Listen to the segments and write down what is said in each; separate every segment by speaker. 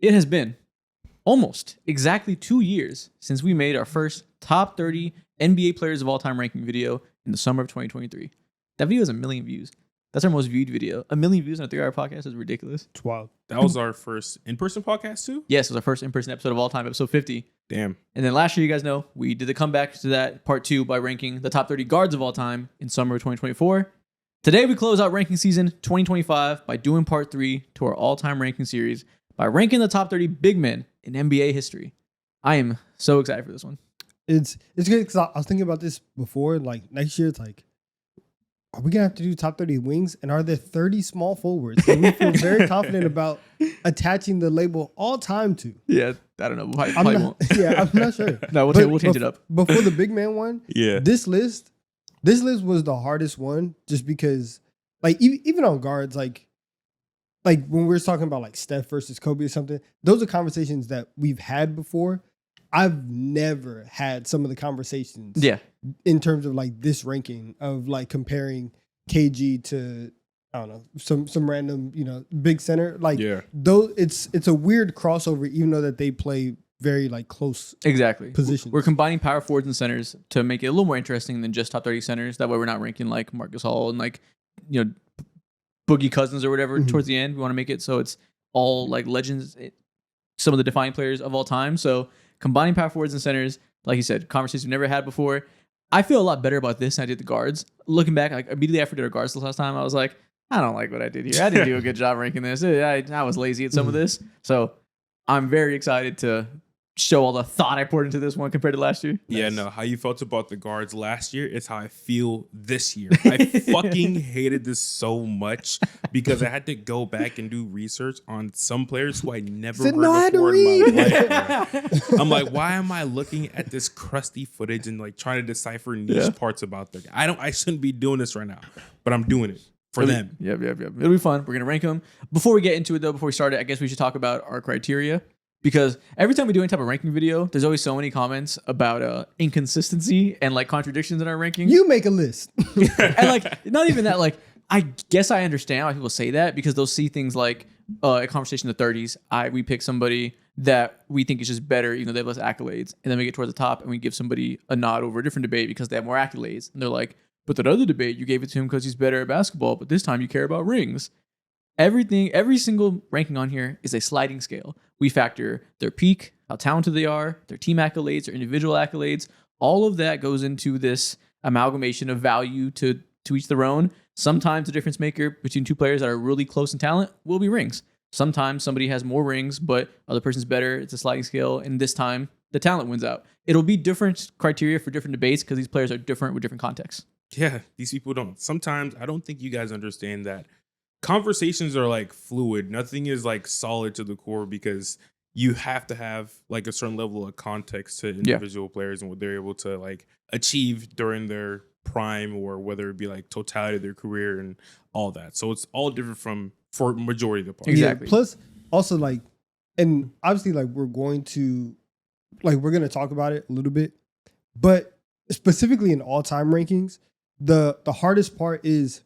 Speaker 1: It has been almost exactly 2 years since we made our first top 30 NBA players of all time ranking video in the summer of 2023. That video has 1 million views. That's our most viewed video. 1 million views on a 3-hour podcast is ridiculous.
Speaker 2: It's wild.
Speaker 3: That was our first in-person podcast too?
Speaker 1: Yes, it was our first in-person episode of all time, episode 50.
Speaker 3: Damn.
Speaker 1: And then last year, you guys know, we did the comeback to that part 2 by ranking the top 30 guards of all time in summer of 2024. Today, we close out ranking season 2025 by doing part 3 to our all-time ranking series by ranking the top 30 big men in NBA history. I am so excited for this one.
Speaker 2: It's good because I was thinking about this before. Like next year, it's like, are we gonna have to do top 30 wings? And are there 30 small forwards? And we feel very confident about attaching the label all time to.
Speaker 1: Yeah, I don't know. Probably won't.
Speaker 2: Yeah, I'm not sure.
Speaker 1: No, we'll change it up.
Speaker 2: Before the big man one,
Speaker 3: Yeah.
Speaker 2: this list was the hardest one just because, like, even on guards, like when we're talking about like Steph versus Kobe or something, those are conversations that we've had before. I've never had some of the conversations in terms of like this ranking of like comparing KG to, I don't know, some random, big center. Like, though it's a weird crossover, even though that they play very like close positions.
Speaker 1: We're combining power forwards and centers to make it a little more interesting than just top 30 centers. That way we're not ranking like Marcus Hall and like, Boogie Cousins or whatever towards the end. We want to make it so it's all like legends, some of the defining players of all time. So combining power forwards and centers, like you said, conversations we've never had before. I feel a lot better about this than I did the guards. Looking back, like immediately after I did our guards the last time, I was like, I don't like what I did here. I didn't do a good job ranking this. I was lazy at some of this. So I'm very excited to show all the thought I poured into this one compared to last year.
Speaker 3: Yeah, no, how you felt about the guards last year is how I feel this year. I fucking hated this so much because I had to go back and do research on some players who I never heard before in my life. I'm like, why am I looking at this crusty footage and like trying to decipher niche parts about them? I shouldn't be doing this right now, but I'm doing it for them.
Speaker 1: Yep. It'll be fun. We're going to rank them. Before we get into it though, before we start it, I guess we should talk about our criteria. Because every time we do any type of ranking video, there's always so many comments about inconsistency and like contradictions in our ranking.
Speaker 2: You make a list.
Speaker 1: And like, not even that, like, I guess I understand why people say that because they'll see things like a conversation in the 30s. We pick somebody that we think is just better, they have less accolades. And then we get towards the top and we give somebody a nod over a different debate because they have more accolades. And they're like, but that other debate, you gave it to him because he's better at basketball, but this time you care about rings. Every single ranking on here is a sliding scale. We factor their peak, how talented they are, their team accolades, their individual accolades. All of that goes into this amalgamation of value to each their own. Sometimes the difference maker between two players that are really close in talent will be rings. Sometimes somebody has more rings, but other person's better. It's a sliding scale. And this time, the talent wins out. It'll be different criteria for different debates because these players are different with different contexts.
Speaker 3: Yeah, these people don't. Sometimes I don't think you guys understand that conversations are like fluid. Nothing is like solid to the core because you have to have like a certain level of context to individual players and what they're able to like achieve during their prime or whether it be like totality of their career and all that. So it's all different for majority of the part.
Speaker 1: Exactly.
Speaker 2: Yeah, plus also like, and obviously like we're going to talk about it a little bit, but specifically in all-time rankings, the hardest part is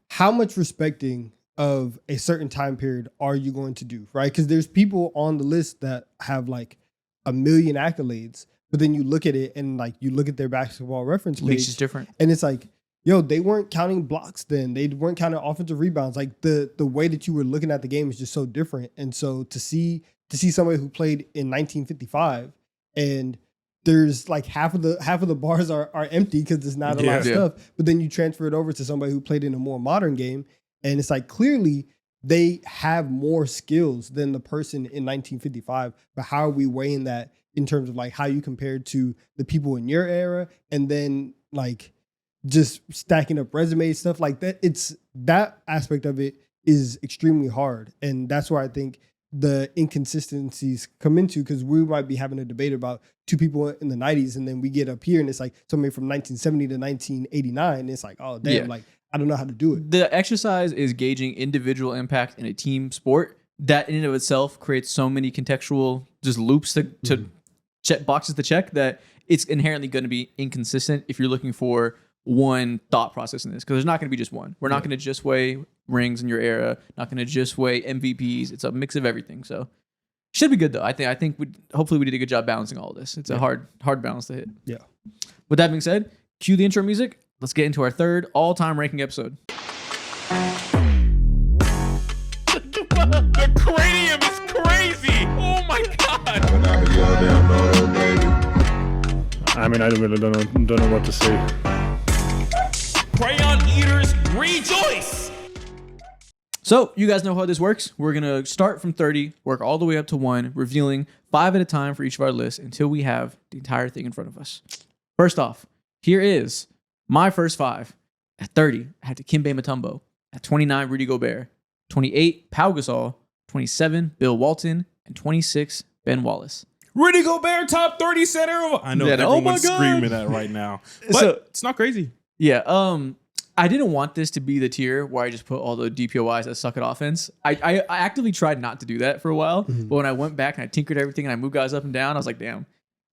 Speaker 2: how much respecting of a certain time period are you going to do, right? Because there's people on the list that have like 1 million accolades, but then you look at it and like you look at their basketball reference page,
Speaker 1: Leash is different,
Speaker 2: and it's like, yo, they weren't counting blocks then. They weren't counting offensive rebounds. Like the way that you were looking at the game is just so different. And so to see somebody who played in 1955 and there's like half of the bars are empty because there's not a lot of stuff. But then you transfer it over to somebody who played in a more modern game, and it's like clearly they have more skills than the person in 1955. But how are we weighing that in terms of like how you compared to the people in your era, and then like just stacking up resumes, stuff like that? It's that aspect of it is extremely hard, and that's where I think the inconsistencies come into, because we might be having a debate about two people in the 90s and then we get up here and it's like somebody from 1970 to 1989 and it's like, oh damn, like I don't know how to do it.
Speaker 1: The exercise is gauging individual impact in a team sport that in and of itself creates so many contextual just loops to check boxes to check that it's inherently going to be inconsistent if you're looking for one thought process in this, because there's not going to be just one. We're not going to just weigh rings in your era, not going to just weigh MVPs. It's a mix of everything. So Should be good though. I think hopefully we did a good job balancing all of this. It's a hard balance to hit.
Speaker 2: Yeah.
Speaker 1: With that being said, cue the intro music. Let's get into our third all-time ranking episode.
Speaker 3: The cranium is crazy. Oh my god.
Speaker 4: I mean, I really don't know what to say.
Speaker 3: Crayon eaters rejoice.
Speaker 1: So you guys know how this works. We're gonna start from 30, work all the way up to 1, revealing 5 at a time for each of our lists until we have the entire thing in front of us. First off, here is my first 5. At 30, I had Dikembe Mutombo. At 29, Rudy Gobert. 28, Pau Gasol. 27, Bill Walton. And 26, Ben Wallace.
Speaker 3: Rudy Gobert, top 30 center. I know everyone's screaming that right now, but
Speaker 1: So-
Speaker 3: it's not crazy.
Speaker 1: Yeah, I didn't want this to be the tier where I just put all the DPOYs that suck at offense. I actively tried not to do that for a while, but when I went back and I tinkered everything and I moved guys up and down, I was like, damn,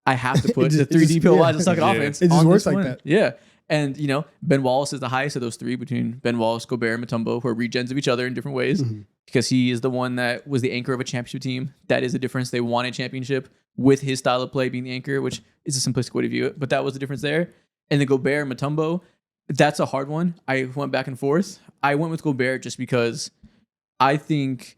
Speaker 1: I have to put the 3 DPOYs that suck at
Speaker 3: Yeah.
Speaker 1: offense.
Speaker 2: It just
Speaker 1: on
Speaker 2: works
Speaker 1: this
Speaker 2: like
Speaker 1: one.
Speaker 2: that.
Speaker 1: Yeah. And, Ben Wallace is the highest of those 3 between Ben Wallace, Gobert, and Mutombo, who are regens of each other in different ways because he is the one that was the anchor of a championship team. That is the difference. They won a championship with his style of play being the anchor, which is a simplistic way to view it, but that was the difference there. And the Gobert and Mutombo, that's a hard one. I went back and forth. I went with Gobert just because I think,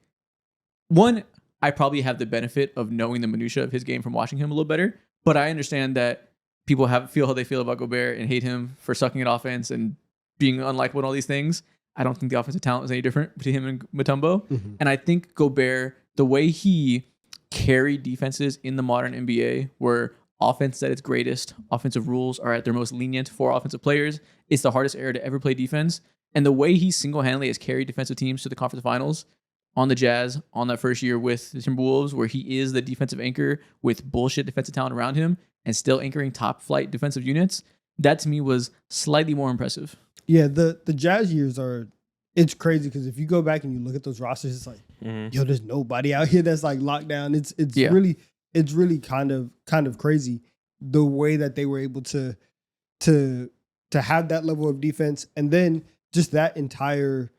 Speaker 1: one, I probably have the benefit of knowing the minutia of his game from watching him a little better, but I understand that people feel how they feel about Gobert and hate him for sucking at offense and being unlikable and all these things. I don't think the offensive talent is any different between him and Mutombo. And I think Gobert, the way he carried defenses in the modern NBA, where offense at its greatest, offensive rules are at their most lenient for offensive players, it's the hardest era to ever play defense. And the way he single-handedly has carried defensive teams to the conference finals on the Jazz on that first year with the Timberwolves, where he is the defensive anchor with bullshit defensive talent around him and still anchoring top flight defensive units, that to me was slightly more impressive.
Speaker 2: Yeah, the Jazz years it's crazy because if you go back and you look at those rosters, it's like, yo, there's nobody out here that's like locked down. It's really kind of crazy the way that they were able to have that level of defense, and then just that entire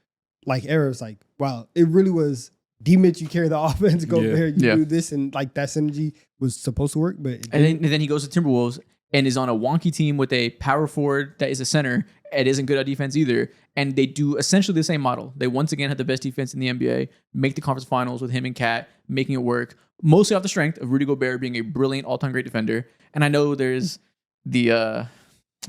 Speaker 2: like era is like, wow, it really was D-Mitch, you carry the offense, Gobert, you do this, and like that synergy was supposed to work, but
Speaker 1: And then he goes to Timberwolves and is on a wonky team with a power forward that is a center and isn't good at defense either. And they do essentially the same model. They once again have the best defense in the NBA, make the conference finals with him and Cat, making it work, mostly off the strength of Rudy Gobert being a brilliant all-time great defender. And I know there's the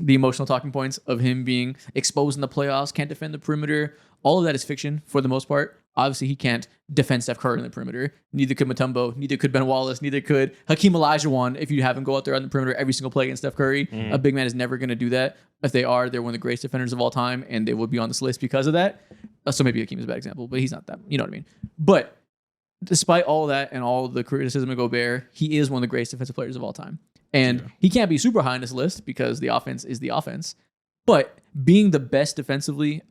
Speaker 1: emotional talking points of him being exposed in the playoffs, can't defend the perimeter. All of that is fiction for the most part. Obviously, he can't defend Steph Curry in the perimeter. Neither could Mutombo. Neither could Ben Wallace. Neither could Hakeem Olajuwon. If you have him go out there on the perimeter every single play against Steph Curry, a big man is never going to do that. If they are, they're one of the greatest defenders of all time, and they will be on this list because of that. So maybe Hakeem is a bad example, but he's not that. You know what I mean? But despite all that and all the criticism of Gobert, he is one of the greatest defensive players of all time. And he can't be super high on this list because the offense is the offense. But being the best defensively,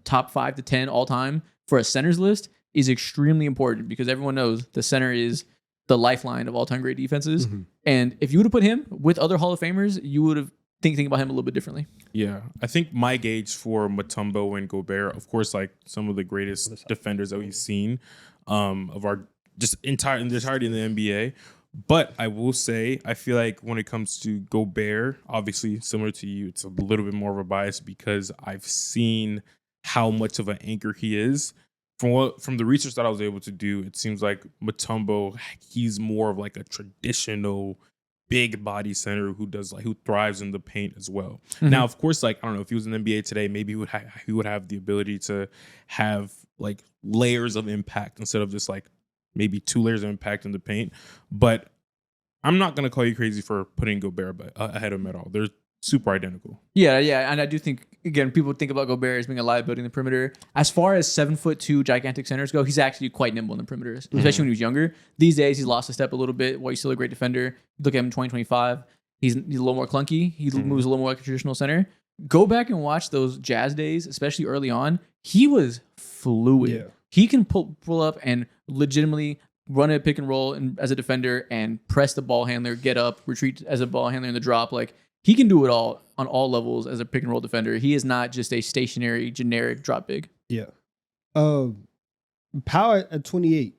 Speaker 1: top 5 to 10 all time for a center's list is extremely important because everyone knows the center is the lifeline of all-time great defenses. And if you would have put him with other Hall of Famers, you would have think about him a little bit differently.
Speaker 3: Yeah, I think my gauge for Mutombo and Gobert, of course, like some of the greatest defenders that we've seen of our just the entirety in the NBA. But I will say, I feel like when it comes to Gobert, obviously similar to you, it's a little bit more of a bias because I've seen how much of an anchor he is. From the research that I was able to do, it seems like Mutombo, he's more of like a traditional big body center who thrives in the paint as well. Now, of course, like I don't know if he was in the NBA today, maybe he would have the ability to have like layers of impact instead of just like maybe 2 layers of impact in the paint. But I'm not gonna call you crazy for putting Gobert ahead of him at all. They're super identical.
Speaker 1: Yeah, and I do think again people think about Gobert as being a liability in the perimeter. As far as 7'2" gigantic centers go, he's actually quite nimble in the perimeter, especially when he was younger. These days he's lost a step a little bit. While he's still a great defender, look at him in 2025. He's a little more clunky. He moves a little more like a traditional center. Go back and watch those Jazz days, especially early on. He was fluid.
Speaker 2: Yeah.
Speaker 1: He can pull up and legitimately run a pick and roll as a defender and press the ball handler, get up, retreat as a ball handler in the drop. Like he can do it all on all levels as a pick and roll defender. He is not just a stationary, generic drop big.
Speaker 2: Yeah. Power at 28.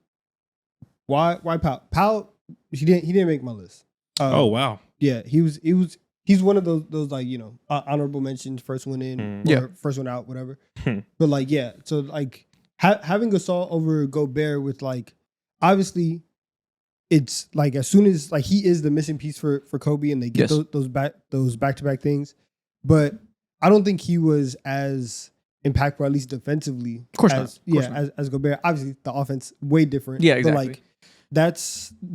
Speaker 2: Why Powell? Powell, he didn't make my list.
Speaker 3: Oh wow.
Speaker 2: Yeah, he's one of those like, you know, honorable mentions, first one in, or first one out, whatever. But like, yeah, so like having Gasol over Gobert with like, obviously, it's like as soon as like he is the missing piece for Kobe, and they get those back to back things, but I don't think he was as impactful, at least defensively.
Speaker 1: Of course not.
Speaker 2: As Gobert. Obviously, the offense way different.
Speaker 1: Yeah, exactly.
Speaker 2: But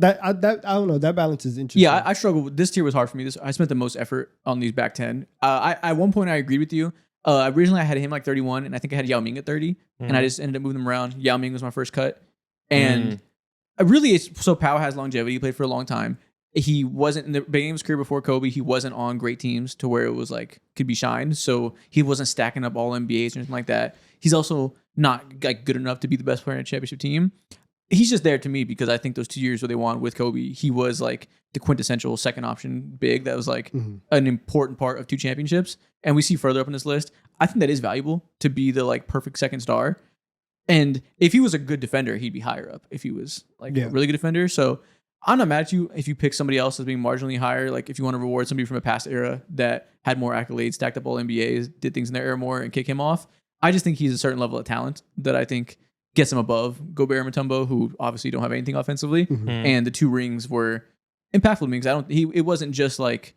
Speaker 2: like, I don't know. That balance is interesting.
Speaker 1: Yeah, I struggle with this tier. Was hard for me. I spent the most effort on these back 10. At one point I agreed with you. Originally I had him like 31, and I think I had Yao Ming at 30, and I just ended up moving them around. Yao Ming was my first cut, and really, so Powell has longevity. He played for a long time. He wasn't in the beginning of his career before Kobe. He wasn't on great teams to where it was like could be shined. So he wasn't stacking up all NBAs or anything like that. He's also not like good enough to be the best player in a championship team. He's just there to me because I think those 2 years where they won with Kobe, he was like the quintessential second option big that was like an important part of 2 championships. And we see further up in this list, I think that is valuable to be the like perfect second star. And if he was a good defender, he'd be higher up if he was like a really good defender. So I'm not mad at you if you pick somebody else as being marginally higher. Like if you want to reward somebody from a past era that had more accolades, stacked up all NBAs, did things in their era more and kick him off. I just think he's a certain level of talent that I think gets him above Gobert and Mutombo, who obviously don't have anything offensively. And the 2 rings were impactful to me because it wasn't just like,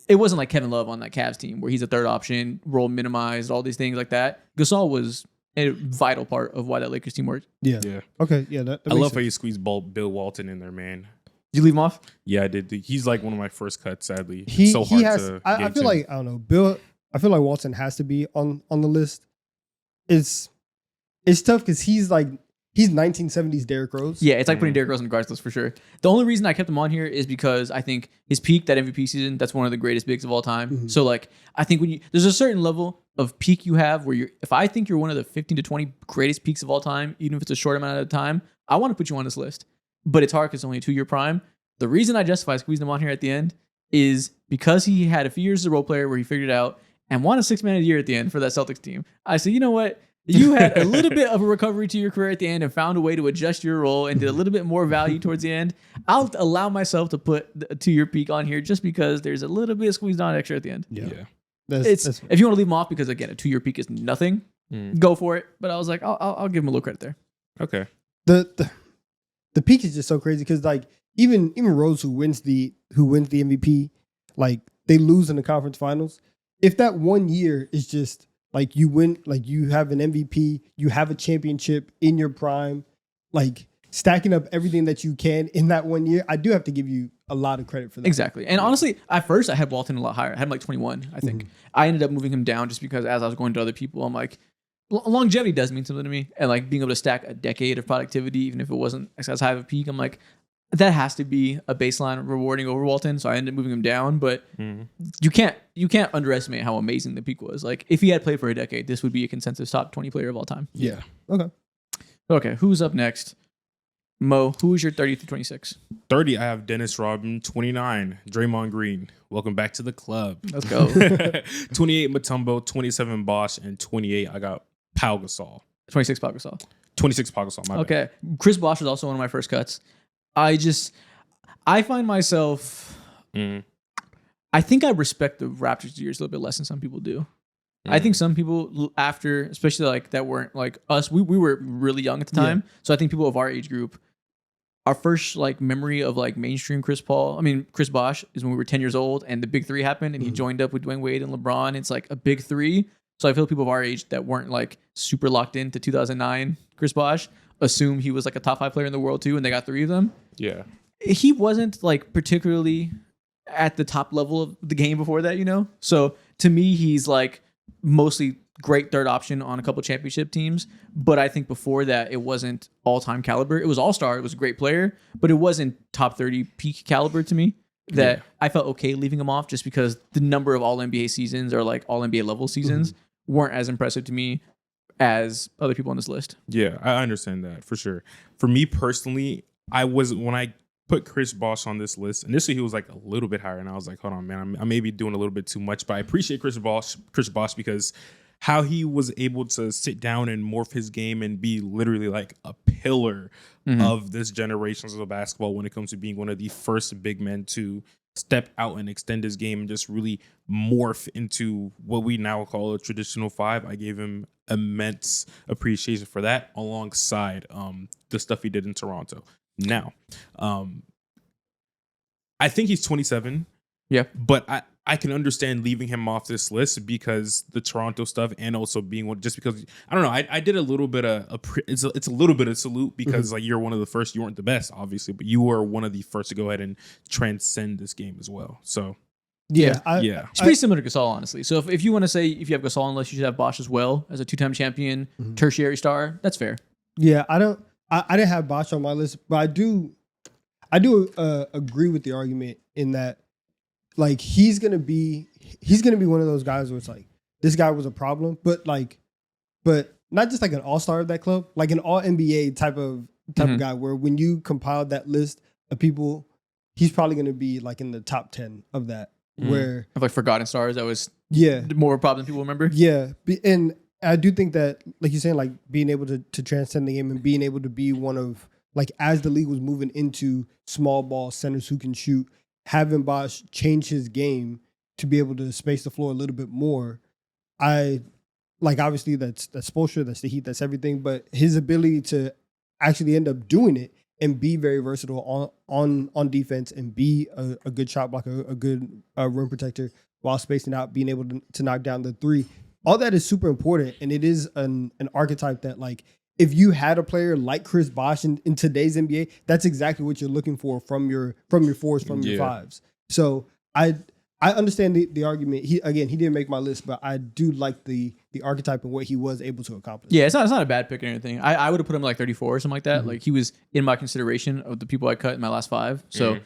Speaker 1: it wasn't like Kevin Love on that Cavs team where he's a third option, role minimized, all these things like that. Gasol was a vital part of why that Lakers team worked.
Speaker 2: Yeah. Okay. Yeah. That
Speaker 3: I love how you squeezed Bill Walton in there, man.
Speaker 1: Did you leave him off?
Speaker 3: Yeah, I did. He's like one of my first cuts. Sadly,
Speaker 2: He
Speaker 3: it's so hard
Speaker 2: has.
Speaker 3: to.
Speaker 2: I
Speaker 3: get
Speaker 2: feel
Speaker 3: to.
Speaker 2: like I don't know. Bill. I feel like Walton has to be on the list. It's tough because he's 1970s Derrick Rose.
Speaker 1: Yeah, it's like putting Derrick Rose on the guards list for sure. The only reason I kept him on here is because I think his peak, that MVP season, that's one of the greatest bigs of all time. So like, I think there's a certain level of peak you have where if I think you're one of the 15 to 20 greatest peaks of all time, even if it's a short amount of time, I want to put you on this list. But it's hard because it's only a 2-year prime. The reason I justify squeezing him on here at the end is because he had a few years as a role player where he figured it out and won a 6 Man of the Year at the end for that Celtics team. I said, you know what? You had a little bit of a recovery to your career at the end and found a way to adjust your role and did a little bit more value towards the end. I'll allow myself to put a 2-year peak on here just because there's a little bit squeezed on extra at the end.
Speaker 2: Yeah.
Speaker 1: That's if you want to leave him off because again, a 2-year peak is nothing, go for it. But I was like, I'll give him a little credit there.
Speaker 3: Okay.
Speaker 2: The peak is just so crazy because like even Rose who wins the MVP, like they lose in the conference finals. If that 1 year is just like you win, like you have an MVP, you have a championship in your prime, like stacking up everything that you can in that 1 year, I do have to give you a lot of credit for that.
Speaker 1: Exactly. And honestly, at first I had Walton a lot higher. I had him like 21, I think. I ended up moving him down just because as I was going to other people, I'm like, longevity does mean something to me. And like being able to stack a decade of productivity, even if it wasn't as high of a peak, I'm like, that has to be a baseline rewarding over Walton. So I ended up moving him down. But you can't underestimate how amazing the peak was. Like if he had played for a decade, this would be a consensus top 20 player of all time.
Speaker 2: Yeah. Okay.
Speaker 1: Who's up next? Mo, who is your 30 through 26?
Speaker 3: 30, I have Dennis Rodman. 29, Draymond Green. Welcome back to the club.
Speaker 1: Let's go.
Speaker 3: 28, Mutombo. 27, Bosh. And 28, I got Pau Gasol.
Speaker 1: 26, Pau Gasol.
Speaker 3: 26, Pau Gasol, my bad.
Speaker 1: Okay. Chris Bosh was also one of my first cuts. I find myself, I think I respect the Raptors years a little bit less than some people do. I think some people after, especially like that weren't like us, we were really young at the time. So I think people of our age group, our first like memory of like mainstream Chris Bosh is when we were 10 years old and the big 3 happened and he joined up with Dwayne Wade and LeBron. It's like a big 3. So I feel people of our age that weren't like super locked into 2009 Chris Bosh assume he was like a top 5 player in the world too, and they got 3 of them.
Speaker 3: Yeah.
Speaker 1: He wasn't like particularly at the top level of the game before that, you know? So to me, he's like mostly great third option on a couple championship teams. But I think before that, it wasn't all-time caliber. It was all-star. It was a great player, but it wasn't top 30 peak caliber to me. That I felt okay leaving him off just because the number of all-NBA seasons or like all-NBA level seasons weren't as impressive to me as other people on this list.
Speaker 3: Yeah, I understand that for sure. For me personally, when I put Chris Bosh on this list, initially he was like a little bit higher, and I was like, hold on, man, I may be doing a little bit too much, but I appreciate Chris Bosh because how he was able to sit down and morph his game and be literally like a pillar of this generations of basketball when it comes to being one of the first big men to step out and extend his game and just really morph into what we now call a traditional five. I gave him immense appreciation for that alongside the stuff he did in Toronto. Now, I think he's 27.
Speaker 1: Yeah.
Speaker 3: But I can understand leaving him off this list because the Toronto stuff and also being one, just because, I don't know, I did a little bit it's a little bit of salute because like you're one of the first, you weren't the best obviously, but you were one of the first to go ahead and transcend this game as well. So
Speaker 2: Yeah.
Speaker 1: It's pretty similar to Gasol, honestly. So if you want to say if you have Gasol on the list, you should have Bosh as well as a 2-time champion, tertiary star. That's fair.
Speaker 2: Yeah, I didn't have Bosh on my list, but I do agree with the argument in that like he's gonna be one of those guys where it's like this guy was a problem, but not just like an all-star of that club, like an all NBA type of guy where when you compile that list of people, he's probably gonna be like in the top 10 of that. Where
Speaker 1: Of like forgotten stars, that was
Speaker 2: yeah,
Speaker 1: more of a problem than people remember.
Speaker 2: yeah, and I do think that, like you're saying, like being able to transcend the game and being able to be one of, like, as the league was moving into small ball centers who can shoot, having Bosh change his game to be able to space the floor a little bit more. Obviously that's Spoelstra, that's the Heat, that's everything, but his ability to actually end up doing it and be very versatile on defense and be a good shot blocker, a good rim protector while spacing out, being able to knock down the three. All that is super important, and it is an archetype that, like, if you had a player like Chris Bosh in today's NBA, that's exactly what you're looking for from your fours, from your fives. So I understand the argument. He didn't make my list, but I do like the archetype and what he was able to accomplish.
Speaker 1: Yeah, it's not a bad pick or anything. I would have put him like 34 or something like that. Like he was in my consideration of the people I cut in my last five. So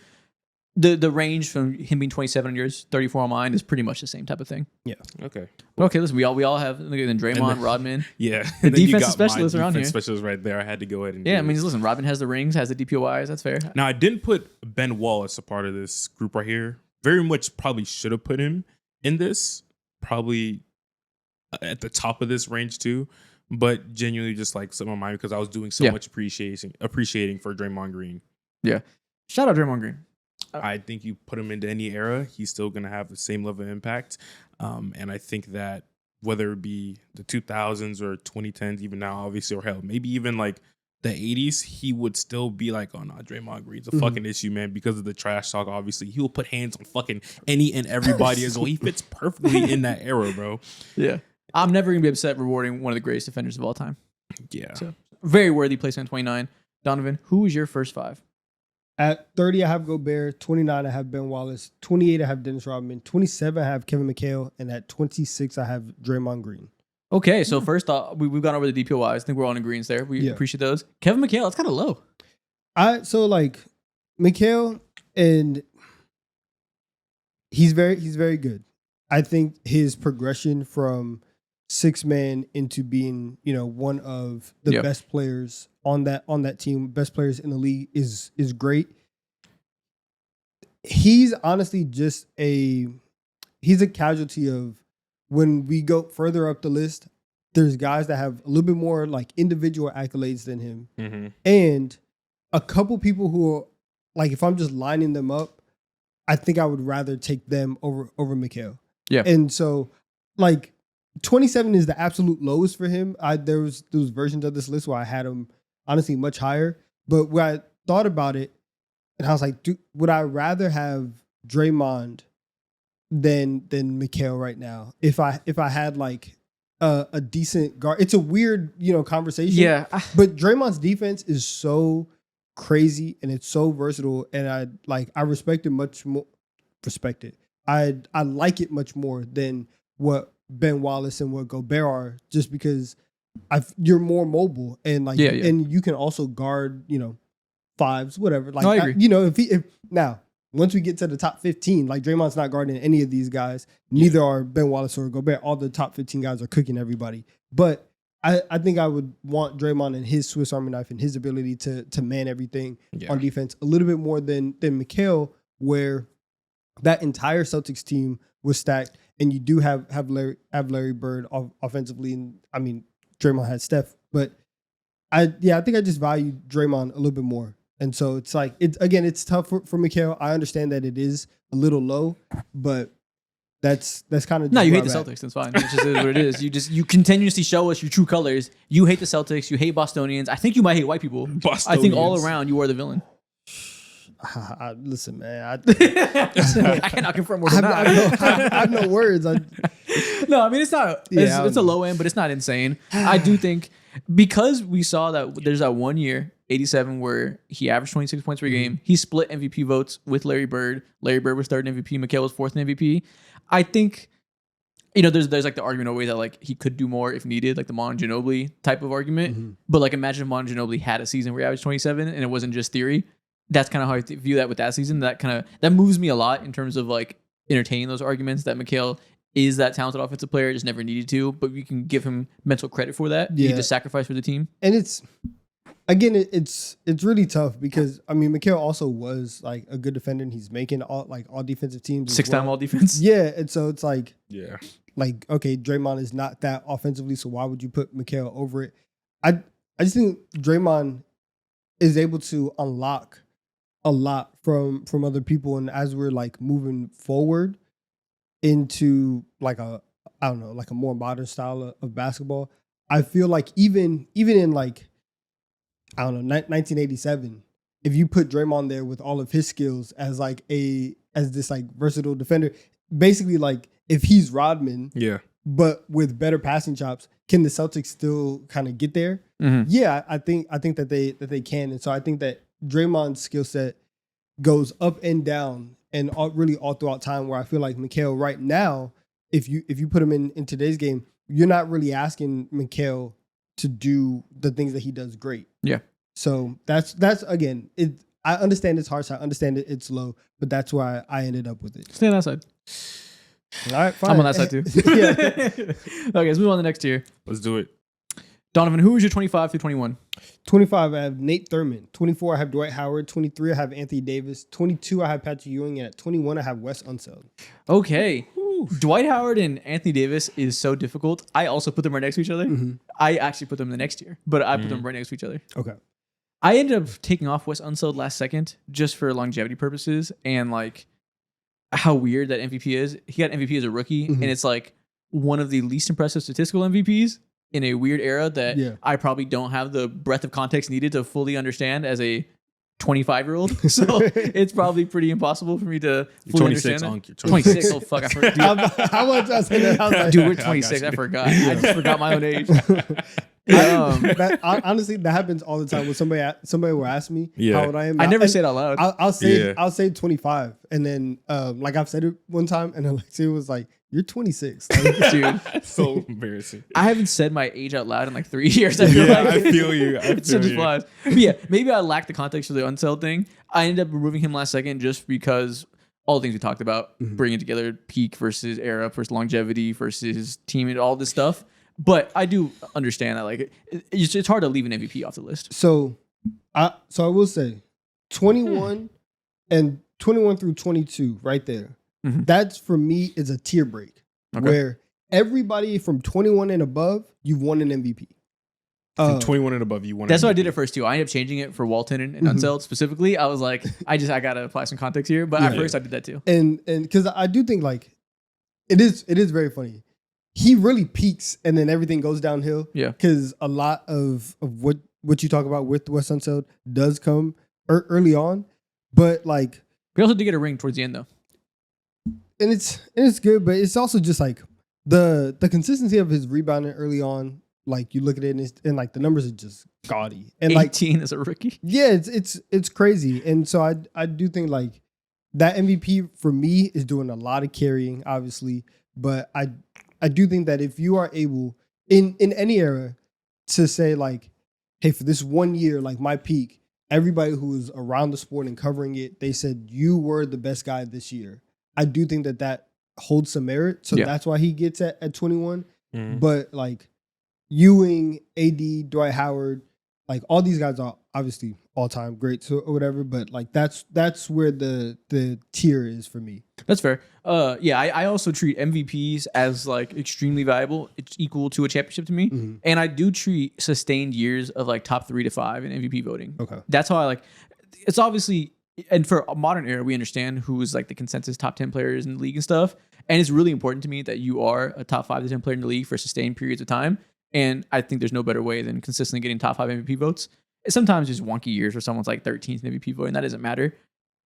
Speaker 1: the range from him being 27 on yours, 34 on mine is pretty much the same type of thing.
Speaker 2: Yeah.
Speaker 3: Okay.
Speaker 1: But okay, listen, we all have then Draymond, Rodman.
Speaker 3: Yeah.
Speaker 1: The
Speaker 3: And then you
Speaker 1: defensive
Speaker 3: got
Speaker 1: specialist
Speaker 3: my
Speaker 1: around
Speaker 3: defense
Speaker 1: here.
Speaker 3: specialist right there. I had to go ahead and
Speaker 1: Yeah, I
Speaker 3: do
Speaker 1: mean,
Speaker 3: it.
Speaker 1: listen, Rodman has the rings, has the DPOIs. That's fair.
Speaker 3: Now I didn't put Ben Wallace a part of this group right here. Very much probably should have put him in this. Probably at the top of this range too. But genuinely just like slipped my mind because I was doing so much appreciating for Draymond Green.
Speaker 1: Yeah. Shout out Draymond Green.
Speaker 3: I think you put him into any era, he's still going to have the same level of impact. And I think that whether it be the 2000s or 2010s, even now, obviously, or hell, maybe even like the 80s, he would still be like, oh, no, Draymond Green's a fucking issue, man, because of the trash talk, obviously. He will put hands on fucking any and everybody as well. He fits perfectly in that era, bro.
Speaker 1: Yeah. I'm never going to be upset rewarding one of the greatest defenders of all time.
Speaker 3: Yeah.
Speaker 1: So, very worthy placement 29. Donovan, who is your first five?
Speaker 2: At 30, I have Gobert. 29, I have Ben Wallace. 28, I have Dennis Rodman. 27, I have Kevin McHale. And at 26, I have Draymond Green.
Speaker 1: Okay, so first off, we've gone over the DPOIs. I think we're all in agreement there. We appreciate those. Kevin McHale, that's kind of low.
Speaker 2: McHale, and he's very good. I think his progression from 6-man into being, one of the best players on that team, best players in the league is great. He's honestly just he's a casualty of when we go further up the list, there's guys that have a little bit more like individual accolades than him. And a couple people who are like, if I'm just lining them up, I think I would rather take them over McHale.
Speaker 1: Yeah.
Speaker 2: And so like 27 is the absolute lowest for him. There was versions of this list where I had him honestly much higher. But when I thought about it, and I was like, would I rather have Draymond than McHale right now? If I had like a decent guard, it's a weird conversation.
Speaker 1: Yeah,
Speaker 2: but Draymond's defense is so crazy and it's so versatile, and I respect it much more. I like it much more than what Ben Wallace and what Gobert are, just because you're more mobile and and you can also guard fives, whatever. Like,
Speaker 1: no, I agree.
Speaker 2: If now once we get to the top 15, like Draymond's not guarding any of these guys. Neither are Ben Wallace or Gobert. All the top 15 guys are cooking everybody. But I think I would want Draymond and his Swiss Army knife and his ability to man everything on defense a little bit more than McHale, where that entire Celtics team was stacked. and you do have Larry Bird offensively, and I mean Draymond had Steph, but I think I just value Draymond a little bit more. And so it's like it's tough for Mikal. I understand that it is a little low, but that's kind of
Speaker 1: No, you hate the Celtics. That's fine. It's just what it is. You continuously show us your true colors. You hate the Celtics. You hate Bostonians. I think you might hate white people. I think all around you are the villain.
Speaker 2: Listen, man.
Speaker 1: I cannot confirm or deny.
Speaker 2: I have no words.
Speaker 1: No, I mean it's not. It's a low end, but it's not insane. I do think because we saw that there's that 1 year, 87, where he averaged 26 points per game. He split MVP votes with Larry Bird. Larry Bird was third in MVP. Mikal was fourth in MVP. I think, there's like the argument away that like he could do more if needed, like the Mon Ginobili type of argument.
Speaker 2: Mm-hmm.
Speaker 1: But like imagine if Mon Ginobili had a season where he averaged 27 and it wasn't just theory. That's kind of how I view that with that season. That moves me a lot in terms of like entertaining those arguments that Mikal is that talented offensive player, just never needed to, but we can give him mental credit for that.
Speaker 2: Yeah.
Speaker 1: He just sacrificed for the team.
Speaker 2: And it's really tough because I mean Mikal also was like a good defender and he's making all defensive teams.
Speaker 1: 6-time all defense.
Speaker 2: Yeah, and so it's like okay, Draymond is not that offensively, so why would you put Mikal over it? I just think Draymond is able to unlock a lot from other people, and as we're like moving forward into like a more modern style of basketball, I feel like even in like 1987, if you put Draymond there with all of his skills as this like versatile defender, basically like if he's Rodman, but with better passing chops, can the Celtics still kind of get there?
Speaker 1: Mm-hmm.
Speaker 2: Yeah, I think that they can, and so I think that Draymond's skill set goes up and down and really all throughout time. Where I feel like Mikal right now, if you put him in today's game, you're not really asking Mikal to do the things that he does great.
Speaker 1: Yeah.
Speaker 2: So that's again, I understand it's harsh. I understand it's low, but that's why I ended up with it.
Speaker 1: Stay on that side.
Speaker 2: All right, fine.
Speaker 1: I'm on that side too.
Speaker 2: Yeah.
Speaker 1: Okay, let's move on to the next tier.
Speaker 3: Let's do it.
Speaker 1: Donovan, who is your 25 through 21?
Speaker 2: 25, I have Nate Thurmond. 24, I have Dwight Howard. 23, I have Anthony Davis. 22, I have Patrick Ewing. And at 21, I have Wes Unseld.
Speaker 1: Okay. Dwight Howard and Anthony Davis is so difficult. I also put them right next to each other.
Speaker 2: Mm-hmm.
Speaker 1: I actually put them the next year, but I put them right next to each other.
Speaker 2: Okay.
Speaker 1: I ended up taking off Wes Unseld last second just for longevity purposes and like how weird that MVP is. He got MVP as a rookie, and it's like one of the least impressive statistical MVPs in a weird era that I probably don't have the breadth of context needed to fully understand as a 25-year-old. So it's probably pretty impossible for me to fully understand it.
Speaker 3: You're
Speaker 1: 26. Oh, fuck. I forgot.
Speaker 2: How much I say that? I was like,
Speaker 1: Dude, we're 26. I forgot. I just forgot my own age.
Speaker 2: Honestly, that happens all the time when somebody will ask me how old I am.
Speaker 1: I never say it out loud.
Speaker 2: I'll say 25, and then like I've said it one time, and Alexia was like, "You're 26." Like,
Speaker 1: dude,
Speaker 3: so embarrassing.
Speaker 1: I haven't said my age out loud in like 3 years. I feel like
Speaker 3: I feel you.
Speaker 1: It just flies. But yeah, maybe I lack the context for the Unseld thing. I ended up removing him last second just because all the things we talked about, bringing together peak versus era versus longevity versus team and all this stuff. But I do understand that like it's hard to leave an MVP off the list.
Speaker 2: So I will say 21 and 21 through 22 right there. That's for me is a tier break where everybody from 21 and above, you've won an MVP.
Speaker 3: From 21 and above, you won.
Speaker 1: That's why I did it first too. I ended up changing it for Walton and Unseld specifically. I was like, I gotta apply some context here. But at first I did that too.
Speaker 2: And because I do think like it is very funny. He really peaks and then everything goes downhill. Yeah. Because a lot of what you talk about with Wes Unseld does come early on. But like
Speaker 1: we also did get a ring towards the end though.
Speaker 2: And it's good, but it's also just like the consistency of his rebounding early on. Like you look at it and like the numbers are just gaudy. And
Speaker 1: 18 as a rookie.
Speaker 2: Yeah, it's crazy. And so I do think like that MVP for me is doing a lot of carrying, obviously. But I do think that if you are able in any era to say like, hey, for this 1 year, like my peak, everybody who was around the sport and covering it, they said you were the best guy this year. I do think that holds some merit. So that's why he gets at 21. But like Ewing, AD, Dwight Howard, like all these guys are obviously all time greats or whatever. But like that's where the tier is for me.
Speaker 1: That's fair. Yeah, I also treat MVPs as like extremely valuable. It's equal to a championship to me,
Speaker 2: Mhm.
Speaker 1: and I do treat sustained years of like top 3 to 5 in MVP voting.
Speaker 2: Okay.
Speaker 1: That's how I like. It's obviously, and for a modern era, we understand who is like the consensus top 10 players in the league and stuff. And it's really important to me that you are a top 5 to 10 player in the league for sustained periods of time. And I think there's no better way than consistently getting top 5 MVP votes. Sometimes there's wonky years where someone's like 13th in MVP voting. That doesn't matter.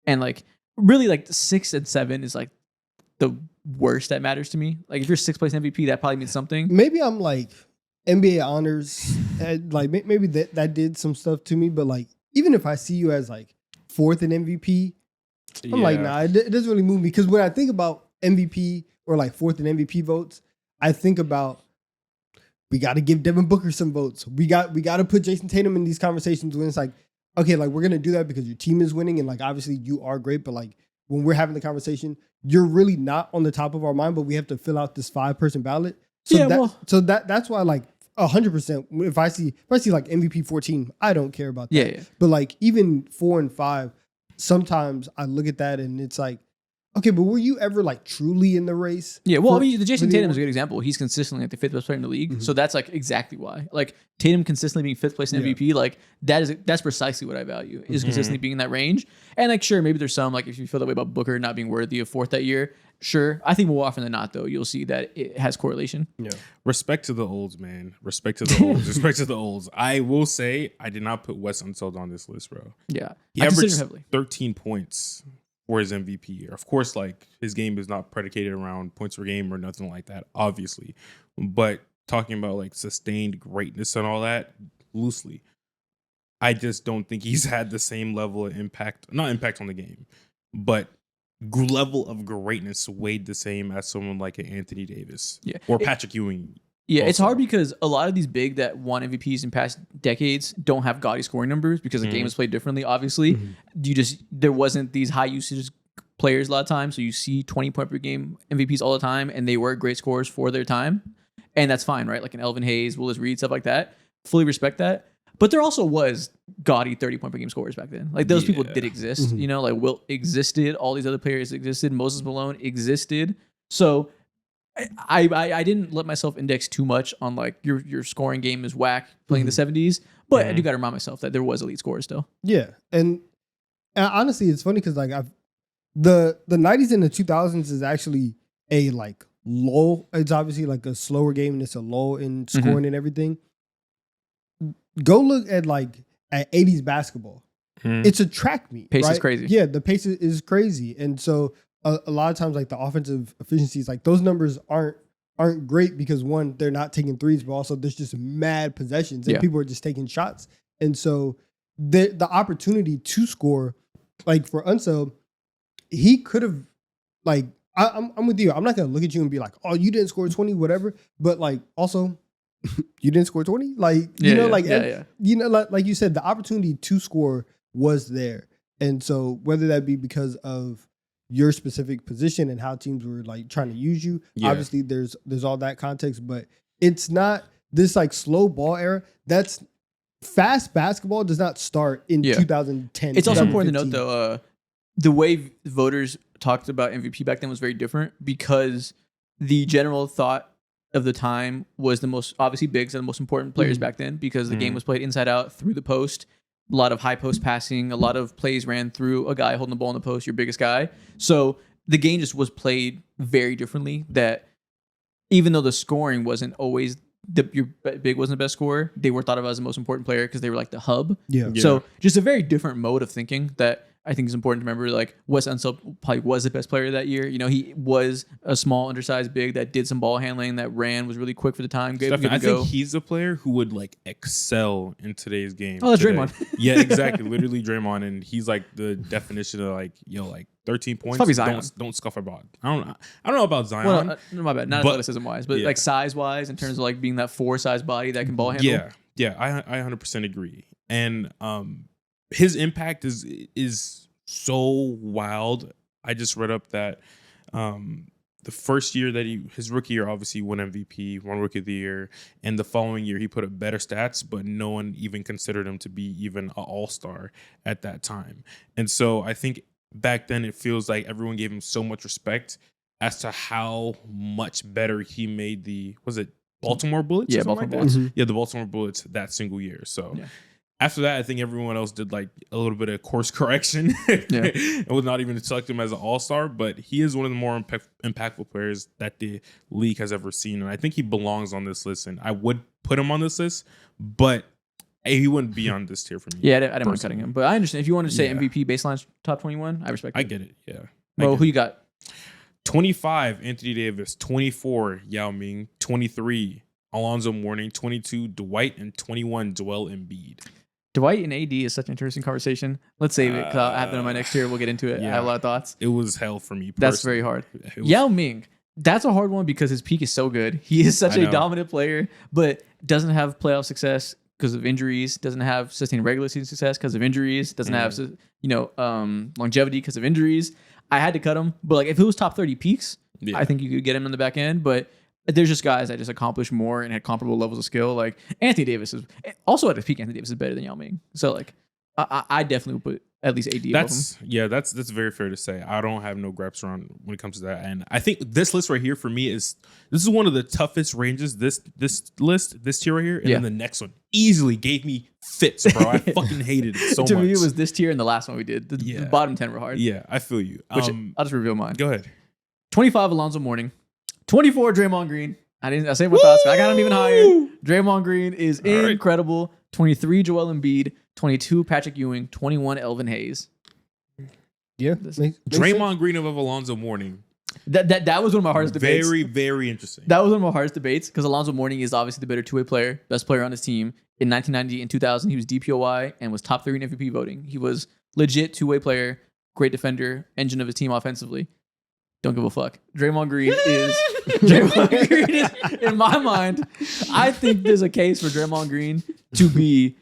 Speaker 1: And like really like 6 and 7 is like the worst that matters to me. Like if you're 6th place MVP, that probably means something.
Speaker 2: Maybe I'm like NBA honors, like maybe that did some stuff to me. But like even if I see you as like 4th in MVP, I'm like, nah, it doesn't really move me. Because when I think about MVP or like 4th in MVP votes, I think about we got to give Devin Booker some votes. We got to put Jason Tatum in these conversations when it's like, okay, like we're gonna do that because your team is winning and like obviously you are great, but like when we're having the conversation, you're really not on the top of our mind, but we have to fill out this 5-person ballot. So
Speaker 1: Yeah,
Speaker 2: that's why like 100%. If I see like MVP 14, I don't care about that.
Speaker 1: Yeah.
Speaker 2: But like even 4 and 5, sometimes I look at that and it's like, okay, but were you ever like truly in the race?
Speaker 1: Yeah, well,
Speaker 2: for-
Speaker 1: I mean, the Jason
Speaker 2: for the
Speaker 1: Tatum is a good example. He's consistently like the 5th best player in the league, so that's like exactly why. Like Tatum consistently being 5th place in
Speaker 2: Yeah.
Speaker 1: MVP, like that's precisely what I value. Is consistently being in that range. And like, sure, maybe there's some like if you feel that way about Booker not being worthy of 4th that year, sure. I think more often than not, though, you'll see that it has correlation.
Speaker 2: Yeah.
Speaker 3: Respect to the olds, man. Respect to the olds. Respect to the olds. I will say I did not put Wes Unseld on this list, bro.
Speaker 1: Yeah,
Speaker 3: He
Speaker 1: I consider
Speaker 3: averaged
Speaker 1: him heavily.
Speaker 3: 13 points for his MVP year. Of course, like his game is not predicated around points per game or nothing like that, obviously. But talking about like sustained greatness and all that, loosely, I just don't think he's had the same level of impact, not impact on the game, but level of greatness weighed the same as someone like an Anthony Davis
Speaker 1: Yeah.
Speaker 3: or Patrick Ewing.
Speaker 1: Yeah, it's
Speaker 3: also.
Speaker 1: hard because a lot of these big that won MVPs in past decades don't have gaudy scoring numbers because the game is played differently. Obviously, there wasn't these high usage players a lot of times, so you see 20-point per game MVPs all the time, and they were great scorers for their time, and that's fine, right? Like an Elvin Hayes, Willis Reed, stuff like that. Fully respect that. But there also was gaudy 30-point per game scorers back then. Like those people did exist, you know, like Wilt existed, all these other players existed, Moses Malone existed. So I didn't let myself index too much on like your scoring game is whack playing the 70s, but I do got to remind myself that there was elite scorers still.
Speaker 2: Yeah, and honestly, it's funny because like the 90s and the 2000s is actually a like lull. It's obviously like a slower game and it's a lull in scoring and everything. Go look at like at 80s basketball. It's a track meet.
Speaker 1: Pace is
Speaker 2: right?
Speaker 1: crazy.
Speaker 2: Yeah, the pace is crazy, and so a lot of times like the offensive efficiencies, like those numbers aren't great because one, they're not taking threes, but also there's just mad possessions and people are just taking shots, and so the opportunity to score, like for Unseld, he could have like I'm with you. I'm not gonna look at you and be like, oh, you didn't score 20, whatever, but like also. You didn't score 20, like you know, like you said, the opportunity to score was there, and so whether that be because of your specific position and how teams were like trying to use you, obviously there's all that context, but it's not this like slow ball era. That's fast basketball does not start in 2010.
Speaker 1: It's also important to
Speaker 2: 2015.
Speaker 1: note though, the way voters talked about MVP back then was very different because the general thought of the time was the most obviously bigs are the most important players back then because the game was played inside out through the post, a lot of high post passing, a lot of plays ran through a guy holding the ball in the post, your biggest guy. So the game just was played very differently. That even though the scoring wasn't always your big wasn't the best scorer, they were thought of as the most important player because they were like the hub.
Speaker 2: Yeah.
Speaker 1: So just a very different mode of thinking that I think is important to remember. Like Wes Unseld probably was the best player that year. You know, he was a small, undersized big that did some ball handling, that ran, was really quick for the time. Good
Speaker 3: I
Speaker 1: to go.
Speaker 3: think he's a player who would like excel in today's game.
Speaker 1: Oh, that's
Speaker 3: today.
Speaker 1: Draymond.
Speaker 3: Yeah, exactly. Literally Draymond, and he's like the definition of like 13 points.
Speaker 1: probably Zion.
Speaker 3: Don't scuff a ball. I don't know about Zion.
Speaker 1: Well, my bad. Not
Speaker 3: But-
Speaker 1: athleticism wise, but
Speaker 3: yeah.
Speaker 1: like size wise, in terms of like being that 4-size body that can ball handle.
Speaker 3: Yeah, I 100% agree. And his impact is so wild. I just read up that the first year that his rookie year, obviously he won MVP, won Rookie of the Year, and the following year he put up better stats, but no one even considered him to be even an all-star at that time. And so I think back then it feels like everyone gave him so much respect as to how much better he made was it Baltimore Bullets?
Speaker 1: Yeah,
Speaker 3: or something
Speaker 1: Baltimore
Speaker 3: like that?
Speaker 2: Bullets.
Speaker 3: Yeah, the Baltimore Bullets that single year. So
Speaker 1: Yeah.
Speaker 3: after that, I think everyone else did like a little bit of course correction and would not even select him as an all-star. But he is one of the more impactful players that the league has ever seen. And I think he belongs on this list. And I would put him on this list, but he wouldn't be on this tier for me.
Speaker 1: Yeah, I didn't mind cutting him, but I understand if you wanted to say
Speaker 3: Yeah.
Speaker 1: MVP baseline top 21. I respect.
Speaker 3: I
Speaker 1: it.
Speaker 3: get it. Yeah.
Speaker 1: Well, who you got?
Speaker 3: 25, Anthony Davis. 24, Yao Ming. 23, Alonzo Mourning. 22, Dwight. And 21, Joel Embiid.
Speaker 1: Dwight and AD is such an interesting conversation. Let's save it because I have that on my next tier. We'll get into it. I have a lot of thoughts.
Speaker 3: It was hell for me.
Speaker 1: That's very hard.
Speaker 3: It was-
Speaker 1: Yao Ming, that's a hard one because his peak is so good. He is such
Speaker 3: I
Speaker 1: a
Speaker 3: know.
Speaker 1: dominant player, but doesn't have playoff success because of injuries. Doesn't have sustained regular season success because of injuries. Doesn't have longevity because of injuries. I had to cut him, but like if it was top 30 peaks,
Speaker 3: Yeah.
Speaker 1: I think you could get him in the back end. But there's just guys that just accomplished more and had comparable levels of skill. Like Anthony Davis is also at his peak. Anthony Davis is better than Yao Ming. So like I definitely would put at least AD above him.
Speaker 3: That's very fair to say. I don't have no gripes around when it comes to that. And I think this list right here for me this is one of the toughest ranges. This tier right here, and then the next one easily gave me fits, bro. I fucking hated it so
Speaker 1: To
Speaker 3: much.
Speaker 1: me, it was this tier and the last one we did. The bottom 10 were hard.
Speaker 3: Yeah, I feel you.
Speaker 1: Which I'll just reveal mine.
Speaker 3: Go ahead.
Speaker 1: 25 Alonzo Mourning, 24 Draymond Green. I say my thoughts. I got him even higher. Draymond Green is
Speaker 3: All right.
Speaker 1: incredible. 23 Joel Embiid, 22 Patrick Ewing, 21 Elvin Hayes.
Speaker 2: Yeah.
Speaker 3: Draymond Green above Alonzo Mourning.
Speaker 1: That was one of my hardest debates.
Speaker 3: Very, very interesting.
Speaker 1: That was one of my hardest debates because Alonzo Mourning is obviously the better two-way player, best player on his team. In 1990 and 2000, he was DPOY and was top 3 in MVP voting. He was legit two-way player, great defender, engine of his team offensively. Don't give a fuck. Draymond Green is in my mind. I think there's a case for Draymond Green to be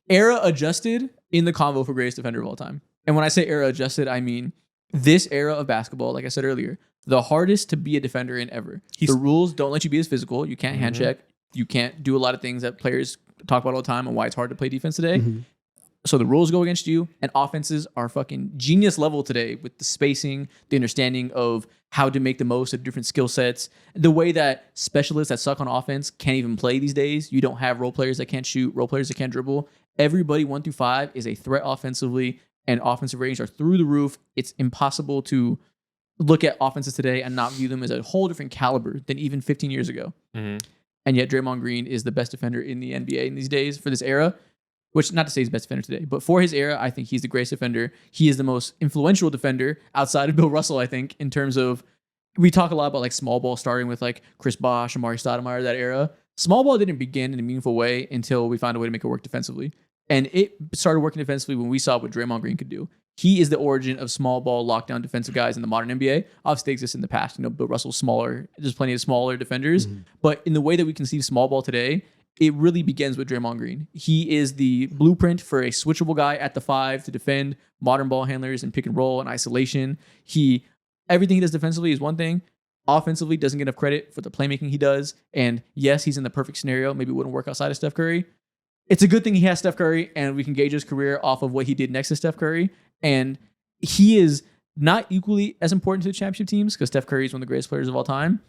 Speaker 1: era adjusted in the convo for greatest defender of all time. And when I say era adjusted, I mean this era of basketball, like I said earlier, the hardest to be a defender in ever. The rules don't let you be as physical. You can't hand check. You can't do a lot of things that players talk about all the time and why it's hard to play defense today. So the rules go against you, and offenses are fucking genius level today with the spacing, the understanding of how to make the most of different skill sets, the way that specialists that suck on offense can't even play these days. You don't have role players that can't shoot, role players that can't dribble. Everybody 1 through 5 is a threat offensively, and offensive ratings are through the roof. It's impossible to look at offenses today and not view them as a whole different caliber than even 15 years ago. And yet Draymond Green is the best defender in the NBA in these days for this era. Which, not to say he's the best defender today, but for his era, I think he's the greatest defender. He is the most influential defender outside of Bill Russell, I think, in terms of, we talk a lot about like small ball starting with like Chris Bosh, Amari Stoudemire, that era. Small ball didn't begin in a meaningful way until we found a way to make it work defensively. And it started working defensively when we saw what Draymond Green could do. He is the origin of small ball lockdown defensive guys in the modern NBA. Obviously, they exist in the past. Bill Russell's smaller. There's plenty of smaller defenders. But in the way that we conceive small ball today, it really begins with Draymond Green. He is the blueprint for a switchable guy at the 5 to defend modern ball handlers and pick and roll and isolation. Everything he does defensively is one thing. Offensively, doesn't get enough credit for the playmaking he does. And yes, he's in the perfect scenario. Maybe it wouldn't work outside of Steph Curry. It's a good thing he has Steph Curry, and we can gauge his career off of what he did next to Steph Curry. And he is not equally as important to the championship teams because Steph Curry is one of the greatest players of all time.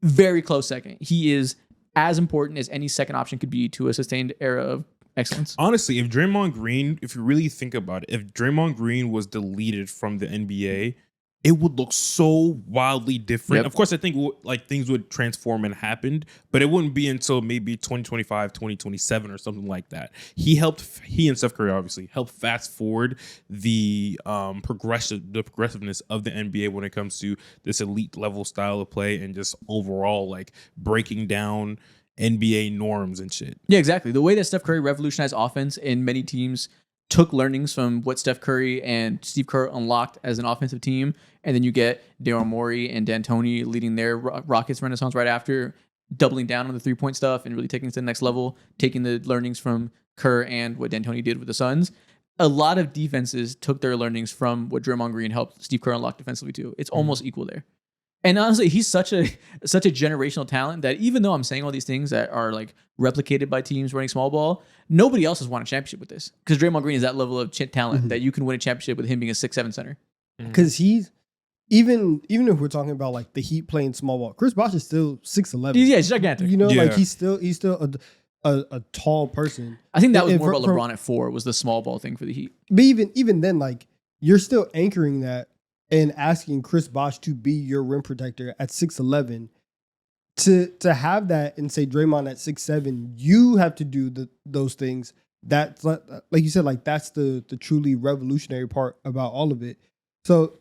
Speaker 1: Very close second. He is as important as any second option could be to a sustained era of excellence.
Speaker 3: Honestly, if you really think about it, if Draymond Green was deleted from the NBA, it would look so wildly different.
Speaker 1: Yep.
Speaker 3: Of course, I think like things would transform and happen, but it wouldn't be until maybe 2025, 2027 or something like that. He and Steph Curry obviously helped fast forward the progressiveness of the NBA when it comes to this elite level style of play and just overall like breaking down NBA norms and shit.
Speaker 1: Yeah, exactly. The way that Steph Curry revolutionized offense in many teams took learnings from what Steph Curry and Steve Kerr unlocked as an offensive team. And then you get Daryl Morey and D'Antoni leading their Rockets renaissance right after, doubling down on the three-point stuff and really taking it to the next level, taking the learnings from Kerr and what D'Antoni did with the Suns. A lot of defenses took their learnings from what Draymond Green helped Steve Kerr unlock defensively too. It's almost equal there. And honestly, he's such a generational talent that even though I'm saying all these things that are like replicated by teams running small ball, nobody else has won a championship with this. Because Draymond Green is that level of talent that you can win a championship with him being a 6'7" center.
Speaker 2: Because he's even if we're talking about like the Heat playing small ball, Chris Bosh is still 6'11".
Speaker 1: Yeah, he's gigantic.
Speaker 2: You know,
Speaker 3: Yeah.
Speaker 2: like he's still a tall person.
Speaker 1: I think that was
Speaker 2: And
Speaker 1: more
Speaker 2: for-
Speaker 1: about LeBron at 4 was the small ball thing for the Heat.
Speaker 2: But even then, like you're still anchoring that and asking Chris Bosh to be your rim protector at 6'11". To have that and say Draymond at 6'7", you have to do those things. That's like you said, like that's the truly revolutionary part about all of it. So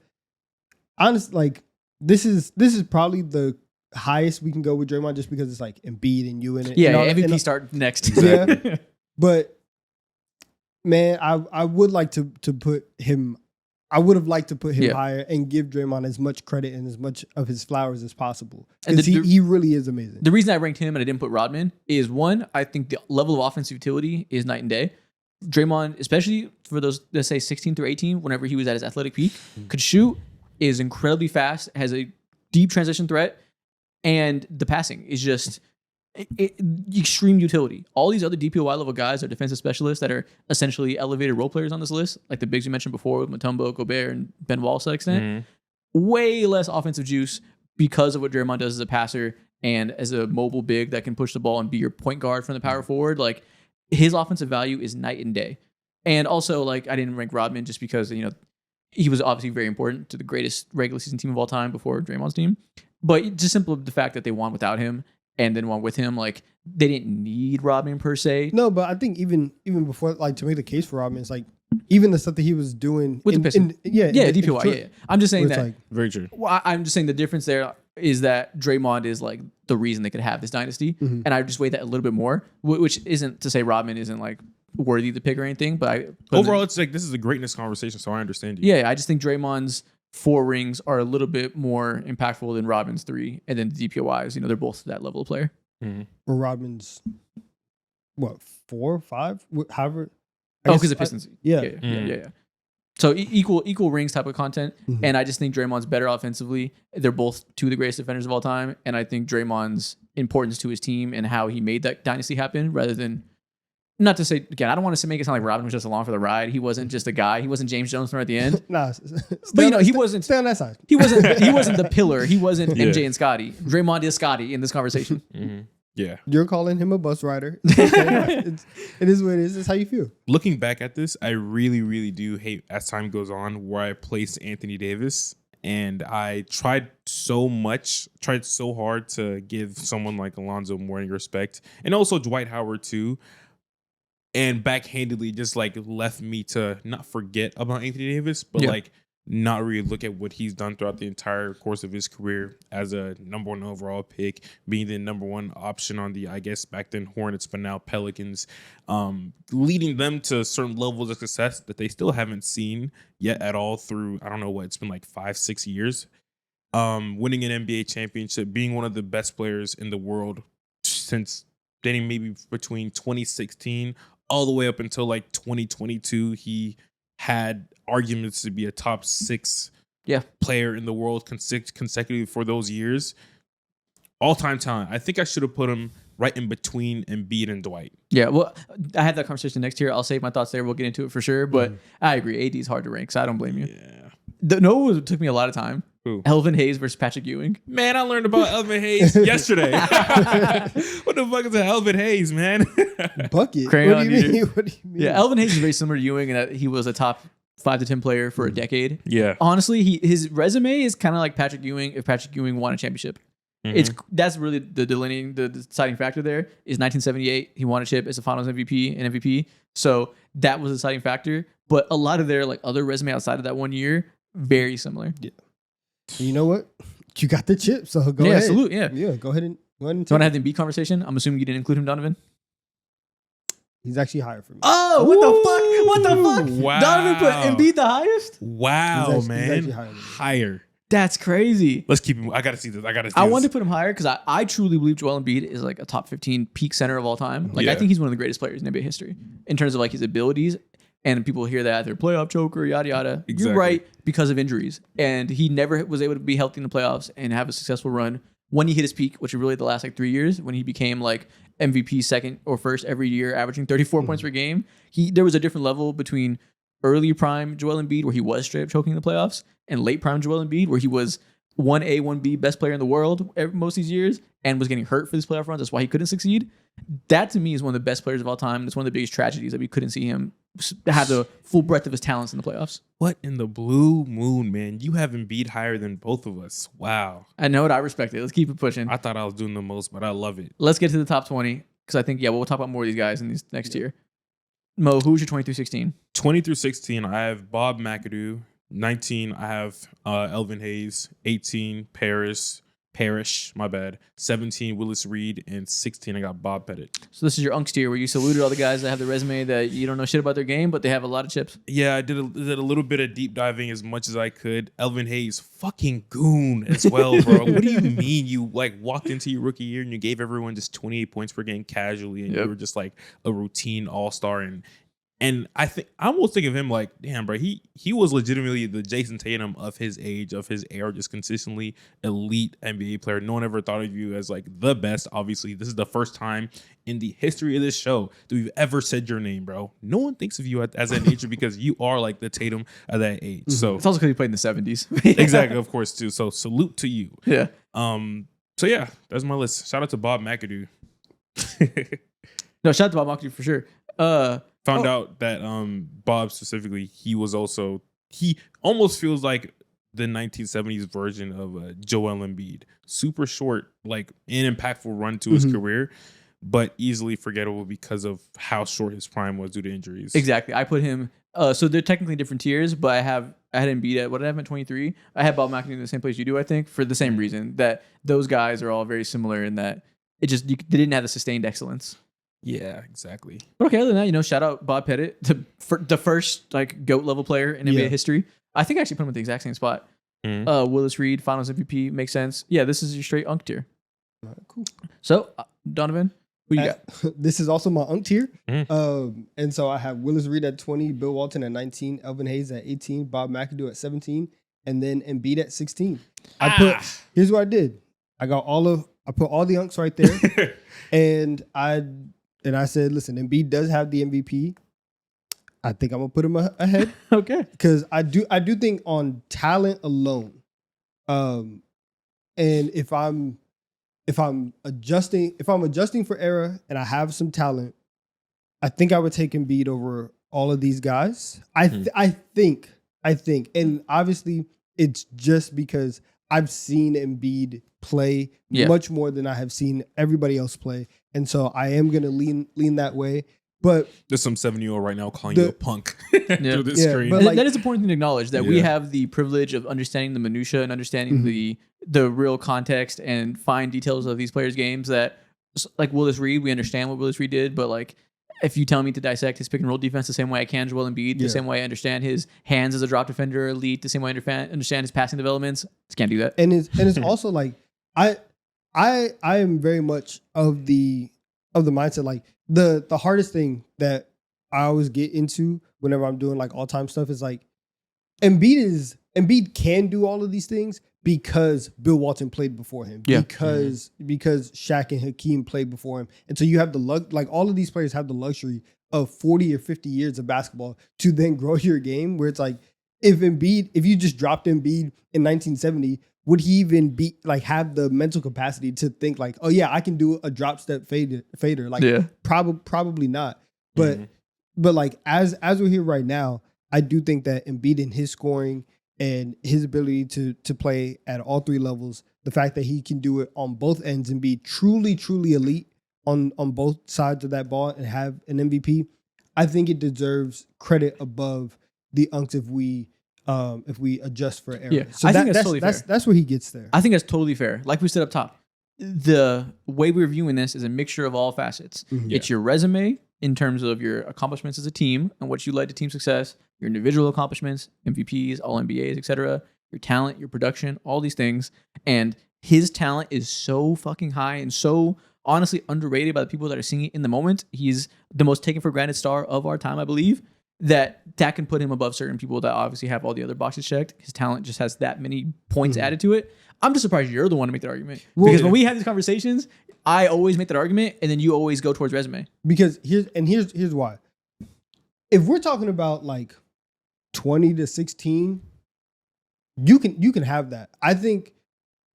Speaker 2: honestly, like this is probably the highest we can go with Draymond just because it's like Embiid and you in it.
Speaker 1: Yeah,
Speaker 2: And
Speaker 1: MVP start next.
Speaker 2: Yeah. But man, I would like to put him. I would have liked to put him
Speaker 1: Yeah.
Speaker 2: higher and give Draymond as much credit and as much of his flowers as possible.
Speaker 1: And
Speaker 2: Because he really is amazing.
Speaker 1: The reason I ranked him and I didn't put Rodman is one, I think the level of offensive utility is night and day. Draymond, especially for those, let's say 16 through 18, whenever he was at his athletic peak, could shoot, is incredibly fast, has a deep transition threat, and the passing is just extreme utility. All these other DPOY level guys are defensive specialists that are essentially elevated role players on this list, like the bigs we mentioned before with Mutombo, Gobert, and Ben Wallace to that extent. Way less offensive juice because of what Draymond does as a passer and as a mobile big that can push the ball and be your point guard from the power forward. Like his offensive value is night and day. And also, like I didn't rank Rodman just because he was obviously very important to the greatest regular season team of all time before Draymond's team. But just simply the fact that they won without him and then won with him, like they didn't need Rodman per se.
Speaker 2: No, but I think even before, like to make the case for Rodman, it's like even the stuff that he was doing
Speaker 1: With the Pistons. DPOY. Yeah. I'm just saying
Speaker 2: where it's
Speaker 1: that.
Speaker 2: like,
Speaker 4: Very true.
Speaker 1: Well, I'm just saying the difference there is that Draymond is like the reason they could have this dynasty, and I just weigh that a little bit more, which isn't to say Rodman isn't like worthy to pick or anything, but
Speaker 3: Overall, it's like this is a greatness conversation, so I understand you.
Speaker 1: yeah, I just think Draymond's 4 rings are a little bit more impactful than Rodman's 3, and then the DPOYs, they're both that level of player.
Speaker 2: where Rodman's what 4 or 5, however.
Speaker 1: Oh, because the Pistons.
Speaker 2: Yeah.
Speaker 1: Yeah. So equal rings type of content, and I just think Draymond's better offensively. They're both 2 of the greatest defenders of all time, and I think Draymond's importance to his team and how he made that dynasty happen, rather than not to say again, I don't want to make it sound like Rodman was just along for the ride. He wasn't just a guy. He wasn't James Jones at the end.
Speaker 2: Nah,
Speaker 1: But he wasn't.
Speaker 2: Stay on that side.
Speaker 1: He wasn't the pillar. He wasn't
Speaker 3: Yeah.
Speaker 1: MJ and Scotty. Draymond is Scotty in this conversation.
Speaker 3: Yeah.
Speaker 2: You're calling him a bus rider. It's okay. It is what it is. It's how you feel.
Speaker 3: Looking back at this, I really, really do hate as time goes on where I placed Anthony Davis. And I tried so hard to give someone like Alonzo more respect. And also Dwight Howard too. And backhandedly just like left me to not forget about Anthony Davis, but like not really look at what he's done throughout the entire course of his career as a number 1 overall pick, being the number 1 option on the, I guess, back then Hornets, but now Pelicans, leading them to certain levels of success that they still haven't seen yet at all through, I don't know what, it's been like 5-6 years. Winning an NBA championship, being one of the best players in the world since dating maybe between 2016 all the way up until like 2022. He had arguments to be a top 6 player in the world consecutively for those years. All-time talent. I think I should have put him right in between Embiid and Dwight.
Speaker 1: Yeah, well, I had that conversation next year. I'll save my thoughts there. We'll get into it for sure. But I agree. AD is hard to rank, so I don't blame you.
Speaker 3: Yeah.
Speaker 1: No, took me a lot of time.
Speaker 3: Who?
Speaker 1: Elvin Hayes versus Patrick Ewing.
Speaker 3: Man, I learned about Elvin Hayes yesterday. What the fuck is an Elvin Hayes, man?
Speaker 2: Bucket.
Speaker 1: Crayon
Speaker 2: What do you
Speaker 1: eater.
Speaker 2: mean? What do you mean?
Speaker 1: Yeah, Elvin Hayes is very similar to Ewing in that he was a top 5 to 10 player for a decade.
Speaker 3: Yeah.
Speaker 1: Honestly, his resume is kind of like Patrick Ewing if Patrick Ewing won a championship. That's really the delineating, the deciding factor there is 1978. He won a chip as a Finals MVP and MVP. So that was the deciding factor. But a lot of their like other resume outside of that 1 year, very similar.
Speaker 2: Yeah. You know what? You got the chip, so go ahead.
Speaker 1: Salute. Yeah.
Speaker 2: Yeah, go ahead and
Speaker 1: Do you want to have the Embiid conversation? I'm assuming you didn't include him, Donovan.
Speaker 2: He's actually higher for me.
Speaker 1: Oh, what the fuck? What the fuck?
Speaker 3: Wow.
Speaker 1: Donovan put Embiid the highest?
Speaker 3: Wow,
Speaker 2: He's
Speaker 3: man.
Speaker 2: actually higher than me.
Speaker 3: Higher.
Speaker 1: That's crazy.
Speaker 3: Let's keep him. I gotta see this.
Speaker 1: I wanted to put him higher because I truly believe Joel Embiid is like a top 15 peak center of all time. Like I
Speaker 3: Yeah.
Speaker 1: think he's one of the greatest players in NBA history in terms of like his abilities. And people hear that they're playoff choker, yada yada.
Speaker 3: Exactly.
Speaker 1: You're right because of injuries, and he never was able to be healthy in the playoffs and have a successful run. When he hit his peak, which is really the last like 3 years, when he became like MVP second or first every year, averaging 34 points per game, there was a different level between early prime Joel Embiid, where he was straight up choking in the playoffs, and late prime Joel Embiid, where he was 1A, 1B best player in the world most of these years and was getting hurt for these playoff runs. That's why he couldn't succeed. That to me is one of the best players of all time. It's one of the biggest tragedies that we couldn't see him have the full breadth of his talents in the playoffs.
Speaker 3: What in the blue moon, man? You have Embiid higher than both of us. Wow.
Speaker 1: I know it. I respect it. Let's keep it pushing.
Speaker 3: I thought I was doing the most, but I love it.
Speaker 1: Let's get to the top 20 because I think, we'll talk about more of these guys in these next year. Mo, who's your 20 through 16?
Speaker 3: 20 through 16, I have Bob McAdoo. 19, I have Elvin Hayes. 18, Parrish, my bad. 17, Willis Reed. And 16, I got Bob Pettit.
Speaker 1: So this is your Unks tier where you saluted all the guys that have the resume that you don't know shit about their game, but they have a lot of chips.
Speaker 3: Yeah, I did a little bit of deep diving as much as I could. Elvin Hayes, fucking goon as well, bro. What do you mean you like walked into your rookie year and you gave everyone just 28 points per game casually and you were just like a routine all-star and I almost think of him like, damn, bro, he was legitimately the Jason Tatum of his age, of his era, just consistently elite NBA player. No one ever thought of you as like the best. Obviously, this is the first time in the history of this show that we've ever said your name, bro. No one thinks of you as that nature because you are like the Tatum of that age. So
Speaker 1: It's also because he played in the 70s.
Speaker 3: exactly, of course, too. So salute to you.
Speaker 1: Yeah.
Speaker 3: So yeah, that's my list. Shout out to Bob McAdoo.
Speaker 1: No, shout out to Bob McAdoo for sure.
Speaker 3: Found out that Bob specifically, he almost feels like the 1970s version of Joel Embiid. Super short, like an impactful run to his career, but easily forgettable because of how short his prime was due to injuries.
Speaker 1: Exactly. I put him. So they're technically different tiers, but I had Embiid at, what did I have at 23? I had Bob McAdoo in the same place you do, I think, for the same reason that those guys are all very similar in that they didn't have the sustained excellence.
Speaker 3: Yeah, exactly.
Speaker 1: But okay, other than that, shout out Bob Pettit, the first like GOAT level player in NBA history. I think I actually put him at the exact same spot. Willis Reed, Finals MVP, makes sense. Yeah, this is your straight Unk tier.
Speaker 2: All right, cool.
Speaker 1: So Donovan, who you got?
Speaker 2: This is also my Unk tier. And so I have Willis Reed at 20, Bill Walton at 19, Elvin Hayes at 18, Bob McAdoo at 17, and then Embiid at 16. Here's what I did. I put all the Unks right there. and I said, listen, Embiid does have the MVP. I think I'm gonna put him ahead.
Speaker 1: Okay.
Speaker 2: Because I do think on talent alone, and if I'm adjusting for era and I have some talent, I think I would take Embiid over all of these guys. I think, and obviously it's just because I've seen Embiid play much more than I have seen everybody else play. And so I am going to lean that way. But
Speaker 3: there's some 7-year-old right now calling you a punk through this screen.
Speaker 2: But
Speaker 1: that is important to acknowledge that we have the privilege of understanding the minutia and understanding the real context and fine details of these players' games that, like Willis Reed, we understand what Willis Reed did, but like if you tell me to dissect his pick and roll defense the same way I can Joel Embiid, the same way I understand his hands as a drop defender elite, the same way I understand his passing developments, just can't do that.
Speaker 2: And it's also like I am very much of the mindset, like the hardest thing that I always get into whenever I'm doing like all time stuff is like Embiid can do all of these things because Bill Walton played before him.
Speaker 1: Yeah.
Speaker 2: Because Shaq and Hakeem played before him. And so you have like all of these players have the luxury of 40 or 50 years of basketball to then grow your game, where it's like if you just dropped Embiid in 1970, would he even be like have the mental capacity to think like, oh yeah, I can do a drop step fader? Like probably not. But like as we're here right now, I do think that Embiid in his scoring and his ability to play at all three levels, the fact that he can do it on both ends and be truly, truly elite on both sides of that ball and have an MVP, I think it deserves credit above the Unks if we adjust for error.
Speaker 1: Yeah,
Speaker 2: so
Speaker 1: I think that's totally fair.
Speaker 2: That's where he gets there.
Speaker 1: I think that's totally fair. Like we said up top, the way we're viewing this is a mixture of all facets. It's your resume in terms of your accomplishments as a team and what you led to team success, your individual accomplishments, MVPs, all NBAs, etc., your talent, your production, all these things. And his talent is so fucking high and so honestly underrated by the people that are seeing it in the moment. He's the most taken for granted star of our time, I believe. that can put him above certain people that obviously have all the other boxes checked. His talent just has that many points added to it. I'm just surprised you're the one to make that argument. Because when we have these conversations, I always make that argument, and then you always go towards resume.
Speaker 2: Because here's why. If we're talking about like 20 to 16, you can have that. I think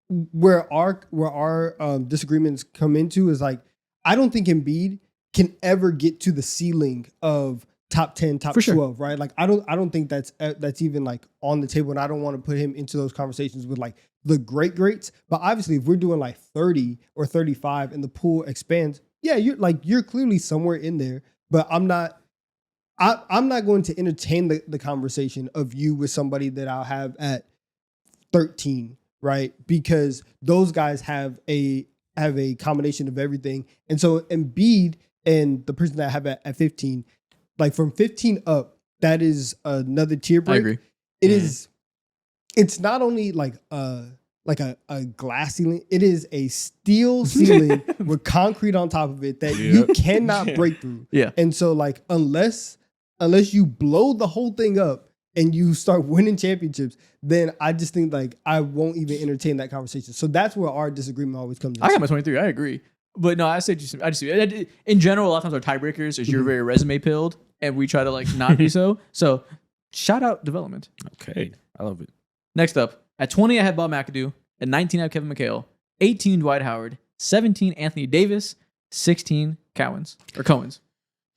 Speaker 2: where our disagreements come into is like, I don't think Embiid can ever get to the ceiling of top 10, top 12, right? Like I don't think that's even like on the table, and I don't want to put him into those conversations with like the greats. But obviously, if we're doing like 30 or 35 and the pool expands, yeah, you're clearly somewhere in there. But I'm not going to entertain the conversation of you with somebody that I'll have at 13, right? Because those guys have a combination of everything. And so Embiid and the person that I have at 15, like from 15 up, that is another tier break.
Speaker 1: I agree.
Speaker 2: It is. It's not only like a glass ceiling. It is a steel ceiling with concrete on top of it that you cannot break through.
Speaker 1: Yeah.
Speaker 2: And so like unless you blow the whole thing up and you start winning championships, then I just think like I won't even entertain that conversation. So that's where our disagreement always comes in.
Speaker 1: I got my 23. I agree. But no, I just in general, a lot of times our tiebreakers is you're very resume pilled, and we try to like not be so. So shout out development.
Speaker 3: Okay, I love it.
Speaker 1: Next up, at 20, I have Bob McAdoo. At 19, I have Kevin McHale. 18, Dwight Howard. 17, Anthony Davis. 16, Cohens.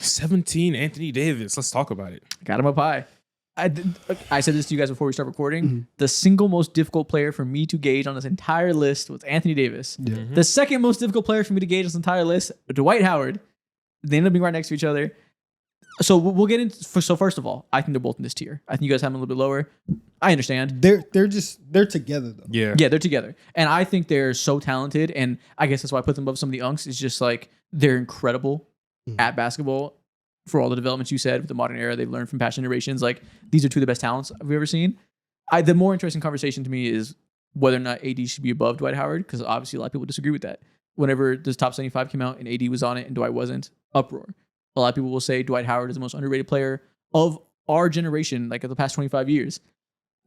Speaker 3: 17, Anthony Davis. Let's talk about it.
Speaker 1: Got him up high. I said this to you guys before we start recording. The single most difficult player for me to gauge on this entire list was Anthony Davis. The second most difficult player for me to gauge on this entire list, Dwight Howard. They ended up being right next to each other. So we'll get into. So first of all, I think they're both in this tier. I think you guys have them a little bit lower. I understand.
Speaker 2: They're together though.
Speaker 3: Yeah,
Speaker 1: they're together, and I think they're so talented. And I guess that's why I put them above some of the unks. It's just like they're incredible at basketball for all the developments you said with the modern era. They've learned from past generations. Like these are two of the best talents we've ever seen. The more interesting conversation to me is whether or not AD should be above Dwight Howard, because obviously a lot of people disagree with that. Whenever this top 75 came out and AD was on it and Dwight wasn't, uproar. A lot of people will say Dwight Howard is the most underrated player of our generation, like of the past 25 years.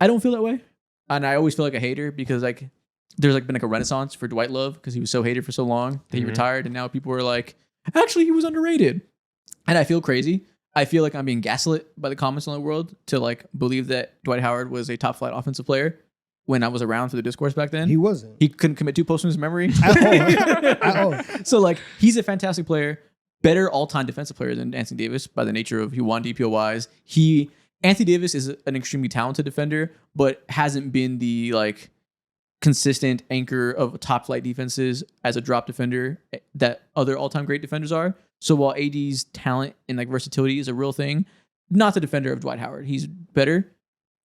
Speaker 1: I don't feel that way. And I always feel like a hater because like there's like been like a renaissance for Dwight Love because he was so hated for so long that he retired. And now people are like, actually, he was underrated. And I feel crazy. I feel like I'm being gaslit by the comments on the world to like believe that Dwight Howard was a top flight offensive player when I was around for the discourse back then.
Speaker 2: He wasn't.
Speaker 1: He couldn't commit 2 posts in his memory.
Speaker 2: At all.
Speaker 1: So like he's a fantastic player. Better all-time defensive player than Anthony Davis by the nature of he won DPOYs. Anthony Davis is an extremely talented defender, but hasn't been the like consistent anchor of top flight defenses as a drop defender that other all-time great defenders are. So while AD's talent and like versatility is a real thing, not the defender of Dwight Howard. He's better.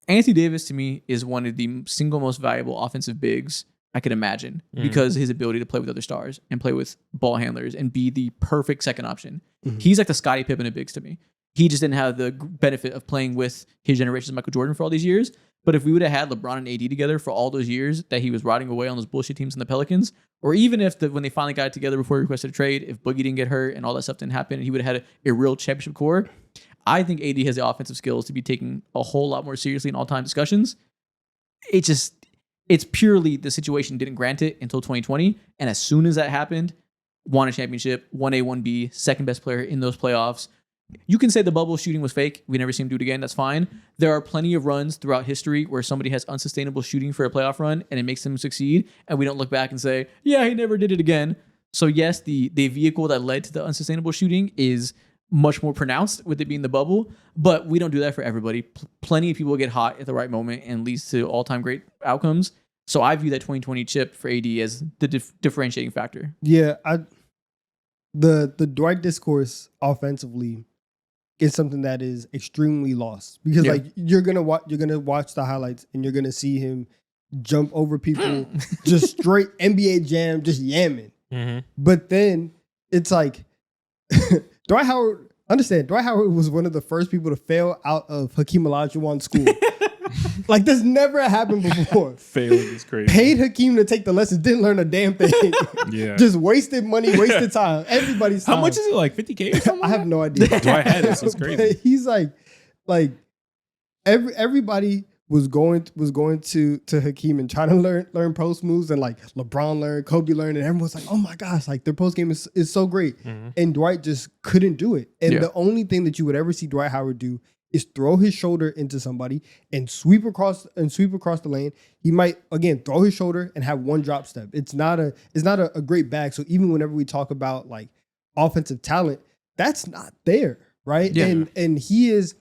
Speaker 1: Anthony Davis to me is one of the single most valuable offensive bigs I could imagine because of his ability to play with other stars and play with ball handlers and be the perfect second option. He's like the Scottie Pippen of bigs to me. He just didn't have the benefit of playing with his generation's Michael Jordan for all these years. But if we would have had LeBron and AD together for all those years that he was riding away on those bullshit teams in the Pelicans, or even if when they finally got together before he requested a trade, if Boogie didn't get hurt and all that stuff didn't happen, and he would have had a real championship core, I think AD has the offensive skills to be taken a whole lot more seriously in all-time discussions. It's purely the situation didn't grant it until 2020. And as soon as that happened, won a championship, 1A, 1B, second best player in those playoffs. You can say the bubble shooting was fake. We never see him do it again. That's fine. There are plenty of runs throughout history where somebody has unsustainable shooting for a playoff run and it makes them succeed. And we don't look back and say, yeah, he never did it again. So yes, the vehicle that led to the unsustainable shooting is much more pronounced with it being the bubble, but we don't do that for everybody. Plenty of people get hot at the right moment and leads to all-time great outcomes. So I view that 2020 chip for AD as the differentiating factor.
Speaker 2: Yeah, the Dwight discourse offensively is something that is extremely lost because like you're gonna watch the highlights and you're gonna see him jump over people, just straight NBA jam, just yamming. But then it's like Dwight Howard. Understand, Dwight Howard was one of the first people to fail out of Hakeem Olajuwon's school. Like this never happened before.
Speaker 3: Failing is crazy.
Speaker 2: Paid Hakeem to take the lessons, didn't learn a damn thing.
Speaker 3: Yeah.
Speaker 2: Just wasted money, wasted time. Everybody's time.
Speaker 3: How much is it? Like $50K or something?
Speaker 2: I have no idea.
Speaker 3: Dwight had it, so it's crazy.
Speaker 2: But he's like, like everybody was going to Hakeem and trying to learn post moves, and like LeBron learned, Kobe learned, and everyone's like, oh my gosh, like their post game is so great. And Dwight just couldn't do it. And the only thing that you would ever see Dwight Howard do is throw his shoulder into somebody and sweep across the lane. He might again throw his shoulder and have one drop step. It's not a great bag. So even whenever we talk about like offensive talent, that's not there, right?
Speaker 1: Yeah.
Speaker 2: And he's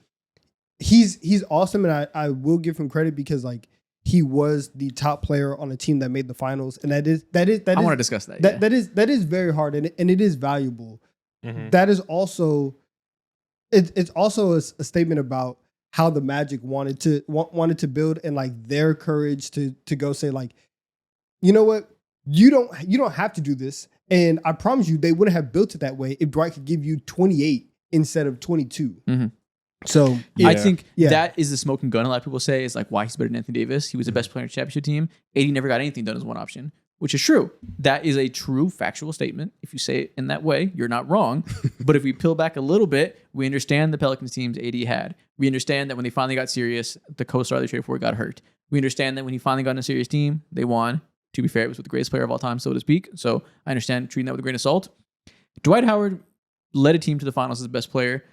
Speaker 2: awesome, and I will give him credit because like he was the top player on a team that made the finals, and that is
Speaker 1: I want to discuss that.
Speaker 2: That is very hard, and it is valuable. That is also it's also a statement about how the Magic wanted to build, and like their courage to go say like, you know what, you don't have to do this, and I promise you they wouldn't have built it that way if Dwight could give you 28 instead of 22. So
Speaker 1: I think that is the smoking gun. A lot of people say is like why he's better than Anthony Davis. He was the best player on the championship team. AD never got anything done as one option, which is true. That is a true factual statement. If you say it in that way, you're not wrong. But if we peel back a little bit, we understand the Pelicans teams AD had. We understand that when they finally got serious, the co-star they traded for got hurt. We understand that when he finally got in a serious team, they won. To be fair, it was with the greatest player of all time, so to speak. So I understand treating that with a grain of salt. Dwight Howard led a team to the finals as the best player.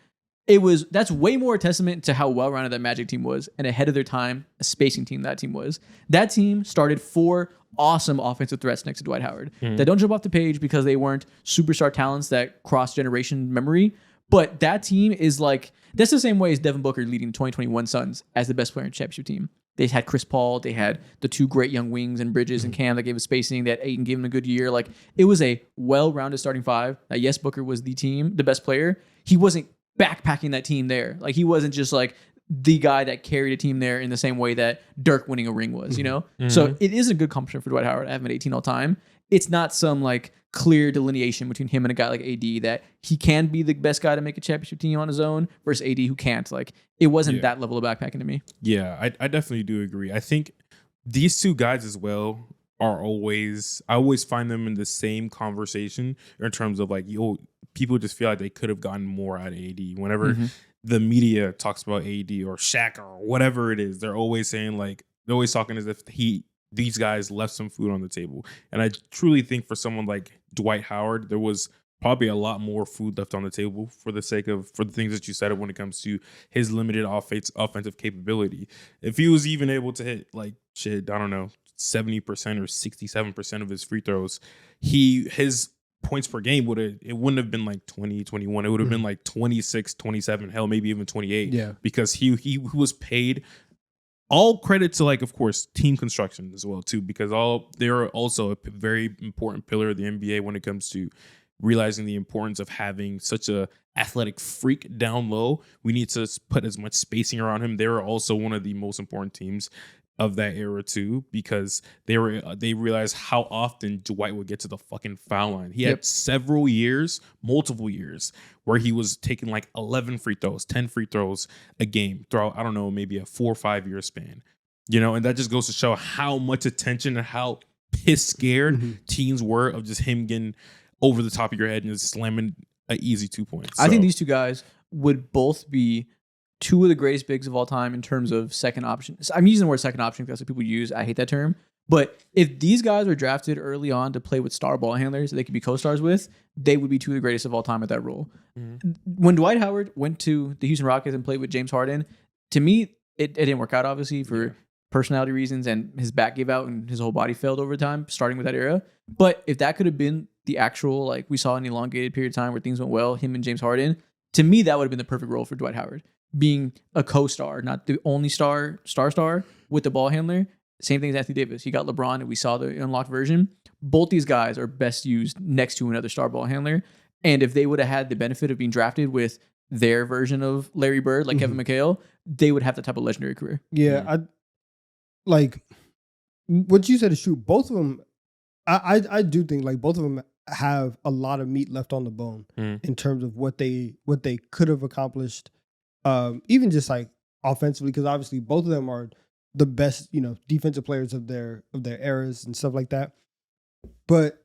Speaker 1: That's way more a testament to how well-rounded that Magic team was and ahead of their time, a spacing team that team was. That team started 4 awesome offensive threats next to Dwight Howard that don't jump off the page because they weren't superstar talents that cross-generation memory. But that team is like, that's the same way as Devin Booker leading the 2021 Suns as the best player in the championship team. They had Chris Paul, they had the 2 great young wings and Bridges and Cam that gave us spacing, that Ayton gave him a good year. Like, it was a well-rounded starting 5. Yes, Booker was the best player. He wasn't backpacking that team there. Like, he wasn't just like the guy that carried a team there in the same way that Dirk winning a ring was, you know? So it is a good accomplishment for Dwight Howard. I have him at 18 all time. It's not some like clear delineation between him and a guy like AD that he can be the best guy to make a championship team on his own versus AD who can't. Like, it wasn't that level of backpacking to me.
Speaker 3: Yeah, I definitely do agree. I think these 2 guys as well are I always find them in the same conversation in terms of like, people just feel like they could have gotten more out of AD. Whenever the media talks about AD or Shaq or whatever it is, they're always saying like, they're always talking as if these guys left some food on the table. And I truly think for someone like Dwight Howard, there was probably a lot more food left on the table for the things that you said when it comes to his limited offensive capability. If he was even able to hit like 70% or 67% of his free throws, his points per game wouldn't have been like 20, 21. It would have been like 26, 27, hell, maybe even 28.
Speaker 2: Yeah.
Speaker 3: Because he was paid. All credit to, like, of course, team construction as well too, because they're also a very important pillar of the NBA when it comes to realizing the importance of having such a athletic freak down low. We need to put as much spacing around him. They were also one of the most important teams of that era too, because they realized how often Dwight would get to the fucking foul line. He had multiple years, where he was taking like 11 free throws, 10 free throws a game throughout, I don't know, maybe a 4 or 5 year span. You know, and that just goes to show how much attention and how piss scared teams were of just him getting over the top of your head and just slamming an easy 2 points.
Speaker 1: I think these 2 guys would both be 2 of the greatest bigs of all time in terms of second option. I'm using the word second option because that's what people use. I hate that term. But if these guys were drafted early on to play with star ball handlers that they could be co-stars with, they would be 2 of the greatest of all time at that role. When Dwight Howard went to the Houston Rockets and played with James Harden, to me, it didn't work out, obviously, for personality reasons, and his back gave out and his whole body failed over time, starting with that era. But if that could have been the actual, like we saw an elongated period of time where things went well, him and James Harden, to me, that would have been the perfect role for Dwight Howard. Being a co-star, not the only star with the ball handler. Same thing as Anthony Davis. He got LeBron and we saw the unlocked version. Both these guys are best used next to another star ball handler. And if they would have had the benefit of being drafted with their version of Larry Bird, like Kevin McHale, they would have the type of legendary career.
Speaker 2: Yeah. I like what you said is true. Both of them, I do think like both of them have a lot of meat left on the bone in terms of what they could have accomplished. Even just like offensively, because obviously both of them are the best, defensive players of their eras and stuff like that. But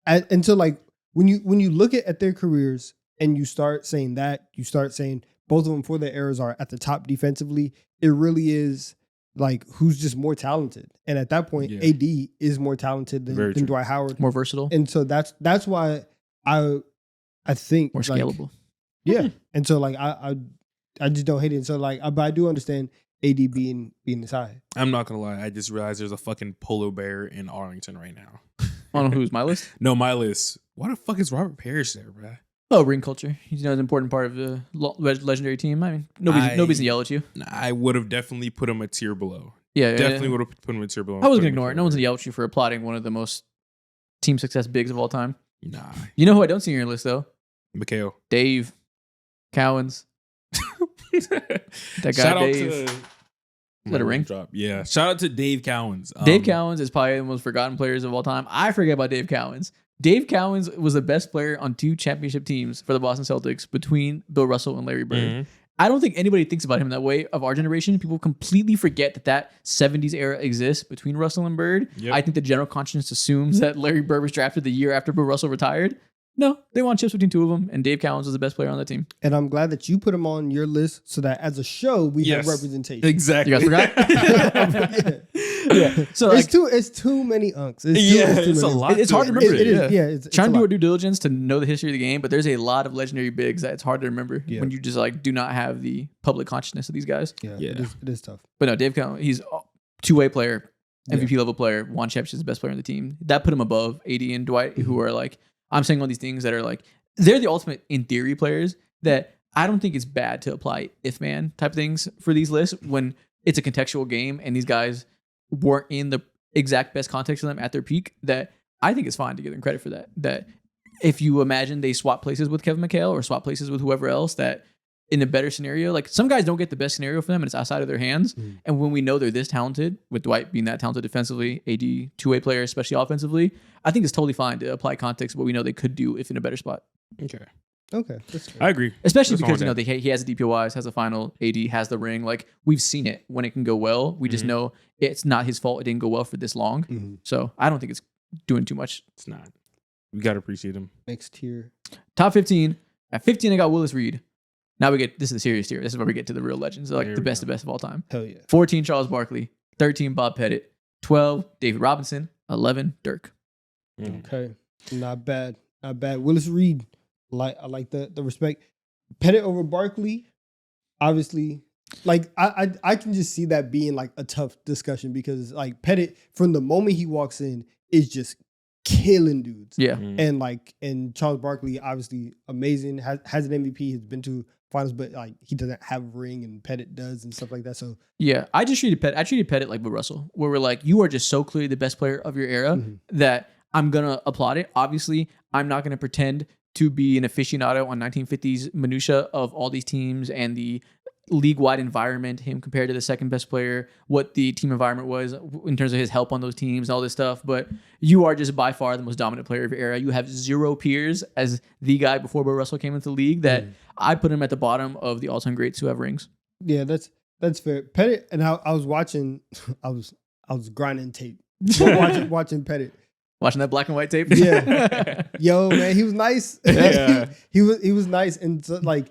Speaker 2: and so like when you look at their careers and you start saying that, you start saying both of them for their eras are at the top defensively. It really is like who's just more talented. And at that point,
Speaker 3: Yeah.
Speaker 2: AD is more talented
Speaker 3: Very
Speaker 2: than
Speaker 3: true.
Speaker 2: Dwight Howard.
Speaker 1: More versatile,
Speaker 2: And so that's why I think
Speaker 1: more
Speaker 2: like,
Speaker 1: scalable.
Speaker 2: yeah. And so like I just don't hate it. So like but I do understand AD being this high.
Speaker 3: I'm not gonna lie. I just realized there's a fucking polar bear in Arlington right now.
Speaker 1: On who's my list?
Speaker 3: No, my list. Why the fuck is Robert Parrish there, bruh?
Speaker 1: Oh, ring culture. He's an important part of the legendary team. I mean, nobody's gonna yell at you.
Speaker 3: I would have definitely put him a tier below.
Speaker 1: Yeah,
Speaker 3: Definitely would have put him a tier below.
Speaker 1: I was gonna ignore it. No one's gonna yell at you for applauding one of the most team success bigs of all time.
Speaker 3: Nah,
Speaker 1: You know who I don't see on your list though?
Speaker 3: Mikhail.
Speaker 1: Dave Cowens. That guy
Speaker 3: Shout
Speaker 1: Dave.
Speaker 3: out to.
Speaker 1: Let it ring.
Speaker 3: Drop. Yeah. Shout out to Dave Cowens.
Speaker 1: Dave Cowens is probably the most forgotten players of all time. I forget about Dave Cowens. Dave Cowens was the best player on 2 championship teams for the Boston Celtics between Bill Russell and Larry Bird.
Speaker 3: Mhm.
Speaker 1: I don't think anybody thinks about him that way of our generation. People completely forget that 70s era exists between Russell and Bird.
Speaker 3: Yep.
Speaker 1: I think the general conscience assumes that Larry Bird was drafted the year after Bill Russell retired. No, they won chips between 2 of them, and Dave Cowens was the best player on that team.
Speaker 2: And I'm glad that you put him on your list so that as a show we have
Speaker 3: Yes.
Speaker 2: representation.
Speaker 3: Exactly.
Speaker 1: You guys forgot? Yeah. So like,
Speaker 2: it's too many unks.
Speaker 3: It's
Speaker 2: too
Speaker 3: a
Speaker 2: many.
Speaker 3: lot.
Speaker 1: It's hard to remember.
Speaker 2: It is.
Speaker 1: Yeah.
Speaker 2: Yeah, it's
Speaker 1: trying
Speaker 2: a
Speaker 1: to do
Speaker 2: lot.
Speaker 1: our due diligence to know the history of the game, but there's a lot of legendary bigs that it's hard to remember
Speaker 2: Yeah.
Speaker 1: when you just like do not have the public consciousness of these guys.
Speaker 2: Yeah,
Speaker 3: Yeah.
Speaker 2: It is tough.
Speaker 1: But no, Dave Cowens, he's a 2-way player, MVP level player, won championships, the best player on the team. That put him above AD and Dwight, who are like, I'm saying all these things that are like, they're the ultimate in theory players that I don't think it's bad to apply if man type things for these lists when it's a contextual game and these guys weren't in the exact best context of them at their peak. That I think it's fine to give them credit for that. That if you imagine they swap places with Kevin McHale or swap places with whoever else, that in a better scenario, like some guys don't get the best scenario for them and it's outside of their hands. And when we know they're this talented, with Dwight being that talented defensively, AD 2-way player, especially offensively, I think it's totally fine to apply context of what we know they could do if in a better spot.
Speaker 3: Okay.
Speaker 2: Okay, that's fair.
Speaker 3: I agree.
Speaker 1: Especially
Speaker 3: That's
Speaker 1: because
Speaker 3: all
Speaker 1: you know he has the DPOIs, has a final, AD has the ring. Like we've seen it when it can go well. We just know it's not his fault it didn't go well for this long.
Speaker 2: Mhm.
Speaker 1: So I don't think it's doing too much.
Speaker 3: It's not. We gotta appreciate him.
Speaker 2: Next tier.
Speaker 1: Top 15. At 15, I got Willis Reed. Now this is the serious tier. This is where we get to the real legends, like
Speaker 3: There
Speaker 1: the
Speaker 3: we
Speaker 1: best
Speaker 3: go.
Speaker 1: of best of all time.
Speaker 2: Hell yeah.
Speaker 1: 14, Charles Barkley. 13, Bob Pettit. 12, David Robinson. 11, Dirk.
Speaker 2: Okay. Not bad. Not bad. Willis Reed. I like the respect. Pettit over Barkley. Obviously, like I can just see that being like a tough discussion because like Pettit from the moment he walks in is just killing dudes.
Speaker 1: Yeah.
Speaker 2: And Charles Barkley obviously amazing, has an MVP, has been to finals, but like he doesn't have a ring and Pettit does and stuff like that. So
Speaker 1: Yeah. I treated Pettit like Bill Russell, where we're like, you are just so clearly the best player of your era that I'm going to applaud it. Obviously, I'm not going to pretend to be an aficionado on 1950s minutia of all these teams and the league-wide environment, him compared to the second best player, what the team environment was in terms of his help on those teams, all this stuff. But you are just by far the most dominant player of your era. You have zero peers as the guy before Bill Russell came into the league that I put him at the bottom of the all-time greats who have rings.
Speaker 2: yeah, that's fair. Pettit, and I was watching, I was grinding tape, watching Pettit.
Speaker 1: Watching that black and white tape.
Speaker 2: Yeah. Yo, man, he was nice.
Speaker 3: Yeah.
Speaker 2: he was nice, and so, like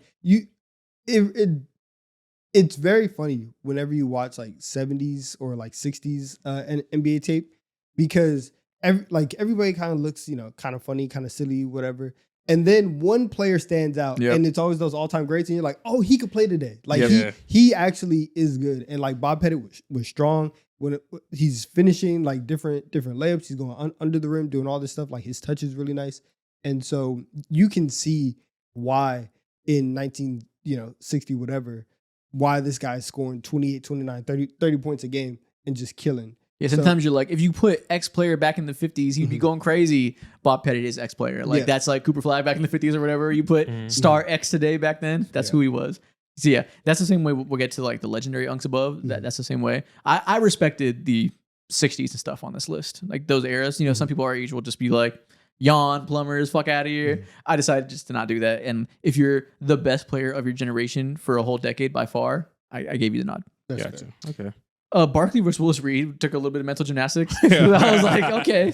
Speaker 2: it's very funny whenever you watch like 70s or like 60s NBA tape because everybody kind of looks kind of funny, kind of silly, whatever. And then one player stands out,
Speaker 1: Yep.
Speaker 2: and it's always those all-time greats, and you're like, oh, he could play today. Like
Speaker 3: Yep.
Speaker 2: he actually is good, and like Bob Pettit was strong. When he's finishing like different layups, he's going under the rim, doing all this stuff. Like his touch is really nice, and so you can see why in 1960 whatever, why this guy's scoring 28, 29, 30 points a game and just killing.
Speaker 1: Yeah, sometimes you're like, if you put X player back in the 50s, he'd be going crazy. Bob Pettit is X player. Like that's like Cooper Flag back in the 50s or whatever. You put star X today back then, that's who he was. So yeah, that's the same way we'll get to like the legendary unks above. That's the same way. I respected the 60s and stuff on this list. Like those eras, some people our age will just be like, yawn, plumbers, fuck out of here. I decided just to not do that. And if you're the best player of your generation for a whole decade by far, I gave you the nod.
Speaker 2: That's
Speaker 3: Gotcha.
Speaker 2: fair.
Speaker 3: Okay.
Speaker 1: Barkley versus Willis Reed took a little bit of mental gymnastics. I was like, okay,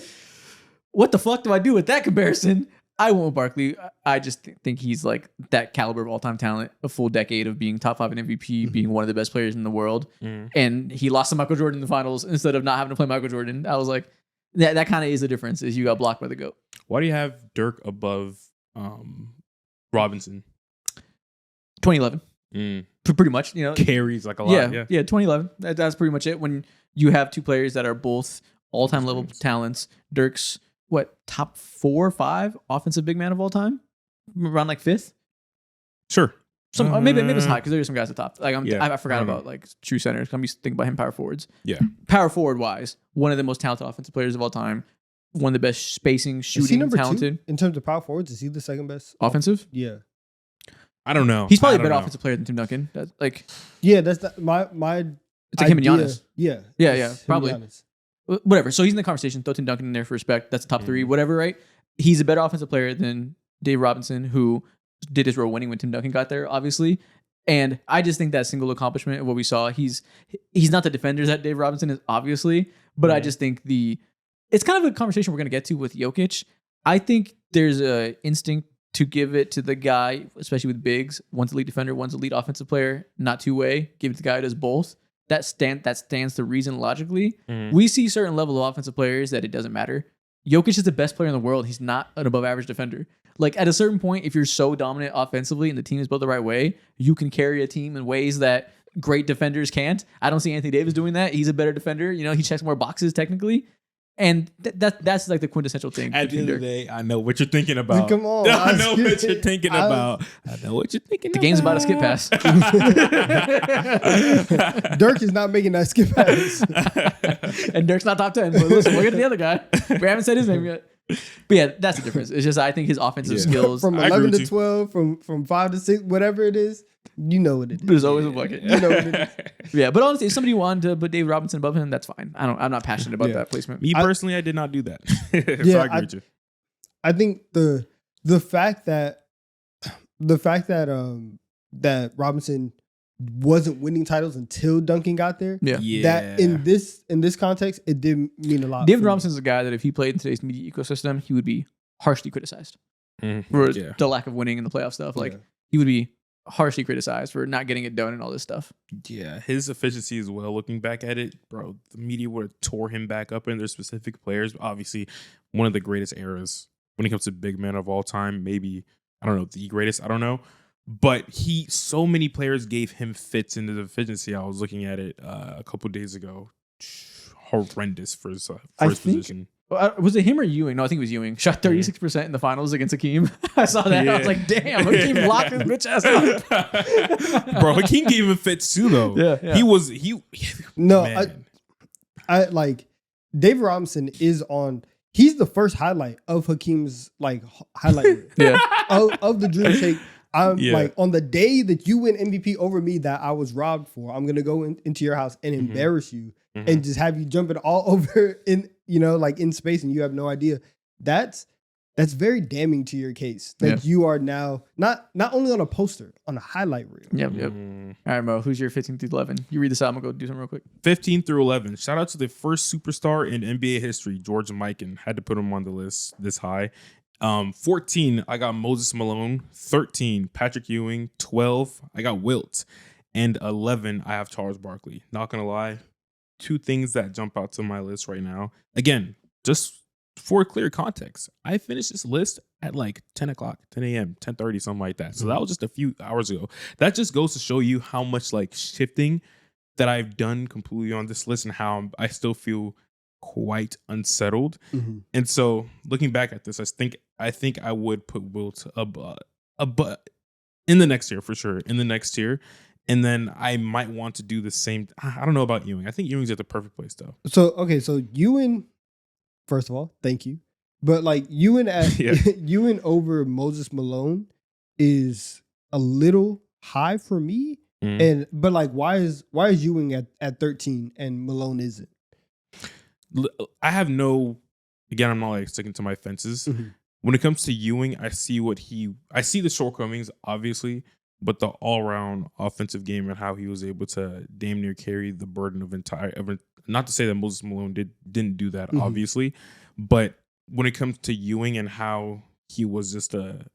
Speaker 1: what the fuck do I do with that comparison? I won't with Barkley. I just think he's like that caliber of all-time talent, a full decade of being top 5 in MVP, being one of the best players in the world. And he lost to Michael Jordan in the finals instead of not having to play Michael Jordan. I was like, that kind of is the difference, is you got blocked by the GOAT.
Speaker 3: Why do you have Dirk above Robinson?
Speaker 1: 2011. Pretty much,
Speaker 3: Carries like a lot.
Speaker 1: Yeah, 2011. That's pretty much it. When you have two players that are both all-time level talents, Dirk's top 4 or 5 offensive big man of all time, around like 5th.
Speaker 3: Sure.
Speaker 1: Maybe it's high because there's some guys at the top. Like I forgot
Speaker 3: I don't
Speaker 1: about like true centers. I'm used to thinking about him power forwards.
Speaker 3: Yeah.
Speaker 1: Power forward wise, one of the most talented offensive players of all time. One of the best spacing,
Speaker 2: Is he
Speaker 1: shooting,
Speaker 2: number
Speaker 1: talented.
Speaker 2: 2 in terms of power forwards? Is he the second best?
Speaker 1: Offensive?
Speaker 2: Yeah.
Speaker 3: I don't know.
Speaker 1: He's probably
Speaker 3: I
Speaker 1: a better
Speaker 3: don't know.
Speaker 1: offensive player than Tim Duncan. That's like
Speaker 2: Yeah, that's my
Speaker 1: it's like him and
Speaker 2: idea.
Speaker 1: Giannis.
Speaker 2: Yeah.
Speaker 1: Yeah,
Speaker 2: it's
Speaker 1: yeah,
Speaker 2: him and
Speaker 1: probably.
Speaker 2: Giannis.
Speaker 1: Whatever. So he's in the conversation. Throw Tim Duncan in there for respect. That's the top 3, whatever, right? He's a better offensive player than Dave Robinson, who did his role winning when Tim Duncan got there, obviously. And I just think that single accomplishment of what we saw, he's not the defenders that Dave Robinson is, obviously, but I just think it's kind of a conversation we're going to get to with Jokic. I think there's a instinct to give it to the guy, especially with bigs. One's elite defender, one's elite offensive player, not two-way. Give it to the guy who does both. That stands to reason logically. We see certain level of offensive players that it doesn't matter. Jokic is the best player in the world. He's not an above average defender. Like at a certain point, if you're so dominant offensively and the team is built the right way, you can carry a team in ways that great defenders can't. I don't see Anthony Davis doing that. He's a better defender. He checks more boxes technically. And that's like the quintessential thing.
Speaker 3: At the end of the day, I know what you're thinking about.
Speaker 2: Come on,
Speaker 3: I know what you're thinking about. I know what you're thinking
Speaker 1: The game's about a skip pass.
Speaker 2: Dirk is not making that skip pass.
Speaker 1: And Dirk's not top 10. But listen, we'll get to the other guy. We haven't said his name yet. But yeah, that's the difference. It's just I think his offensive skills.
Speaker 2: From
Speaker 3: I agree
Speaker 2: 11
Speaker 3: with
Speaker 2: to
Speaker 3: you.
Speaker 2: 12, from 5 to 6, whatever it is, you know what it is.
Speaker 1: There's always a bucket.
Speaker 2: You know what it is.
Speaker 1: Yeah, but honestly, if somebody wanted to put Dave Robinson above him, that's fine. I'm not passionate about that placement.
Speaker 3: Me personally, I did not do that. So
Speaker 2: Yeah,
Speaker 3: I agree with you.
Speaker 2: I think the fact that that Robinson wasn't winning titles until Duncan got there.
Speaker 1: Yeah.
Speaker 2: That in this context, it did mean a lot.
Speaker 1: David
Speaker 2: for me.
Speaker 1: Robinson's a guy that if he played in today's media ecosystem, he would be harshly criticized for
Speaker 3: Yeah.
Speaker 1: the lack of winning in the playoff stuff. Like
Speaker 2: Yeah.
Speaker 1: he would be harshly criticized for not getting it done and all this stuff.
Speaker 3: Yeah, his efficiency as well. Looking back at it, bro, the media would have tore him back up in their specific players. Obviously, one of the greatest eras when it comes to big men of all time. Maybe, I don't know, the greatest. I don't know. But so many players gave him fits into the efficiency. I was looking at it a couple days ago. Horrendous for his position.
Speaker 1: Was it him or Ewing? No, I think it was Ewing. Shot 36% in the finals against Hakeem. I saw that. I was like, damn, Hakeem locked his bitch ass up.
Speaker 3: Bro, Hakeem gave him fits too, though.
Speaker 1: Yeah.
Speaker 2: No,
Speaker 3: man.
Speaker 2: I like David Robinson is on. He's the first highlight of Hakeem's like highlight reel.
Speaker 1: Yeah.
Speaker 2: of the Dream Shake. I'm
Speaker 3: Yeah.
Speaker 2: like on the day that you win MVP over me that I was robbed for. I'm gonna go into your house and embarrass you and just have you jumping all over in like in space and you have no idea. That's very damning to your case that you are now not only on a poster, on a highlight reel.
Speaker 1: Yep. All right, Mo, who's your 15 through 11? You read this out. I'm going to go do something real quick.
Speaker 3: 15 through 11. Shout out to the first superstar in NBA history, George Mikan. Had to put him on the list this high. 14, I got Moses Malone. 13, Patrick Ewing. 12, I got Wilt. And 11, I have Charles Barkley. Not going to lie, 2 things that jump out to my list right now. Again, just for clear context, I finished this list at like 10 o'clock, 10 a.m., 10:30, something like that. So that was just a few hours ago. That just goes to show you how much like shifting that I've done completely on this list and how I still feel quite unsettled. And so looking back at this, I think I would put Wilt in the next tier for sure, in the next tier. And then I might want to do the same. I don't know about Ewing. I think Ewing's at the perfect place though.
Speaker 2: So Ewing, first of all, thank you. But like Ewing Ewing over Moses Malone is a little high for me. But like why is Ewing at 13 and Malone isn't?
Speaker 3: I have again, I'm not like sticking to my fences. When it comes to Ewing, I see the shortcomings, obviously, but the all-around offensive game and how he was able to damn near carry the burden of not to say that Moses Malone didn't do that, obviously, but when it comes to Ewing and how he was just a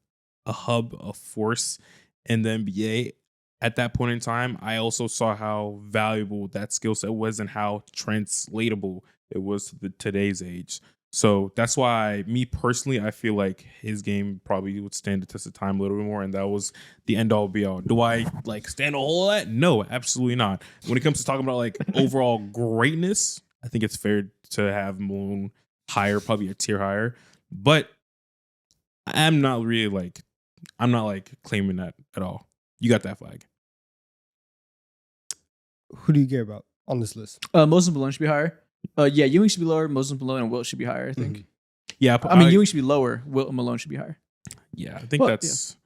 Speaker 3: hub, a force in the NBA. At that point in time, I also saw how valuable that skill set was and how translatable it was to today's age. So that's why, me personally, I feel like his game probably would stand the test of time a little bit more, and that was the end all be all. Do I like stand all of that? No, absolutely not. When it comes to talking about like overall greatness, I think it's fair to have Malone higher, probably a tier higher. But I'm not claiming that at all. You got that flag.
Speaker 2: Who do you care about on this list?
Speaker 1: Moses Malone should be higher. Yeah, Ewing should be lower. Moses Malone and Wilt should be higher, I think.
Speaker 2: Mhm.
Speaker 3: Yeah,
Speaker 1: I mean, Ewing should be lower. Wilt and Malone should be higher.
Speaker 3: Yeah, I think
Speaker 1: Well,
Speaker 3: that's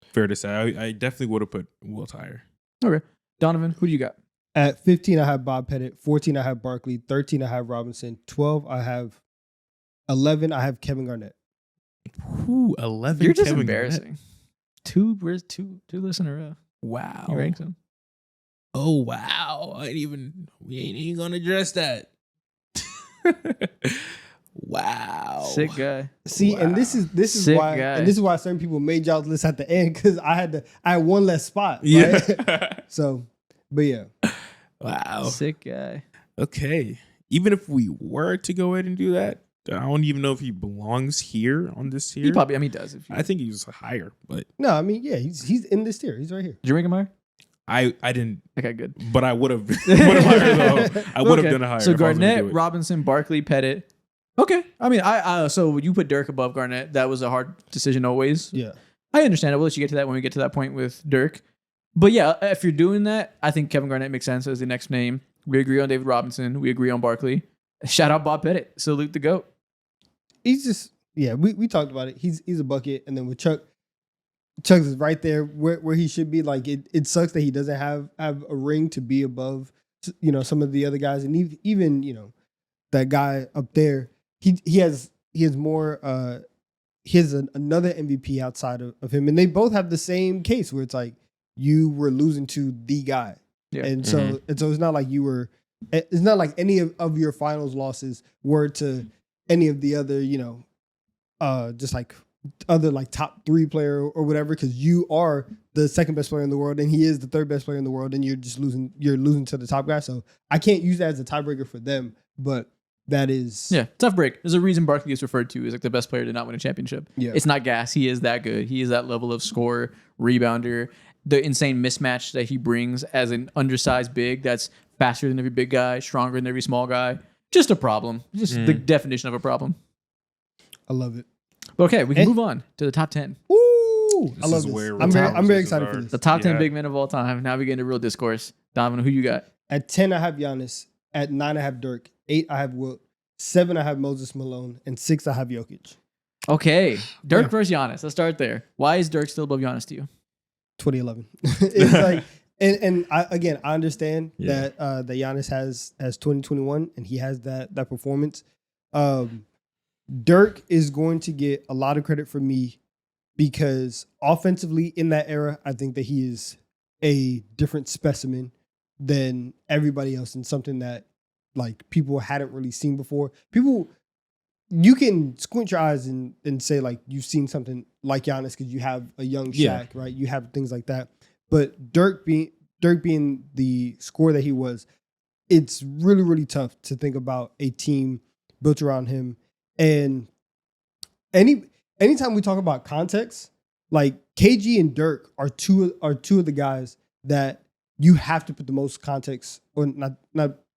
Speaker 3: fair to say. I definitely would have put Wilt higher.
Speaker 1: Okay. Donovan, who do you got?
Speaker 2: At 15, I have Bob Pettit. 14, I have Barkley. 13, I have Robinson. 12, I have 11, I have Kevin Garnett.
Speaker 3: Ooh, 11.
Speaker 1: You're just
Speaker 3: Kevin
Speaker 1: embarrassing. Two lists in a row.
Speaker 3: Garnett. Wow.
Speaker 1: You ranked them.
Speaker 3: Oh wow! We ain't even gonna address that. Wow.
Speaker 1: Sick guy.
Speaker 2: See, and this is
Speaker 1: Sick
Speaker 2: why
Speaker 1: guy.
Speaker 2: and this is why certain people made y'all's list at the end, because I had one less spot. Right?
Speaker 3: Yeah.
Speaker 2: So, but yeah.
Speaker 3: Wow.
Speaker 1: Sick guy.
Speaker 3: Okay. Even if we were to go ahead and do that, I don't even know if he belongs here on this tier.
Speaker 1: He probably, I mean, he does. If you,
Speaker 3: I think he's higher, but
Speaker 2: No, I mean, yeah, he's in this tier. He's right here.
Speaker 1: did you rank him higher?
Speaker 3: I didn't.
Speaker 1: Okay, good.
Speaker 3: But I would have. I would have
Speaker 1: Okay.
Speaker 3: done it higher.
Speaker 1: So
Speaker 3: if I was gonna do
Speaker 1: Garnett,
Speaker 3: it.
Speaker 1: Robinson, Barkley, Pettit. Okay. I mean, so you put Dirk above Garnett. That was a hard decision always.
Speaker 2: Yeah.
Speaker 1: I understand it. We'll let you get to that when we get to that point with Dirk. But yeah, if you're doing that, I think Kevin Garnett makes sense as the next name. We agree on David Robinson. We agree on Barkley. Shout out Bob Pettit. Salute the GOAT.
Speaker 2: He's just, yeah, we talked about it. He's a bucket. And then with Chuck is right there where he should be. Like, it sucks that he doesn't have a ring to be above, some of the other guys. And even, that guy up there, he has more, he has another MVP outside of him. And they both have the same case where it's like, you were losing to the guy.
Speaker 1: Yeah.
Speaker 2: And so it's not like it's not like any of your finals losses were to any of the other, just like other like top 3 player or whatever, because you are the second best player in the world and he is the third best player in the world, and you're losing to the top guy. So I can't use that as a tiebreaker for them, but that is
Speaker 1: tough break. There's a reason Barkley is referred to as like the best player to not win a championship.
Speaker 2: Yeah.
Speaker 1: It's not gas. He is that good. He is that level of scorer, rebounder, the insane mismatch that he brings as an undersized big that's faster than every big guy, stronger than every small guy. Just a problem. Just the definition of a problem.
Speaker 2: I love it.
Speaker 1: But okay, we can move on to the top 10.
Speaker 2: Woo! I
Speaker 3: This
Speaker 2: love
Speaker 3: is
Speaker 2: this.
Speaker 3: where
Speaker 2: I'm very
Speaker 3: conversations
Speaker 2: excited
Speaker 3: are.
Speaker 2: for this.
Speaker 1: The top 10
Speaker 3: Yeah.
Speaker 1: big men of all time. Now we get into real discourse. Donovan, who you got?
Speaker 2: At 10, I have Giannis. At 9, I have Dirk. 8, I have Wilt. 7, I have Moses Malone. And 6, I have Jokic.
Speaker 1: Okay. Dirk
Speaker 2: Yeah.
Speaker 1: versus Giannis. Let's start there. Why is Dirk still above Giannis to you?
Speaker 2: 2011. It's like, and I understand
Speaker 3: Yeah.
Speaker 2: that Giannis has 2021 and he has that performance. Dirk is going to get a lot of credit from me because offensively in that era, I think that he is a different specimen than everybody else, and something that like people hadn't really seen before. You can squint your eyes and say like you've seen something like Giannis because you have a young Shaq,
Speaker 3: Yeah.
Speaker 2: right? You have things like that. But Dirk being the scorer that he was, it's really, really tough to think about a team built around him. And anytime we talk about context, like KG and Dirk are two of the guys that you have to put the most context, or not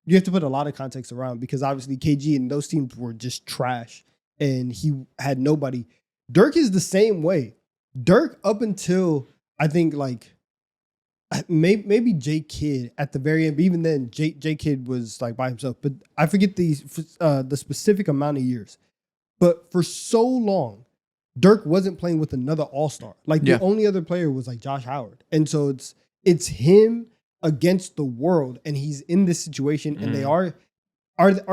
Speaker 2: you have to put a lot of context around, because obviously KG and those teams were just trash and he had nobody. Dirk is the same way. Dirk, up until I think like maybe J Kidd at the very end, but even then J Kidd was like by himself. But I forget the specific amount of years. But for so long, Dirk wasn't playing with another all-star. Like the only other player was like Josh Howard. And so it's him against the world, and he's in this situation, and they are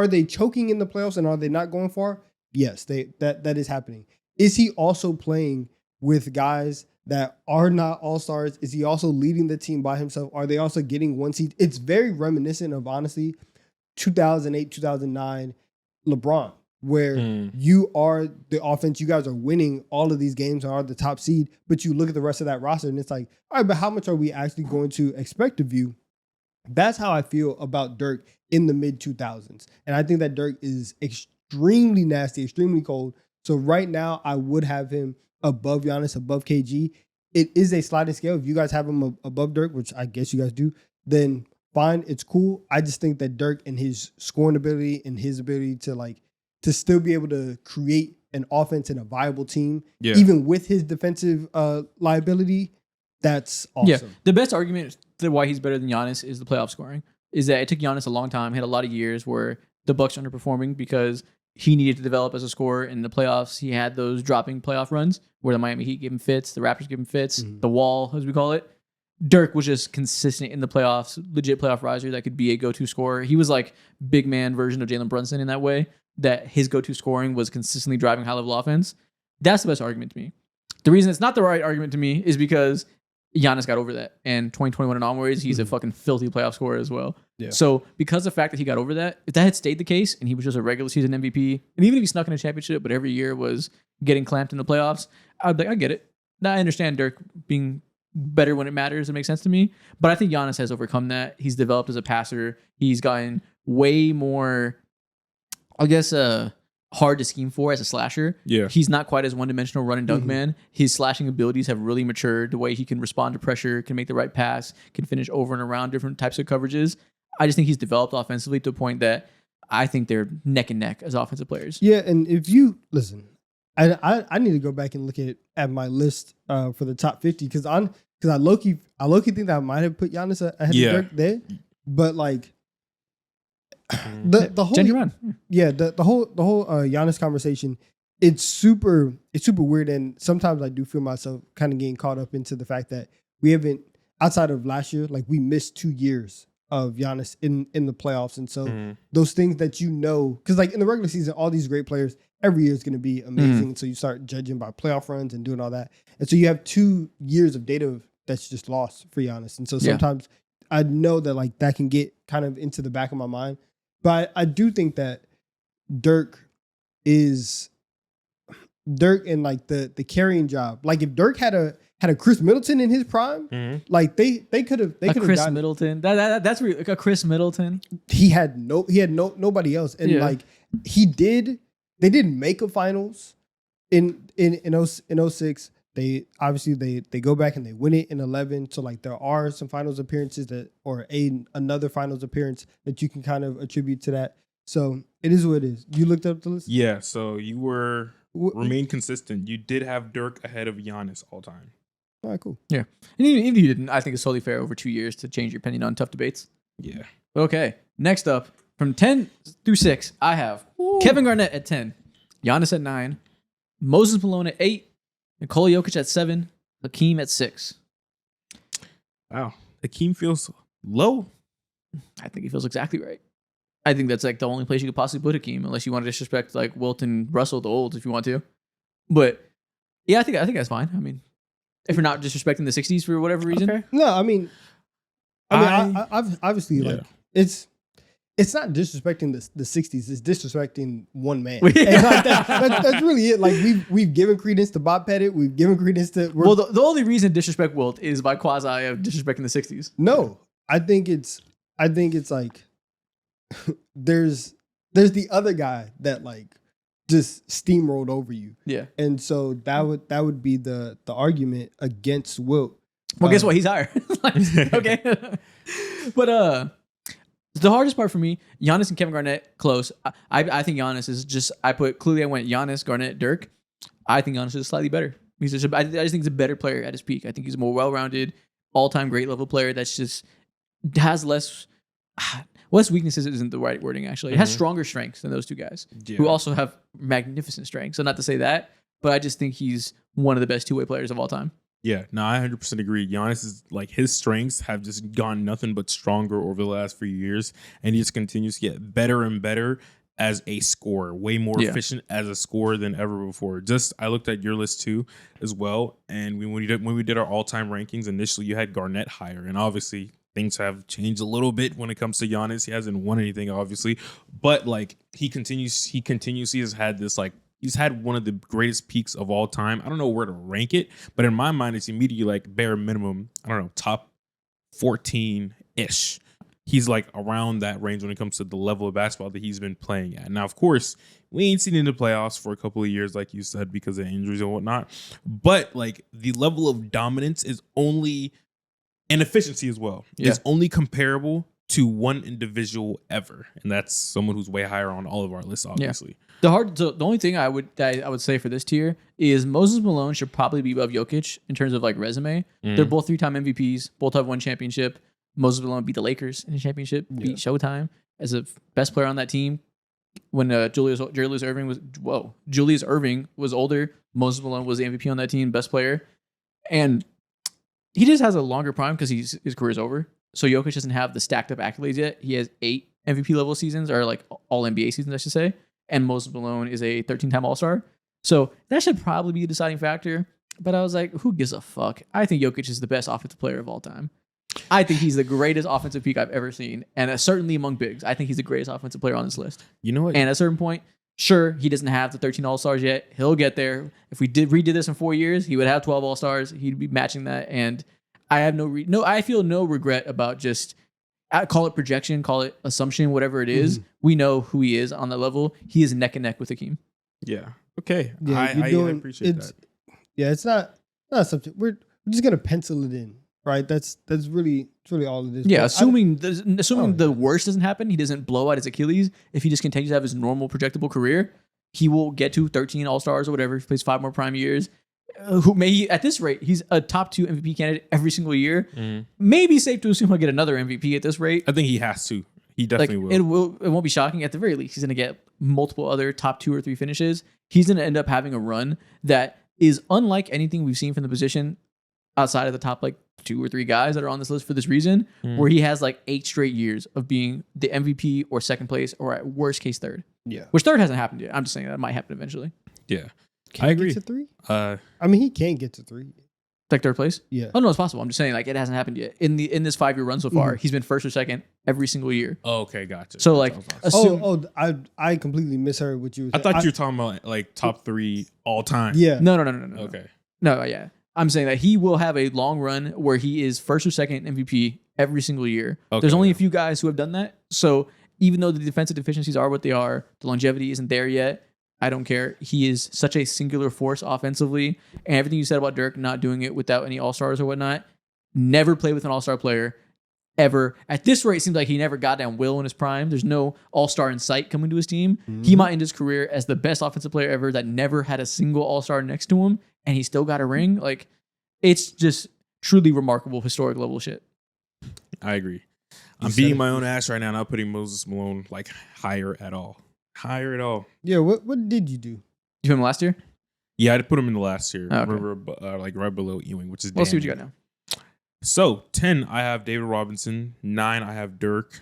Speaker 2: they choking in the playoffs, and are they not going far? Yes, that is happening. Is he also playing with guys that are not all-stars? Is he also leading the team by himself? Are they also getting one seed? It's very reminiscent of, honestly, 2008, 2009 LeBron. where you are the offense, you guys are winning all of these games and are the top seed, but you look at the rest of that roster and it's like, all right, but how much are we actually going to expect of you? That's how I feel about Dirk in the mid 2000s. And I think that Dirk is extremely nasty, extremely cold. So right now I would have him above Giannis, above KG. It is a sliding scale. If you guys have him above Dirk, which I guess you guys do, then fine, it's cool. I just think that Dirk and his scoring ability and his ability to still be able to create an offense and a viable team, even with his defensive liability, that's awesome.
Speaker 1: Yeah, the best argument to why he's better than Giannis is the playoff scoring. Is that it took Giannis a long time. He had a lot of years where the Bucks are underperforming because he needed to develop as a scorer. In the playoffs, he had those dropping playoff runs where the Miami Heat gave him fits, the Raptors gave him fits, the wall, as we call it. Dirk was just consistent in the playoffs, legit playoff riser that could be a go-to scorer. He was like big man version of Jalen Brunson in that way, that his go-to scoring was consistently driving high-level offense. That's the best argument to me. The reason it's not the right argument to me is because Giannis got over that. And 2021 and onwards, he's a fucking filthy playoff scorer as well.
Speaker 2: Yeah.
Speaker 1: So because of the fact that he got over that, if that had stayed the case and he was just a regular season MVP, and even if he snuck in a championship, but every year was getting clamped in the playoffs, I'd be like, I get it. Now I understand Dirk being better when it matters. It makes sense to me. But I think Giannis has overcome that. He's developed as a passer. He's gotten way more, I guess, hard to scheme for as a slasher.
Speaker 3: Yeah.
Speaker 1: He's not quite as one-dimensional run and dunk man. His slashing abilities have really matured. The way he can respond to pressure, can make the right pass, can finish over and around different types of coverages. I just think he's developed offensively to a point that I think they're neck and neck as offensive players.
Speaker 2: Yeah, and if you listen, I need to go back and look at my list for the top 50 because I low-key think that I might have put Giannis ahead of Dirk there, but like the whole the whole Giannis conversation, it's super weird, and sometimes I do feel myself kind of getting caught up into the fact that we haven't, outside of last year, like we missed 2 years of Giannis in the playoffs, and so those things that because like in the regular season, all these great players every year is going to be amazing, so you start judging by playoff runs and doing all that, and so you have 2 years of data that's just lost for Giannis, and so sometimes I know that like that can get kind of into the back of my mind. But I do think that Dirk and like the carrying job. Like if Dirk had a Chris Middleton in his prime, like they could have
Speaker 1: Chris Middleton. That's really, like a Chris Middleton.
Speaker 2: He had nobody else, and like they did make a finals in 06. They obviously they go back and they win it in 11. So like there are some finals appearances another finals appearance that you can kind of attribute to that. So it is what it is. You looked up the list?
Speaker 3: Yeah, so you remain consistent. You did have Dirk ahead of Giannis all time.
Speaker 2: All right, cool.
Speaker 1: Yeah. And even if you didn't, I think it's totally fair over 2 years to change your opinion on tough debates.
Speaker 3: Yeah.
Speaker 1: Okay. Next up, from 10 through 6, I have Kevin Garnett at 10, Giannis at 9, Moses Malone at 8, Nikola Jokic at 7, Hakeem at 6.
Speaker 3: Wow. Hakeem feels low.
Speaker 1: I think he feels exactly right. I think that's like the only place you could possibly put Hakeem, unless you want to disrespect like Wilt and Russell the Olds if you want to. But yeah, I think that's fine. I mean, if you're not disrespecting the 60s for whatever reason.
Speaker 2: Okay. No, I mean, I've obviously like it's not disrespecting the 60s. It's disrespecting one man. And like that's really it. Like we've given credence to Bob Pettit. We've given credence to.
Speaker 1: Well, the only reason disrespect Wilt is by quasi of disrespecting the 60s.
Speaker 2: No, I think it's like there's the other guy that like just steamrolled over you.
Speaker 1: Yeah,
Speaker 2: and so that would be the argument against Wilt.
Speaker 1: Well, guess what? He's higher. Okay, but the hardest part for me, Giannis and Kevin Garnett, close. I think Giannis is just. I went Giannis, Garnett, Dirk. I think Giannis is slightly better. I just think he's a better player at his peak. I think he's a more well-rounded, all-time great level player that's just has less weaknesses isn't the right wording, actually. It has stronger strengths than those two guys, who also have magnificent strengths. So not to say that, but I just think he's one of the best two-way players of all time.
Speaker 3: Yeah, no, I 100% agree. Giannis is like his strengths have just gone nothing but stronger over the last few years, and he just continues to get better and better as a scorer, way more efficient as a scorer than ever before. Just I looked at your list too as well, and when we did our all-time rankings initially, you had Garnett higher, and obviously things have changed a little bit when it comes to Giannis. He hasn't won anything, obviously, but like he continuously has had this like he's had one of the greatest peaks of all time. I don't know where to rank it, but in my mind, it's immediately like bare minimum. I don't know, top 14 ish. He's like around that range when it comes to the level of basketball that he's been playing at. Now, of course, we ain't seen in the playoffs for a couple of years, like you said, because of injuries and whatnot. But like the level of dominance is only, and efficiency as well, is only comparable to one individual ever, and that's someone who's way higher on all of our lists, obviously.
Speaker 1: Yeah. The only thing I would say for this tier is Moses Malone should probably be above Jokic in terms of like resume. They're both 3-time MVPs, both have one championship. Moses Malone beat the Lakers in the championship, beat Showtime as a best player on that team. When Julius Erving was older, Moses Malone was the MVP on that team, best player, and he just has a longer prime because his career's over. So Jokic doesn't have the stacked up accolades yet. He has 8 MVP level seasons, or like all NBA seasons, I should say. And Moses Malone is a 13-time All-Star. So that should probably be a deciding factor. But I was like, who gives a fuck? I think Jokic is the best offensive player of all time. I think he's the greatest offensive peak I've ever seen. And certainly among bigs, I think he's the greatest offensive player on this list.
Speaker 3: You know what?
Speaker 1: And at a certain point, sure, he doesn't have the 13 All-Stars yet. He'll get there. If we redid this in 4 years, he would have 12 All-Stars. He'd be matching that. And I have I feel no regret about just, call it projection, call it assumption, whatever it is. We know who he is on that level. He is neck and neck with Hakeem.
Speaker 3: Yeah. Okay.
Speaker 2: Yeah,
Speaker 3: I appreciate that.
Speaker 2: Yeah, it's not something we're just gonna pencil it in, right? That's really all it is.
Speaker 1: Yeah,
Speaker 2: But
Speaker 1: assuming the worst doesn't happen, he doesn't blow out his Achilles. If he just continues to have his normal projectable career, he will get to 13 All-Stars or whatever. If he plays 5 more prime years. At this rate, he's a top 2 MVP candidate every single year. Maybe safe to assume he'll get another MVP at this rate.
Speaker 3: I think he has to. He definitely will.
Speaker 1: It won't be shocking. At the very least, he's going to get multiple other top 2 or 3 finishes. He's going to end up having a run that is unlike anything we've seen from the position outside of the top like 2 or 3 guys that are on this list for this reason, where he has like 8 straight years of being the MVP or second place or at worst case third.
Speaker 2: Yeah,
Speaker 1: which third hasn't happened yet. I'm just saying that might happen eventually.
Speaker 3: Yeah.
Speaker 2: I agree. Get to 3? I mean, he can't get to 3.
Speaker 1: Like third place?
Speaker 2: Yeah.
Speaker 1: Oh no, it's possible. I'm just saying like it hasn't happened yet. In this 5-year run so far, he's been first or second every single year.
Speaker 3: Oh, okay, gotcha.
Speaker 1: So like,
Speaker 2: I completely misheard what you were
Speaker 3: saying. I thought you were talking about like top 3 all time.
Speaker 2: Yeah.
Speaker 1: No.
Speaker 3: Okay.
Speaker 1: No, yeah. I'm saying that he will have a long run where he is first or second MVP every single year. Okay. There's only a few guys who have done that. So even though the defensive deficiencies are what they are, the longevity isn't there yet. I don't care. He is such a singular force offensively. And everything you said about Dirk not doing it without any All-Stars or whatnot, never played with an All-Star player ever. At this rate, it seems like he never goddamn will in his prime. There's no All-Star in sight coming to his team. He might end his career as the best offensive player ever that never had a single All-Star next to him, and he still got a ring. Like, it's just truly remarkable historic level shit.
Speaker 3: I agree. I'm beating my own ass right now, not putting Moses Malone like higher at all. Yeah,
Speaker 2: what did you do?
Speaker 1: You put him last year?
Speaker 3: Yeah, I put him in the last year.
Speaker 1: Oh, okay.
Speaker 3: Remember, like right below Ewing, which is
Speaker 1: Let's see what you got now.
Speaker 3: So 10, I have David Robinson. 9, I have Dirk.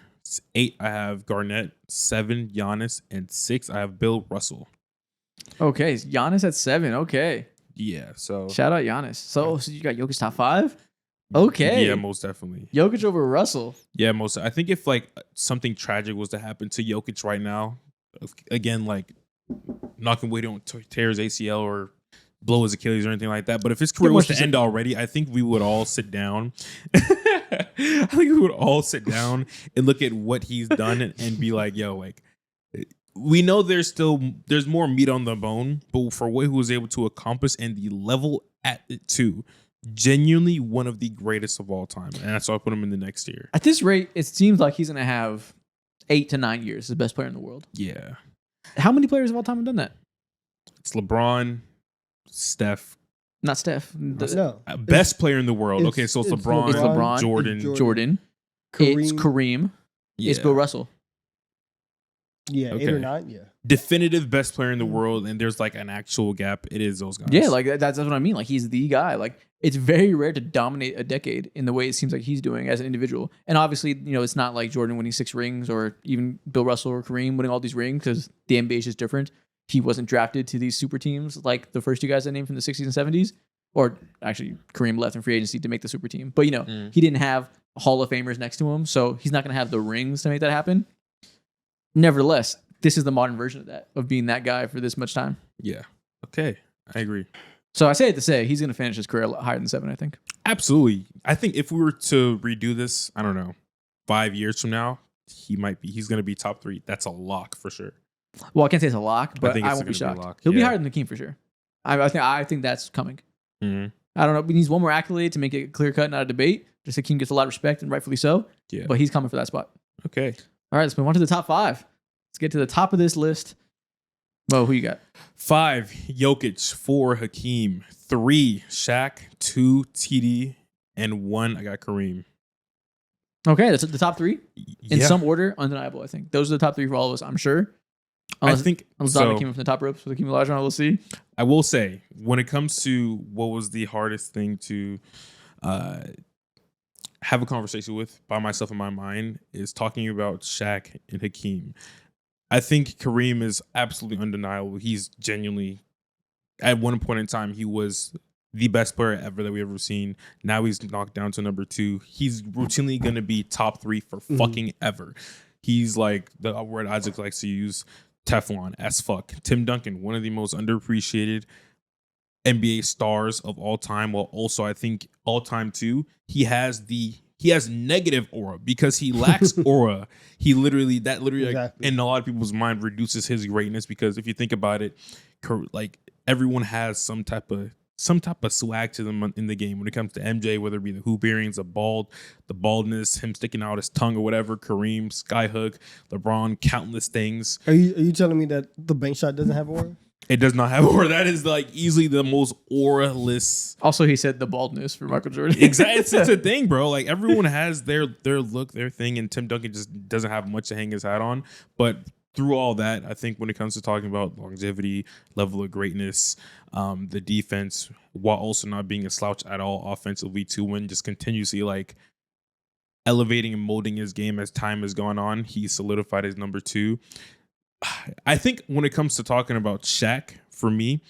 Speaker 3: 8, I have Garnett. 7, Giannis, and 6, I have Bill Russell.
Speaker 1: Okay, Giannis at 7. Okay.
Speaker 3: Yeah. So
Speaker 1: shout out Giannis. So you got Jokic top 5. Okay.
Speaker 3: Yeah, most definitely.
Speaker 1: Jokic over Russell.
Speaker 3: Yeah, most. I think if like something tragic was to happen to Jokic right now, again, like knocking wood, don't tear his ACL or blow his Achilles or anything like that. But if his career was to end already, I think we would all sit down. I think we would all sit down and look at what he's done and be like, yo, like we know there's more meat on the bone, but for what he was able to accomplish and the level at it too, genuinely one of the greatest of all time. And that's why I put him in the next tier.
Speaker 1: At this rate, it seems like he's going to have 8 to 9 years as the best player in the world.
Speaker 3: Yeah.
Speaker 1: How many players of all time have done that?
Speaker 3: It's LeBron, Steph.
Speaker 1: Not Steph.
Speaker 2: No.
Speaker 3: Best player in the world. Okay, so it's LeBron.
Speaker 1: It's LeBron.
Speaker 3: Jordan.
Speaker 1: It's Kareem.
Speaker 3: Yeah.
Speaker 1: It's Bill Russell.
Speaker 2: Yeah, okay. 8 or 9, yeah.
Speaker 3: Definitive best player in the world, and there's like an actual gap. It is those guys.
Speaker 1: Yeah, like that's what I mean. Like he's the guy. Like it's very rare to dominate a decade in the way it seems like he's doing as an individual. And obviously, it's not like Jordan winning 6 rings or even Bill Russell or Kareem winning all these rings because the NBA is just different. He wasn't drafted to these super teams like the first 2 guys I named from the 60s and 70s. Or actually, Kareem left in free agency to make the super team. But, he didn't have Hall of Famers next to him, so he's not going to have the rings to make that happen. Nevertheless, this is the modern version of that, of being that guy for this much time.
Speaker 3: Yeah. Okay. I agree.
Speaker 1: So I say it to say he's going to finish his career a lot higher than 7, I think.
Speaker 3: Absolutely. I think if we were to redo this, I don't know, 5 years from now, he's going to be top 3. That's a lock for sure.
Speaker 1: Well, I can't say it's a lock, but
Speaker 3: think
Speaker 1: I
Speaker 3: it's
Speaker 1: won't be
Speaker 3: gonna be a
Speaker 1: shocked.
Speaker 3: lock,
Speaker 1: He'll be
Speaker 3: yeah.
Speaker 1: higher than Hakeem for sure. I think that's coming.
Speaker 3: Mm-hmm.
Speaker 1: I don't know. He needs one more accolade to make it clear cut, not a debate. Just Hakeem gets a lot of respect, and rightfully so.
Speaker 3: Yeah.
Speaker 1: But he's coming for that spot.
Speaker 3: Okay.
Speaker 1: All right, let's move on to the top 5. Let's get to the top of this list. Mo, who you got?
Speaker 3: 5, Jokic. 4, Hakeem. 3, Shaq. 2, TD. And 1, I got Kareem.
Speaker 1: Okay, that's the top 3 in
Speaker 3: Yeah.
Speaker 1: some order. Undeniable, I think. Those are the top 3 for all of us, I'm sure.
Speaker 3: I think
Speaker 1: Unless
Speaker 3: so.
Speaker 1: Donovan came from the top ropes with Hakeem Olajuwon, we'll see.
Speaker 3: I will say, when it comes to what was the hardest thing to have a conversation with by myself in my mind, is talking about Shaq and Hakeem. I think Kareem is absolutely undeniable. He's genuinely, at one point in time, he was the best player ever that we ever seen. Now he's knocked down to number 2. He's routinely going to be top 3 for fucking ever. He's like the word Isaac likes to use, Teflon as fuck. Tim Duncan, one of the most underappreciated NBA stars of all time. Well, also I think all time too. He has negative aura because he lacks aura. He literally
Speaker 2: Exactly.
Speaker 3: like, in a lot of people's mind reduces his greatness, because if you think about it, like everyone has some type of swag to them in the game. When it comes to MJ, whether it be the hoop earrings, the baldness, him sticking out his tongue or whatever, Kareem, skyhook, LeBron, countless things.
Speaker 2: Are you telling me that the bank shot doesn't have aura?
Speaker 3: It does not have aura. That is like easily the most aura-less.
Speaker 1: Also, he said the baldness for Michael Jordan.
Speaker 3: Exactly, it's a thing, bro. Like everyone has their look, their thing, and Tim Duncan just doesn't have much to hang his hat on. But through all that, I think when it comes to talking about longevity, level of greatness, the defense, while also not being a slouch at all offensively, to win, just continuously like elevating and molding his game as time has gone on, he solidified his number 2. I think when it comes to talking about Shaq, for me,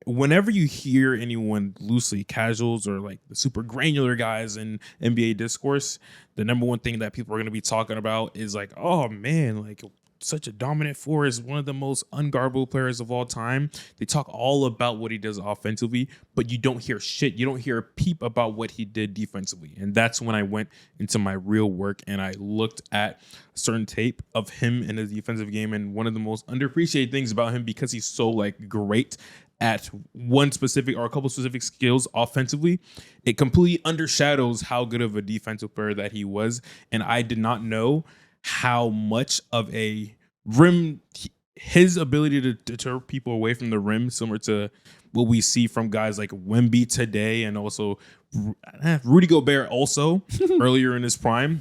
Speaker 3: whenever you hear anyone loosely, casuals or like the super granular guys in NBA discourse, the number one thing that people are going to be talking about is like, oh man, like such a dominant force, one of the most unguardable players of all time. They talk all about what he does offensively, but you don't hear shit. You don't hear a peep about what he did defensively. And that's when I went into my real work and I looked at certain tape of him in his defensive game. And one of the most underappreciated things about him, because he's so like great at one specific or a couple specific skills offensively, it completely undershadows how good of a defensive player that he was. And I did not know how much of a rim, his ability to deter people away from the rim, similar to what we see from guys like Wemby today, and also Rudy Gobert also earlier in his prime.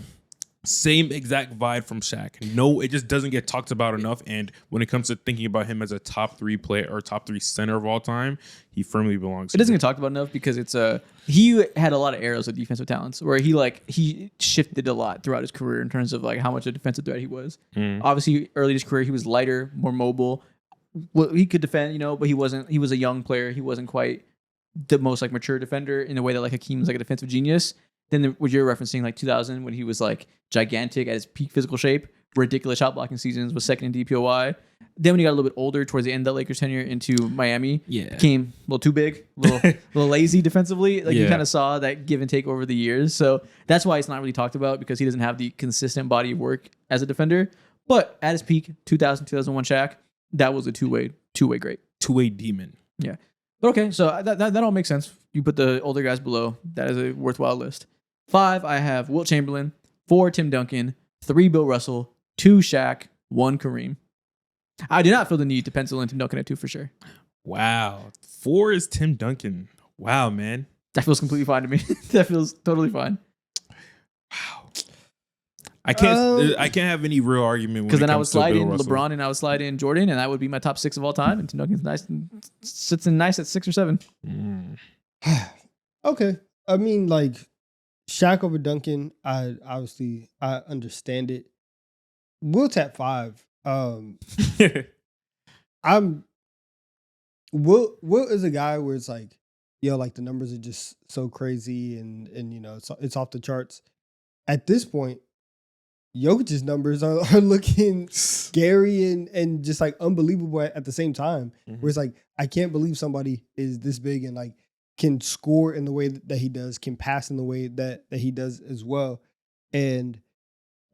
Speaker 3: Same exact vibe from Shaq. No, it just doesn't get talked about enough. And when it comes to thinking about him as a top 3 player or top 3 center of all time, he firmly belongs.
Speaker 1: It doesn't get talked about enough because it's he had a lot of arrows of defensive talents where he shifted a lot throughout his career in terms of like how much a defensive threat he was. Obviously, early in his career, he was lighter, more mobile. Well, he could defend, but he wasn't. He was a young player. He wasn't quite the most like mature defender in the way that like Hakeem was like a defensive genius. Then what you're referencing, like 2000, when he was like gigantic at his peak physical shape, ridiculous shot blocking seasons, was second in DPOY. Then when he got a little bit older towards the end of that Lakers tenure into Miami, became a little too big, a little lazy defensively. Like you kind of saw that give and take over the years. So that's why it's not really talked about, because he doesn't have the consistent body of work as a defender. But at his peak, 2000, 2001 Shaq, that was a two-way great.
Speaker 3: Two-way demon.
Speaker 1: Yeah. But okay, so that all makes sense. You put the older guys below. That is a worthwhile list. 5, I have Wilt Chamberlain. 4, Tim Duncan. 3, Bill Russell. 2, Shaq. 1, Kareem. I do not feel the need to pencil in Tim Duncan at 2 for sure.
Speaker 3: Wow. 4 is Tim Duncan. Wow, man.
Speaker 1: That feels completely fine to me. That feels totally fine.
Speaker 3: Wow. I can't have any real argument
Speaker 1: because then I would
Speaker 3: comes to
Speaker 1: slide
Speaker 3: Bill
Speaker 1: in
Speaker 3: Russell.
Speaker 1: LeBron and I would slide in Jordan, and that would be my top 6 of all time. And Tim Duncan's nice and sits in nice at 6 or 7.
Speaker 2: Okay. I mean, like, Shaq over Duncan, I understand it. Wilt at 5. Wilt is a guy where it's like, like the numbers are just so crazy and it's off the charts. at this point, Jokic's numbers are looking scary and just like unbelievable at the same time.
Speaker 3: Mhm.
Speaker 2: Where it's like, I can't believe somebody is this big and like can score in the way that he does, can pass in the way that he does as well. And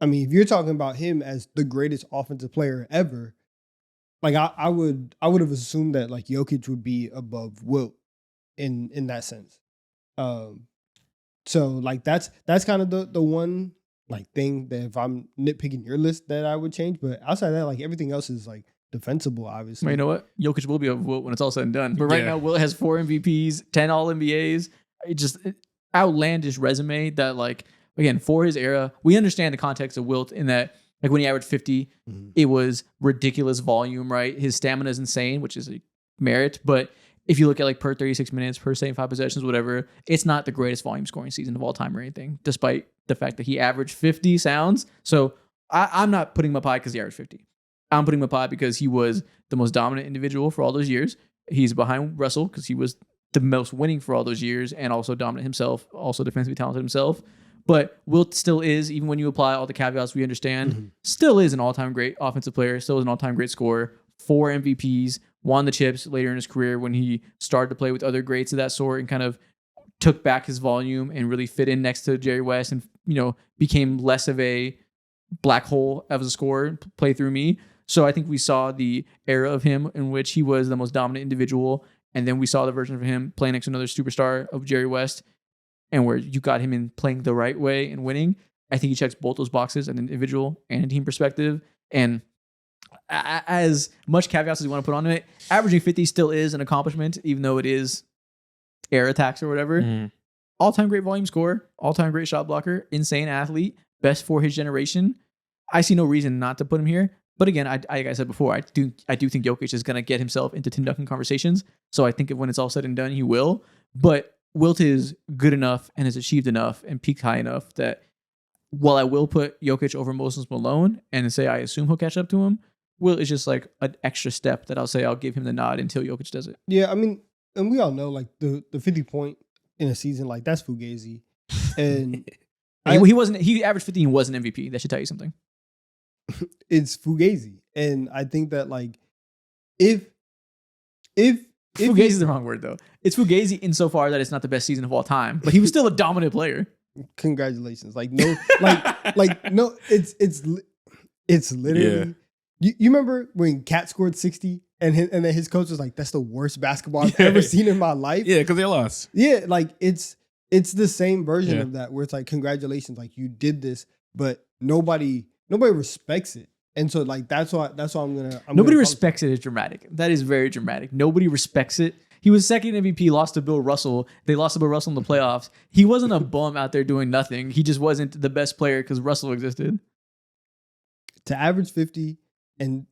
Speaker 2: I mean, if you're talking about him as the greatest offensive player ever, like I would have assumed that like Jokic would be above Wilt in that sense. So like that's kind of the one like thing that if I'm nitpicking your list that I would change. But outside of that, like everything else is like defensible, obviously.
Speaker 1: Well, you know what? Jokic will be over Wilt when it's all said and done. But right
Speaker 3: Yeah.
Speaker 1: now, Wilt has 4 MVPs, 10 All NBAs. It just outlandish resume that, like, again, for his era, we understand the context of Wilt in that, like, when he averaged 50, it was ridiculous volume, right? His stamina is insane, which is a merit. But if you look at like per 36 minutes, per 75 possessions, whatever, it's not the greatest volume scoring season of all time or anything, despite the fact that he averaged 50 sounds. So I'm not putting him up high because he averaged 50. I'm putting him up high because he was the most dominant individual for all those years. He's behind Russell because he was the most winning for all those years and also dominant himself, also defensively talented himself. But Wilt still is, even when you apply all the caveats we understand, still is an all-time great offensive player, still is an all-time great scorer, 4 MVPs, won the chips later in his career when he started to play with other greats of that sort and kind of took back his volume and really fit in next to Jerry West and, you know, became less of a black hole as a scorer, play through me. So I think we saw the era of him in which he was the most dominant individual. And then we saw the version of him playing next to another superstar of Jerry West and where you got him in playing the right way and winning. I think he checks both those boxes, an individual and a team perspective. And as much caveats as you want to put on it, averaging 50 still is an accomplishment, even though it is air attacks or whatever.
Speaker 3: Mhm.
Speaker 1: All-time great volume scorer, all-time great shot blocker, insane athlete, best for his generation. I see no reason not to put him here. But again, like I said before, I do think Jokic is going to get himself into Tim Duncan conversations. So I think when it's all said and done, he will. But Wilt is good enough and has achieved enough and peaked high enough that while I will put Jokic over Moses Malone and say I assume he'll catch up to him, Wilt is just like an extra step that I'll say I'll give him the nod until Jokic does it.
Speaker 2: Yeah, I mean, and we all know like the 50 point in a season, like that's Fugazi. And
Speaker 1: He averaged 50 and was an MVP. That should tell you something.
Speaker 2: it's Fugazi. And I think that like if
Speaker 1: Fugazi is the wrong word though. It's Fugazi insofar that it's not the best season of all time, but he was still a dominant player.
Speaker 2: congratulations. Like no, like no, it's literally. You remember when Cat scored 60 and then his coach was like, "That's the worst basketball I've ever seen in my life."
Speaker 3: Yeah, because they lost.
Speaker 2: Yeah, like it's the same version of that where it's like, congratulations, like you did this, but nobody respects it. And so like that's why I'm
Speaker 1: Nobody respects it is dramatic. That is very dramatic. Nobody respects it. He was second MVP, lost to Bill Russell. They lost to Bill Russell in the playoffs. He wasn't a bum out there doing nothing. He just wasn't the best player because Russell existed.
Speaker 2: To average 50 and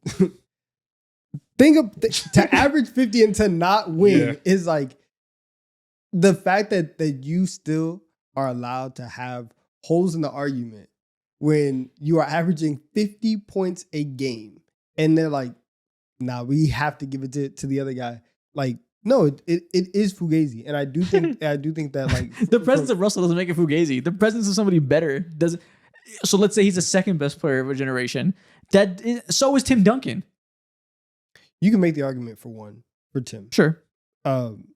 Speaker 2: to average 50 and to not win is like the fact that you still are allowed to have holes in the argument when you are averaging 50 points a game and they're like, nah, we have to give it to the other guy. Like, no, it is Fugazi. And I do think that like
Speaker 1: The presence of Russell doesn't make it Fugazi. The presence of somebody better doesn't. So let's say he's the second best player of a generation. So is Tim Duncan.
Speaker 2: you can make the argument for Tim.
Speaker 1: Sure.
Speaker 2: Um,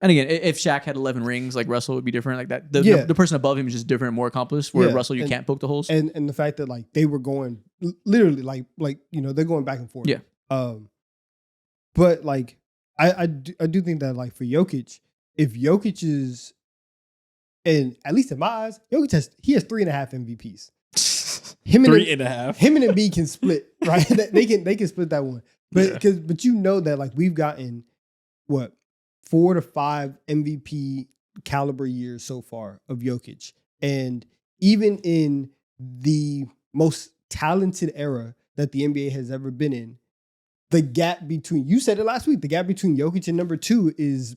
Speaker 1: And again, if Shaq had 11 rings, like Russell would be different like that. The person above him is just different, more accomplished. Where Russell, you can't poke the holes.
Speaker 2: and the fact that like they were going literally like you know they're going back and forth.
Speaker 1: Yeah.
Speaker 2: But like I do think that like for Jokic, if Jokic is, and at least in my eyes, Jokic has 3.5 MVPs. Him and
Speaker 3: 3.5.
Speaker 2: Him and Embiid can split, right? they can split that one. But but you know that like we've gotten what 4 to 5 MVP caliber years so far of Jokic. And even in the most talented era that the NBA has ever been in, the gap between, you said it last week, the gap between Jokic and number 2 is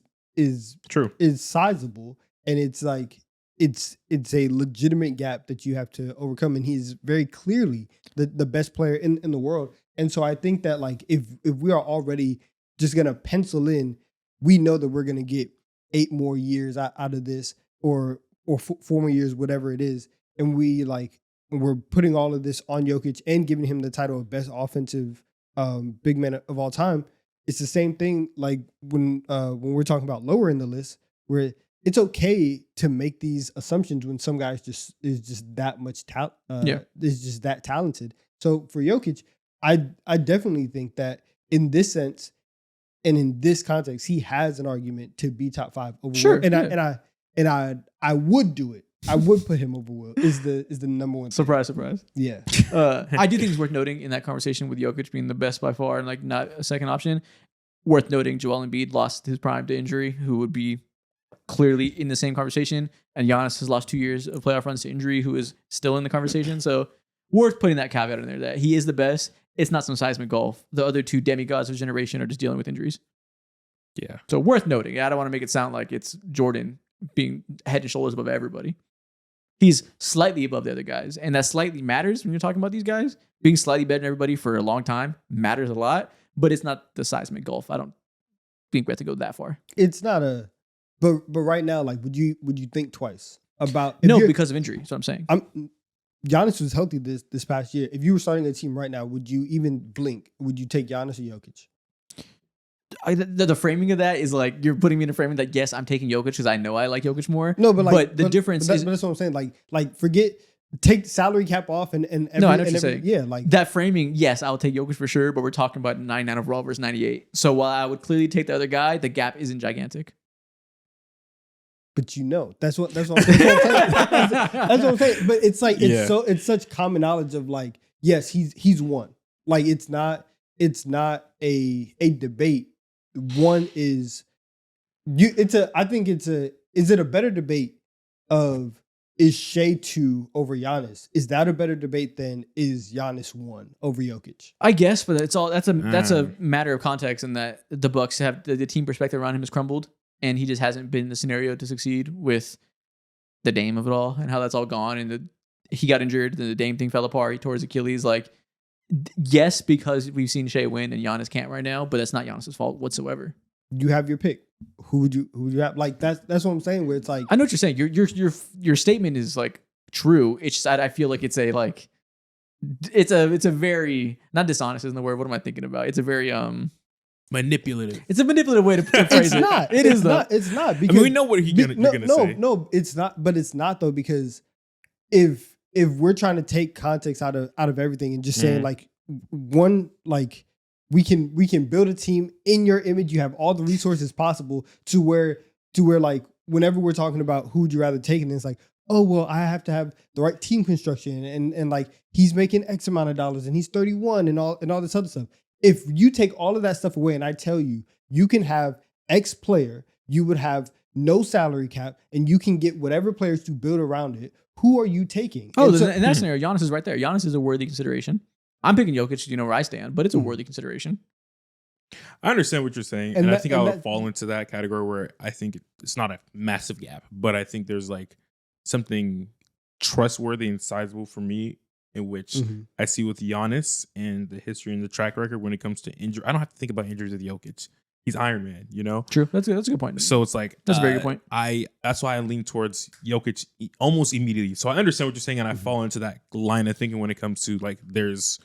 Speaker 3: True.
Speaker 2: is sizable. And it's like, it's a legitimate gap that you have to overcome. And he's very clearly the best player in the world. And so I think that like, if we are already just going to pencil in, we know that we're going to get 8 more years out of this or 4 more years, whatever it is. we're putting all of this on Jokic and giving him the title of best offensive big man of all time, it's the same thing like when we're talking about lower in the list, where it's okay to make these assumptions when some guys is just that much talent, is just that talented. So for Jokic, I definitely think that in this sense and in this context, he has an argument to be top 5 over
Speaker 1: Sure,
Speaker 2: Will. I would do it. I would put him over Will. Is the number one thing.
Speaker 1: Surprise, surprise.
Speaker 2: Yeah.
Speaker 1: I do think it's worth noting in that conversation with Jokic being the best by far and like not a second option. Worth noting, Joel Embiid lost his prime to injury, who would be clearly in the same conversation, and Giannis has lost 2 years of playoff runs to injury, who is still in the conversation. So worth putting that caveat in there that he is the best. It's not some seismic golf. The other two demigods of his generation are just dealing with injuries.
Speaker 3: Yeah.
Speaker 1: So worth noting. I don't want to make it sound like it's Jordan being head and shoulders above everybody. He's slightly above the other guys, and that slightly matters when you're talking about these guys. Being slightly better than everybody for a long time matters a lot, but it's not the seismic golf. I don't think we have to go that far.
Speaker 2: It's not a, but right now, like, would you think twice about?
Speaker 1: No, because of injury. That's what I'm saying.
Speaker 2: Giannis was healthy this past year. If you were starting a team right now, would you even blink? Would you take Giannis or Jokic?
Speaker 1: The framing of that is like you're putting me in a framing that yes, I'm taking Jokic because I know I like Jokic more.
Speaker 2: No, but
Speaker 1: the difference is
Speaker 2: that's what I'm saying. Like forget, take the salary cap off and
Speaker 1: no, I know what you're saying.
Speaker 2: Yeah, like
Speaker 1: that framing. Yes, I'll take Jokic for sure, but we're talking about 99 overall versus 98. So while I would clearly take the other guy, the gap isn't gigantic.
Speaker 2: But that's what I'm saying. That's what I'm saying. But it's like it's such common knowledge of like, yes, he's one. Like it's not a debate. One is is it a better debate of is Shea 2 over Giannis? Is that a better debate than is Giannis 1 over Jokic?
Speaker 1: I guess, but that's a matter of context in that the Bucks have the team perspective around him has crumbled. And he just hasn't been in the scenario to succeed with the Dame of it all and how that's all gone. And he got injured. The Dame thing fell apart. He tore his Achilles. Like, yes, because we've seen Shea win and Giannis can't right now, but that's not Giannis's fault whatsoever.
Speaker 2: You have your pick. Who would you have? Like that's what I'm saying. Where it's like
Speaker 1: I know what you're saying. Your statement is like true. It's just I feel like it's a very not dishonest isn't the word. What am I thinking about? It's a very
Speaker 3: manipulative.
Speaker 1: It's a manipulative way to phrase
Speaker 2: it's
Speaker 1: it.
Speaker 2: Not.
Speaker 1: It
Speaker 2: it's
Speaker 1: is
Speaker 2: not.
Speaker 1: though.
Speaker 2: It's not because
Speaker 3: I mean, we know what you're gonna say.
Speaker 2: No, it's not. But it's not though because if we're trying to take context out of everything and just saying like one like we can build a team in your image. You have all the resources possible to where like whenever we're talking about who would you rather take, and it's like, oh well, I have to have the right team construction and like he's making X amount of dollars and he's 31 and all this other stuff. If you take all of that stuff away and I tell you, you can have X player, you would have no salary cap and you can get whatever players to build around it. Who are you taking?
Speaker 1: Oh, in that scenario, Giannis is right there. Giannis is a worthy consideration. I'm picking Jokic, you know where I stand, but it's a worthy consideration.
Speaker 3: I understand what you're saying. And I think I would fall into that category where I think it's not a massive gap, but I think there's like something trustworthy and sizable for me in which I see with Giannis and the history and the track record when it comes to injury. I don't have to think about injuries with Jokic. He's Iron Man, you know?
Speaker 1: True. That's a good point.
Speaker 3: So it's like
Speaker 1: that's a very good point.
Speaker 3: That's why I lean towards Jokic almost immediately. So I understand what you're saying, and I fall into that line of thinking when it comes to like there's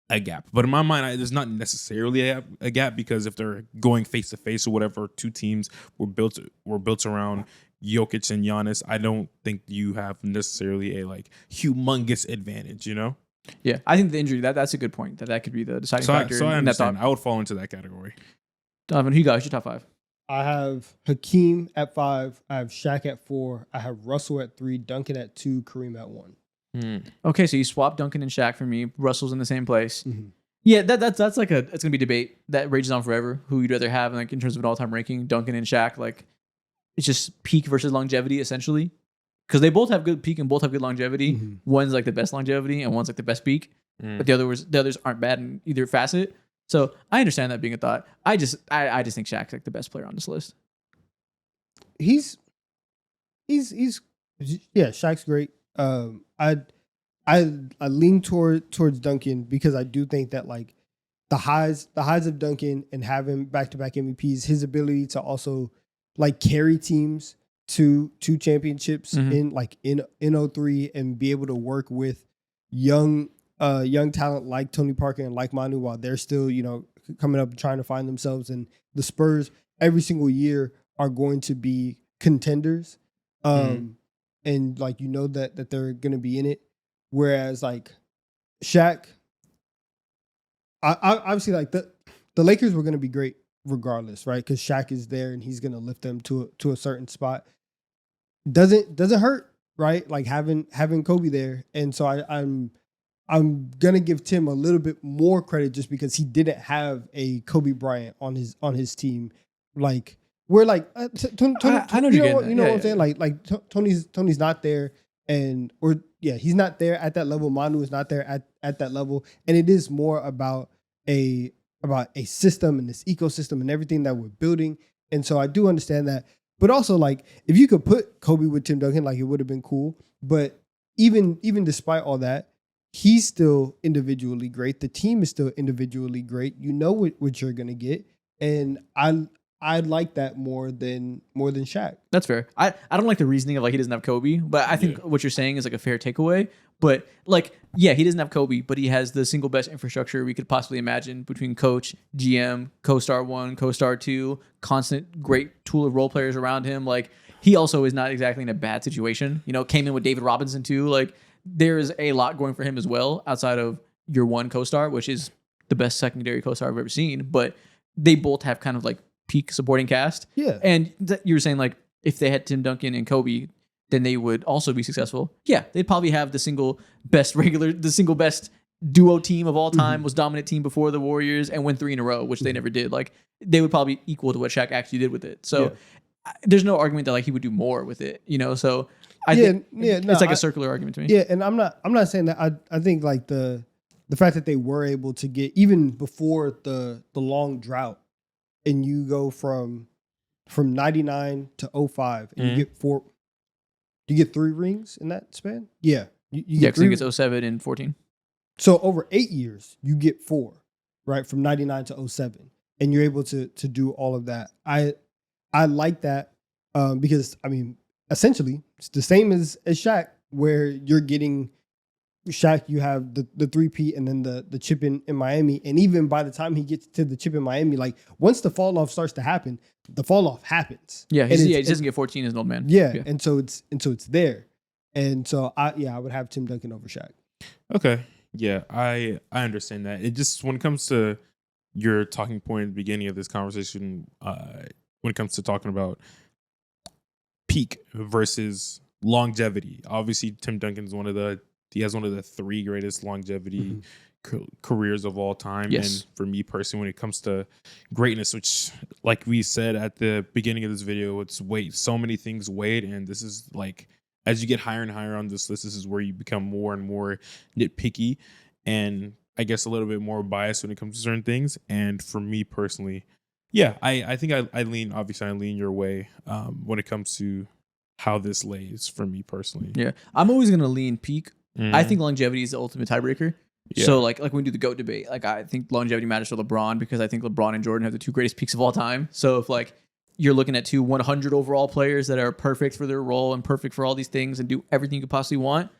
Speaker 3: a gap. But in my mind, there's not necessarily a gap because if they're going face to face or whatever, two teams were built around Jokic and Giannis, I don't think you have necessarily a like humongous advantage, you know?
Speaker 1: Yeah, I think the injury that's a good point. That could be the deciding factor.
Speaker 3: So I understand. I would fall into that category.
Speaker 1: Donovan, who you got? Who's your top 5?
Speaker 2: I have Hakeem at 5. I have Shaq at 4. I have Russell at 3. Duncan at 2. Kareem at 1.
Speaker 1: Okay, so you swapped Duncan and Shaq for me. Russell's in the same place. Yeah, that's like it's gonna be a debate that rages on forever. Who you'd rather have, like in terms of an all-time ranking, Duncan and Shaq. Like it's just peak versus longevity essentially, because they both have good peak and both have good longevity. One's like the best longevity and one's like the best peak, but the others aren't bad in either facet. So I understand that being a thought. I just think Shaq's like the best player on this list.
Speaker 2: He's yeah, Shaq's great. I lean towards Duncan because I do think that like the highs of Duncan and having back-to-back MVPs, his ability to also like carry teams two championships
Speaker 1: Mhm.
Speaker 2: in 03 and be able to work with young talent like Tony Parker and like Manu while they're still, coming up and trying to find themselves. And the Spurs every single year are going to be contenders. And like, that they're going to be in it. Whereas like Shaq, I obviously like the Lakers were going to be great regardless, right? Because Shaq is there and he's going to lift them to a certain spot. Doesn't hurt, right? Like having Kobe there, and so I'm gonna give Tim a little bit more credit just because he didn't have a Kobe Bryant on his team. Like we're like Tony,
Speaker 1: I know you're getting
Speaker 2: what I'm
Speaker 1: that.
Speaker 2: saying. Like Tony's not there, he's not there at that level. Manu is not there at that level, and it is more about a system and this ecosystem and everything that we're building. And so I do understand that. But also, like, if you could put Kobe with Tim Duncan, like, it would have been cool. But even despite all that, he's still individually great. The team is still individually great. You know what you're gonna get, and I like that more than Shaq.
Speaker 1: That's fair. I don't like the reasoning of like he doesn't have Kobe, but I think what you're saying is like a fair takeaway. But like, yeah, he doesn't have Kobe, but he has the single best infrastructure we could possibly imagine between coach, GM, co-star 1, co-star 2, constant great tool of role players around him. Like he also is not exactly in a bad situation. Came in with David Robinson too. Like there is a lot going for him as well outside of your one co-star, which is the best secondary co-star I've ever seen. But they both have kind of like peak supporting cast.
Speaker 2: Yeah.
Speaker 1: And you were saying like if they had Tim Duncan and Kobe, then they would also be successful. Yeah, they'd probably have the single best duo team of all time, was dominant team before the Warriors and win 3 in a row, which they never did. Like they would probably equal to what Shaq actually did with it. So there's no argument that like he would do more with it, So I think it's like a circular argument to me.
Speaker 2: Yeah, and I'm not saying that. I think like the fact that they were able to get even before the long drought, and you go from 99 to 05 and you get 3 rings in that span. Yeah, you get 3.
Speaker 1: It's 07 and 14.
Speaker 2: So over 8 years, you get 4, right? From 99 to 07, and you're able to do all of that. I like that because I mean, essentially, it's the same as Shaq, where you're getting Shaq. You have the 3-peat and then the chip in Miami, and even by the time he gets to the chip in Miami, like once the fall off starts to happen, the fall off happens.
Speaker 1: Yeah, he doesn't get 14 as an old man.
Speaker 2: Yeah, and so it's there, and so I would have Tim Duncan over Shaq.
Speaker 3: Okay. Yeah, I understand that. It just, when it comes to your talking point at the beginning of this conversation, when it comes to talking about peak versus longevity, obviously Tim Duncan's he has one of the 3 greatest longevity careers of all time.
Speaker 1: Yes.
Speaker 3: And for me personally, when it comes to greatness, which like we said at the beginning of this video, it's so many things weighed, and this is like, as you get higher and higher on this list, this is where you become more and more nitpicky and I guess a little bit more biased when it comes to certain things. And for me personally, yeah, I think I lean your way when it comes to how this lays for me personally.
Speaker 1: Yeah, I'm always going to lean peak. I think longevity is the ultimate tiebreaker.
Speaker 3: Yeah.
Speaker 1: So like when we do the GOAT debate, like I think longevity matters for LeBron because I think LeBron and Jordan have the 2 greatest peaks of all time. So if like you're looking at 2 100 overall players that are perfect for their role and perfect for all these things and do everything you could possibly want,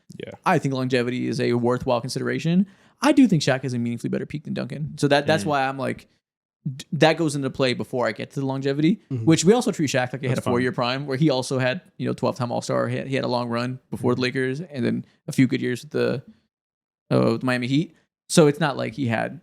Speaker 1: I think longevity is a worthwhile consideration. I do think Shaq has a meaningfully better peak than Duncan. So that's why I'm like, that goes into play before I get to the longevity, which we also treat Shaq like he had a 4-year prime where he also had, 12-time All-Star. He had a long run before the Lakers and then a few good years with the Miami Heat. So it's not like he had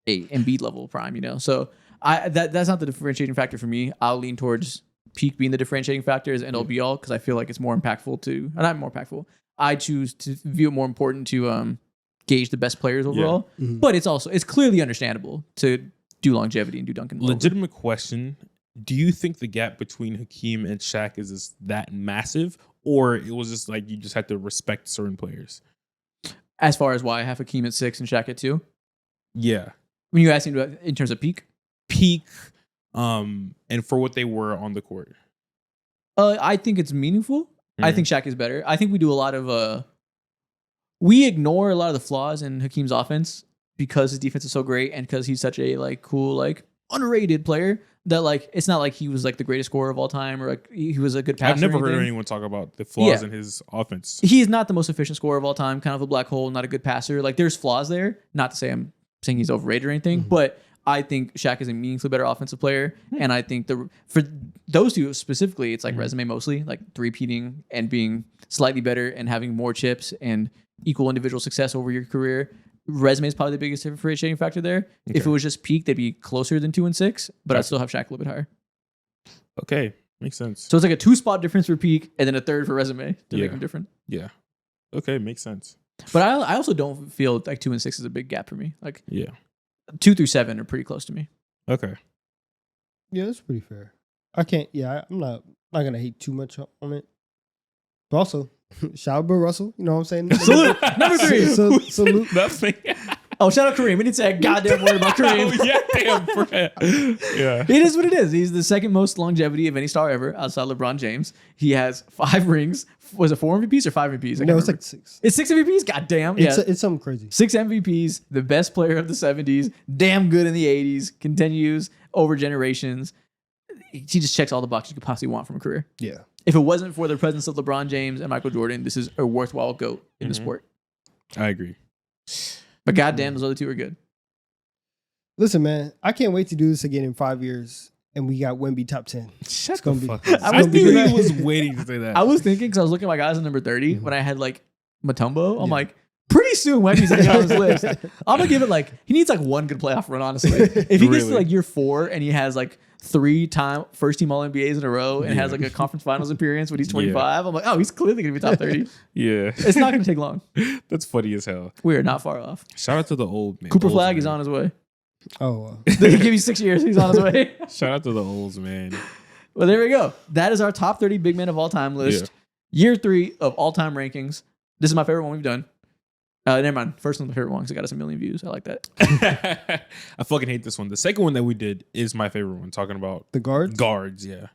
Speaker 1: a Embiid level prime, So that's not the differentiating factor for me. I'll lean towards peak being the differentiating factor as end all be all because I feel like it's more impactful not more impactful. I choose to view it more important to gauge the best players overall, but it's clearly understandable to do longevity and do Duncan.
Speaker 3: Legitimate question. Do you think the gap between Hakeem and Shaq is just that massive, or it was just like you just had to respect certain players?
Speaker 1: As far as why I have Hakeem at 6 and Shaq at 2?
Speaker 3: Yeah.
Speaker 1: When you asking about in terms of peak,
Speaker 3: and for what they were on the court.
Speaker 1: I think it's meaningful. I think Shaq is better. I think we do a lot of we ignore a lot of the flaws in Hakeem's offense because his defense is so great and because he's such a like cool, like underrated player that like it's not like he was like the greatest scorer of all time or like he was a good passer.
Speaker 3: I've never
Speaker 1: or
Speaker 3: heard
Speaker 1: anything.
Speaker 3: anyone talk about the flaws
Speaker 1: Yeah.
Speaker 3: in his offense.
Speaker 1: He is not the most efficient scorer of all time, kind of a black hole, not a good passer. Like there's flaws there. Not to say I'm saying he's overrated or anything, but I think Shaq is a meaningfully better offensive player. And I think for those two specifically, it's like resume mostly, like three-peating and being slightly better and having more chips and equal individual success over your career. Resume is probably the biggest differentiating factor there. If it was just peak, they'd be closer than 2 and 6, but I'd still have Shaq a little bit higher.
Speaker 3: Okay, makes sense.
Speaker 1: So it's like a 2-spot difference for peak and then a third for resume to
Speaker 3: Yeah.
Speaker 1: make them different.
Speaker 3: Yeah. Okay, makes sense.
Speaker 1: But I also don't feel like 2 and 6 is a big gap for me. Like
Speaker 3: Yeah.
Speaker 1: 2 through 7 are pretty close to me.
Speaker 3: Okay.
Speaker 2: Yeah, that's pretty fair. I can't. Yeah, I'm not gonna hate too much on it. But also, shout out Bill Russell. You know what I'm saying?
Speaker 1: Salute. Number 3.
Speaker 2: Salute.
Speaker 3: Nothing.
Speaker 1: Oh, shout out Kareem. We didn't say a goddamn word about Kareem.
Speaker 3: Oh, yeah, damn. Yeah.
Speaker 1: It is what it is. He's the second most longevity of any star ever outside LeBron James. He has 5 rings. Was it 4 MVPs or 5 MVPs? I
Speaker 2: No,
Speaker 1: can't
Speaker 2: it's
Speaker 1: remember.
Speaker 2: like 6.
Speaker 1: It's 6 MVPs? God damn. Yeah.
Speaker 2: It's something crazy.
Speaker 1: 6 MVPs, the best player of the 70s, damn good in the 80s, continues over generations. He just checks all the boxes you could possibly want from a career.
Speaker 2: Yeah.
Speaker 1: If it wasn't for the presence of LeBron James and Michael Jordan, this is a worthwhile GOAT in the sport.
Speaker 3: I agree.
Speaker 1: But goddamn, those other two are good.
Speaker 2: Listen, man, I can't wait to do this again in 5 years, and we got Wemby top 10.
Speaker 3: Shut
Speaker 2: It's gonna be.
Speaker 3: fuck
Speaker 2: it's
Speaker 3: up. I
Speaker 2: gonna be
Speaker 3: knew
Speaker 2: good.
Speaker 3: he was waiting to say that.
Speaker 1: I was thinking because I was looking at my guys on number 30 when I had like Mutombo. I'm like, pretty soon Wemby's gonna get on this list. I'm gonna give it like he needs like one good playoff run, honestly. If he gets to
Speaker 3: Really?
Speaker 1: like year 4 and he has like 3-time first team All NBAs in a row and has like a conference finals appearance when he's 25, I'm like, oh, he's clearly gonna be top 30.
Speaker 3: Yeah.
Speaker 1: It's not gonna take long.
Speaker 3: That's funny as hell.
Speaker 1: We are not far off.
Speaker 3: Shout out to the old man.
Speaker 1: Cooper
Speaker 3: Olds,
Speaker 1: Flag is
Speaker 3: man.
Speaker 1: on his way.
Speaker 2: Oh,
Speaker 1: They give you 6 years, he's on his way.
Speaker 3: Shout out to the olds, man.
Speaker 1: Well, there we go. That is our top 30 big men of all time list. Year 3 of all time rankings. This is my favorite one we've done. Never mind. First one's my favorite one because it got us 1 million views. I like that.
Speaker 3: I fucking hate this one. The second one that we did is my favorite one, talking about
Speaker 2: the guards.
Speaker 3: guards. Yeah.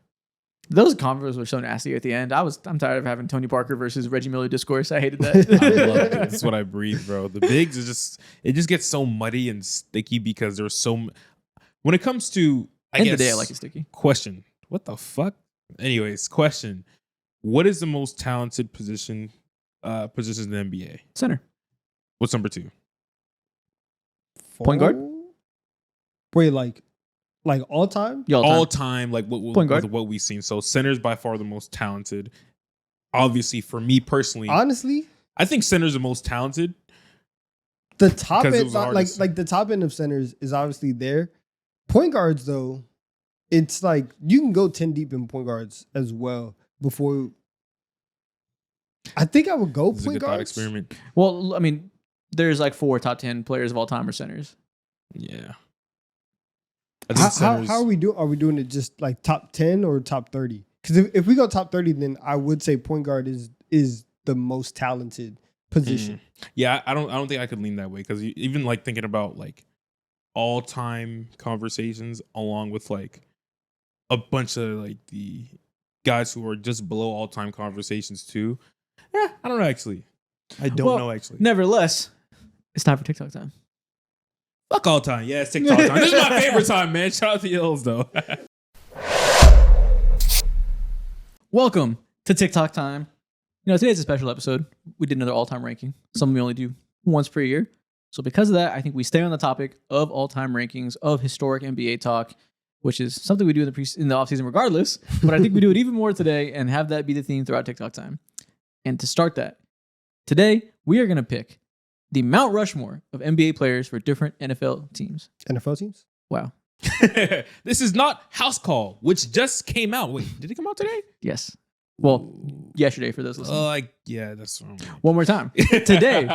Speaker 1: Those convos were so nasty at the end. I'm tired of having Tony Parker versus Reggie Miller discourse. I hated
Speaker 3: I love it.
Speaker 1: that.
Speaker 3: That's what I breathe, bro. The bigs is just it just gets so muddy and sticky because there's when it comes to
Speaker 1: End of the day, I like it sticky.
Speaker 3: question. What the fuck? Anyways, question. What is the most talented positions in the NBA?
Speaker 1: Center.
Speaker 3: What's number 2?
Speaker 1: Point guard?
Speaker 2: Wait, like all time?
Speaker 1: Y'all
Speaker 3: All
Speaker 1: time.
Speaker 3: time, like
Speaker 1: Point guard?
Speaker 3: what we've seen. So center's by far the most talented. Obviously, for me personally,
Speaker 2: Honestly,
Speaker 3: I think center's the most talented.
Speaker 2: the top
Speaker 3: Because it
Speaker 2: end,
Speaker 3: was the
Speaker 2: like
Speaker 3: hardest.
Speaker 2: the top end of centers is obviously there. Point guards, though, it's like you can go 10 deep in point guards as well before. I think I would go
Speaker 3: This is a
Speaker 2: point
Speaker 3: good thought
Speaker 2: guards.
Speaker 3: experiment.
Speaker 1: Well, I mean, there's like 4 top 10 players of all time are centers.
Speaker 3: Yeah. I think
Speaker 2: How
Speaker 3: centers-
Speaker 2: are we doing? Are we doing it just like top 10 or top 30? Because if we go top 30, then I would say point guard is the most talented position.
Speaker 3: Yeah, I don't think I could lean that way because even like thinking about like all time conversations along with like a bunch of like the guys who are just below all time conversations too. Yeah, I don't know actually. I don't
Speaker 1: Well,
Speaker 3: know actually.
Speaker 1: Nevertheless, it's time for TikTok time.
Speaker 3: Fuck all time. Yeah, it's TikTok time. This is my favorite time, man. Shout out to Yells though.
Speaker 1: Welcome to TikTok time. You know, today's a special episode. We did another all-time ranking. Something we only do once per year. So because of that, I think we stay on the topic of all-time rankings, of historic NBA talk, which is something we do in the offseason regardless. But I think we do it even more today and have that be the theme throughout TikTok time. And to start that, today we are going to pick the Mount Rushmore of NBA players for different NFL teams.
Speaker 2: NFL teams?
Speaker 1: Wow.
Speaker 3: This is not House Call, which just came out. Wait, did it come out today?
Speaker 1: Yes. Well, yesterday for those listening.
Speaker 3: Yeah, that's wrong.
Speaker 1: One more time. Today,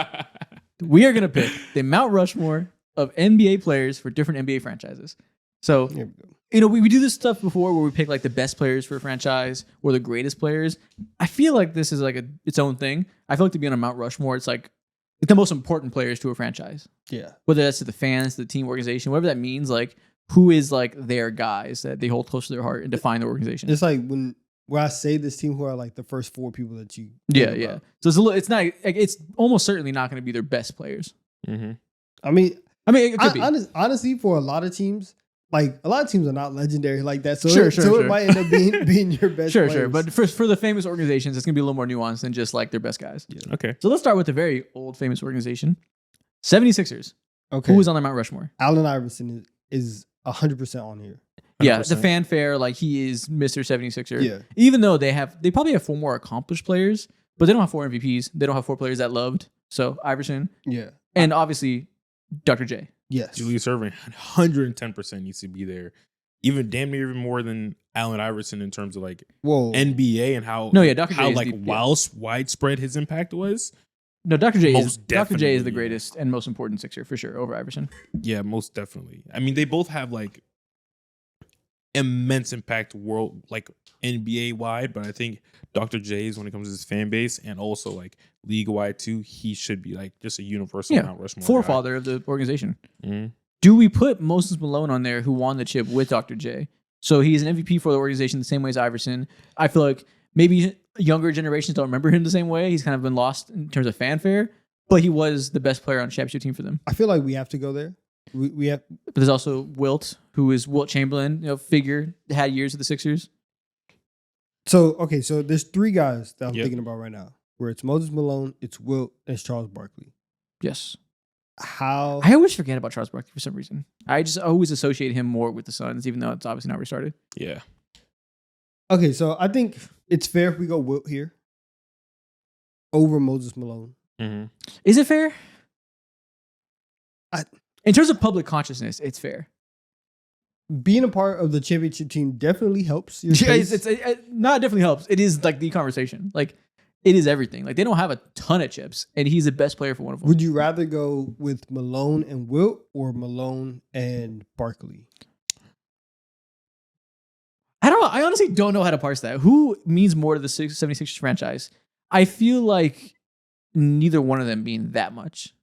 Speaker 1: we are going to pick the Mount Rushmore of NBA players for different NBA franchises. So,
Speaker 2: Here we go.
Speaker 1: you know, we do this stuff before where we pick like the best players for a franchise or the greatest players. I feel like this is like its own thing. I feel like to be on a Mount Rushmore, it's like the most important players to a franchise.
Speaker 2: Yeah.
Speaker 1: Whether that's to the fans, the team organization, whatever that means, like who is like their guys that they hold close to their heart and define the organization.
Speaker 2: It's like when I say this team, who are like the first 4 people that you
Speaker 1: Yeah,
Speaker 2: think
Speaker 1: yeah.
Speaker 2: about.
Speaker 1: So it's a little, it's not, like, it's almost certainly not going to be their best players.
Speaker 3: Mm-hmm.
Speaker 2: I mean,
Speaker 1: I mean, it could be.
Speaker 2: honestly, for a lot of teams, like a lot of teams are not legendary like that. So,
Speaker 1: Sure,
Speaker 2: it might end up being your best.
Speaker 1: Sure.
Speaker 2: players.
Speaker 1: But for the famous organizations, it's gonna be a little more nuanced than just like their best guys.
Speaker 3: Okay.
Speaker 1: So let's start with a very old famous organization, 76ers.
Speaker 2: okay,
Speaker 1: Who was on their Mount Rushmore?
Speaker 2: Allen Iverson is 100% on here.
Speaker 1: Yeah, the
Speaker 3: 100%.
Speaker 1: fanfare, like he is Mr. 76er.
Speaker 2: Yeah.
Speaker 1: Even though they probably have 4 more accomplished players, but they don't have 4 MVPs. They don't have 4 players that loved. So Iverson
Speaker 2: Yeah.
Speaker 1: and obviously Dr. J.
Speaker 2: Yes.
Speaker 3: Julius Erving 110% needs to be there. Even damn near even more than Allen Iverson in terms of like
Speaker 2: Whoa.
Speaker 3: NBA and how
Speaker 1: No, yeah, Dr. J
Speaker 3: how
Speaker 1: is
Speaker 3: like
Speaker 1: the-
Speaker 3: widespread his impact was.
Speaker 1: No, Dr. J is
Speaker 3: Most
Speaker 1: Dr. J is the
Speaker 3: definitely,
Speaker 1: greatest and most important Sixer for sure over Iverson.
Speaker 3: Yeah, most definitely. I mean, they both have like immense impact world like NBA wide, but I think Dr. J's when it comes to his fan base and also like league wide too, he should be like just a universal
Speaker 1: Yeah,
Speaker 3: Mount Rushmore guy.
Speaker 1: Forefather of the organization.
Speaker 3: Mhm.
Speaker 1: Do we put Moses Malone on there who won the chip with Dr. J? So he's an MVP for the organization the same way as Iverson. I feel like maybe younger generations don't remember him the same way. He's kind of been lost in terms of fanfare, but he was the best player on the championship team for them.
Speaker 2: I feel like we have to go there. We have
Speaker 1: But there's also Wilt, who is Wilt Chamberlain, figure had years with the Sixers.
Speaker 2: so okay. So there's 3 guys that I'm
Speaker 3: Yep.
Speaker 2: thinking about right now. Where it's Moses Malone, it's Wilt, and it's Charles Barkley.
Speaker 1: Yes.
Speaker 2: How?
Speaker 1: I always forget about Charles Barkley for some reason. I just always associate him more with the Suns, even though it's obviously not restarted.
Speaker 3: Yeah.
Speaker 2: Okay, so I think it's fair if we go Wilt here over Moses Malone.
Speaker 3: Mm-hmm.
Speaker 1: Is it fair?
Speaker 2: I-
Speaker 1: In terms of public consciousness, it's fair.
Speaker 2: Being a part of the championship team definitely helps your
Speaker 1: Yeah,
Speaker 2: case.
Speaker 1: not definitely helps. It is like the conversation. Like it is everything. Like they don't have a ton of chips, and he's the best player for one of them.
Speaker 2: Would you rather go with Malone and Wilt or Malone and Barkley?
Speaker 1: I don't know. I honestly don't know how to parse that. Who means more to the 76ers franchise? I feel like neither one of them mean that much.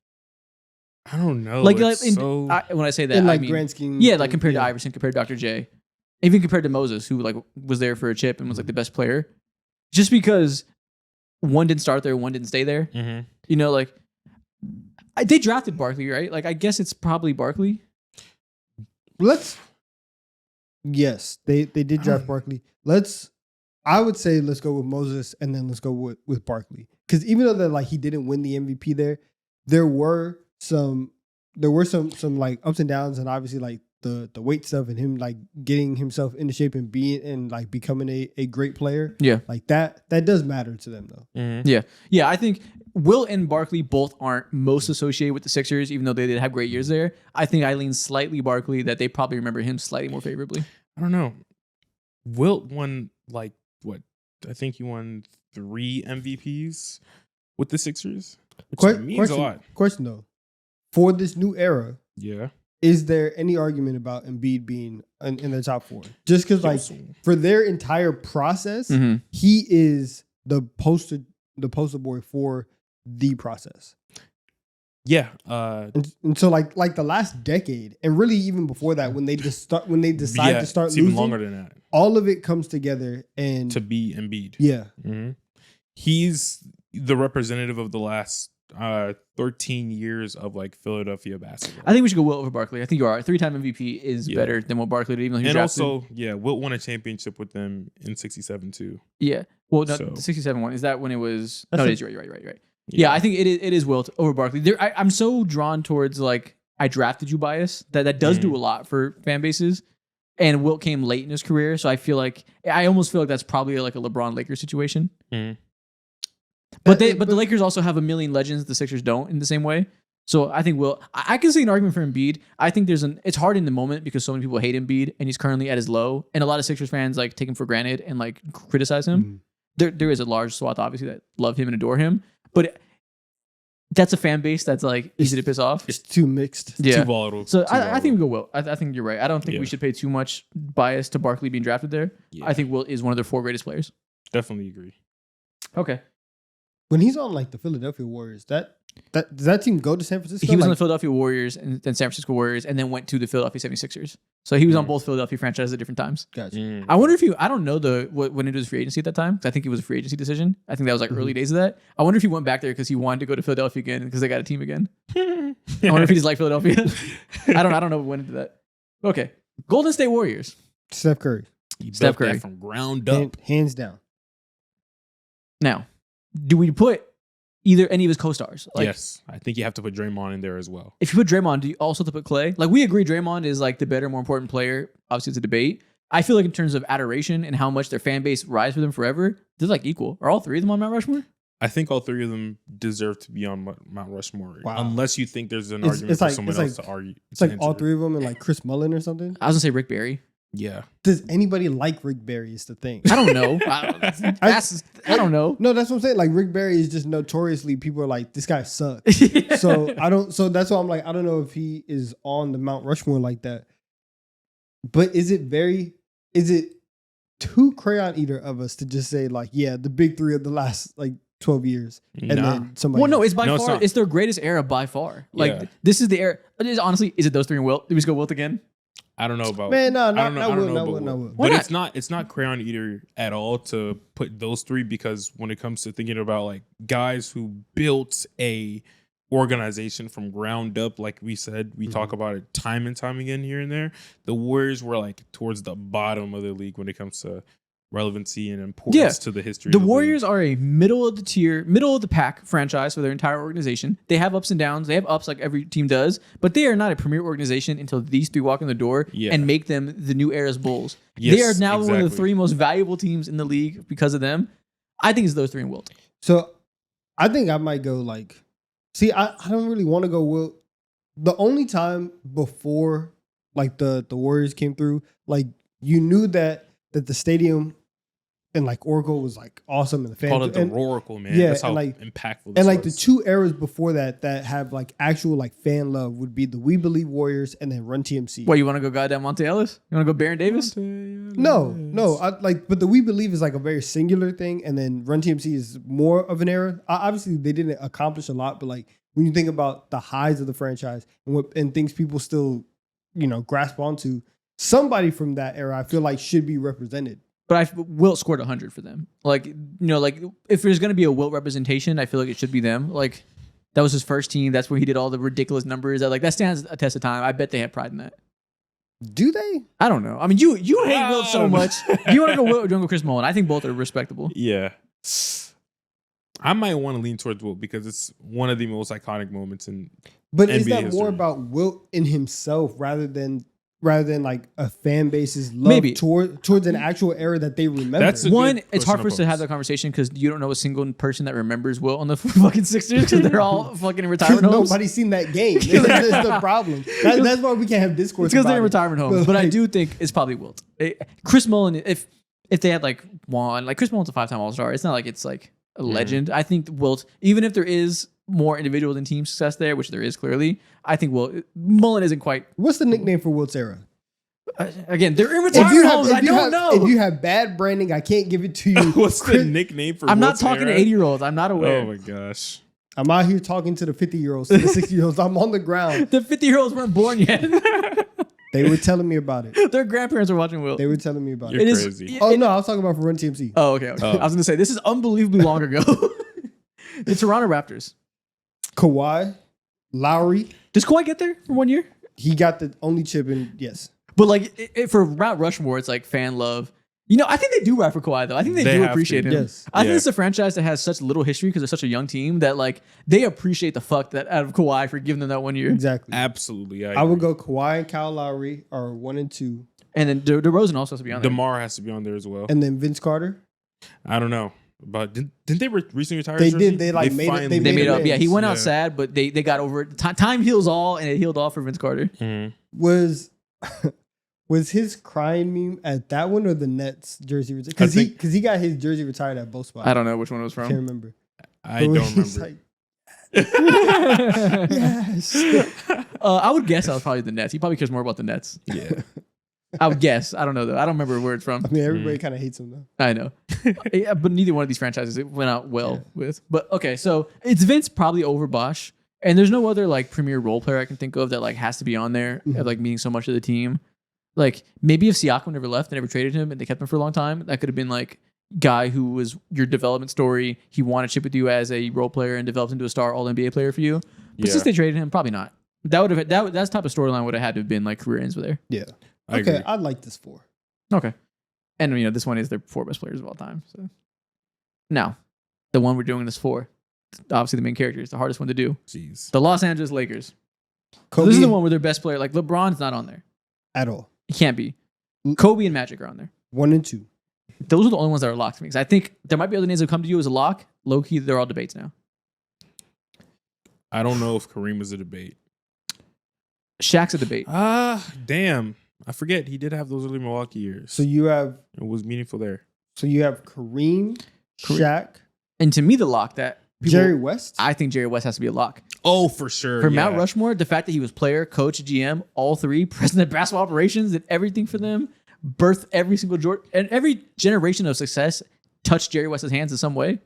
Speaker 3: I don't know.
Speaker 1: Like,
Speaker 3: It's
Speaker 1: when I say that,
Speaker 2: In
Speaker 1: I
Speaker 2: like
Speaker 1: mean,
Speaker 2: grand scheme,
Speaker 1: yeah, like compared to
Speaker 2: yeah.
Speaker 1: Iverson, compared to Dr. J, even compared to Moses, who like was there for a chip and was like the best player, just because one didn't start there, one didn't stay there.
Speaker 3: Mhm.
Speaker 1: Like they drafted Barkley, right? Like I guess it's probably Barkley.
Speaker 2: Yes, they did draft Barkley. I would say let's go with Moses and then let's go with Barkley. Because even though that like he didn't win the MVP there were some like ups and downs, and obviously like the weight stuff and him like getting himself into shape and being and like becoming a great player.
Speaker 1: Yeah.
Speaker 2: Like that does matter to them though.
Speaker 3: Mhm.
Speaker 1: Yeah, I think Wilt and Barkley both aren't most associated with the Sixers, even though they did have great years there. I think I lean slightly Barkley that they probably remember him slightly more favorably.
Speaker 3: I don't know. Wilt won like what? I think he won 3 MVPs with the Sixers, which means a lot.
Speaker 2: Question though, for this new era,
Speaker 3: Yeah.
Speaker 2: is there any argument about Embiid being in the top 4? Just because, like,
Speaker 3: Also-
Speaker 2: for their entire process,
Speaker 1: Mm-hmm.
Speaker 2: he is the poster boy for the process.
Speaker 3: Yeah.
Speaker 2: And so, like the last decade, and really even before that, when they decide
Speaker 3: yeah,
Speaker 2: to start
Speaker 3: it's even
Speaker 2: losing,
Speaker 3: longer than that
Speaker 2: all of it comes together. And
Speaker 3: to be Embiid.
Speaker 2: yeah,
Speaker 3: He's the representative of the last 13 years of like Philadelphia basketball.
Speaker 1: I think we should go Wilt over Barkley. I think you are. 3-time MVP is
Speaker 3: Yeah.
Speaker 1: better than what Barkley did, even though he was
Speaker 3: And
Speaker 1: drafted.
Speaker 3: also, yeah, Wilt won a championship with them in '67 too.
Speaker 1: Yeah. Well, no,
Speaker 3: So-
Speaker 1: the 67 one. Is that when it was?
Speaker 2: That's
Speaker 1: No,
Speaker 2: a-
Speaker 1: it is. You're right. Yeah, I think it is Wilt over Barkley. I'm so drawn towards like I drafted you bias that does do a lot for fan bases. And Wilt came late in his career, so I almost feel like that's probably like a LeBron Lakers situation.
Speaker 3: Mhm.
Speaker 1: But the Lakers also have a million legends the Sixers don't in the same way. So I think I can see an argument for Embiid. I think it's hard in the moment because so many people hate Embiid and he's currently at his low, and a lot of Sixers fans like take him for granted and like criticize him. There is a large swath obviously that love him and adore him, but that's a fan base that's like easy to piss off.
Speaker 2: it's too mixed.
Speaker 1: Yeah.
Speaker 3: Too volatile.
Speaker 1: So
Speaker 3: Too
Speaker 1: I think we
Speaker 3: volatile.
Speaker 1: go Wilt. I think you're right. I don't think we
Speaker 3: Yeah.
Speaker 1: should pay too much bias to Barkley being drafted there.
Speaker 3: Yeah.
Speaker 1: I think Wilt is one of their 4 greatest players.
Speaker 3: Definitely agree.
Speaker 1: Okay.
Speaker 2: When he's on like the Philadelphia Warriors, does that team go to San Francisco?
Speaker 1: He was on the
Speaker 2: Like,
Speaker 1: Philadelphia Warriors and then San Francisco Warriors and then went to the Philadelphia 76ers. So he was on both Philadelphia franchises at different times.
Speaker 2: gotcha.
Speaker 1: I wonder if I don't know when it was free agency at that time. 'Cause I think it was a free agency decision. I think that was like early days of that. I wonder if he went back there because he wanted to go to Philadelphia again because they got a team again. I wonder if he just liked Philadelphia. I don't know what went into that. Okay. Golden State Warriors.
Speaker 2: Steph Curry,
Speaker 3: He
Speaker 1: Steph
Speaker 3: built
Speaker 1: Curry.
Speaker 3: that from ground up.
Speaker 2: hands down.
Speaker 1: Now, do we put either any of his co-stars? Like,
Speaker 3: Yes, I think you have to put Draymond in there as well.
Speaker 1: if you put Draymond, do you also have to put Clay? Like, we agree Draymond is like the better, more important player. Obviously, it's a debate. I feel like in terms of adoration and how much their fan base rides for them forever, they're like equal. Are all three of them on Mount Rushmore?
Speaker 3: I think all three of them deserve to be on Mount Rushmore.
Speaker 2: Wow.
Speaker 3: Unless you think there's an
Speaker 2: It's-
Speaker 3: argument
Speaker 2: it's
Speaker 3: for
Speaker 2: like-
Speaker 3: someone
Speaker 2: it's
Speaker 3: else
Speaker 2: like-
Speaker 3: to argue.
Speaker 2: It's like all
Speaker 3: answer.
Speaker 2: three of them and like Chris Mullin or something.
Speaker 1: I was gonna say Rick Barry.
Speaker 3: Yeah.
Speaker 2: Does anybody like Rick Barry? Is the thing.
Speaker 1: I don't know. I don't know.
Speaker 2: No, that's what I'm saying. Like Rick Barry is just notoriously people are like this guy sucks. So I don't. So that's why I'm like I don't know if he is on the Mount Rushmore like that. But is it too crayon eater of us to just say like yeah the big three of the last like 12 years and
Speaker 3: Nah.
Speaker 2: then somebody
Speaker 1: Well, no, it's by
Speaker 3: No, it's
Speaker 1: far.
Speaker 3: not.
Speaker 1: It's their greatest era by far. Like
Speaker 3: Yeah.
Speaker 1: this is the era. Honestly, is it those three and Wilt? Did we just go Wilt again?
Speaker 3: I don't know about
Speaker 2: man no
Speaker 3: I
Speaker 2: no
Speaker 3: don't know.
Speaker 2: no
Speaker 3: I don't
Speaker 2: Will,
Speaker 3: know
Speaker 2: no
Speaker 3: about
Speaker 2: Will, no
Speaker 3: Will.
Speaker 2: Will.
Speaker 1: Why
Speaker 3: But
Speaker 1: not?
Speaker 3: it's not crayon eater at all to put those three because when it comes to thinking about like guys who built a organization from ground up, like we said, we talk about it time and time again here and there. The Warriors were like towards the bottom of the league when it comes to relevancy and importance
Speaker 1: Yeah.
Speaker 3: to the history.
Speaker 1: The
Speaker 3: of the
Speaker 1: Warriors
Speaker 3: league.
Speaker 1: are a middle of the tier, middle of the pack franchise for their entire organization. They have ups and downs. They have ups like every team does, but they are not a premier organization until these three walk in the door
Speaker 3: Yeah.
Speaker 1: and make them the new era's Bulls.
Speaker 3: Yes,
Speaker 1: they are now one of the
Speaker 3: exactly.
Speaker 1: three most valuable teams in the league because of them. I think it's those three and Wilt.
Speaker 2: So I think I might go like, see, I don't really want to go Will. The only time before like the Warriors came through, like you knew that the stadium and like Oracle was like awesome and the fans
Speaker 3: called it the
Speaker 2: and,
Speaker 3: Roracle, man.
Speaker 2: yeah,
Speaker 3: That's how
Speaker 2: and, like-
Speaker 3: impactful this
Speaker 2: and like the
Speaker 3: was.
Speaker 2: two eras before that have like actual like fan love would be the We Believe Warriors and then Run TMC.
Speaker 1: What, you want to go goddamn Monte Ellis? You want to go Baron Davis?
Speaker 2: No, I like, but the We Believe is like a very singular thing, and then Run TMC is more of an era. Obviously, they didn't accomplish a lot, but like when you think about the highs of the franchise and things people still, grasp onto, somebody from that era, I feel like should be represented.
Speaker 1: But Wilt scored 100 for them. Like, like if there's going to be a Wilt representation, I feel like it should be them. Like, that was his first team. That's where he did all the ridiculous numbers. That stands a test of time. I bet they have pride in that.
Speaker 2: Do they?
Speaker 1: I don't know. I mean, you hate Wilt so much. Do you want to go Wilt or do you want to go Chris Mullin? I think both are respectable.
Speaker 3: Yeah. I might want to lean towards Wilt because it's one of the most iconic moments in
Speaker 2: But is
Speaker 3: NBA
Speaker 2: that
Speaker 3: history.
Speaker 2: more about Wilt in himself rather than like a fan base's love
Speaker 1: Maybe.
Speaker 2: towards an actual era that they remember?
Speaker 3: That's a
Speaker 1: One,
Speaker 3: good
Speaker 1: it's hard
Speaker 3: question
Speaker 1: for us
Speaker 3: to
Speaker 1: to have
Speaker 3: pose.
Speaker 1: that conversation because you don't know a single person that remembers Wilt on the fucking Sixers because they're all fucking in
Speaker 2: because
Speaker 1: retirement homes.
Speaker 2: nobody's seen that game. That's the problem. That's why we can't have discourse.
Speaker 1: It's because they're in
Speaker 2: about it.
Speaker 1: retirement homes. But I
Speaker 2: like,
Speaker 1: do think it's probably Wilt. Chris Mullin, if they had like one, like Chris Mullin's a 5-time All-Star. It's not like it's like a legend. I think Wilt, even if there is more individual than team success there, which there is clearly, I think Mullin isn't quite.
Speaker 2: What's the nickname for Wilt's era?
Speaker 1: Again, they're in retirement homes. I don't know.
Speaker 2: If you have bad branding, I can't give it to you.
Speaker 3: What's the nickname for
Speaker 1: I'm not
Speaker 3: Wilt's
Speaker 1: talking
Speaker 3: era?
Speaker 1: to 80-year-olds. I'm not aware.
Speaker 3: Oh my gosh.
Speaker 2: I'm out here talking to the 50-year-olds, to the 60-year-olds. I'm on the ground.
Speaker 1: The 50-year-olds weren't born yet.
Speaker 2: They were telling me about it.
Speaker 1: Their grandparents are watching Wilt.
Speaker 2: They were telling me about
Speaker 3: You're
Speaker 2: it.
Speaker 1: It is.
Speaker 3: crazy.
Speaker 2: Oh no, I was talking about for Run TMC.
Speaker 1: Oh, okay. I was gonna say this is unbelievably long ago. The Toronto Raptors.
Speaker 2: Kawhi, Lowry,
Speaker 1: Does Kawhi get there for 1 year?
Speaker 2: he got the only chip in. Yes,
Speaker 1: But like for Mount Rushmore, it's like fan love. I think they do rap for Kawhi though. I think they
Speaker 3: They
Speaker 1: do
Speaker 3: have
Speaker 1: appreciate
Speaker 3: to.
Speaker 1: him.
Speaker 2: Yes.
Speaker 1: I think
Speaker 3: Yeah.
Speaker 1: it's a franchise that has such little history because they're such a young team that like they appreciate the fuck that out of Kawhi for giving them that 1 year.
Speaker 2: exactly.
Speaker 3: Absolutely.
Speaker 2: I would go Kawhi and Kyle Lowry are 1 and 2,
Speaker 1: And then DeRozan also has to be on there.
Speaker 3: DeMar has to be on there as well.
Speaker 2: and then Vince Carter.
Speaker 3: I don't know. But didn't they recently retire?
Speaker 2: They
Speaker 3: his jersey?
Speaker 2: did. They, like, made it-
Speaker 3: finally-
Speaker 1: they
Speaker 2: made
Speaker 1: made
Speaker 2: it
Speaker 1: up. Yeah, he went out
Speaker 3: Yeah.
Speaker 1: sad, but they got over it. Time heals all, and it healed all for Vince Carter.
Speaker 3: Mhm.
Speaker 2: Was his crying meme at that one or the Nets jersey? Because he got his jersey retired at both spots.
Speaker 1: I don't know which one it was
Speaker 2: Can't
Speaker 1: from.
Speaker 2: remember.
Speaker 3: I
Speaker 2: But
Speaker 3: don't
Speaker 2: he's
Speaker 3: remember.
Speaker 2: like, yes.
Speaker 1: I would guess that was probably the Nets. He probably cares more about the Nets.
Speaker 3: Yeah.
Speaker 1: I would guess. I don't know though. I don't remember where it's from.
Speaker 2: I mean, everybody kind of hates him though.
Speaker 1: I know. Yeah, but neither one of these franchises it went out well with. But okay, so it's Vince probably over Bosch. And there's no other like premier role player I can think of that like has to be on there, of, like meaning so much to the team. Like maybe if Siakam never left, they never traded him, and they kept him for a long time, that could have been like guy who was your development story. He wanted to chip with you as a role player and developed into a star All NBA player for you. But
Speaker 3: Yeah.
Speaker 1: since they traded him, probably not. That would have that type of storyline would have had to have been like career ends with there.
Speaker 2: Yeah.
Speaker 3: I agree.
Speaker 2: I like this 4.
Speaker 1: Okay. And, this one is their 4 best players of all time. So now, the one we're doing this for, obviously the main character is the hardest one to do.
Speaker 3: Jeez.
Speaker 1: The Los Angeles Lakers. So
Speaker 2: Kobe
Speaker 1: this is the one where their best player, like LeBron's not on there.
Speaker 2: at all.
Speaker 1: He can't be. Kobe and Magic are on there.
Speaker 2: 1 and 2.
Speaker 1: Those are the only ones that are locked to me. Because I think there might be other names that come to you as a lock. Low key, they're all debates now.
Speaker 3: I don't know if Kareem was a debate.
Speaker 1: Shaq's a debate.
Speaker 3: Damn. I forget he did have those early Milwaukee years.
Speaker 2: So you have
Speaker 3: It was meaningful there.
Speaker 2: Kareem, Shaq,
Speaker 1: And to me, the lock that people,
Speaker 2: Jerry West.
Speaker 1: I think Jerry West has to be a lock.
Speaker 3: Oh, for sure.
Speaker 1: For
Speaker 3: yeah.
Speaker 1: Mount Rushmore, the fact that he was player, coach, GM, all 3, president of basketball operations, did everything for them, birthed every single Jordan, and every generation of success touched Jerry West's hands in some way.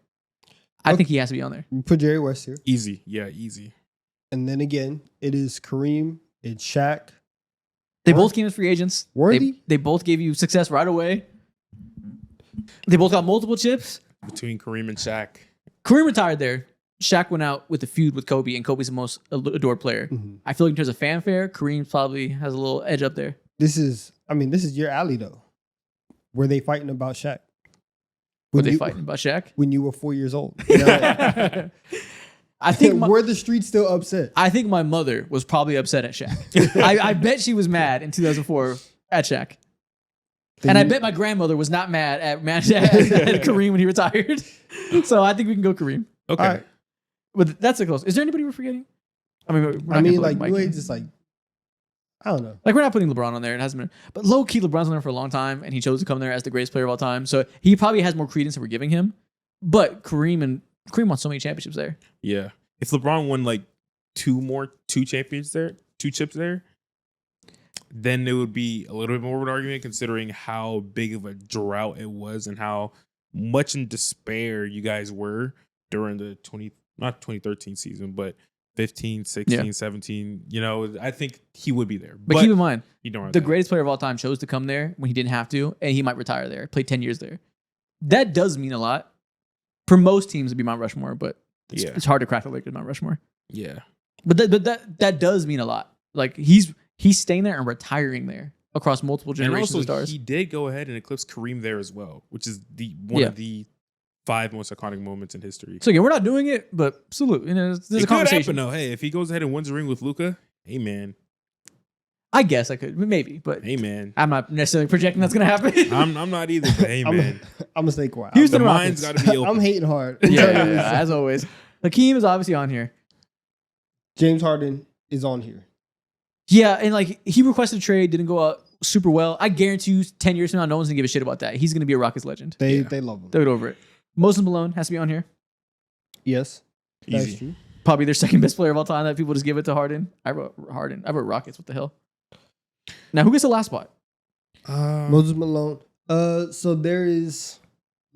Speaker 1: I think he has to be on there.
Speaker 2: We put Jerry West here.
Speaker 3: Easy. Yeah, easy.
Speaker 2: And then again, it is Kareem, it's Shaq.
Speaker 1: They both came as free agents.
Speaker 2: Worthy?
Speaker 1: They both gave you success right away. They both got multiple chips.
Speaker 3: Between Kareem and Shaq.
Speaker 1: Kareem retired there. Shaq went out with a feud with Kobe, and Kobe's the most adored player.
Speaker 2: Mhm.
Speaker 1: I feel like in terms of fanfare, Kareem probably has a little edge up there.
Speaker 2: This is your alley though. Were they fighting about Shaq?
Speaker 1: Were
Speaker 2: When
Speaker 1: they
Speaker 2: you-
Speaker 1: fighting about Shaq?
Speaker 2: when you were 4 years old? You know,
Speaker 1: I think
Speaker 2: were the streets still upset?
Speaker 1: I think my mother was probably upset at Shaq. I bet she was mad in 2004 at Shaq. And I bet my grandmother was not mad at Kareem when he retired. So I think we can go Kareem.
Speaker 3: Okay.
Speaker 2: All right.
Speaker 1: But that's a close. Is there anybody we're forgetting? I mean, we're not
Speaker 2: I
Speaker 1: gonna
Speaker 2: mean,
Speaker 1: put
Speaker 2: like
Speaker 1: Mike
Speaker 2: New
Speaker 1: in.
Speaker 2: Age is like, I don't know.
Speaker 1: Like we're not putting LeBron on there. It hasn't been. But low key, LeBron's on there for a long time, and he chose to come there as the greatest player of all time. So he probably has more credence than we're giving him. But Kareem won so many championships there.
Speaker 3: Yeah. If LeBron won like two champions there, 2 chips there, then it would be a little bit more of an argument considering how big of a drought it was and how much in despair you guys were during the not 2013 season, but 15, 16, 17. I think he would be there.
Speaker 1: But keep in mind,
Speaker 3: you don't have
Speaker 1: the
Speaker 3: that.
Speaker 1: greatest player of all time chose to come there when he didn't have to, and he might retire there, play 10 years there. That does mean a lot. For most teams, it'd be Mount Rushmore, but it's hard to crack the Lakers Mount Rushmore.
Speaker 3: Yeah.
Speaker 1: But that does mean a lot. Like he's staying there and retiring there across multiple
Speaker 3: And
Speaker 1: generations
Speaker 3: also,
Speaker 1: of stars.
Speaker 3: he did go ahead and eclipse Kareem there as well, which is one of the 5 most iconic moments in history.
Speaker 1: So again, we're not doing it, but salute. There's
Speaker 3: It
Speaker 1: a
Speaker 3: could
Speaker 1: conversation.
Speaker 3: happen though. Hey, if he goes ahead and wins a ring with Luka, hey man,
Speaker 1: I guess I could, maybe, but
Speaker 3: hey man.
Speaker 1: I'm not necessarily projecting that's going to happen.
Speaker 3: I'm not either, but hey man.
Speaker 2: I'm gonna stay quiet.
Speaker 1: Houston
Speaker 3: The
Speaker 1: Rockets.
Speaker 3: mind's got to be open.
Speaker 2: I'm hating hard.
Speaker 1: yeah, as always. Hakeem is obviously on here.
Speaker 2: James Harden is on here.
Speaker 1: Yeah, and like he requested a trade, didn't go out super well. I guarantee you 10 years from now, no one's going to give a shit about that. He's going to be a Rockets legend.
Speaker 2: They love him.
Speaker 1: They'll get over it. Moses Malone has to be on here.
Speaker 2: Yes, that's
Speaker 3: Easy.
Speaker 2: true.
Speaker 1: Probably their second best player of all time that people just give it to Harden. I wrote Harden. I wrote Rockets. What the hell? Now, who gets the last spot?
Speaker 2: Moses Malone. So there's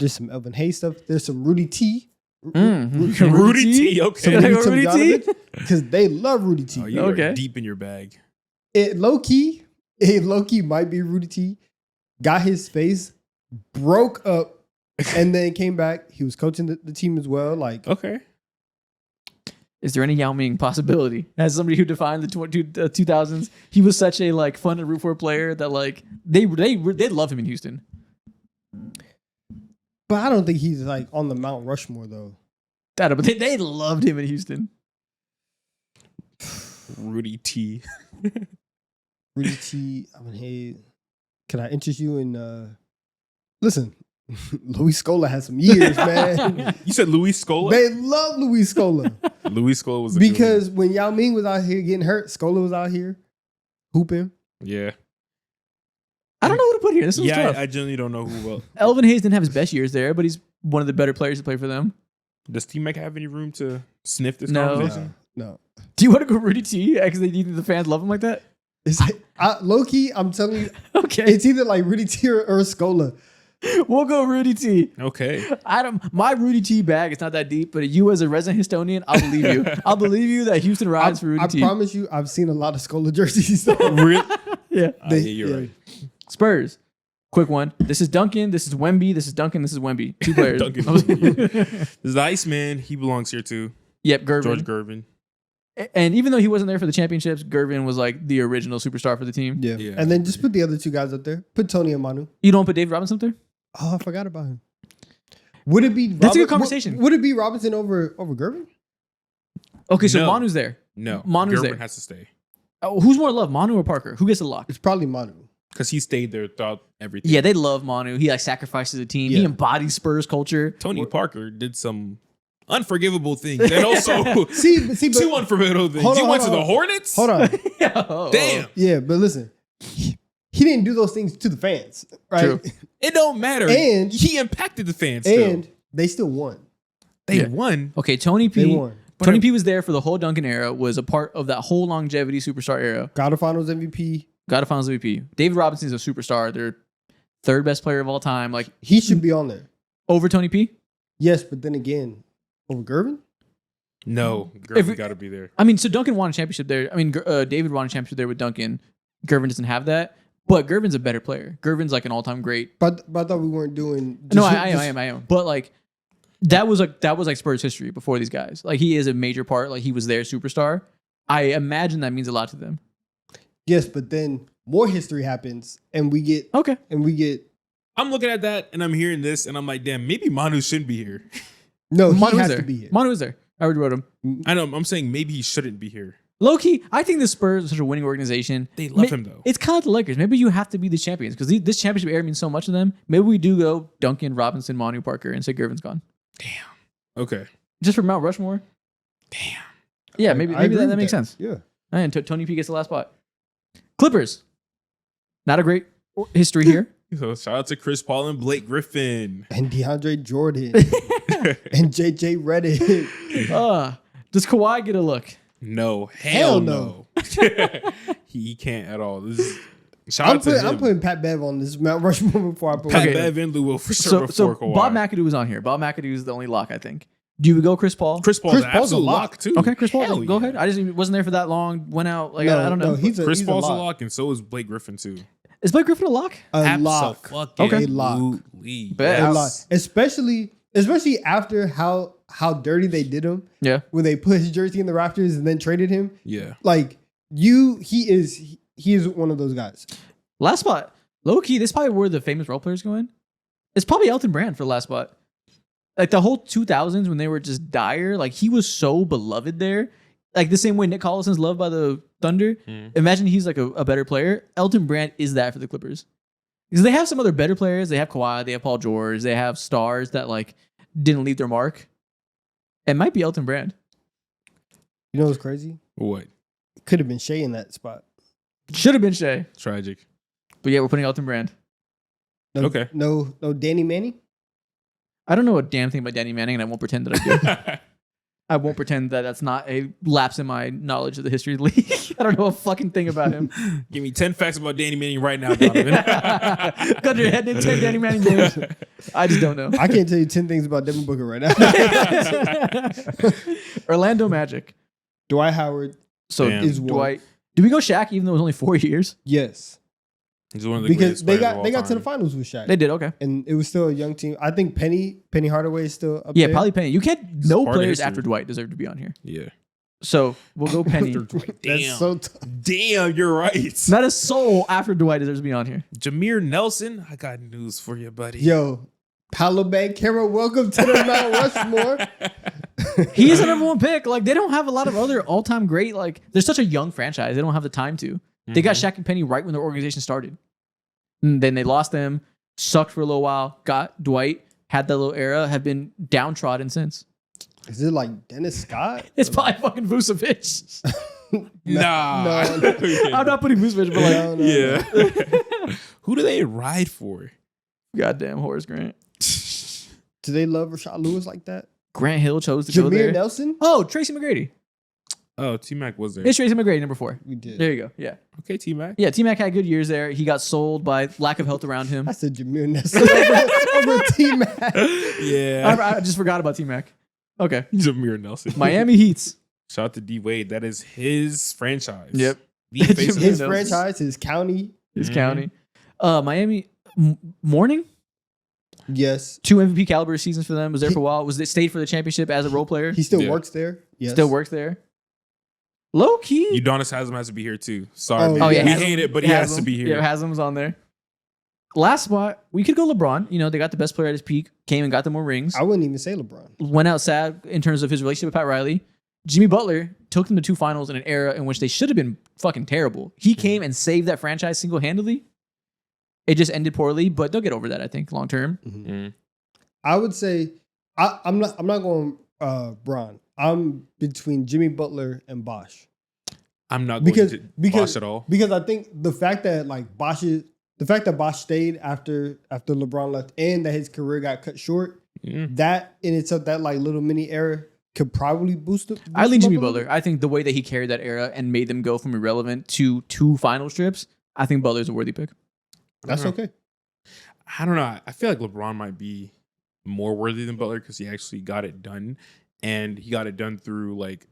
Speaker 2: some Elvin Hayes stuff. There's some Rudy T.
Speaker 3: Rudy T.
Speaker 2: Some
Speaker 3: Okay.
Speaker 1: Rudy T?
Speaker 2: Because they love Rudy T.
Speaker 3: Oh, you
Speaker 1: Okay.
Speaker 3: are deep in your bag.
Speaker 2: It low key might be Rudy T. Got his face, broke up, and then came back. He was coaching the team as well. Like,
Speaker 3: Okay.
Speaker 1: Is there any Yao Ming possibility? As somebody who defined the 2000s, he was such a like fun to root for player that like they love him in Houston.
Speaker 2: but I don't think he's like on the Mount Rushmore though.
Speaker 1: But they loved him in Houston.
Speaker 3: Rudy T.
Speaker 2: Rudy T. Elvin Hayes. Can I interest you in? Listen, Luis Scola has some years, man.
Speaker 3: You said Luis Scola?
Speaker 2: They love Luis Scola
Speaker 3: Luis Scola was a good
Speaker 2: because when Yao Ming was out here getting hurt, Scola was out here hooping.
Speaker 3: one. Yeah.
Speaker 1: I don't know who to put here. This one's
Speaker 3: Yeah,
Speaker 1: tough.
Speaker 3: I genuinely don't know who will.
Speaker 1: Elvin Hayes didn't have his best years there, but he's one of the better players to play for them.
Speaker 3: Does T-Mac have any room to sniff this
Speaker 1: No.
Speaker 3: conversation?
Speaker 2: No.
Speaker 1: Do you want to go Rudy T? Because the fans love him like that.
Speaker 2: It's low key. I'm telling you,
Speaker 1: Okay,
Speaker 2: it's either like Rudy T or Scola.
Speaker 1: we'll go Rudy T.
Speaker 3: Okay.
Speaker 1: My Rudy T bag is not that deep, but you as a resident Houstonian, I'll believe you. I'll believe you that Houston rides for Rudy
Speaker 2: I
Speaker 1: T.
Speaker 2: promise you, I've seen a lot of Scola jerseys. So
Speaker 3: Really?
Speaker 1: Yeah.
Speaker 3: Yeah, you're right.
Speaker 1: Spurs. Quick one. This is Duncan. This is Wemby. This is Duncan. This is Wemby. 2 players.
Speaker 3: Duncan. This is the Iceman. He belongs here too.
Speaker 1: Yep, Gervin.
Speaker 3: George Gervin.
Speaker 1: And even though he wasn't there for the championships, Gervin was like the original superstar for the team.
Speaker 2: Yeah.
Speaker 3: Yeah.
Speaker 2: And then just put the other two guys up there. Put Tony and Manu.
Speaker 1: You don't put David Robinson up there?
Speaker 2: Oh, I forgot about him. Would it be?
Speaker 1: That's a good conversation.
Speaker 2: Would it be Robinson over Gervin?
Speaker 1: Okay, so
Speaker 3: No.
Speaker 1: Manu's there.
Speaker 3: No,
Speaker 1: Manu's
Speaker 3: Gervin
Speaker 1: there.
Speaker 3: has to stay
Speaker 1: Oh, who's more loved, Manu or Parker? Who gets the lock?
Speaker 2: It's probably Manu.
Speaker 3: because he stayed there throughout everything.
Speaker 1: Yeah, they love Manu. He like sacrifices the team. He
Speaker 2: Yeah.
Speaker 1: embodies Spurs culture.
Speaker 3: Tony Parker did some unforgivable things, and also
Speaker 2: See, but
Speaker 3: two unforgivable things.
Speaker 2: Hold
Speaker 3: He
Speaker 2: on,
Speaker 3: went to
Speaker 2: hold
Speaker 3: the
Speaker 2: on.
Speaker 3: Hornets.
Speaker 2: hold on.
Speaker 3: Damn,
Speaker 2: Yeah, but listen, he didn't do those things to the fans, right?
Speaker 1: True.
Speaker 3: it don't matter.
Speaker 2: And-
Speaker 3: he impacted the fans. Still.
Speaker 2: And they still won.
Speaker 3: They
Speaker 1: Yeah.
Speaker 3: won.
Speaker 1: Okay, Tony
Speaker 2: They
Speaker 1: P.
Speaker 2: won.
Speaker 1: Tony P was there for the whole Duncan era, was a part of that whole longevity superstar era.
Speaker 2: Got a Finals MVP.
Speaker 1: Got a Finals MVP. David Robinson is a superstar. They're third best player of all time. Like
Speaker 2: He should be on there.
Speaker 1: over Tony P.
Speaker 2: Yes, but then again, over Gervin.
Speaker 3: No,
Speaker 1: If
Speaker 3: Gervin
Speaker 1: we-
Speaker 3: got to be there.
Speaker 1: I mean, so Duncan won a championship there. I mean, David won a championship there with Duncan. Gervin doesn't have that, but Gervin's a better player. Gervin's like an all-time great.
Speaker 2: But I thought we weren't doing.
Speaker 1: No,
Speaker 2: just-
Speaker 1: I am. But like that was like Spurs history before these guys. Like he is a major part. Like he was their superstar. I imagine that means a lot to them.
Speaker 2: Yes, but then more history happens, and we get
Speaker 1: Okay.
Speaker 3: I'm looking at that and I'm hearing this and I'm like, damn, maybe Manu shouldn't be here.
Speaker 2: no. He
Speaker 1: Manu was
Speaker 2: has
Speaker 1: there.
Speaker 2: to be here.
Speaker 1: Manu was there. I already wrote him.
Speaker 3: I know. I'm saying maybe he shouldn't be here.
Speaker 1: Low key, I think the Spurs are such a winning organization.
Speaker 3: They love him though.
Speaker 1: It's kind of like the Lakers. Maybe you have to be the champions because this championship era means so much to them. Maybe we do go Duncan, Robinson, Manu, Parker, and say Gervin's gone.
Speaker 3: Okay.
Speaker 1: Just for Mount Rushmore.
Speaker 3: Damn.
Speaker 1: Yeah, maybe
Speaker 2: I agree
Speaker 1: that
Speaker 2: with
Speaker 1: makes sense.
Speaker 2: Yeah.
Speaker 1: And Tony P gets the last spot. Clippers. Not a great history here.
Speaker 3: So shout out to Chris Paul and Blake Griffin.
Speaker 2: And DeAndre Jordan and JJ Redick.
Speaker 1: Does Kawhi get a look?
Speaker 3: No,
Speaker 2: Hell
Speaker 3: hell
Speaker 2: no.
Speaker 3: no. he can't at all. This is, shout out to him.
Speaker 2: I'm putting Pat Bev on this Mount Rushmore before I put
Speaker 3: Pat
Speaker 1: Okay.
Speaker 3: Bev and Lou Will for sure
Speaker 1: So
Speaker 3: before Kawhi.
Speaker 1: Bob McAdoo was on here. Bob McAdoo is the only lock, I think. Do you go Chris Paul?
Speaker 3: Chris Paul's
Speaker 2: Chris
Speaker 3: an
Speaker 2: Paul's a
Speaker 3: absolute
Speaker 2: lock.
Speaker 3: lock too.
Speaker 1: Okay, Chris Paul.
Speaker 3: Hell
Speaker 1: Go
Speaker 3: yeah.
Speaker 1: ahead. I just wasn't there for that long. Went out. Like
Speaker 2: No,
Speaker 1: I don't know.
Speaker 2: no, he's a
Speaker 3: Chris Paul's a
Speaker 2: lock.
Speaker 3: lock, and so is Blake Griffin too.
Speaker 1: Is Blake Griffin a lock?
Speaker 2: A lock.
Speaker 1: Okay.
Speaker 2: A lock.
Speaker 3: Absolutely.
Speaker 1: Bet.
Speaker 2: A
Speaker 1: Yes.
Speaker 2: lock. Especially after how dirty they did him
Speaker 1: Yeah.
Speaker 2: when they put his jersey in the Raptors and then traded him.
Speaker 3: Yeah.
Speaker 2: Like he is one of those guys.
Speaker 1: Last spot. Low key, this is probably where the famous role players go in. It's probably Elton Brand for the last spot. Like the whole 2000s when they were just dire, like he was so beloved there. Like the same way Nick Collison's loved by the Thunder. Imagine he's like a better player. Elton Brand is that for the Clippers. Because they have some other better players. They have Kawhi, they have Paul George, they have stars that like didn't leave their mark. It might be Elton Brand.
Speaker 2: You know what's crazy?
Speaker 3: What?
Speaker 2: Could have been Shea in that spot.
Speaker 1: Should have been Shea.
Speaker 3: Tragic.
Speaker 1: But yeah, we're putting Elton Brand.
Speaker 2: No,
Speaker 3: Okay.
Speaker 2: No Danny Manning.
Speaker 1: I don't know a damn thing about Danny Manning, and I won't pretend that I do. I won't pretend that that's not a lapse in my knowledge of the history of the league. I don't know a fucking thing about him.
Speaker 3: Give me 10 facts about Danny Manning right now, Donovan.
Speaker 1: Got your head in 10 Danny Manning games. I just don't know.
Speaker 2: I can't tell you 10 things about Devin Booker right now.
Speaker 1: Orlando Magic.
Speaker 2: Dwight Howard.
Speaker 1: So
Speaker 3: Damn.
Speaker 2: Is one.
Speaker 1: Dwight. Did we go Shaq even though it was only 4 years?
Speaker 2: Yes.
Speaker 3: He's one of the
Speaker 2: Because
Speaker 3: greatest
Speaker 2: they
Speaker 3: players of all
Speaker 2: got to the
Speaker 3: time.
Speaker 2: finals with Shaq.
Speaker 1: They did, okay.
Speaker 2: And it was still a young team. I think Penny Hardaway is still up
Speaker 1: Yeah,
Speaker 2: there.
Speaker 1: probably Penny. You can't. No
Speaker 3: part of
Speaker 1: players
Speaker 3: history.
Speaker 1: after Dwight deserve to be on here.
Speaker 3: Yeah.
Speaker 1: So we'll go Penny.
Speaker 3: Damn.
Speaker 2: That's so
Speaker 3: Damn, you're right.
Speaker 1: Not a soul after Dwight deserves to be on here.
Speaker 3: Jameer Nelson, I got news for you, buddy.
Speaker 2: Yo, Paolo Banchero, welcome to the Mount Rushmore.
Speaker 1: He is the number one pick. Like they don't have a lot of other all-time great. Like they're such a young franchise. They don't have the time to. They got Shaq and Penny right when their organization started. And then they lost them, sucked for a little while, got Dwight, had that little era, have been downtrodden since.
Speaker 2: Is it like Dennis Scott?
Speaker 1: It's probably fucking Vucevic.
Speaker 3: Nah.
Speaker 2: No.
Speaker 1: I'm not putting Vucevic, but like,
Speaker 2: No, no,
Speaker 3: Yeah. Who do they ride for?
Speaker 1: goddamn Horace Grant.
Speaker 2: Do they love Rashad Lewis like that?
Speaker 1: Grant Hill chose to go there.
Speaker 2: Jameer Nelson?
Speaker 1: Oh, Tracy McGrady.
Speaker 3: Oh, T-Mac was there.
Speaker 1: It's Tracy McGrady, number 4.
Speaker 2: We did.
Speaker 1: There you go. Yeah.
Speaker 3: Okay, T-Mac.
Speaker 1: Yeah, T-Mac had good years there. He got sold by lack of health around him.
Speaker 2: I said Jameer Nelson over T-Mac.
Speaker 3: Yeah.
Speaker 1: I just forgot about T-Mac. Okay.
Speaker 3: Jameer Nelson.
Speaker 1: Miami Heats.
Speaker 3: Shout out to D-Wade. That is his franchise.
Speaker 1: Yep.
Speaker 3: The face of
Speaker 2: His
Speaker 1: Nelson.
Speaker 2: franchise, his county.
Speaker 1: His
Speaker 3: Mhm.
Speaker 1: county. Miami Morning.
Speaker 2: Yes.
Speaker 1: 2 MVP caliber seasons for them. Was there for a while. Was it stayed for the championship as a role player?
Speaker 2: He still
Speaker 3: Yeah.
Speaker 2: works there. Yes.
Speaker 1: Still works there. Low key.
Speaker 3: Udonis Haslam has to be here too. Sorry,
Speaker 2: Oh,
Speaker 3: man.
Speaker 2: oh, yeah,
Speaker 3: we
Speaker 1: Haslam-
Speaker 3: hate it, but he has to be here.
Speaker 1: Yeah, Haslam's on there. Last spot, we could go LeBron. You know, they got the best player at his peak, came and got them more rings.
Speaker 2: I wouldn't even say LeBron.
Speaker 1: Went out sad in terms of his relationship with Pat Riley. Jimmy Butler took them to 2 finals in an era in which they should have been fucking terrible. He came and saved that franchise single-handedly. It just ended poorly, but they'll get over that, I think, long term.
Speaker 3: Mm.
Speaker 2: I would say I'm not going Bron. I'm between Jimmy Butler and Bosh.
Speaker 3: I'm not going
Speaker 2: Because
Speaker 3: to
Speaker 2: because
Speaker 3: Bosh at all.
Speaker 2: because I think the fact that Bosh stayed after LeBron left and that his career got cut short,
Speaker 3: Mm.
Speaker 2: that in itself, that like little mini era could probably boost it.
Speaker 1: I lean
Speaker 2: boost him
Speaker 1: Jimmy
Speaker 2: up a little
Speaker 1: Butler. I think the way that he carried that era and made them go from irrelevant to 2 final strips, I think Butler's a worthy pick.
Speaker 2: bit. That's okay.
Speaker 3: I don't know. I feel like LeBron might be more worthy than Butler because he actually got it done, and he got it done through like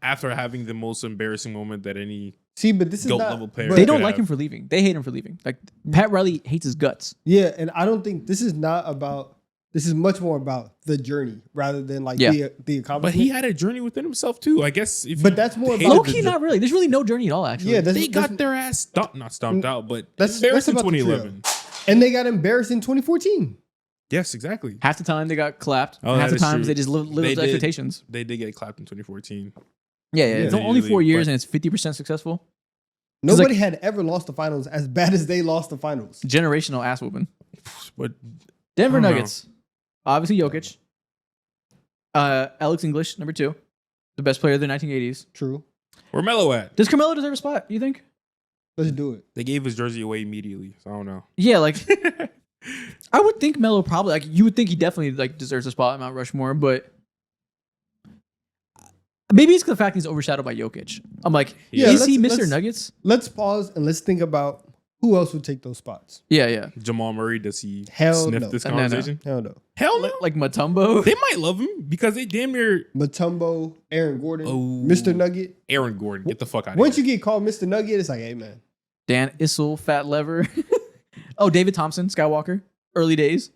Speaker 3: after having the most embarrassing moment that any.
Speaker 2: See, but this is
Speaker 3: GOAT
Speaker 2: not
Speaker 3: level player.
Speaker 2: but-
Speaker 1: They
Speaker 3: could
Speaker 1: don't like
Speaker 3: have.
Speaker 1: him for leaving. They hate him for leaving. Like Pat Riley hates his guts.
Speaker 2: Yeah, and I don't think this is not about. This is much more about the journey rather than like
Speaker 1: Yeah.
Speaker 2: the accomplishment.
Speaker 3: But he had a journey within himself too. I guess. If
Speaker 2: But
Speaker 3: you
Speaker 2: that's more
Speaker 3: hated
Speaker 2: about
Speaker 1: Low
Speaker 3: the
Speaker 1: key,
Speaker 3: jour-
Speaker 1: not really. There's really no journey at all, actually.
Speaker 2: Yeah,
Speaker 3: They got their ass not stomped out, but
Speaker 2: that's
Speaker 3: embarrassed in
Speaker 2: about the trio.
Speaker 3: 2011.
Speaker 2: And they got embarrassed in 2014.
Speaker 3: Yes, exactly.
Speaker 1: Half the time they got clapped.
Speaker 3: Oh,
Speaker 1: half
Speaker 3: that
Speaker 1: the
Speaker 3: is
Speaker 1: times
Speaker 3: true.
Speaker 1: they just lived
Speaker 3: They
Speaker 1: up to
Speaker 3: did.
Speaker 1: expectations.
Speaker 3: They did get clapped in 2014.
Speaker 1: Yeah.
Speaker 2: Yeah.
Speaker 1: It's only 4
Speaker 3: Usually,
Speaker 1: years
Speaker 3: but-
Speaker 1: and it's 50% successful.
Speaker 2: Nobody had ever lost the finals as bad as they lost the finals.
Speaker 1: Generational ass whooping.
Speaker 3: But
Speaker 1: Denver
Speaker 3: I don't know.
Speaker 1: Nuggets. Obviously Jokic. Alex English, number 2. The best player of the 1980s.
Speaker 2: True.
Speaker 3: where Melo at?
Speaker 1: Does Carmelo deserve a spot, you think?
Speaker 2: Let's do it.
Speaker 3: They gave his jersey away immediately, so I don't know.
Speaker 1: Yeah, like I would think Melo probably like you would think he definitely like deserves a spot in Mount Rushmore, but maybe it's the fact he's overshadowed by Jokic. I'm like,
Speaker 2: Yeah,
Speaker 1: is he
Speaker 2: let's-
Speaker 1: Mr.
Speaker 2: let's-
Speaker 1: Nuggets?
Speaker 2: Let's pause and let's think about who else would take those spots.
Speaker 1: Yeah.
Speaker 3: Jamal Murray, does he
Speaker 2: Hell
Speaker 3: sniff
Speaker 2: no.
Speaker 3: this
Speaker 1: No, no.
Speaker 3: conversation?
Speaker 2: Hell no.
Speaker 3: Hell no.
Speaker 1: Like Mutombo.
Speaker 3: They might love him because they damn near
Speaker 2: Matumbo, Aaron Gordon,
Speaker 3: Oh.
Speaker 2: Mr. Nugget.
Speaker 3: Aaron Gordon. Get the fuck out of
Speaker 2: Once
Speaker 3: here.
Speaker 2: you get called Mr. Nugget, it's like, hey man.
Speaker 1: Dan Issel, Fat Lever. Oh, David Thompson, Skywalker. Early days.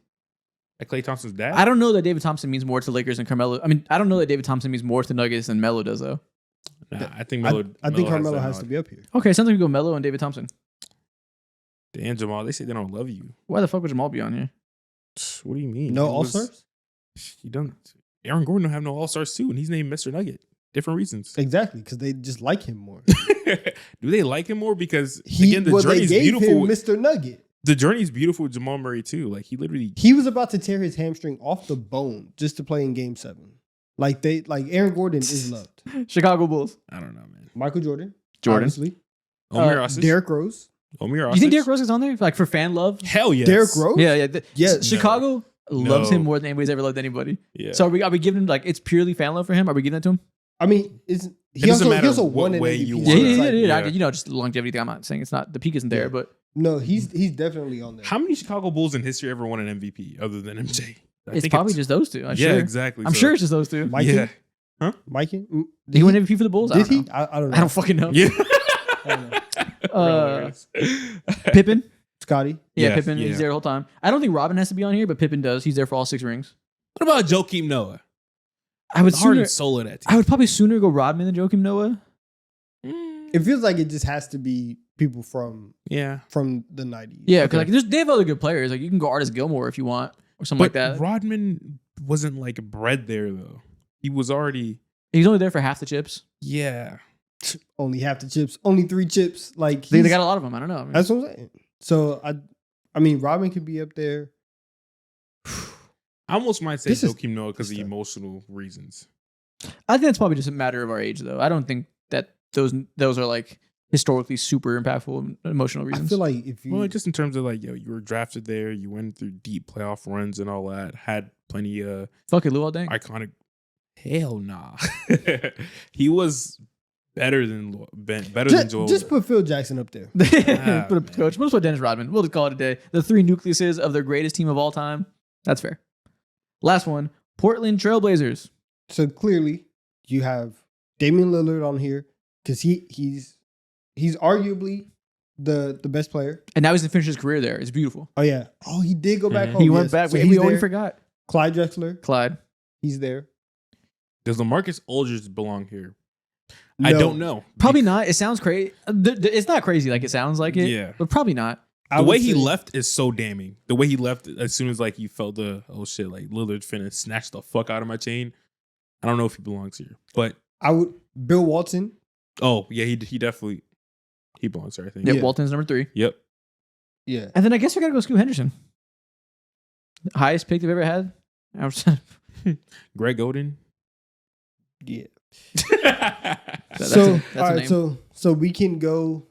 Speaker 3: Like Klay Thompson's dad?
Speaker 1: I don't know that David Thompson means more to Lakers than Carmelo. I mean, I don't know that David Thompson means more to Nuggets than Melo does, though.
Speaker 3: Nah, I think
Speaker 2: I
Speaker 3: Melo.
Speaker 2: think Carmelo
Speaker 3: that
Speaker 2: has to
Speaker 3: nod.
Speaker 2: be up here.
Speaker 1: Okay, sounds like we go Melo and David Thompson.
Speaker 3: Dan Jamal, they say they don't love you.
Speaker 1: Why the fuck would Jamal be on here?
Speaker 3: What do you mean?
Speaker 2: No
Speaker 3: He
Speaker 2: All
Speaker 3: was-
Speaker 2: Stars?
Speaker 3: He don't. Aaron Gordon don't have no All Stars too, and he's named Mr. Nugget. Different reasons.
Speaker 2: Exactly, because they just like him more.
Speaker 3: Do they like him more? Because again, the
Speaker 2: they
Speaker 3: journey's
Speaker 2: gave
Speaker 3: beautiful.
Speaker 2: him Mr. Nugget.
Speaker 3: The journey's beautiful with Jamal Murray too. Like he literally.
Speaker 2: He was about to tear his hamstring off the bone just to play in Game 7. Like Aaron Gordon is loved.
Speaker 1: Chicago Bulls.
Speaker 3: I don't know, man.
Speaker 2: Michael Jordan,
Speaker 1: Jordan.
Speaker 2: obviously.
Speaker 3: Omir Osage.
Speaker 2: Derrick Rose.
Speaker 3: Omir
Speaker 1: You think
Speaker 3: Osage?
Speaker 1: Derrick Rose is on there? Like for fan love?
Speaker 3: Hell yes.
Speaker 2: Derrick Rose.
Speaker 1: Yeah.
Speaker 2: Yeah,
Speaker 1: Chicago loves
Speaker 3: No.
Speaker 1: him more than anybody's ever loved anybody.
Speaker 3: Yeah.
Speaker 1: So are we giving him like it's purely fan love for him? Are we giving that to him?
Speaker 2: I mean, he
Speaker 3: doesn't
Speaker 2: also,
Speaker 3: matter
Speaker 2: he also
Speaker 3: what
Speaker 2: won an
Speaker 3: way
Speaker 2: MVP.
Speaker 3: you
Speaker 2: so
Speaker 3: want
Speaker 1: Yeah,
Speaker 3: it.
Speaker 2: it's
Speaker 1: yeah,
Speaker 2: like-
Speaker 1: yeah.
Speaker 3: yeah.
Speaker 1: You know, just the longevity thing. I'm not saying it's not the peak isn't there,
Speaker 2: Yeah.
Speaker 1: but
Speaker 2: No, he's definitely on there.
Speaker 3: How many Chicago Bulls in history ever won an MVP other than MJ? I
Speaker 1: it's
Speaker 3: think
Speaker 1: probably just those two. I'm
Speaker 3: yeah,
Speaker 1: sure.
Speaker 3: exactly.
Speaker 1: I'm
Speaker 3: So-
Speaker 1: sure it's just those two.
Speaker 2: Mike?
Speaker 3: Yeah.
Speaker 2: Mike? Did
Speaker 1: He won MVP for the Bulls. I
Speaker 2: Did
Speaker 1: don't
Speaker 2: he?
Speaker 1: know.
Speaker 2: I don't know.
Speaker 1: I don't fucking know.
Speaker 3: Yeah.
Speaker 2: I don't know.
Speaker 1: Pippen.
Speaker 2: Scotty.
Speaker 1: Yeah,
Speaker 3: Yes,
Speaker 1: Pippen.
Speaker 3: yeah.
Speaker 1: He's there the whole time. I don't think Robin has to be on here, but Pippen does. He's there for all 6 rings.
Speaker 3: What about Joakim Noah?
Speaker 1: I would
Speaker 3: The heart
Speaker 1: sooner.
Speaker 3: and soul of that
Speaker 1: I
Speaker 3: team.
Speaker 1: would probably sooner go Rodman than Joakim Noah.
Speaker 2: It feels like it just has to be people from
Speaker 3: Yeah.
Speaker 2: the 90s.
Speaker 1: Yeah, because like they have other good players. Like you can go Artis Gilmore if you want, or something like
Speaker 3: But
Speaker 1: that.
Speaker 3: Rodman wasn't like bred there though. He was already.
Speaker 1: He's only there for half the chips.
Speaker 3: Yeah.
Speaker 2: Only half the chips, only 3 chips. Like
Speaker 1: They
Speaker 2: he's-
Speaker 1: got a lot of them. I don't know. I mean,
Speaker 2: That's what I'm saying. So I mean, Robin could be up there.
Speaker 3: I almost might say
Speaker 2: This is-
Speaker 3: Joakim Noah because of
Speaker 2: this is-
Speaker 3: emotional reasons.
Speaker 1: I think it's probably just a matter of our age, though. I don't think that those are like historically super impactful emotional
Speaker 2: I
Speaker 1: reasons.
Speaker 2: feel like if you
Speaker 3: Well, just in terms of like, yo, you were drafted there, you went through deep playoff runs and all that, had plenty of
Speaker 1: Fuck it, Luol Deng.
Speaker 3: iconic. Hell nah. He was better than Joel.
Speaker 2: just put Phil Jackson up there.
Speaker 1: Put a
Speaker 3: man.
Speaker 1: coach. We'll just put Dennis Rodman. We'll just call it a day. The 3 nucleuses of their greatest team of all time. That's fair. Last one, Portland Trailblazers.
Speaker 2: So clearly, you have Damian Lillard on here because he's arguably the best player.
Speaker 1: And now he's finished his career there. It's beautiful.
Speaker 2: Oh yeah. Oh, he did go back
Speaker 3: Mhm.
Speaker 2: home.
Speaker 1: He went
Speaker 2: yes.
Speaker 1: back.
Speaker 2: So
Speaker 1: we
Speaker 2: he's
Speaker 1: already
Speaker 2: there.
Speaker 1: forgot.
Speaker 2: Clyde Drexler.
Speaker 1: Clyde.
Speaker 2: He's there.
Speaker 3: Does LaMarcus Aldridge belong here? I
Speaker 2: No.
Speaker 3: don't know.
Speaker 1: Probably not. It sounds crazy. It's not crazy like it sounds like it.
Speaker 3: Yeah.
Speaker 1: But probably not.
Speaker 2: I
Speaker 3: The
Speaker 2: would
Speaker 3: way he
Speaker 2: say-
Speaker 3: left is so damning. The way he left, as soon as like you felt the oh shit, like Lillard finna snatch the fuck out of my chain. I don't know if he belongs here, but
Speaker 2: I would Bill Walton.
Speaker 3: oh yeah, he definitely he belongs here. I think.
Speaker 1: Yeah,
Speaker 2: Yeah.
Speaker 1: Walton's number 3.
Speaker 3: Yep.
Speaker 2: Yeah.
Speaker 1: And then I guess we gotta go Scoot Henderson. Highest pick they've ever had.
Speaker 3: Greg Oden.
Speaker 2: Yeah.
Speaker 1: That's
Speaker 2: So
Speaker 1: a
Speaker 2: all right,
Speaker 1: name.
Speaker 2: so we can go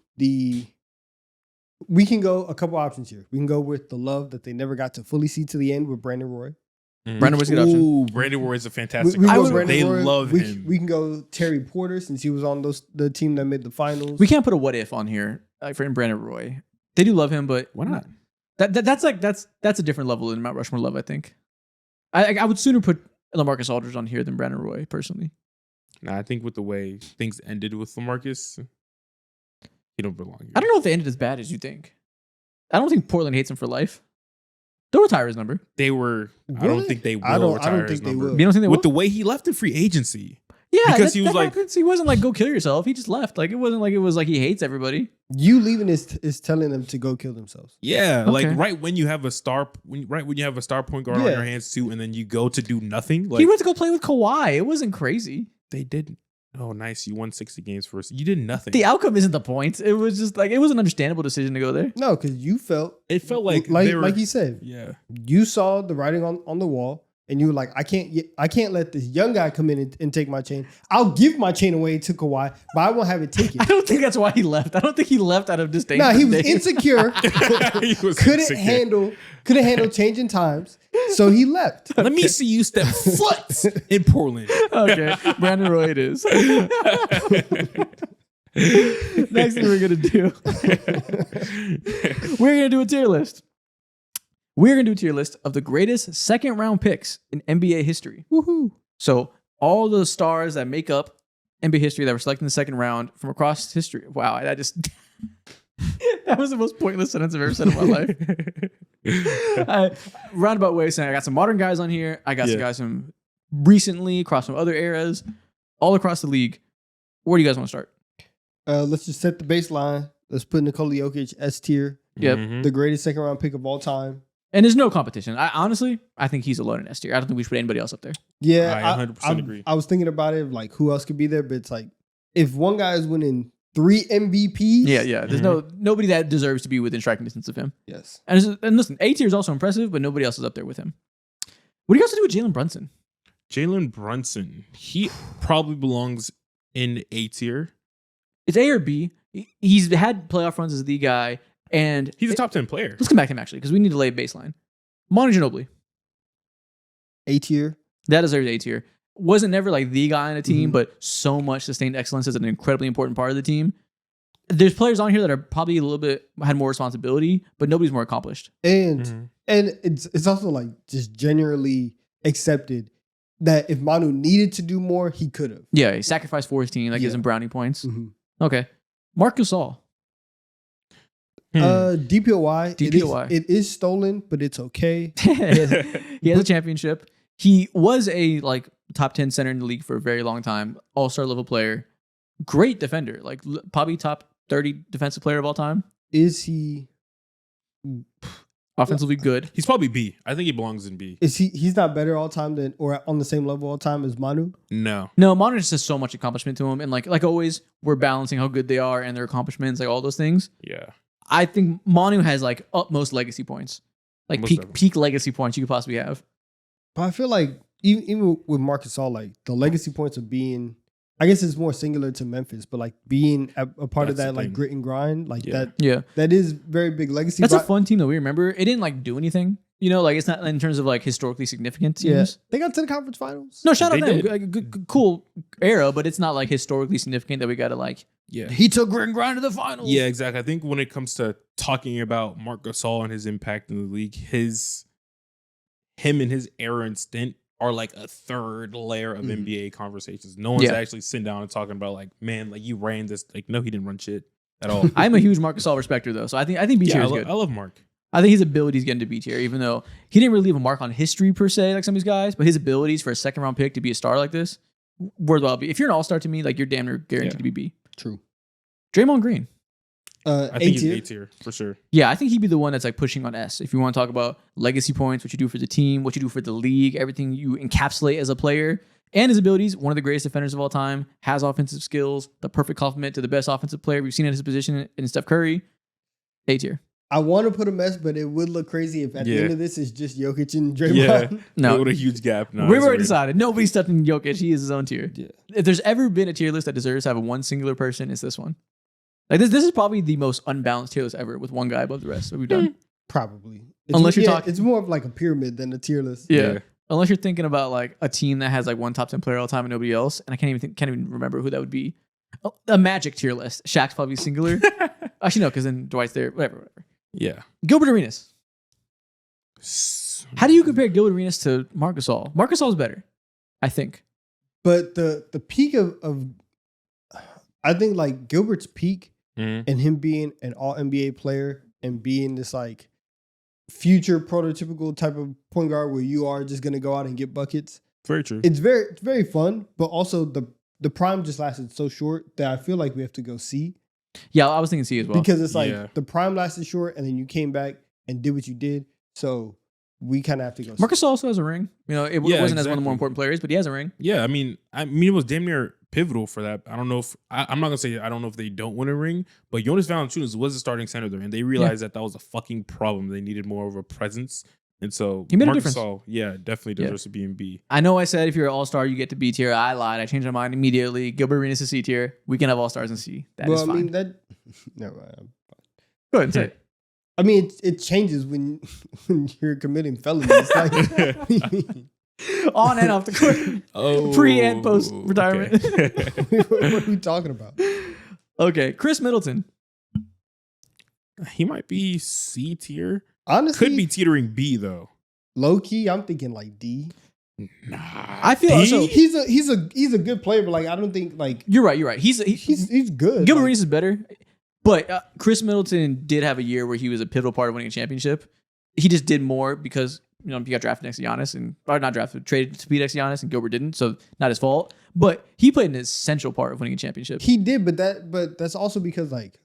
Speaker 2: a couple options here. We can go with the love that they never got to fully see to the end with Brandon Roy.
Speaker 1: Brandon was a good option.
Speaker 3: Ooh, Brandon Roy is a fantastic.
Speaker 2: We can go
Speaker 3: option.
Speaker 2: Brandon
Speaker 3: They
Speaker 2: Roy.
Speaker 3: love
Speaker 2: we,
Speaker 3: him.
Speaker 2: We can go Terry Porter since he was on the team that made the finals.
Speaker 1: We can't put a what if on here for Brandon Roy. They do love him, but
Speaker 3: Why not?
Speaker 1: That's a different level than Mount Rushmore love. I think. I would sooner put LaMarcus Aldridge on here than Brandon Roy personally.
Speaker 3: Nah, I think with the way things ended with LaMarcus, he don't belong here.
Speaker 1: I don't know if they ended as bad as you think. I don't think Portland hates him for life. They'll retire his number.
Speaker 3: They were. I
Speaker 2: Really?
Speaker 3: don't think they will
Speaker 2: I don't
Speaker 3: retire
Speaker 2: think
Speaker 3: his
Speaker 2: they
Speaker 3: number.
Speaker 2: will.
Speaker 1: You don't think they will?
Speaker 3: With the way he left in free agency.
Speaker 1: Yeah,
Speaker 3: because he was
Speaker 1: that
Speaker 3: like-
Speaker 1: happens. He wasn't like go kill yourself. He just left. Like it wasn't like he hates everybody.
Speaker 2: You leaving is telling them to go kill themselves.
Speaker 3: Yeah,
Speaker 1: Okay.
Speaker 3: like right when you have a star, when you have a star point guard on
Speaker 2: Yeah.
Speaker 3: your hands too, and then you go to do nothing. Like
Speaker 1: He went to go play with Kawhi. It wasn't crazy.
Speaker 3: they did. Oh, nice! You won 60 games first. You did nothing.
Speaker 1: The outcome isn't the point. It was just like it was an understandable decision to go there.
Speaker 2: No, because you felt
Speaker 3: it felt like they were,
Speaker 2: like he said,
Speaker 3: yeah.
Speaker 2: you saw the writing on the wall, and you were like, I can't let this young guy come in and take my chain. I'll give my chain away to Kawhi, but I won't have it taken.
Speaker 1: I don't think that's why he left. I don't think he left out of disdain.
Speaker 2: No,
Speaker 1: for
Speaker 2: he was
Speaker 1: Dame.
Speaker 2: insecure,
Speaker 3: He was
Speaker 2: couldn't
Speaker 3: insecure.
Speaker 2: handle changing times, so he left.
Speaker 3: Let me see you step foot in Portland.
Speaker 1: Okay, Brandon Roy it is. Next thing we're gonna do, we're gonna do a tier list. We're gonna do a tier list of the greatest second round picks in NBA history.
Speaker 2: Woohoo!
Speaker 1: So all the stars that make up NBA history that were selected in the second round from across history. Wow, I just that was the most pointless sentence I've ever said in my life. Roundabout way saying I got some modern guys on here. I got some
Speaker 3: Yeah.
Speaker 1: guys from recently across from other eras, all across the league. Where do you guys want to start?
Speaker 2: Let's just set the baseline. Let's put Nikola Jokic S tier,
Speaker 1: Yep.
Speaker 3: Mhm.
Speaker 2: the greatest second round pick of all time.
Speaker 1: And there's no competition. I think he's alone in S tier. I don't think we should put anybody else up there.
Speaker 2: Yeah,
Speaker 3: I 100% agree.
Speaker 2: I was thinking about it, like who else could be there, but it's like if one guy is winning 3 MVPs.
Speaker 1: Yeah. There's nobody that deserves to be within striking distance of him.
Speaker 2: Yes.
Speaker 1: And listen, A tier is also impressive, but nobody else is up there with him. What do you guys do with Jalen Brunson?
Speaker 3: Jalen Brunson, he probably belongs in A tier.
Speaker 1: It's A or B. He's had playoff runs as the guy, and
Speaker 3: He's a top 10 player.
Speaker 1: let's come back to him actually because we need to lay a baseline. Manu Ginobili,
Speaker 2: A tier.
Speaker 1: that deserves A tier. Wasn't never like the guy on a team,
Speaker 2: Mhm.
Speaker 1: but so much sustained excellence is an incredibly important part of the team. There's players on here that are probably a little bit had more responsibility, but nobody's more accomplished.
Speaker 2: And
Speaker 3: Mhm.
Speaker 2: and it's also like just generally accepted that if Manu needed to do more, he could have.
Speaker 1: Yeah, he sacrificed for his team. That gives
Speaker 2: Yeah.
Speaker 1: him brownie points. Okay, Marc Gasol.
Speaker 2: DPOY.
Speaker 1: DPOY.
Speaker 2: It is stolen, but it's okay.
Speaker 1: He has a championship. He was a like top 10 center in the league for a very long time. All-star level player. Great defender. Like probably top 30 defensive player of all time.
Speaker 2: Is he?
Speaker 1: Offensively good.
Speaker 3: He's probably B. I think he belongs in B.
Speaker 2: Is he? He's not better all time than or on the same level all time as Manu.
Speaker 3: No.
Speaker 1: No, Manu just has so much accomplishment to him. And like always, we're balancing how good they are and their accomplishments, like all those things.
Speaker 3: Yeah.
Speaker 1: I think Manu has like utmost legacy points. Like
Speaker 3: Most
Speaker 1: peak
Speaker 3: definitely.
Speaker 1: peak legacy points you could possibly have.
Speaker 2: But I feel like even with Marcus All, like the legacy points of being, I guess it's more singular to Memphis, but like being a part of
Speaker 3: That's
Speaker 2: that
Speaker 3: the
Speaker 2: like
Speaker 3: thing.
Speaker 2: grit and grind, like
Speaker 3: Yeah.
Speaker 1: Yeah.
Speaker 2: that is very big legacy.
Speaker 1: That's a
Speaker 2: But-
Speaker 1: fun team that we remember. It didn't like do anything. You know, like it's not in terms of like historically significant teams.
Speaker 2: Yeah, they got to the conference finals.
Speaker 1: No, shout out
Speaker 3: They
Speaker 1: to them.
Speaker 3: did.
Speaker 1: Like, good, cool era, but it's not like historically significant that we got to like.
Speaker 3: Yeah.
Speaker 1: He took grit and grind to the finals.
Speaker 3: Yeah, exactly. I think when it comes to talking about Marc Gasol and his impact in the league, him and his era and stint are like a third layer of
Speaker 2: Mhm.
Speaker 3: NBA conversations. No one's
Speaker 1: Yeah.
Speaker 3: actually sitting down and talking about like, man, like you ran this. Like, no, he didn't run shit at all.
Speaker 1: I'm a huge Marc Gasol respecter though, so I think B tier
Speaker 3: yeah,
Speaker 1: is good.
Speaker 3: I love Mark.
Speaker 1: I think his abilities get into B tier, even though he didn't really leave a mark on history per se, like some of these guys. But his abilities for a second round pick to be a star like this, worthwhile B. If you're an all-star to me, like you're damn near guaranteed
Speaker 3: Yeah.
Speaker 1: to be B.
Speaker 2: True.
Speaker 1: Draymond Green.
Speaker 3: I
Speaker 2: A
Speaker 3: think he's
Speaker 2: tier.
Speaker 3: A tier for sure.
Speaker 1: Yeah, I think he'd be the one that's like pushing on S. If you want to talk about legacy points, what you do for the team, what you do for the league, everything you encapsulate as a player, and his abilities, one of the greatest defenders of all time, has offensive skills, the perfect complement to the best offensive player we've seen at his position in Steph Curry. A tier.
Speaker 2: I want to put a mess, but it would look crazy if at the
Speaker 3: Yeah.
Speaker 2: end of this it's just Jokic and Draymond.
Speaker 3: Yeah.
Speaker 1: No.
Speaker 3: What a huge gap. No,
Speaker 1: We've
Speaker 3: it's
Speaker 1: already
Speaker 3: weird.
Speaker 1: decided. Nobody's stepping Jokic. He is his own tier.
Speaker 2: Yeah.
Speaker 1: If there's ever been a tier list that deserves to have one singular person, it's this one. Like this is probably the most unbalanced tier list ever, with one guy above the rest that we've done.
Speaker 2: Probably.
Speaker 1: Unless you're talking-
Speaker 2: it's more of like a pyramid than a tier list.
Speaker 1: Yeah.
Speaker 3: Yeah.
Speaker 1: Unless you're thinking about like a team that has like one top 10 player all the time and nobody else, and I can't even remember who that would be. Oh, a Magic tier list. Shaq's probably singular. Actually, no, because then Dwight's there. Whatever.
Speaker 3: Yeah.
Speaker 1: Gilbert Arenas. How do you compare Gilbert Arenas to Marc Gasol? Marc Gasol is better, I think.
Speaker 2: But the peak of I think like Gilbert's peak
Speaker 3: Mhm.
Speaker 2: and him being an all NBA player and being this like future prototypical type of point guard where you are just gonna go out and get buckets.
Speaker 3: Very true.
Speaker 2: It's very fun, but also the prime just lasted so short that I feel like we have to go see.
Speaker 1: Yeah, I was thinking C as well.
Speaker 2: Because it's like
Speaker 3: Yeah.
Speaker 2: the prime lasted short and then you came back and did what you did. So we kind of have to go.
Speaker 1: Marc Gasol also has a ring. You know, it
Speaker 3: Yeah,
Speaker 1: wasn't as one of the more
Speaker 3: exactly.
Speaker 1: important players, but he has a ring.
Speaker 3: Yeah, I mean, it was damn near pivotal for that. I don't know if I'm not gonna say I don't know if they don't win a ring, but Jonas Valanciunas was the starting center there, and they realized that was a fucking problem. They needed more of a presence, and so
Speaker 1: He made a
Speaker 3: Marc
Speaker 1: difference.
Speaker 3: Gasol, yeah, definitely
Speaker 1: Yeah.
Speaker 3: deserves to be in B.
Speaker 1: I know I said if you're an all-star, you get to B tier. I lied. I changed my mind immediately. Gilbert Arenas is C tier. We can have all-stars in C. That is
Speaker 2: Well,
Speaker 1: fine.
Speaker 2: I mean that. Never mind.
Speaker 1: Go ahead and say it.
Speaker 2: I mean, it changes when when you're committing felonies. Like, what do you mean?
Speaker 1: On and off the court.
Speaker 3: Oh,
Speaker 1: Pre and post retirement.
Speaker 3: okay.
Speaker 2: What are we talking about?
Speaker 1: Okay, Chris Middleton.
Speaker 3: He might be C tier.
Speaker 2: Honestly,
Speaker 3: Could be teetering B though.
Speaker 2: low key. I'm thinking like D.
Speaker 3: Nah,
Speaker 1: I feel
Speaker 3: D?
Speaker 1: so.
Speaker 2: He's a good player, but like I don't think like
Speaker 1: You're right. He's
Speaker 2: he's good.
Speaker 1: Gilbert
Speaker 2: Like,
Speaker 1: Arenas is better, but Chris Middleton did have a year where he was a pivotal part of winning a championship. He just did more because he got drafted next to Giannis or not drafted, traded to be next to Giannis, and Gilbert didn't, so not his fault. But he played an essential part of winning a championship.
Speaker 2: He did, but that's also because like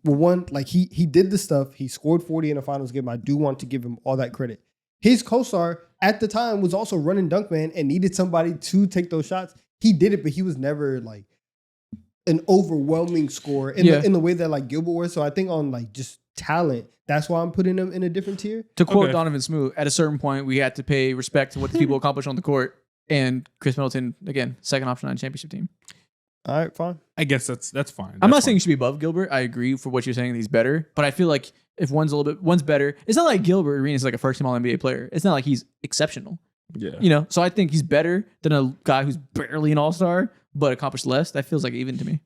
Speaker 2: well, one, like he did the stuff. He scored 40 in the finals game. I do want to give him all that credit. His co-star at the time was also running dunk man and needed somebody to take those shots. He did it, but he was never like an overwhelming scorer in
Speaker 1: Yeah.
Speaker 2: in the way that like Gilbert was. So I think on like just talent, that's why I'm putting him in a different tier.
Speaker 1: To quote
Speaker 3: Okay.
Speaker 1: Donovan Smoot, at a certain point, we had to pay respect to what the people accomplish on the court. And Chris Middleton, again, second option on a championship team.
Speaker 2: All right, fine.
Speaker 3: I guess that's fine.
Speaker 1: I'm not
Speaker 3: That's
Speaker 1: saying
Speaker 3: fine.
Speaker 1: he should be above Gilbert. I agree for what you're saying. He's better, but I feel like if one's better, it's not like Gilbert Arenas is like a first team All NBA player. It's not like he's exceptional,
Speaker 3: Yeah.
Speaker 1: So I think he's better than a guy who's barely an All Star but accomplished less. That feels like even to me.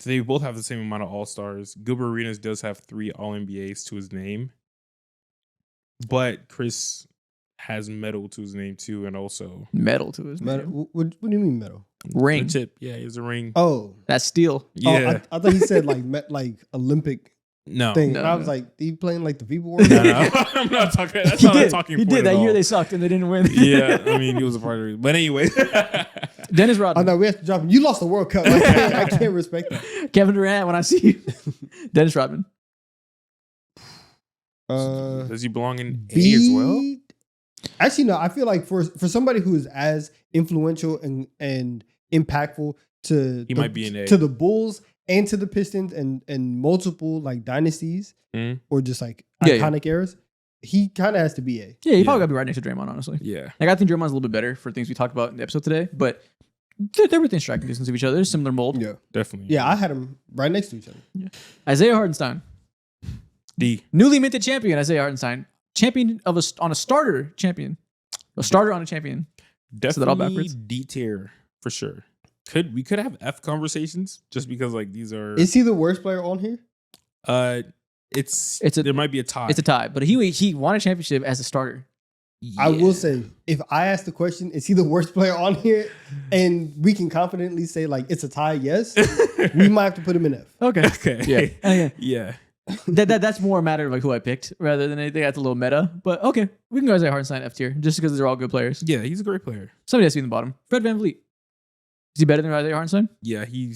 Speaker 3: They both have the same amount of All Stars. Gilbert Arenas does have 3 All NBAs to his name, but Chris has medal to his name too, and also
Speaker 1: Medal to his
Speaker 2: Metal,
Speaker 1: name.
Speaker 2: what do you mean metal?
Speaker 1: Ring.
Speaker 3: a chip. Yeah, he has a ring.
Speaker 2: Oh,
Speaker 1: That's steel.
Speaker 3: Yeah,
Speaker 2: I thought he said like like Olympic
Speaker 3: no,
Speaker 2: thing.
Speaker 1: No,
Speaker 2: and I was
Speaker 1: no.
Speaker 2: like, he playing like the people were.
Speaker 3: no, no. I'm not talking. That's
Speaker 1: He
Speaker 3: not a
Speaker 1: did.
Speaker 3: talking
Speaker 1: He
Speaker 3: point
Speaker 1: did.
Speaker 3: at
Speaker 1: That year
Speaker 3: all.
Speaker 1: they sucked and they didn't win.
Speaker 3: Yeah, I mean, he was a part of it. But anyway,
Speaker 1: Dennis
Speaker 2: I
Speaker 1: Rodman.
Speaker 2: know we have to drop him. You lost the World Cup. I can't respect that.
Speaker 1: Kevin Durant, when I see you. Dennis Rodman.
Speaker 3: does he belong in
Speaker 2: B
Speaker 3: A as well?
Speaker 2: Actually, no. I feel like for somebody who is as influential and impactful to
Speaker 3: He might be an A.
Speaker 2: to the Bulls and to the Pistons and multiple like dynasties
Speaker 3: Mhm.
Speaker 2: or just like
Speaker 1: Yeah, yeah.
Speaker 2: iconic eras. He kind of has to be A.
Speaker 1: Yeah, he
Speaker 3: Yeah.
Speaker 1: probably got to be right next to Draymond, honestly.
Speaker 3: Yeah,
Speaker 1: Like, I think Draymond's a little bit better for things we talked about in the episode today, but they're within striking distance of each other. There's similar mold.
Speaker 2: Yeah,
Speaker 3: definitely.
Speaker 2: yeah. I had him right next to each other.
Speaker 1: Isaiah Hartenstein.
Speaker 3: D.
Speaker 1: Newly minted champion, Isaiah Hartenstein. Champion of on a starter champion. A starter on a champion.
Speaker 3: Definitely
Speaker 1: that all backwards?
Speaker 3: D tier for sure. We could have F conversations just because like these are
Speaker 2: Is he the worst player on here?
Speaker 3: there might be a tie.
Speaker 1: It's a tie, but he won a championship as a starter.
Speaker 2: I
Speaker 3: Yeah.
Speaker 2: will say, if I ask the question, is he the worst player on here? And we can confidently say like it's a tie, yes. We might have to put him in F.
Speaker 1: Okay.
Speaker 3: Okay.
Speaker 1: Yeah. And again,
Speaker 3: Yeah.
Speaker 1: that's more a matter of like who I picked rather than anything. That's a little meta. But okay, we can go Isaiah Hartenstein F tier just because they're all good players.
Speaker 3: Yeah, he's a great player.
Speaker 1: Somebody has to be in the bottom. Fred VanVleet. Is he better than Isaiah Hartenstein?
Speaker 3: Yeah, he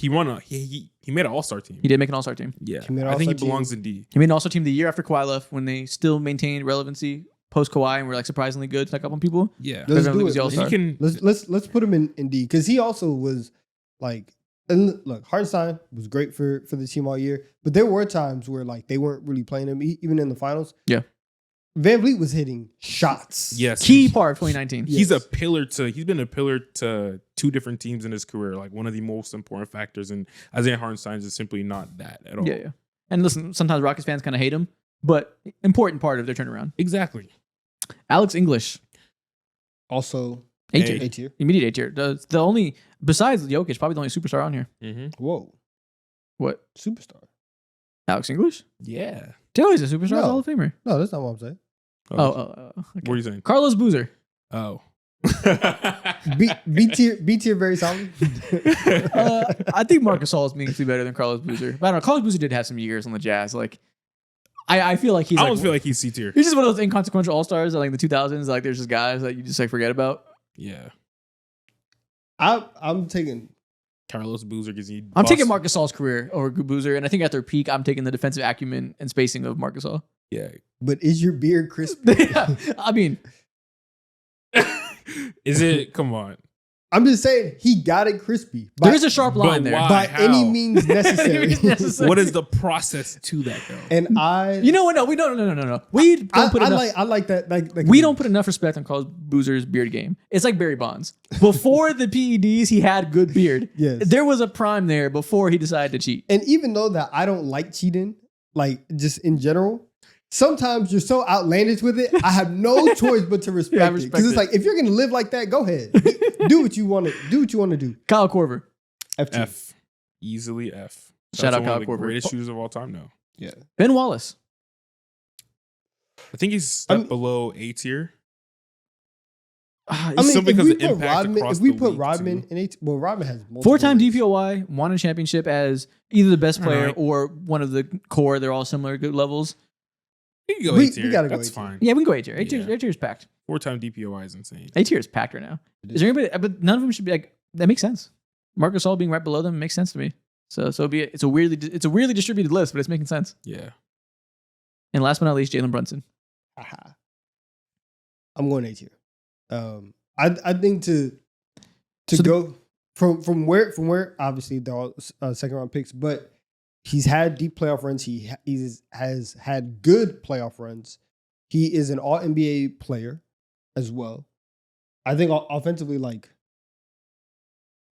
Speaker 3: made an All-Star team.
Speaker 1: He did make an All-Star team.
Speaker 3: Yeah,
Speaker 2: He made an
Speaker 3: I think he
Speaker 2: All-Star
Speaker 3: belongs in D.
Speaker 1: He made an All-Star team the year after Kawhi left when they still maintained relevancy post Kawhi and were like surprisingly good, snuck up on people.
Speaker 3: Yeah,
Speaker 2: Let's
Speaker 1: Everyone
Speaker 2: do
Speaker 1: was
Speaker 2: it.
Speaker 1: the All-Star.
Speaker 3: he can.
Speaker 2: Let's put him in D because he also was like, and look, Hartenstein was great for the team all year, but there were times where like they weren't really playing him even in the finals.
Speaker 1: Yeah.
Speaker 2: Van Vliet was hitting shots.
Speaker 3: Yes,
Speaker 1: Key part of 2019.
Speaker 3: He's
Speaker 2: Yes.
Speaker 3: he's been a pillar to two different teams in his career. Like one of the most important factors, and Isaiah Hartenstein is simply not that at all.
Speaker 1: Yeah. And listen, sometimes Rockets fans kind of hate him, but important part of their turnaround.
Speaker 3: Exactly.
Speaker 1: Alex English,
Speaker 2: Also,
Speaker 1: A
Speaker 3: Hey.
Speaker 1: tier,
Speaker 2: A tier.
Speaker 1: immediate A tier. The only besides Jokic, probably the only superstar on here.
Speaker 3: Mm-hmm.
Speaker 2: Whoa,
Speaker 1: What?
Speaker 2: superstar.
Speaker 1: Alex English?
Speaker 3: Yeah.
Speaker 1: Taylor's a superstar,
Speaker 2: No.
Speaker 1: Hall of Famer.
Speaker 2: No, that's not what I'm saying.
Speaker 1: Okay.
Speaker 3: What are you saying?
Speaker 1: Carlos Boozer.
Speaker 3: Oh.
Speaker 2: B tier, very solid.
Speaker 1: I think Marc Gasol is meaningfully better than Carlos Boozer. But I don't know. Carlos Boozer did have some years on the Jazz. Like, I feel like he's
Speaker 3: I
Speaker 1: like,
Speaker 3: almost feel like he's C tier.
Speaker 1: he's just one of those inconsequential all stars. Like in the 2000s, like there's just guys that you just like forget about.
Speaker 3: Yeah.
Speaker 2: I'm taking.
Speaker 3: Carlos Boozer gives you.
Speaker 1: I'm taking Marc Gasol's career over Boozer, and I think at their peak, I'm taking the defensive acumen and spacing of Marc Gasol.
Speaker 3: Yeah.
Speaker 2: But is your beard crispy?
Speaker 1: I mean,
Speaker 3: Is it? Come on.
Speaker 2: I'm just saying he got it crispy.
Speaker 1: there is a sharp line there.
Speaker 3: why?
Speaker 2: by
Speaker 3: How?
Speaker 2: any means necessary.
Speaker 1: Any means necessary.
Speaker 3: What is the process to that though?
Speaker 2: And I,
Speaker 1: You know what? No, we don't. No. We don't put enough.
Speaker 2: I like that. Like
Speaker 1: We don't put enough respect on Carlos Boozer's beard game. It's like Barry Bonds. Before the PEDs, he had good beard.
Speaker 2: Yes.
Speaker 1: There was a prime there before he decided to cheat.
Speaker 2: And even though that I don't like cheating, like just in general, sometimes you're so outlandish with it. I have no choice but to respect,
Speaker 1: Yeah, I
Speaker 2: it
Speaker 1: respect
Speaker 2: because it's
Speaker 1: it.
Speaker 2: like if you're gonna live like that, go ahead, do what you want to do. What you want to do.
Speaker 1: Kyle Korver.
Speaker 2: F tier.
Speaker 3: F. Easily F.
Speaker 1: Shout out
Speaker 3: one
Speaker 1: Kyle
Speaker 3: of the
Speaker 1: Korver.
Speaker 3: greatest shooters of all time now.
Speaker 2: Yeah.
Speaker 1: Ben Wallace.
Speaker 3: I think he's step below A tier.
Speaker 2: I mean,
Speaker 3: Simply
Speaker 2: if
Speaker 3: because
Speaker 2: we
Speaker 3: of
Speaker 2: put
Speaker 3: impact
Speaker 2: Rodman,
Speaker 3: across
Speaker 2: if we
Speaker 3: the
Speaker 2: put
Speaker 3: league,
Speaker 2: Rodman
Speaker 3: too.
Speaker 2: in eight, well, Rodman has multiple
Speaker 1: 4-time
Speaker 2: rings.
Speaker 1: DPOY, won a championship as either the best player
Speaker 3: Alright.
Speaker 1: or one of the core. They're all similar good levels.
Speaker 3: You can go
Speaker 2: We-
Speaker 3: A tier.
Speaker 2: we gotta go
Speaker 3: That's
Speaker 2: A tier.
Speaker 3: fine.
Speaker 1: Yeah, we can go A tier. A tier,
Speaker 3: Yeah.
Speaker 1: A tier is packed.
Speaker 3: 4-time DPOI is insane.
Speaker 1: A tier is packed right now. Is there anybody? But none of them should be like that. Makes sense. Marc Gasol being right below them makes sense to me. So be it. It's a weirdly distributed list, but it's making sense.
Speaker 3: Yeah.
Speaker 1: And last but not least, Jalen Brunson.
Speaker 2: Aha. I'm going A tier. I think to
Speaker 1: So
Speaker 2: go from where obviously they're all second round picks, but he's had deep playoff runs. He has had good playoff runs. He is an All NBA player as well. I think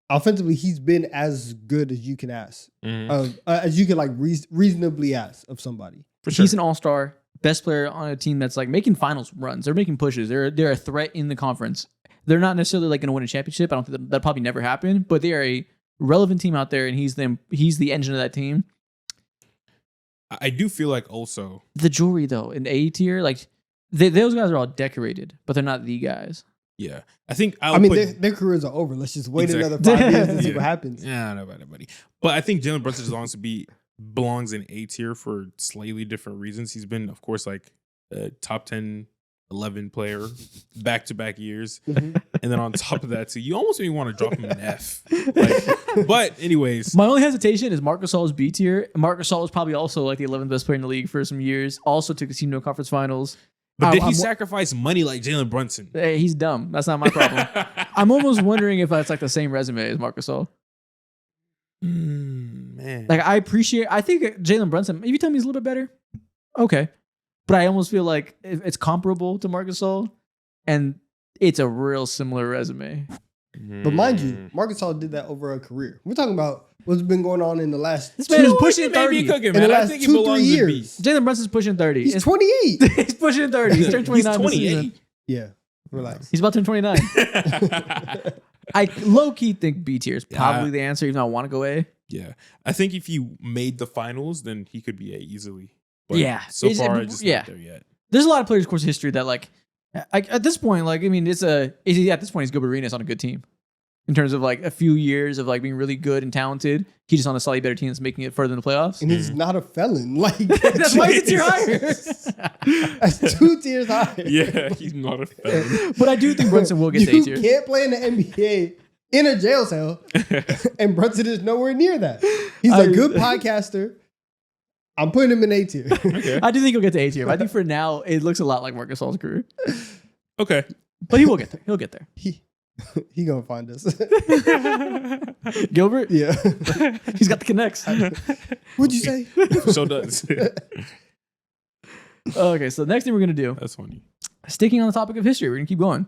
Speaker 2: offensively, he's been as good as you can ask as you can like reasonably ask of somebody.
Speaker 3: For sure.
Speaker 1: He's an all-star, best player on a team that's like making finals runs. They're making pushes. They're a threat in the conference. They're not necessarily like going to win a championship. I don't think that'll probably never happen, but they are a relevant team out there, and he's the engine of that team.
Speaker 3: I do feel like also
Speaker 1: The jewelry though, in A tier, like those guys are all decorated, but they're not the guys.
Speaker 3: yeah. I think
Speaker 2: I mean, their careers are over. Let's just wait
Speaker 3: Exactly.
Speaker 2: another 5 years and see
Speaker 3: Yeah.
Speaker 2: what happens.
Speaker 3: Yeah, I don't know about anybody. But I think Jalen Brunson belongs in A tier for slightly different reasons. He's been, of course, like a top 10, 11 player back-to-back years.
Speaker 2: Mhm.
Speaker 3: And then on top of that, too, you almost even want to drop him an F. Like, but anyways,
Speaker 1: My only hesitation is Marc Gasol's B tier. Marc Gasol was probably also like the 11th best player in the league for some years. Also took his team to a conference finals.
Speaker 3: but did he
Speaker 1: I'm-
Speaker 3: sacrifice money like Jalen Brunson?
Speaker 1: Hey, he's dumb. That's not my problem. I'm almost wondering if that's like the same resume as Marc Gasol.
Speaker 3: Man.
Speaker 1: Like I think Jalen Brunson, if you tell me he's a little bit better, okay. But I almost feel like it's comparable to Marc Gasol, and it's a real similar resume.
Speaker 2: But mind you, Marc Gasol did that over a career. We're talking about what's been going on in the last.
Speaker 1: This man is
Speaker 3: He
Speaker 1: pushing
Speaker 3: may be
Speaker 1: 30.
Speaker 3: cooking,
Speaker 2: In the
Speaker 3: man. I
Speaker 2: last
Speaker 3: think he
Speaker 2: 2-3
Speaker 3: belongs in B.
Speaker 2: years.
Speaker 1: Jalen Brunson's pushing 30.
Speaker 2: He's 28.
Speaker 1: He's pushing 30. He's turned 29
Speaker 3: He's
Speaker 1: this season.
Speaker 3: 28.
Speaker 2: Yeah, relax.
Speaker 1: He's about to turn 29. I low-key think B tier is probably
Speaker 3: Yeah.
Speaker 1: the answer, even though I want to go A.
Speaker 3: Yeah. I think if he made the finals, then he could be A easily. But
Speaker 1: Yeah.
Speaker 3: so
Speaker 1: It's-
Speaker 3: far, just
Speaker 1: yeah.
Speaker 3: not there yet.
Speaker 1: There's a lot of players' course of history that, like, at this point, like, I mean, at this point, he's Gilbert Arenas on a good team. In terms of, like, a few years of, like, being really good and talented. He's just on a slightly better team that's making it further in the playoffs.
Speaker 2: And he's not a felon. Like
Speaker 1: That's why he's a tier higher.
Speaker 2: That's 2 tiers higher.
Speaker 3: Yeah, he's not a felon.
Speaker 1: But I do think Brunson will get to A
Speaker 2: You
Speaker 1: tier.
Speaker 2: can't play in the NBA in a jail cell, and Brunson is nowhere near that. He's a good podcaster. I'm putting him in A tier.
Speaker 3: Okay.
Speaker 1: I do think he'll get to A tier. I think for now it looks a lot like Marc Gasol's career,
Speaker 3: Okay.
Speaker 1: but he will get there. He'll get there.
Speaker 2: He gonna find us.
Speaker 1: Gilbert,
Speaker 2: Yeah.
Speaker 1: he's got the connects.
Speaker 2: What'd you say?
Speaker 3: So does.
Speaker 1: Okay, so the next thing we're gonna do,
Speaker 3: That's funny.
Speaker 1: sticking on the topic of history, we're gonna keep going.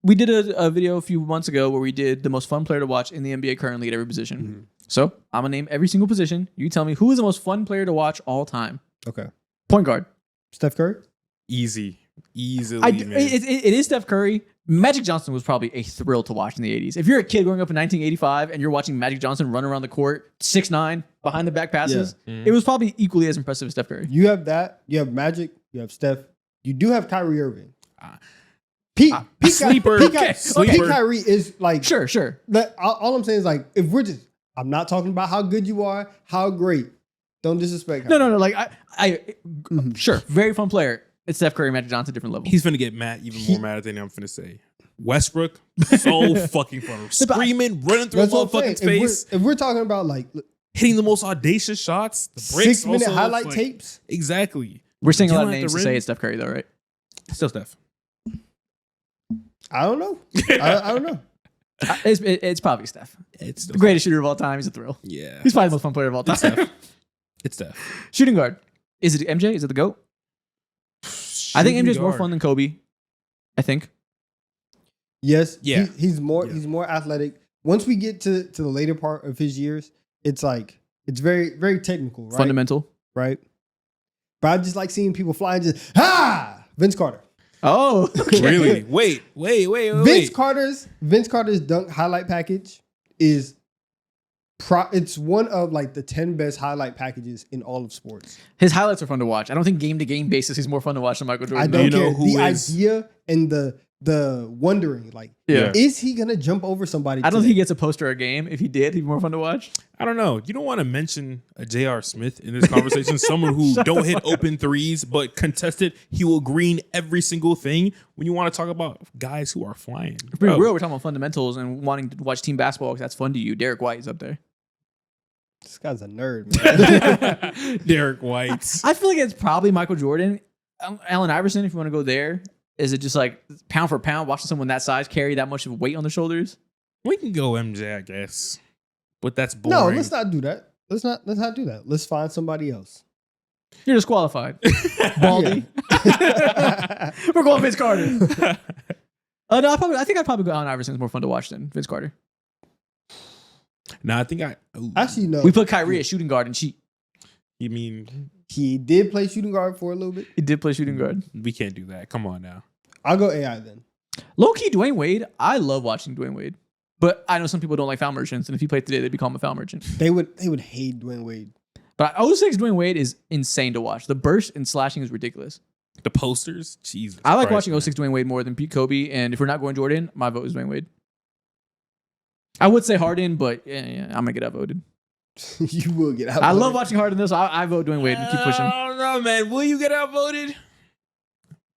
Speaker 1: We did a video a few months ago where we did the most fun player to watch in the NBA currently at every position.
Speaker 2: Mm-hmm.
Speaker 1: So I'm gonna name every single position. You tell me who is the most fun player to watch all time.
Speaker 2: Okay.
Speaker 1: Point guard.
Speaker 2: Steph Curry.
Speaker 3: Easily, man.
Speaker 1: It is Steph Curry. Magic Johnson was probably a thrill to watch in the 80s. If you're a kid growing up in 1985 and you're watching Magic Johnson run around the court, 6'9", behind the back passes, it was probably equally as impressive as Steph Curry.
Speaker 2: You have that. You have Magic. You have Steph. You do have Kyrie Irving. Peak
Speaker 3: sleeper.
Speaker 2: Peak
Speaker 3: Sleeper.
Speaker 2: Kyrie is like
Speaker 1: Sure.
Speaker 2: all I'm saying is like if we're just I'm not talking about how good you are, how great. Don't disrespect.
Speaker 1: No. Like sure, very fun player. It's Steph Curry, Magic Johnson, different level.
Speaker 3: He's finna get mad, even more mad than I'm finna say. Westbrook, so fucking fun. Screaming, running through a
Speaker 2: That's what I'm
Speaker 3: motherfucking
Speaker 2: saying.
Speaker 3: face,
Speaker 2: If we're talking about like
Speaker 3: hitting the most audacious shots, the breaks
Speaker 2: 6 minute
Speaker 3: also,
Speaker 2: highlight
Speaker 3: like,
Speaker 2: tapes.
Speaker 3: Exactly.
Speaker 1: We're saying a lot of
Speaker 3: Dealing at
Speaker 1: names
Speaker 3: the
Speaker 1: to say
Speaker 3: rim.
Speaker 1: it's Steph Curry, though, right?
Speaker 3: Still Steph.
Speaker 2: I don't know. I don't know.
Speaker 1: It's probably Steph.
Speaker 3: It's still
Speaker 1: The greatest shooter of all time. He's a thrill.
Speaker 3: Yeah.
Speaker 1: He's probably the most fun player of all time.
Speaker 3: It's Steph.
Speaker 1: Shooting guard. Is it MJ? Is it the GOAT? I think MJ's more fun than Kobe. I think.
Speaker 2: Yes.
Speaker 3: Yeah.
Speaker 2: He's more athletic. Once we get to the later part of his years, it's like it's very, very technical, right?
Speaker 1: Fundamental.
Speaker 2: Right. But I just like seeing people flying just Vince Carter.
Speaker 1: Oh, okay.
Speaker 3: Really? Wait.
Speaker 2: Vince Carter's dunk highlight package is it's one of like the 10 best highlight packages in all of sports.
Speaker 1: His highlights are fun to watch. I don't think game to game basis he's more fun to watch than Michael Jordan.
Speaker 2: I don't
Speaker 3: You know
Speaker 2: care.
Speaker 3: who
Speaker 2: The
Speaker 3: is-
Speaker 2: idea and the wondering, like,
Speaker 1: Yeah.
Speaker 2: is he gonna jump over somebody?
Speaker 1: I don't
Speaker 2: today?
Speaker 1: think he gets a poster a game. If he did, he'd be more fun to watch.
Speaker 3: I don't know. You don't want to mention a J.R. Smith in this conversation. Someone who don't hit open threes, but contested, he will green every single thing. When you want to talk about guys who are flying.
Speaker 1: If we're
Speaker 3: Bro,
Speaker 1: real, we're talking about fundamentals and wanting to watch team basketball because that's fun to you. Derek White is up there.
Speaker 2: This guy's a nerd, man.
Speaker 3: Derek White.
Speaker 1: I feel like it's probably Michael Jordan. Allen Iverson, if you want to go there. Is it just like pound for pound, watching someone that size carry that much of weight on their shoulders?
Speaker 3: We can go MJ, I guess. But that's boring.
Speaker 2: No, let's not do that. Let's not do that. Let's find somebody else.
Speaker 1: You're disqualified. Baldy. We're going Vince Carter. No, I think I'd probably go Allen Iverson. It's more fun to watch than Vince Carter.
Speaker 3: I think
Speaker 2: Actually, no.
Speaker 1: We put Kyrie at shooting guard and cheat.
Speaker 3: You mean
Speaker 2: He did play shooting guard for a little bit.
Speaker 1: He did play shooting guard.
Speaker 3: we can't do that? Come on now.
Speaker 2: I'll go AI then.
Speaker 1: Low key, Dwayne Wade. I love watching Dwayne Wade, but I know some people don't like foul merchants, and if he played today, they'd become a foul merchant.
Speaker 2: They would hate Dwayne Wade.
Speaker 1: But 06 Dwayne Wade is insane to watch. The burst and slashing is ridiculous.
Speaker 3: The posters, Jesus.
Speaker 1: I like
Speaker 3: Christ,
Speaker 1: watching 06 Dwayne Wade more than Pete Kobe, and if we're not going Jordan, my vote is Dwayne Wade. I would say Harden, but yeah, I'm gonna get outvoted.
Speaker 2: You will get out.
Speaker 1: I love watching Harden though, so I vote Dwayne Wade and keep pushing.
Speaker 3: I don't know, man. Will you get outvoted?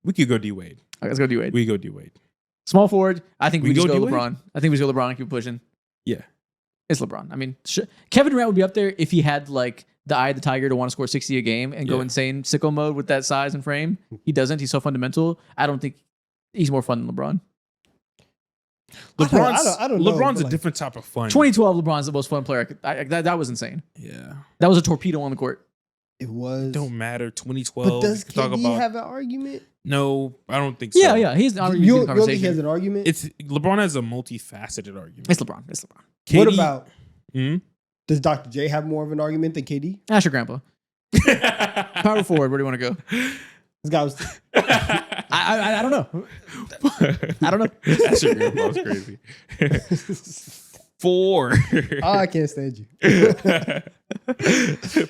Speaker 3: We could go D Wade.
Speaker 1: Okay, let's go D Wade.
Speaker 3: We go D Wade.
Speaker 1: Small forward. I think we just
Speaker 3: go
Speaker 1: go
Speaker 3: D-Wade?
Speaker 1: LeBron. I think we just go LeBron and keep pushing.
Speaker 3: Yeah.
Speaker 1: It's LeBron. I mean, Kevin Durant would be up there if he had like the eye of the tiger to want to score 60 a game and go
Speaker 3: Yeah.
Speaker 1: insane sicko mode with that size and frame. He doesn't. He's so fundamental. I don't think he's more fun than LeBron.
Speaker 3: LeBron's,
Speaker 2: I don't know,
Speaker 3: LeBron's
Speaker 2: but,
Speaker 3: a
Speaker 2: like,
Speaker 3: different type of fun.
Speaker 1: 2012 LeBron's the most fun player. That was insane.
Speaker 3: Yeah.
Speaker 1: That was a torpedo on the court.
Speaker 2: It was.
Speaker 3: Don't matter.
Speaker 2: but
Speaker 3: 2012.
Speaker 2: does
Speaker 3: we could talk
Speaker 2: KD
Speaker 3: about.
Speaker 2: have an argument?
Speaker 3: No, I don't think so.
Speaker 1: Yeah. He's not
Speaker 2: You
Speaker 1: really
Speaker 2: don't
Speaker 1: in the
Speaker 2: think he has
Speaker 1: conversation.
Speaker 2: an argument?
Speaker 3: It's LeBron has a multifaceted argument.
Speaker 1: It's LeBron. It's LeBron.
Speaker 2: What
Speaker 3: KD
Speaker 2: about
Speaker 3: Hmm?
Speaker 2: does Dr. J have more of an argument than KD?
Speaker 1: Ask your grandpa. Power forward. Where do you want to go?
Speaker 2: This guy was.
Speaker 1: I don't know. I don't know.
Speaker 3: That's your grandpa's crazy. 4.
Speaker 2: Oh, I can't stand you.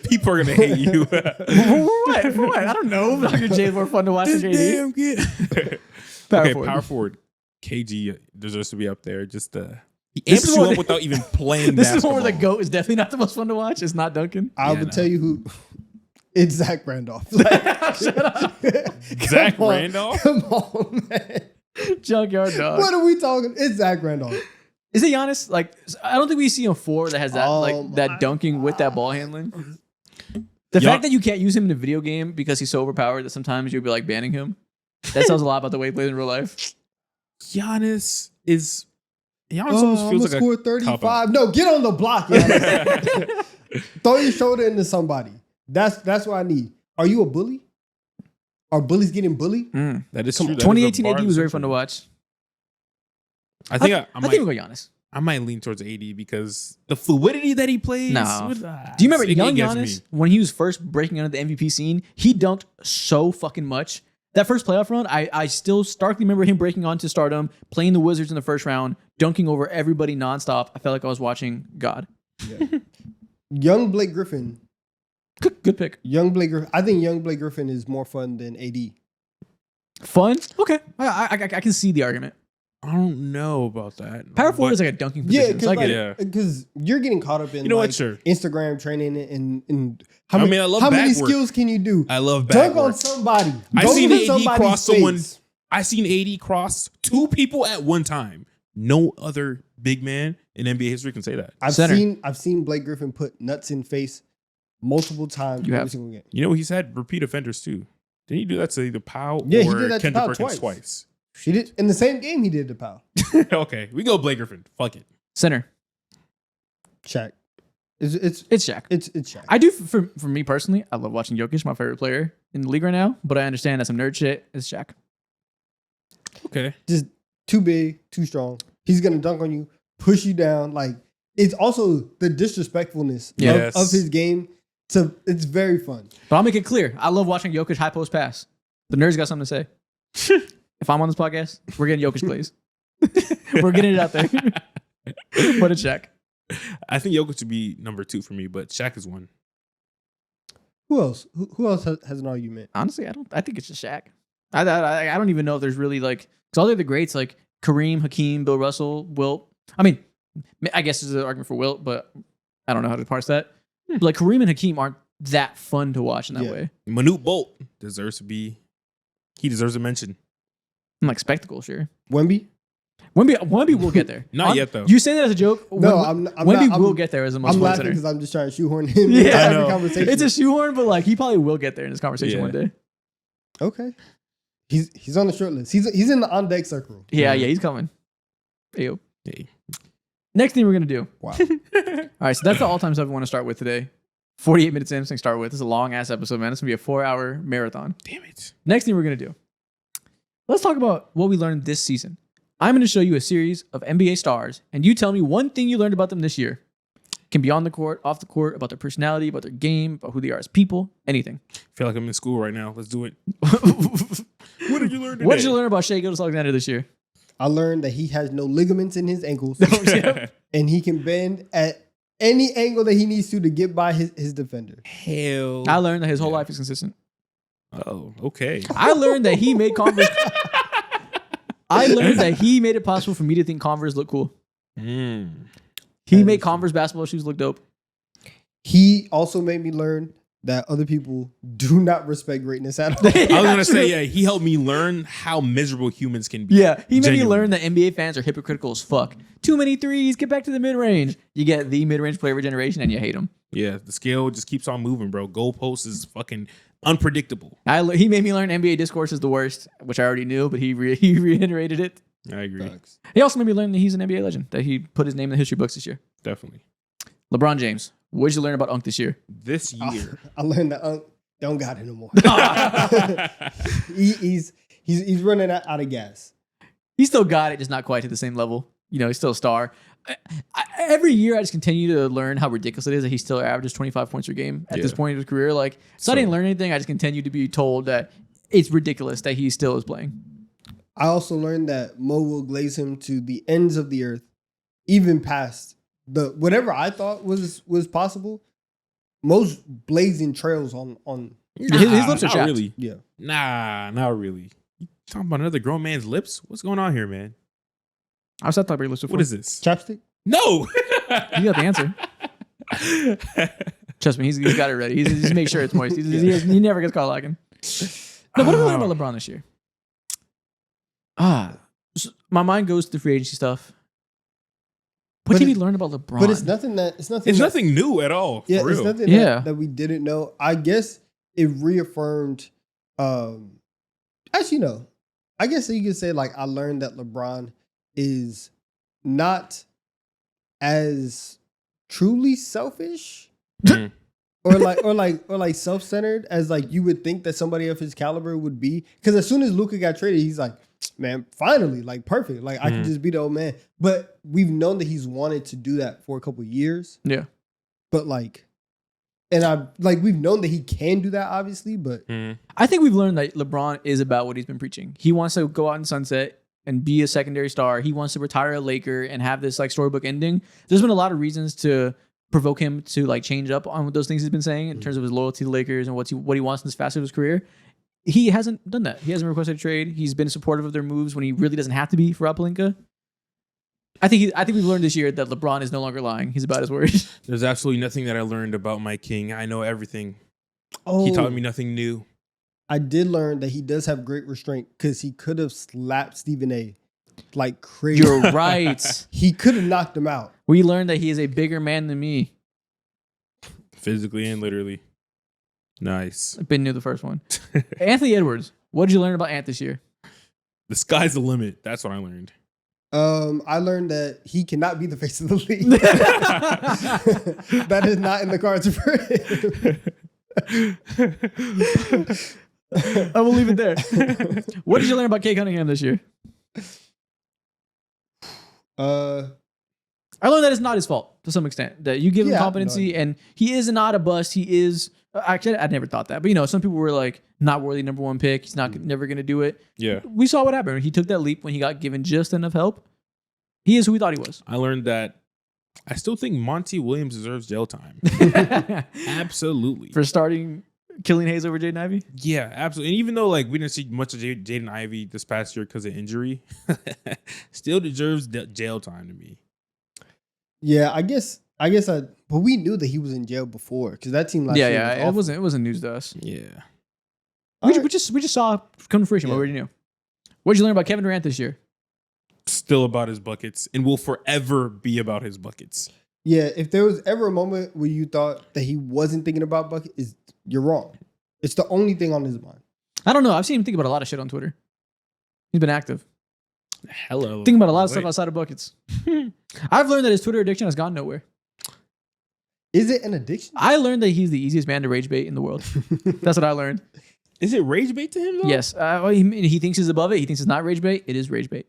Speaker 3: People are gonna hate you.
Speaker 1: For what? I don't know. Dr. J is more fun to watch than KD.
Speaker 3: Damn good.
Speaker 1: Power
Speaker 3: Okay,
Speaker 1: forward.
Speaker 3: power forward. KG deserves to be up there. Just he
Speaker 1: This
Speaker 3: amps
Speaker 1: is
Speaker 3: you
Speaker 1: one-
Speaker 3: up without even playing.
Speaker 1: This is
Speaker 3: basketball.
Speaker 1: one where the GOAT is definitely not the most fun to watch. It's not Duncan.
Speaker 2: I
Speaker 3: Yeah,
Speaker 2: will
Speaker 3: no.
Speaker 2: tell you who. It's Zach Randolph.
Speaker 1: Shut up.
Speaker 3: Zach
Speaker 2: Come on.
Speaker 3: Randolph.
Speaker 2: Come on, man.
Speaker 1: Junkyard dog.
Speaker 2: What are we talking? It's Zach Randolph.
Speaker 1: Is it Giannis? Like, I don't think we see a 4 that has that
Speaker 2: Oh
Speaker 1: that
Speaker 2: my
Speaker 1: dunking with that ball handling. The
Speaker 3: Yeah.
Speaker 1: fact that you can't use him in a video game because he's so overpowered that sometimes you'll be like banning him. That tells a lot about the way he plays in real life.
Speaker 3: Giannis almost
Speaker 2: I'm
Speaker 3: feels
Speaker 2: gonna
Speaker 3: like
Speaker 2: score
Speaker 3: a
Speaker 2: 35. No, get on the block. Giannis. Throw your shoulder into somebody. That's what I need. Are you a bully? Are bullies getting bullied?
Speaker 3: that is
Speaker 2: Come
Speaker 3: true.
Speaker 2: on.
Speaker 3: That is a
Speaker 1: 2018
Speaker 3: bar
Speaker 1: AD
Speaker 3: of
Speaker 1: was very
Speaker 3: the
Speaker 1: fun to
Speaker 3: century.
Speaker 1: watch.
Speaker 3: I think
Speaker 1: I think we'll go Giannis.
Speaker 3: I might lean towards AD because the fluidity that he plays.
Speaker 1: No.
Speaker 3: with-
Speaker 1: Do you remember
Speaker 3: it
Speaker 1: young
Speaker 3: gets
Speaker 1: Giannis
Speaker 3: me.
Speaker 1: when he was first breaking into the MVP scene? He dunked so fucking much. That first playoff run, I still starkly remember him breaking onto stardom, playing the Wizards in the first round, dunking over everybody nonstop. I felt like I was watching God.
Speaker 2: Young Blake Griffin.
Speaker 1: Good pick.
Speaker 2: I think young Blake Griffin is more fun than AD.
Speaker 1: Fun. Okay. I can see the argument.
Speaker 3: I don't know about that.
Speaker 1: Power forward
Speaker 3: But-
Speaker 1: is like a dunking
Speaker 2: Yeah,
Speaker 1: position. So I get it.
Speaker 3: Yeah.
Speaker 2: because you're getting caught up in
Speaker 3: You know what,
Speaker 2: like,
Speaker 3: sure.
Speaker 2: Instagram training and
Speaker 3: I
Speaker 2: how many,
Speaker 3: mean, I love
Speaker 2: how many
Speaker 3: back work.
Speaker 2: skills can you do?
Speaker 3: I love
Speaker 2: Dunk
Speaker 3: back
Speaker 2: on
Speaker 3: work.
Speaker 2: somebody.
Speaker 3: I
Speaker 2: Go
Speaker 3: seen
Speaker 2: to
Speaker 3: AD
Speaker 2: somebody's
Speaker 3: cross someone.
Speaker 2: face.
Speaker 3: I seen AD cross 2 people at one time. No other big man in NBA history can say that.
Speaker 2: I've
Speaker 1: Center.
Speaker 2: seen Blake Griffin put nuts in face multiple times
Speaker 1: You
Speaker 2: every
Speaker 1: have.
Speaker 2: single game.
Speaker 3: You know, he's had repeat offenders too. Didn't he do that to either Powell
Speaker 2: Yeah,
Speaker 3: or
Speaker 2: he did that to
Speaker 3: Kendrick
Speaker 2: Powell
Speaker 3: Perkins
Speaker 2: twice.
Speaker 3: twice?
Speaker 2: She did in the same game. He did to Powell.
Speaker 3: Okay, we go Blake Griffin. Fuck it.
Speaker 1: Center.
Speaker 2: Shaq. It's
Speaker 1: It's Shaq.
Speaker 2: Shaq.
Speaker 1: I do for me personally. I love watching Jokic, my favorite player in the league right now. But I understand that's some nerd shit. It's Shaq.
Speaker 3: Okay.
Speaker 2: Just too big, too strong. He's gonna dunk on you, push you down. Like it's also the disrespectfulness
Speaker 3: Yes.
Speaker 2: of his game. So it's very fun.
Speaker 1: But I'll make it clear. I love watching Jokic high post pass. The nerds got something to say. If I'm on this podcast, we're getting Jokic plays. We're getting it out there. But it's Shaq.
Speaker 3: I think Jokic would be number 2 for me, but Shaq is 1.
Speaker 2: Who else? Who else has an argument?
Speaker 1: Honestly, I think it's just Shaq. I don't even know if there's really like because all the other greats like Kareem, Hakeem, Bill Russell, Wilt. I mean, I guess there's an argument for Wilt, but I don't know how to parse that. But like Kareem and Hakeem aren't that fun to watch in that
Speaker 2: Yeah.
Speaker 1: way.
Speaker 3: Manute Bolt deserves a mention.
Speaker 1: I'm like spectacle, sure.
Speaker 2: Wemby?
Speaker 1: Wemby will get there.
Speaker 3: Not yet, though.
Speaker 1: You say that as a joke.
Speaker 2: No,
Speaker 1: Wemby will get there as a most
Speaker 2: I'm
Speaker 1: fun
Speaker 2: laughing
Speaker 1: center.
Speaker 2: because I'm just trying to shoehorn him
Speaker 1: Yeah,
Speaker 2: into
Speaker 1: I
Speaker 2: every
Speaker 3: know.
Speaker 2: conversation.
Speaker 1: It's a shoehorn, but like he probably will get there in this conversation
Speaker 3: Yeah.
Speaker 1: one day.
Speaker 2: Okay. He's on the short list. He's in the on deck circle.
Speaker 1: Yeah, he's coming. Ayo.
Speaker 3: Hey.
Speaker 1: Next thing we're gonna do.
Speaker 2: Wow.
Speaker 1: All right, so that's the all-time stuff we want to start with today. 48 minutes in, something to start with. This is a long ass episode, man. It's gonna be a 4-hour marathon.
Speaker 3: Damn it.
Speaker 1: Next thing we're gonna do. Let's talk about what we learned this season. I'm gonna show you a series of NBA stars, and you tell me one thing you learned about them this year. Can be on the court, off the court, about their personality, about their game, about who they are as people, anything.
Speaker 3: Feel like I'm in school right now. Let's do it. What did you learn today?
Speaker 1: What did you learn about Shai Gilgeous-Alexander this year?
Speaker 2: I learned that he has no ligaments in his ankles
Speaker 1: Yep.
Speaker 2: and he can bend at any angle that he needs to get by his defender.
Speaker 3: Hell.
Speaker 1: I learned that his whole life is consistent.
Speaker 3: Oh, okay.
Speaker 1: I learned that he made Converse. I learned that he made it possible for me to think Converse look cool. He made Converse basketball shoes look dope.
Speaker 2: He also made me learn that other people do not respect greatness at all.
Speaker 3: I was gonna say, yeah, he helped me learn how miserable humans can be.
Speaker 1: Yeah, he made me
Speaker 3: Genuinely.
Speaker 1: learn that NBA fans are hypocritical as fuck. Too many threes, get back to the mid-range. You get the mid-range player regeneration and you hate him.
Speaker 3: Yeah, the scale just keeps on moving, bro. Goalpost is fucking unpredictable.
Speaker 1: He made me learn NBA discourse is the worst, which I already knew, but he reiterated it.
Speaker 3: I agree.
Speaker 2: Facts.
Speaker 1: He also made me learn that he's an NBA legend, that he put his name in the history books this year.
Speaker 3: Definitely.
Speaker 1: LeBron James, what did you learn about Unk this year?
Speaker 3: This year.
Speaker 2: I learned that don't got it no more. He's running out of gas.
Speaker 1: He still got it, just not quite to the same level. You know, he's still a star. Every year, I just continue to learn how ridiculous it is that he still averages 25 points per game at this
Speaker 3: Yeah.
Speaker 1: point in his career. Like, so I didn't learn anything. I just continue to be told that it's ridiculous that he still is playing.
Speaker 2: I also learned that Mo will glaze him to the ends of the earth, even past the whatever I thought was possible. Mo's blazing trails on
Speaker 1: His lips are
Speaker 3: not
Speaker 1: chapped.
Speaker 3: really.
Speaker 2: yeah.
Speaker 3: Nah, not really. You talking about another grown man's lips? What's going on here, man?
Speaker 1: I was at the top of your list before.
Speaker 3: What is this?
Speaker 2: Chapstick.
Speaker 3: No.
Speaker 1: You got the answer. Trust me, he's got it ready. He's just make sure it's moist. He never gets caught lacking. No, what did we learn about LeBron this year? So my mind goes to the free agency stuff. What did we learn about LeBron?
Speaker 2: But it's nothing that it's nothing.
Speaker 3: It's
Speaker 2: that,
Speaker 3: nothing new at all.
Speaker 2: Yeah,
Speaker 3: for
Speaker 2: it's
Speaker 3: real.
Speaker 2: nothing that we didn't know. I guess it reaffirmed. Actually, no. I guess you could say like I learned that LeBron is not as truly selfish.
Speaker 3: Mm.
Speaker 2: or like self-centered as like you would think that somebody of his caliber would be. Because as soon as Luka got traded, he's like, man, finally, like perfect. Like I can just be the old man. But we've known that he's wanted to do that for a couple years.
Speaker 1: Yeah.
Speaker 2: But like, and we've known that he can do that, obviously. But
Speaker 1: I think we've learned that LeBron is about what he's been preaching. He wants to go out in sunset and be a secondary star. He wants to retire a Laker and have this like storybook ending. There's been a lot of reasons to provoke him to like change up on those things he's been saying in terms of his loyalty to the Lakers and what he wants in this facet of his career. He hasn't done that. He hasn't requested a trade. He's been supportive of their moves when he really doesn't have to be for Pelinka. I think we've learned this year that LeBron is no longer lying. He's about his word.
Speaker 3: There's absolutely nothing that I learned about my king. I know everything.
Speaker 2: oh,
Speaker 3: He taught me nothing new.
Speaker 2: I did learn that he does have great restraint because he could have slapped Stephen A. like crazy.
Speaker 1: You're right.
Speaker 2: He could have knocked him out.
Speaker 1: We learned that he is a bigger man than me.
Speaker 3: Physically and literally. Nice.
Speaker 1: I've been new the first one. Anthony Edwards. What did you learn about Ant this year?
Speaker 3: The sky's the limit. That's what I learned.
Speaker 2: I learned that he cannot be the face of the league. That is not in the cards for him.
Speaker 1: I will leave it there. What did you learn about Kay Cunningham this year? I learned that it's not his fault to some extent. That you give him competency, and he is not a bust. He is actually, I never thought that, but some people were like, not worthy number one pick. He's not never going to do it.
Speaker 3: Yeah.
Speaker 1: We saw what happened. He took that leap when he got given just enough help. He is who we thought he was.
Speaker 3: I learned that I still think Monty Williams deserves jail time. Absolutely.
Speaker 1: For starting Killian Hayes over Jaden Ivey?
Speaker 3: Yeah, absolutely. And even though like we didn't see much of Jaden Ivey this past year because of injury, still deserves jail time to me.
Speaker 2: Yeah, I guess but we knew that he was in jail before because that team last year was
Speaker 1: it wasn't news to us.
Speaker 3: Yeah.
Speaker 1: We just saw come to fruition what we already knew. What did you learn about Kevin Durant this year?
Speaker 3: Still about his buckets and will forever be about his buckets.
Speaker 2: Yeah, if there was ever a moment where you thought that he wasn't thinking about buckets, you're wrong. It's the only thing on his mind.
Speaker 1: I don't know. I've seen him think about a lot of shit on Twitter. He's been active.
Speaker 3: Hello.
Speaker 1: Thinking about a lot of stuff outside of buckets. I've learned that his Twitter addiction has gone nowhere.
Speaker 2: Is it an addiction?
Speaker 1: I learned that he's the easiest man to rage bait in the world. That's what I learned.
Speaker 3: Is it rage bait to him though?
Speaker 1: Yes. He thinks he's above it. He thinks it's not rage bait. It is rage bait.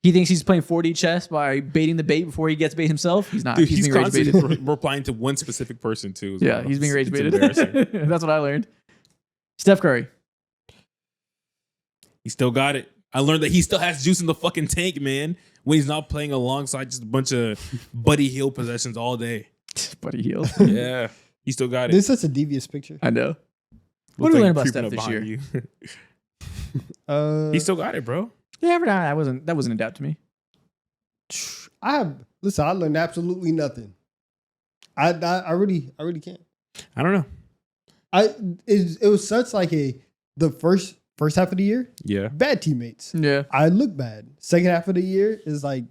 Speaker 1: He thinks he's playing 4D chess by baiting the bait before he gets bait himself. He's not.
Speaker 3: Dude,
Speaker 1: he's being rage baited.
Speaker 3: constantly replying to one specific person too.
Speaker 1: Yeah, he's being rage
Speaker 3: It's
Speaker 1: baited.
Speaker 3: embarrassing.
Speaker 1: That's what I learned. Steph Curry.
Speaker 3: He still got it. I learned that he still has juice in the fucking tank, man. When he's not playing alongside just a bunch of Buddy Hield possessions all day.
Speaker 1: Buddy Hield.
Speaker 3: Yeah, he still got it.
Speaker 2: This is such a devious picture.
Speaker 1: I know. What do we learn about Steph this year?
Speaker 3: He still got it, bro.
Speaker 1: Yeah, but that wasn't a doubt to me.
Speaker 2: I learned absolutely nothing. I really can't.
Speaker 3: I don't know.
Speaker 2: It was such like the first half of the year,
Speaker 3: Yeah.
Speaker 2: bad teammates.
Speaker 1: Yeah.
Speaker 2: I look bad. Second half of the year is like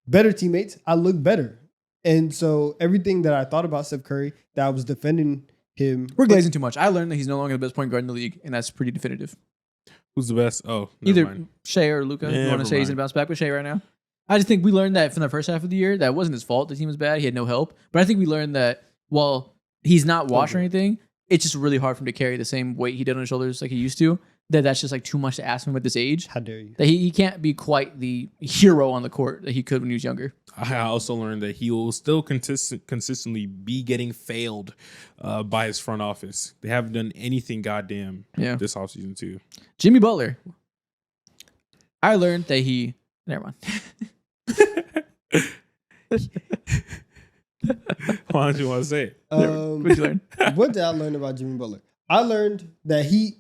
Speaker 2: better teammates. I look better. And so everything that I thought about Steph Curry, that I was defending him.
Speaker 1: We're glazing too much. I learned that he's no longer the best point guard in the league, and that's pretty definitive.
Speaker 3: Who's the best? Oh,
Speaker 1: Either
Speaker 3: mind.
Speaker 1: Shea or Luka. You want to say he's going to bounce back with Shea right now? I just think we learned that from the first half of the year. That wasn't his fault. The team was bad. He had no help. But I think we learned that while he's not washed or anything, it's just really hard for him to carry the same weight he did on his shoulders like he used to. That's just like too much to ask him at this age.
Speaker 2: How dare you?
Speaker 1: That he can't be quite the hero on the court that he could when he was younger.
Speaker 3: I also learned that he will still consistently be getting failed by his front office. They haven't done anything goddamn this offseason too.
Speaker 1: Jimmy Butler. I learned that he... Never mind.
Speaker 3: Why don't you want to say it?
Speaker 1: What did you learn?
Speaker 2: What did I learn about Jimmy Butler? I learned that he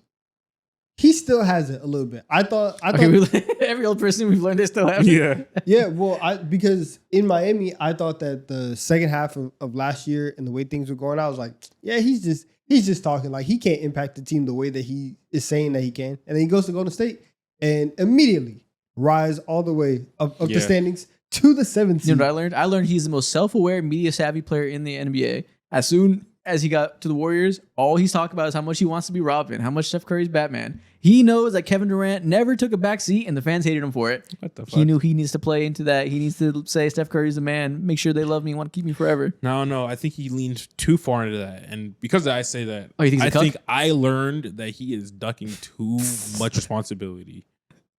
Speaker 2: still has it a little bit. I thought
Speaker 1: every old person we've learned they still have it.
Speaker 3: Yeah.
Speaker 2: yeah, well, because in Miami, I thought that the second half of last year and the way things were going, I was like, yeah, he's just talking like he can't impact the team the way that he is saying that he can. And then he goes to Golden State and immediately rise all the way up the standings to the 7th seed.
Speaker 1: You know what I learned? I learned he's the most self-aware, media-savvy player in the NBA. As soon as he got to the Warriors, all he's talking about is how much he wants to be Robin, how much Steph Curry's Batman. He knows that Kevin Durant never took a back seat, and the fans hated him for it.
Speaker 3: What the fuck?
Speaker 1: He knew he needs to play into that. He needs to say Steph Curry's the man, make sure they love me, want to keep me forever.
Speaker 3: No, I think he leaned too far into that, and because I say that,
Speaker 1: Oh, you think he's a
Speaker 3: I
Speaker 1: cuck?
Speaker 3: think I learned that he is ducking too much responsibility.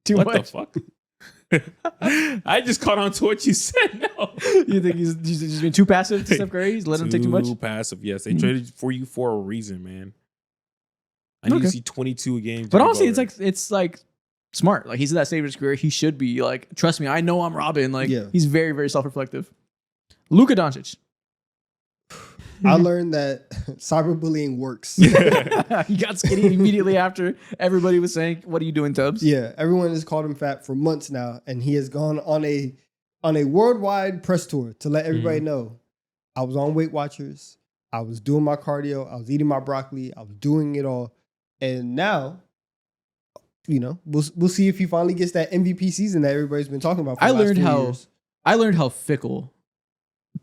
Speaker 1: Too
Speaker 3: what
Speaker 1: much.
Speaker 3: the fuck? I just caught on to what you said. No,
Speaker 1: You think he's just been too passive to Steph Curry? He's letting him take too much?
Speaker 3: passive. Yes, they
Speaker 1: Mhm.
Speaker 3: traded for you for a reason, man. I need
Speaker 1: Okay.
Speaker 3: to see 22 a game.
Speaker 1: But honestly, it's like smart. Like he's at that stage of his career. He should be like, trust me, I know I'm Robin. Like
Speaker 2: Yeah.
Speaker 1: he's very, very self-reflective. Luka Doncic.
Speaker 2: I learned that cyberbullying works.
Speaker 1: He got skinny immediately after everybody was saying, "What are you doing, Tubbs?"
Speaker 2: Yeah, everyone has called him fat for months now, and he has gone on a worldwide press tour to let everybody know I was on Weight Watchers, I was doing my cardio, I was eating my broccoli, I was doing it all, and now, we'll see if he finally gets that MVP season that everybody's been talking about. For
Speaker 1: I
Speaker 2: the last
Speaker 1: learned
Speaker 2: 4
Speaker 1: how
Speaker 2: years.
Speaker 1: I learned how fickle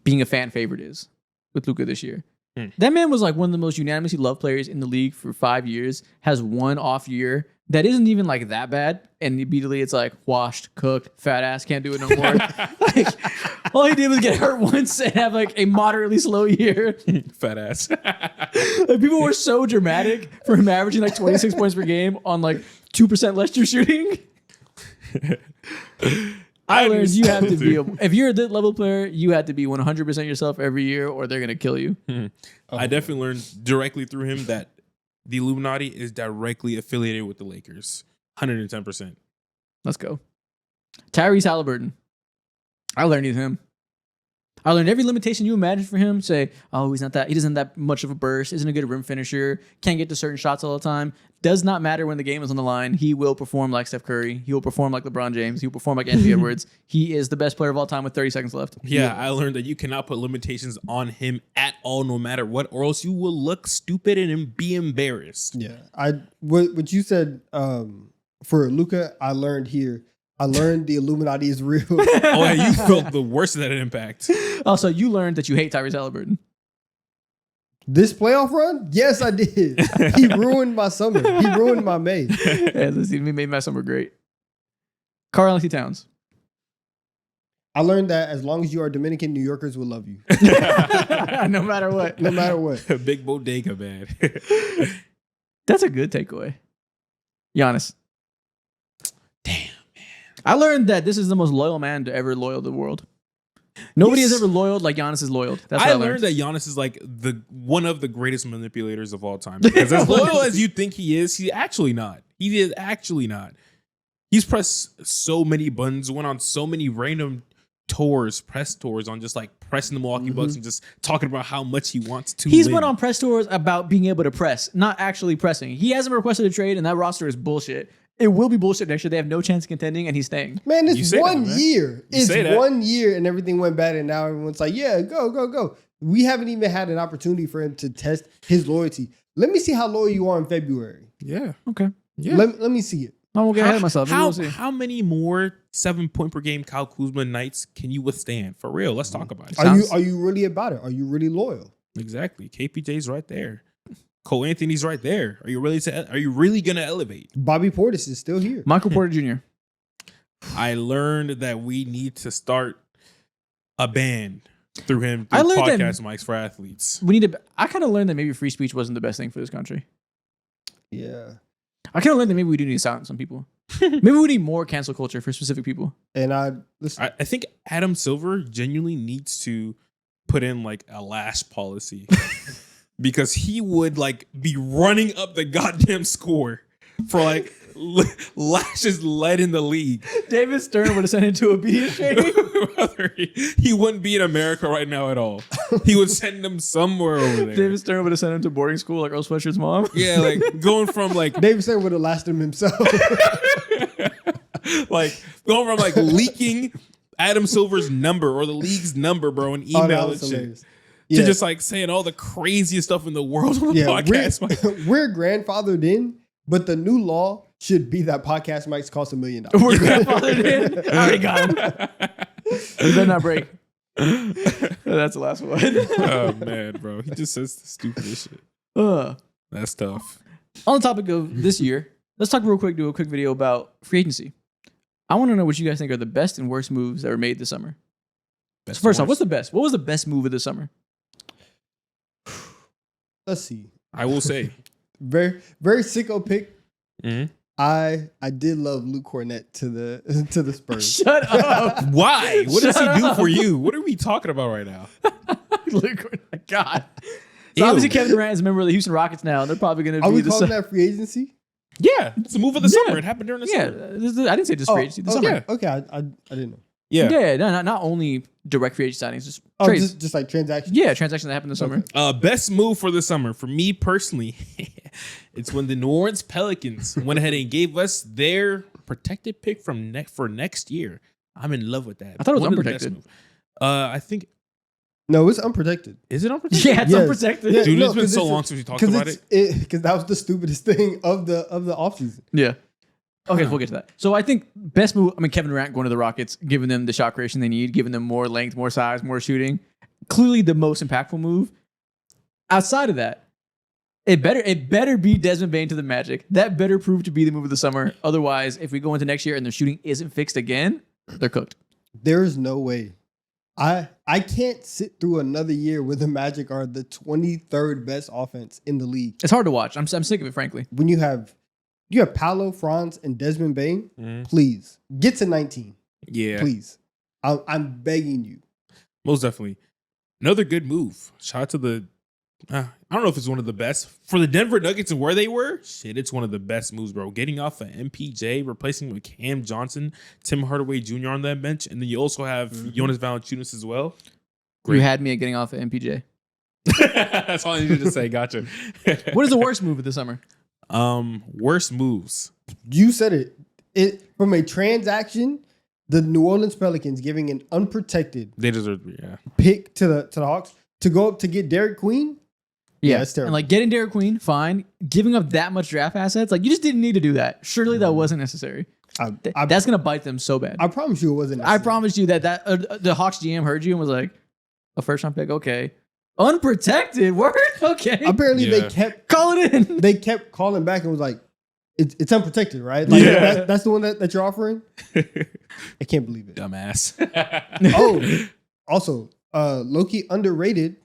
Speaker 1: being a fan favorite is with Luka this year.
Speaker 3: Hmm.
Speaker 1: That man was like one of the most unanimously loved players in the league for 5 years. Has one off year that isn't even like that bad, and immediately it's like washed, cooked, fat ass, can't do it no more. Like all he did was get hurt once and have like a moderately slow year.
Speaker 3: fat ass.
Speaker 1: Like, people were so dramatic for him averaging like 26 points per game on like 2% less true shooting. I learned you have to be if you're a that level player, you have to be 100% yourself every year, or they're gonna kill you.
Speaker 3: I definitely learned directly through him that the Illuminati is directly affiliated with the Lakers. 110%.
Speaker 1: Let's go. Tyrese Halliburton. I learned he's him. I learned every limitation you imagine for him. Say, oh, he doesn't that much of a burst, isn't a good rim finisher, can't get to certain shots all the time. Does not matter when the game is on the line. He will perform like Steph Curry. He will perform like LeBron James. He will perform like Anthony Edwards. He is the best player of all time with 30 seconds left.
Speaker 3: Yeah, I learned that you cannot put limitations on him at all, no matter what, or else you will look stupid and be embarrassed.
Speaker 2: Yeah, what you said for Luka, I learned here. I learned the Illuminati is real.
Speaker 3: Oh, yeah, you felt the worst of that impact.
Speaker 1: Also, you learned that you hate Tyrese Halliburton.
Speaker 2: This playoff run? Yes, I did. He ruined my summer. He ruined my May.
Speaker 1: Yeah, listen, he made my summer great. Karl Anthony Towns.
Speaker 2: I learned that as long as you are Dominican, New Yorkers will love you.
Speaker 1: No matter what.
Speaker 2: No matter what.
Speaker 3: Big bodega, man.
Speaker 1: That's a good takeaway. Giannis. Damn, man. I learned that this is the most loyal man to ever loyal to the world. Nobody has ever loyal like Giannis is loyal. That's what
Speaker 3: I learned that Giannis is like one of the greatest manipulators of all time. Because as loyal as you think he is, he's actually not. He is actually not. He's pressed so many buttons, went on so many random press tours on just like pressing the Milwaukee Bucks and just talking about how much he wants to
Speaker 1: He's
Speaker 3: win.
Speaker 1: went on press tours about being able to press, not actually pressing. He hasn't requested a trade, and that roster is bullshit. It will be bullshit next year. They have no chance of contending, and he's staying.
Speaker 2: Man,
Speaker 3: You
Speaker 2: it's
Speaker 3: say
Speaker 2: one
Speaker 3: that, man.
Speaker 2: year.
Speaker 3: You say
Speaker 2: It's
Speaker 3: that.
Speaker 2: 1 year and everything went bad, and now everyone's like, yeah, go. We haven't even had an opportunity for him to test his loyalty. Let me see how loyal you are in February.
Speaker 3: Yeah.
Speaker 1: Okay.
Speaker 3: Yeah.
Speaker 2: Let me see it.
Speaker 1: I won't get ahead of myself. Maybe we'll see.
Speaker 3: How many more 7-point per game Kyle Kuzma nights can you withstand? For real, let's talk about it.
Speaker 2: Are you really about it? Are you really loyal?
Speaker 3: Exactly. KPJ's right there. Cole Anthony's right there. Are you really gonna elevate?
Speaker 2: Bobby Portis is still here.
Speaker 1: Michael Porter Jr.
Speaker 3: I learned that we need to start a band through him
Speaker 1: I
Speaker 3: through
Speaker 1: learned that-
Speaker 3: podcast mics for athletes.
Speaker 1: We need to. I kind of learned that maybe free speech wasn't the best thing for this country.
Speaker 2: Yeah.
Speaker 1: I kind of learned that maybe we do need to silence some people. Maybe we need more cancel culture for specific people.
Speaker 2: And listen,
Speaker 3: I think Adam Silver genuinely needs to put in like a lash policy because he would like be running up the goddamn score for like lashes led in the league.
Speaker 1: David Stern would have sent him to obedience training.
Speaker 3: Brother, he wouldn't be in America right now at all. He would send him somewhere over there.
Speaker 1: David Stern would have sent him to boarding school like Earl Sweatshirt's mom.
Speaker 3: Yeah, like going from like
Speaker 2: David Stern would have lasted him himself.
Speaker 3: like going from like leaking Adam Silver's number or the league's number, bro, and
Speaker 2: Oh, that
Speaker 3: email
Speaker 2: was
Speaker 3: and shit.
Speaker 2: hilarious.
Speaker 3: To just like saying all the craziest stuff in the world on the podcast.
Speaker 2: we're grandfathered in, but the new law should be that podcast mics cost $1 million.
Speaker 1: We're grandfathered in. I already got him. You better not break. That's the last one.
Speaker 3: Oh man, bro, he just says the stupidest shit. That's tough.
Speaker 1: On the topic of this year, let's talk real quick. Do a quick video about free agency. I want to know what you guys think are the best and worst moves that were made this summer. So first off, what's the best? What was the best move of the summer?
Speaker 2: Let's see.
Speaker 3: I will say,
Speaker 2: Very sicko pick.
Speaker 3: Mhm.
Speaker 2: I did love Luke Cornett to the Spurs.
Speaker 1: Shut up.
Speaker 3: why? What does he
Speaker 1: Shut
Speaker 3: do
Speaker 1: up.
Speaker 3: for you? What are we talking about right now?
Speaker 1: God.
Speaker 3: Ew.
Speaker 1: So obviously Kevin Durant is a member of the Houston Rockets now. They're probably going to
Speaker 2: Are
Speaker 1: be
Speaker 2: we
Speaker 1: the
Speaker 2: calling that free agency?
Speaker 3: Yeah, it's a move of the summer. It happened during the
Speaker 1: Yeah,
Speaker 3: summer.
Speaker 1: I didn't say just free agency. The summer.
Speaker 3: yeah.
Speaker 2: Okay, I didn't know.
Speaker 3: Yeah.
Speaker 1: Yeah, no, not only direct free agent signings, just
Speaker 2: Oh,
Speaker 1: trades.
Speaker 2: just like transactions.
Speaker 1: Yeah, transactions that happened this summer.
Speaker 3: Best move for the summer for me personally, it's when the New Orleans Pelicans went ahead and gave us their protected pick for next year. I'm in love with that.
Speaker 1: I thought it was
Speaker 3: One of the best
Speaker 1: unprotected.
Speaker 3: moves. I think
Speaker 2: No, it's unprotected.
Speaker 3: is it unprotected?
Speaker 1: Yeah, it's
Speaker 2: Yes.
Speaker 1: unprotected.
Speaker 2: Yeah.
Speaker 3: Dude,
Speaker 2: No,
Speaker 3: it's been
Speaker 2: 'cause
Speaker 3: so
Speaker 2: it's-
Speaker 3: long since we talked about it.
Speaker 2: Because that was the stupidest thing of the offseason.
Speaker 1: Yeah. Okay, so we'll get to that. So I think best move, Kevin Durant going to the Rockets, giving them the shot creation they need, giving them more length, more size, more shooting. Clearly the most impactful move. Outside of that, it better be Desmond Bane to the Magic. That better prove to be the move of the summer. Otherwise, if we go into next year and their shooting isn't fixed again, they're cooked.
Speaker 2: There is no way. I can't sit through another year where the Magic are the 23rd best offense in the league.
Speaker 1: It's hard to watch. I'm sick of it, frankly.
Speaker 2: When you have Paolo, Franz, and Desmond Bane,
Speaker 3: Mhm.
Speaker 2: please get to 19.
Speaker 3: Yeah,
Speaker 2: Please. I'm begging you.
Speaker 3: most definitely. Another good move. Shout out to the. I don't know if it's one of the best for the Denver Nuggets and where they were. Shit, it's one of the best moves, bro. Getting off of MPJ, replacing with Cam Johnson, Tim Hardaway Jr. on that bench, and then you also have Jonas Valanciunas as well.
Speaker 1: You had me at getting off of MPJ.
Speaker 3: That's all I needed to say. Gotcha.
Speaker 1: What is the worst move of the summer?
Speaker 3: Worst moves.
Speaker 2: You said it. From a transaction, the New Orleans Pelicans giving an unprotected
Speaker 3: They deserve to be, yeah.
Speaker 2: pick to the Hawks to go up to get Derek Queen. Yeah, it's terrible.
Speaker 1: And like getting Derek Queen, fine. Giving up that much draft assets, like you just didn't need to do that. Surely that wasn't necessary. That's gonna bite them so bad.
Speaker 2: I promise you it wasn't.
Speaker 1: I
Speaker 2: necessary.
Speaker 1: promise you that the Hawks GM heard you and was like, a first round pick, okay. Unprotected, word, okay.
Speaker 2: Apparently
Speaker 3: Yeah.
Speaker 1: Call it in.
Speaker 2: they kept calling back and was like, it's unprotected, right? Like
Speaker 3: Yeah.
Speaker 2: that's the one that you're offering. I can't believe it.
Speaker 3: Dumbass.
Speaker 2: Oh, also, Loki underrated.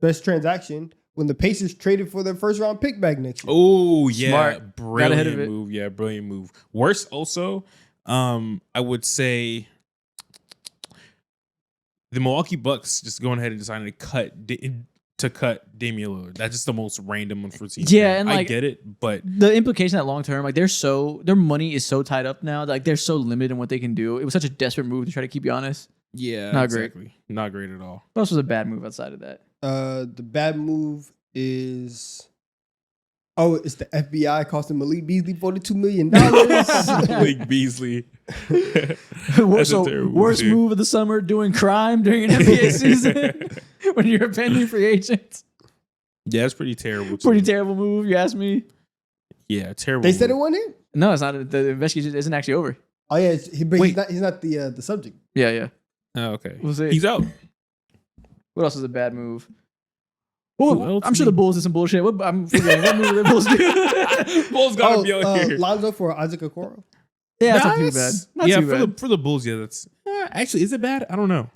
Speaker 2: Best transaction when the Pacers traded for their first round pick back next year.
Speaker 3: Oh yeah,
Speaker 1: Smart. Got ahead of
Speaker 3: brilliant
Speaker 1: it.
Speaker 3: move. Yeah, brilliant move. Worse also, I would say the Milwaukee Bucks just going ahead and deciding to cut Damian Lillard. That's just the most random unforeseen.
Speaker 1: Yeah,
Speaker 3: thing.
Speaker 1: and
Speaker 3: I
Speaker 1: like-
Speaker 3: get it, but
Speaker 1: The implication that long term, like their money is so tied up now, like they're so limited in what they can do. It was such a desperate move to try to keep you honest.
Speaker 3: yeah,
Speaker 1: Not great.
Speaker 3: exactly. Not great at all.
Speaker 1: What else was a bad move outside of that?
Speaker 2: The bad move is. Oh, it's the FBI costing Malik Beasley $42 million.
Speaker 3: Malik Beasley. That's a terrible
Speaker 1: Worst
Speaker 3: dude.
Speaker 1: move of the summer, doing crime during an NBA season when you're a pending free agent.
Speaker 3: Yeah, it's pretty terrible. too.
Speaker 1: Pretty terrible move, you ask me.
Speaker 3: Yeah, terrible.
Speaker 2: They said it
Speaker 3: move.
Speaker 2: wasn't it?
Speaker 1: No, it's not. The investigation isn't actually over.
Speaker 2: Oh yeah, but
Speaker 3: Wait.
Speaker 2: he's not the subject.
Speaker 1: Yeah.
Speaker 3: Oh, okay.
Speaker 1: We'll see.
Speaker 3: He's out.
Speaker 1: What else is a bad move?
Speaker 3: Who
Speaker 1: Well,
Speaker 3: else
Speaker 1: I'm sure
Speaker 3: did
Speaker 1: the Bulls did some bullshit. I'm forgetting. What move did the Bulls do?
Speaker 3: Bulls gotta be out here.
Speaker 2: Lonzo for Isaac Okoro.
Speaker 1: Yeah, that's not too bad. Not
Speaker 3: yeah,
Speaker 1: too bad.
Speaker 3: for the Bulls, yeah, that's actually, is it bad? I don't know.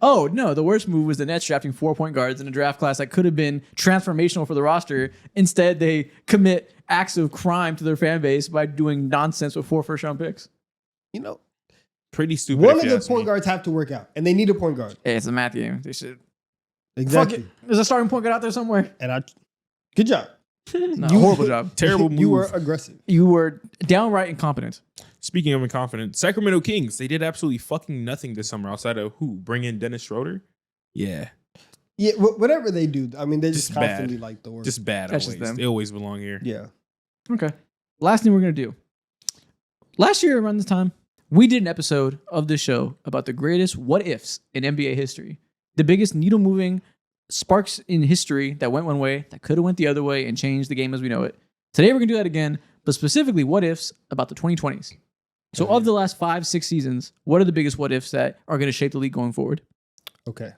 Speaker 1: Oh, no. The worst move was the Nets drafting 4-point guards in a draft class that could have been transformational for the roster. Instead, they commit acts of crime to their fan base by doing nonsense with 4 first-round picks.
Speaker 2: You know,
Speaker 3: Pretty stupid.
Speaker 2: one
Speaker 3: if
Speaker 2: of
Speaker 3: you
Speaker 2: the
Speaker 3: ask
Speaker 2: point
Speaker 3: me.
Speaker 2: guards have to work out, and they need a point guard.
Speaker 1: Hey, it's a math game. They should.
Speaker 2: Exactly.
Speaker 1: Fuck it. There's a starting point guard out there somewhere.
Speaker 2: And good job.
Speaker 1: No, horrible job.
Speaker 3: Terrible move.
Speaker 2: You were aggressive.
Speaker 1: You were downright incompetent.
Speaker 3: Speaking of inconfident, Sacramento Kings, they did absolutely fucking nothing this summer outside of who? Bring in Dennis Schroeder? Yeah.
Speaker 2: Yeah, whatever they do, I mean, they're just
Speaker 3: Just bad.
Speaker 2: constantly like the worst.
Speaker 3: Just bad
Speaker 1: That's just
Speaker 3: always.
Speaker 1: them.
Speaker 3: They always belong here.
Speaker 2: Yeah.
Speaker 1: Okay. Last thing we're going to do. Last year around this time, we did an episode of this show about the greatest what ifs in NBA history. The biggest needle moving sparks in history that went one way, that could have went the other way and changed the game as we know it. Today we're going to do that again, but specifically what ifs about the 2020s. So of the last 5-6 seasons, what are the biggest what ifs that are going to shape the league going forward?
Speaker 2: Okay,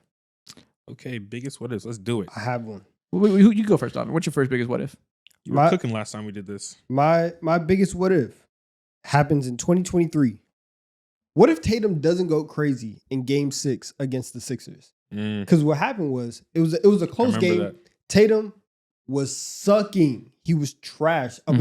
Speaker 3: Okay, biggest what ifs. Let's do it.
Speaker 2: I have one.
Speaker 1: You go first, Donovan. What's your first biggest what if?
Speaker 3: You were
Speaker 2: My-
Speaker 3: cooking last time we did this.
Speaker 2: My biggest what if happens in 2023. What if Tatum doesn't go crazy in Game 6 against the Sixers? Because what happened was it was a close
Speaker 3: remember
Speaker 2: game.
Speaker 3: that.
Speaker 2: Tatum was sucking. He was trash up
Speaker 1: Mhm.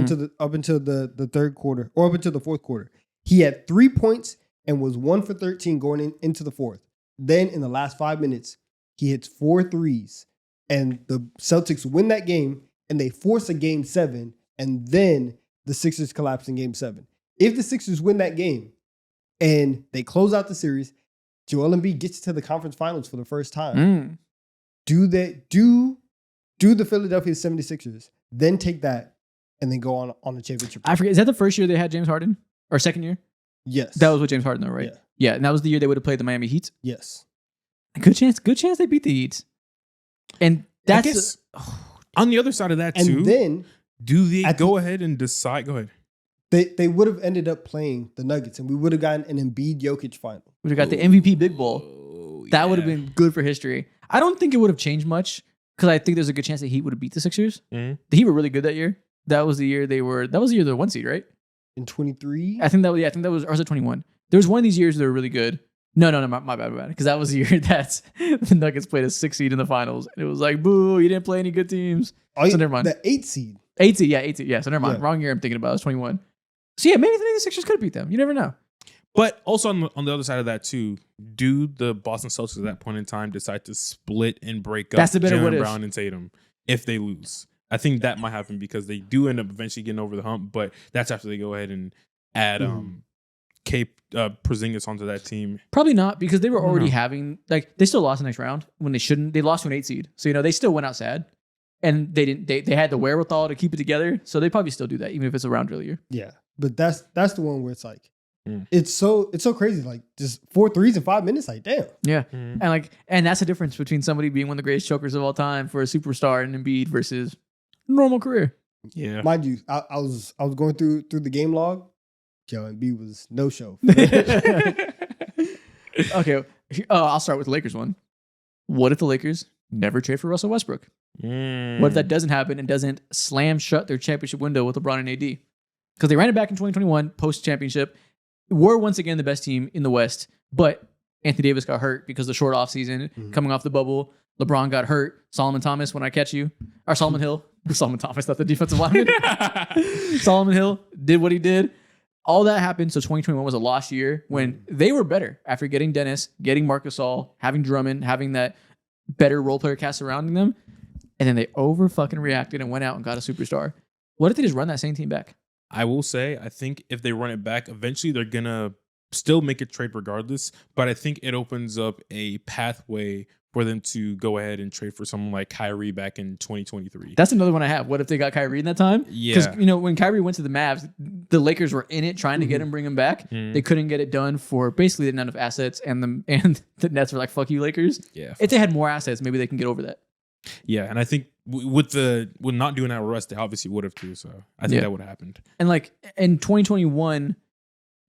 Speaker 2: until the third quarter or up until the fourth quarter. He had 3 points and was 1 for 13 going into the fourth. Then in the last 5 minutes, he hits 4 threes, and the Celtics win that game, and they force a Game 7, and then the Sixers collapse in Game 7. If the Sixers win that game and they close out the series, Joel Embiid gets to the conference finals for the first time. Do the Philadelphia 76ers, then take that and then go on the championship.
Speaker 1: I forget. Is that the first year they had James Harden? Or second year?
Speaker 2: Yes.
Speaker 1: That was with James Harden, though, right?
Speaker 2: Yeah.
Speaker 1: Yeah, and that was the year they would have played the Miami Heat.
Speaker 2: Yes.
Speaker 1: Good chance they beat the Heat. And
Speaker 3: I
Speaker 1: that's
Speaker 3: guess on the other side of that
Speaker 2: And
Speaker 3: too,
Speaker 2: then
Speaker 3: do they
Speaker 2: at
Speaker 3: go ahead and decide? Go ahead.
Speaker 2: they would have ended up playing the Nuggets, and we would have gotten an Embiid Jokic final.
Speaker 1: we got the MVP Big Bowl.
Speaker 3: Oh,
Speaker 1: That would have
Speaker 3: yeah.
Speaker 1: been good for history. I don't think it would have changed much because I think there's a good chance the Heat would have beat the Sixers.
Speaker 3: Mhm.
Speaker 1: The Heat were really good that year. That was the year they were the 1 seed, right?
Speaker 2: In 23,
Speaker 1: I think that was, or was it 21? There was one of these years they were really good. No, my bad. Because that was the year that the Nuggets played a 6 seed in the finals. And it was like, boo, you didn't play any good teams. So never mind.
Speaker 2: The 8 seed.
Speaker 1: 8 seed, yeah, 8 seed. Yeah, so never mind.
Speaker 2: Yeah.
Speaker 1: Wrong year I'm thinking about. It was 21. So yeah, maybe the Sixers could have beat them. You never know.
Speaker 3: But also on the other side of that too, do the Boston Celtics at that point in time decide to split and break up
Speaker 1: That's the better what
Speaker 3: Jaylen
Speaker 1: if.
Speaker 3: Brown and Tatum if they lose? I think that might happen because they do end up eventually getting over the hump, but that's after they go ahead and add Porzingis onto that team.
Speaker 1: Probably not because they were already
Speaker 3: No.
Speaker 1: having, like, they still lost the next round when they shouldn't. They lost to an 8 seed. So, they still went out sad. And they had the wherewithal to keep it together. So they probably still do that, even if it's a round earlier.
Speaker 2: Yeah, but that's the one where it's like,
Speaker 3: Mm.
Speaker 2: it's so crazy. Like just 4 threes in 5 minutes. Like damn.
Speaker 1: Yeah. And that's the difference between somebody being one of the greatest chokers of all time for a superstar and Embiid versus normal career.
Speaker 3: Yeah.
Speaker 2: Mind you, I was going through the game log. Joe Embiid was no show.
Speaker 1: Okay. I'll start with the Lakers one. What if the Lakers never trade for Russell Westbrook? What if that doesn't happen and doesn't slam shut their championship window with LeBron and AD? Because they ran it back in 2021 post-championship. Were once again the best team in the West, but Anthony Davis got hurt because of the short offseason, coming off the bubble. LeBron got hurt. Solomon Thomas, when I catch you. Or Solomon Hill. Solomon Thomas, not the defensive lineman. Solomon Hill did what he did. All that happened. So 2021 was a lost year when they were better after getting Dennis, getting Marc Gasol, having Drummond, having that better role player cast surrounding them. And then they fucking reacted and went out and got a superstar. What if they just run that same team back?
Speaker 3: I will say, I think if they run it back, eventually they're going to still make a trade regardless. But I think it opens up a pathway for them to go ahead and trade for someone like Kyrie back in 2023.
Speaker 1: That's another one I have. What if they got Kyrie in that time?
Speaker 3: Yeah.
Speaker 1: Because, when Kyrie went to the Mavs, the Lakers were in it trying to get him, bring him back.
Speaker 3: Mhm.
Speaker 1: They couldn't get it done for basically they didn't have enough assets, and the Nets were like, fuck you, Lakers.
Speaker 3: Yeah.
Speaker 1: If they had more assets, maybe they can get over that.
Speaker 3: Yeah. And I think with not doing that with Russ, they obviously would have too. So I think
Speaker 1: Yeah.
Speaker 3: that would have happened.
Speaker 1: And like in 2021,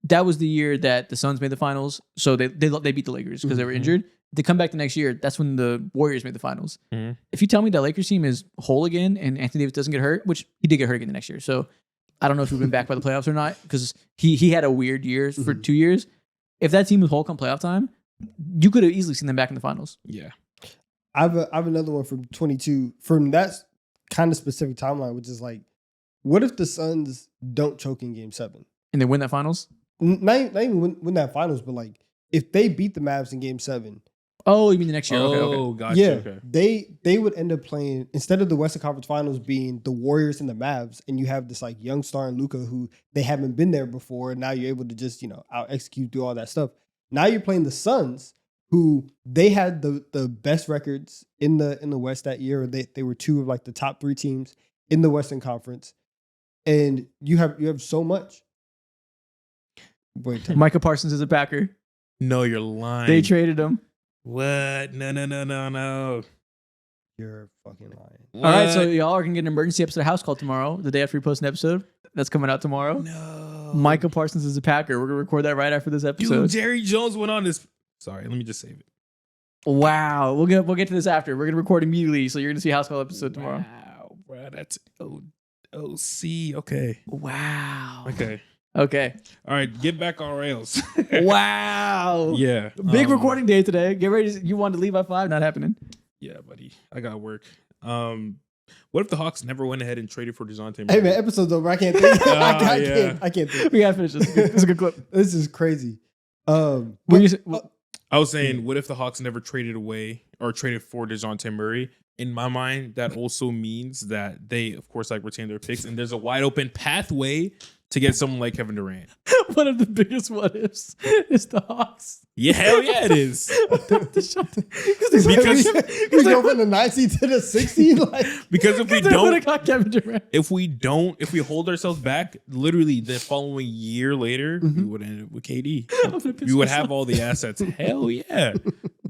Speaker 1: that was the year that the Suns made the finals. So they beat the Lakers because they were
Speaker 3: Mhm.
Speaker 1: injured. They come back the next year. That's when the Warriors made the finals.
Speaker 3: Mhm.
Speaker 1: If you tell me that Lakers team is whole again and Anthony Davis doesn't get hurt, which he did get hurt again the next year. So I don't know if we've been back by the playoffs or not because he had a weird year for 2 years. If that team was whole come playoff time, you could have easily seen them back in the finals.
Speaker 3: Yeah.
Speaker 2: I have another one from 22 from that kind of specific timeline, which is like, what if the Suns don't choke in Game 7?
Speaker 1: And they win that finals.
Speaker 2: Not even win that finals, but like if they beat the Mavs in Game 7,
Speaker 1: Oh, you mean the next year? Okay.
Speaker 3: Oh, gotcha.
Speaker 2: yeah,
Speaker 3: Okay.
Speaker 2: they would end up playing, instead of the Western Conference Finals being the Warriors and the Mavs, and you have this like young star in Luka who they haven't been there before, and now you're able to just out execute, do all that stuff. Now you're playing the Suns, who they had the best records in the West that year. They were 2 of like the top 3 teams in the Western Conference, and you have so much. Wait,
Speaker 1: Micah Parsons is a Packer.
Speaker 3: No, you're lying.
Speaker 1: They traded him.
Speaker 3: What? No.
Speaker 2: you're fucking lying.
Speaker 1: All right, so y'all are gonna get an emergency episode of House Call tomorrow, the day after we post an episode. That's coming out tomorrow.
Speaker 3: No.
Speaker 1: Micah Parsons is a Packer. We're gonna record that right after this episode.
Speaker 3: Dude, Jerry Jones went on this. Sorry, let me just save it.
Speaker 1: Wow, we'll get to this after. We're gonna record immediately, so you're gonna see House Call episode tomorrow.
Speaker 3: Wow, bro, that's OC. Okay.
Speaker 1: Wow.
Speaker 3: Okay.
Speaker 1: Okay.
Speaker 3: All right, get back on rails.
Speaker 1: Wow.
Speaker 3: Yeah.
Speaker 1: Big recording day today. Get ready. You wanted to leave by 5? Not happening.
Speaker 3: Yeah, buddy. I got work. What if the Hawks never went ahead and traded for DeJounte Murray?
Speaker 2: Hey man, episode's over. I can't think. I can't think.
Speaker 1: We gotta finish this. This is a good clip.
Speaker 2: This is crazy.
Speaker 1: What do you say?
Speaker 3: I was saying, what if the Hawks never traded away or traded for DeJounte Murray? In my mind, that also means that they, of course, like retain their picks, and there's a wide open pathway to get someone like Kevin Durant.
Speaker 1: One of the biggest what ifs is the Hawks.
Speaker 3: Yeah, hell yeah, it is.
Speaker 2: Because
Speaker 3: Because-
Speaker 2: we go from the 9 seed to the 6 seed. Like,
Speaker 3: Because if we
Speaker 1: They would have
Speaker 3: don't,
Speaker 1: got Kevin Durant.
Speaker 3: if we hold ourselves back, literally the following year later, we would end up with KD.
Speaker 1: I'm gonna piss
Speaker 3: We would
Speaker 1: myself.
Speaker 3: have all the assets. Hell yeah.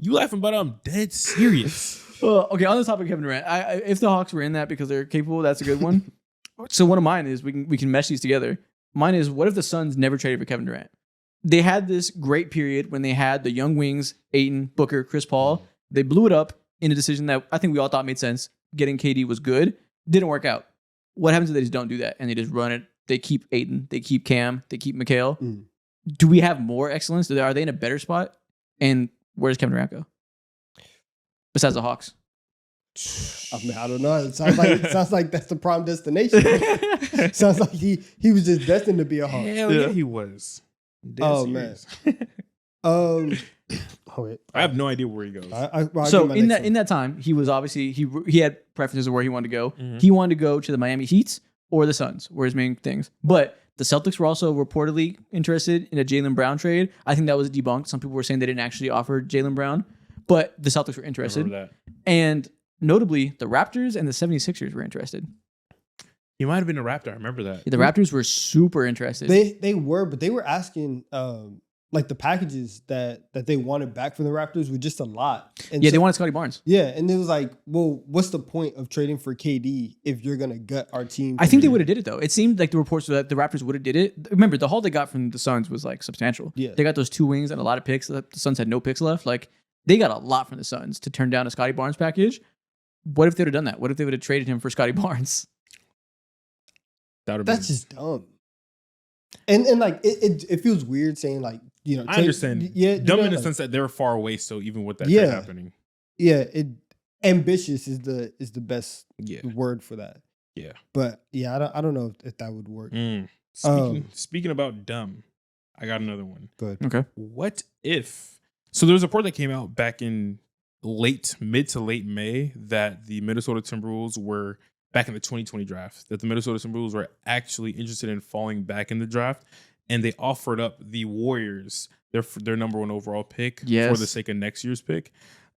Speaker 3: You laughing, but I'm dead serious.
Speaker 1: Okay, on the topic of Kevin Durant, if the Hawks were in that because they're capable, that's a good one. So one of mine is we can mesh these together. Mine is, what if the Suns never traded for Kevin Durant? They had this great period when they had the young wings, Ayton, Booker, Chris Paul. They blew it up in a decision that I think we all thought made sense. Getting KD was good. Didn't work out. What happens if they just don't do that and they just run it? They keep Ayton, they keep Cam, they keep Mikal. Do we have more excellence? Are they in a better spot? And where does Kevin Durant go? Besides the Hawks.
Speaker 2: I mean, I don't know. It sounds like that's the prime destination. Sounds like he was just destined to be a Hawk.
Speaker 3: Hell yeah, he was. Dead
Speaker 2: Oh,
Speaker 3: serious.
Speaker 2: Oh wait.
Speaker 3: I have no idea where he goes.
Speaker 2: I'll
Speaker 1: So
Speaker 2: give my
Speaker 1: in
Speaker 2: next
Speaker 1: that
Speaker 2: one.
Speaker 1: in that time, he was obviously he had preferences of where he wanted to go.
Speaker 3: Mhm.
Speaker 1: He wanted to go to the Miami Heat or the Suns, were his main things. But the Celtics were also reportedly interested in a Jaylen Brown trade. I think that was debunked. Some people were saying they didn't actually offer Jaylen Brown, but the Celtics were
Speaker 3: I
Speaker 1: interested.
Speaker 3: remember that.
Speaker 1: And notably, the Raptors and the 76ers were interested.
Speaker 3: He might have been a Raptor. I remember that.
Speaker 1: The Raptors were super interested.
Speaker 2: They were, but they were asking like the packages that they wanted back from the Raptors were just a lot. And
Speaker 1: yeah,
Speaker 2: so-
Speaker 1: they wanted Scotty Barnes.
Speaker 2: Yeah, and it was like, well, what's the point of trading for KD if you're gonna gut our team?
Speaker 1: I think they would have did it though. It seemed like the reports were that the Raptors would have did it. Remember, the haul they got from the Suns was like substantial.
Speaker 2: Yeah.
Speaker 1: They got those 2 wings and a lot of picks. The Suns had no picks left. Like they got a lot from the Suns to turn down a Scotty Barnes package. What if they would have done that? What if they would have traded him for Scotty Barnes?
Speaker 3: That would
Speaker 2: That's just dumb. And like it feels weird saying like, you know,
Speaker 3: I understand.
Speaker 2: Yeah,
Speaker 3: Dumb
Speaker 2: you know,
Speaker 3: in the
Speaker 2: like,
Speaker 3: sense that they're far away. So even with that
Speaker 2: Yeah.
Speaker 3: trade happening,
Speaker 2: yeah, ambitious is the best
Speaker 3: yeah,
Speaker 2: word for that.
Speaker 3: yeah.
Speaker 2: But yeah, I don't know if that would work.
Speaker 3: Speaking about dumb, I got another one.
Speaker 2: Good.
Speaker 1: Okay.
Speaker 3: What if? So there was a report that came out back in mid to late May that the Minnesota Timberwolves were back in the 2020 draft. That the Minnesota Timberwolves were actually interested in falling back in the draft, and they offered up the Warriors their number 1 overall pick for
Speaker 1: Yes.
Speaker 3: the sake of next year's pick.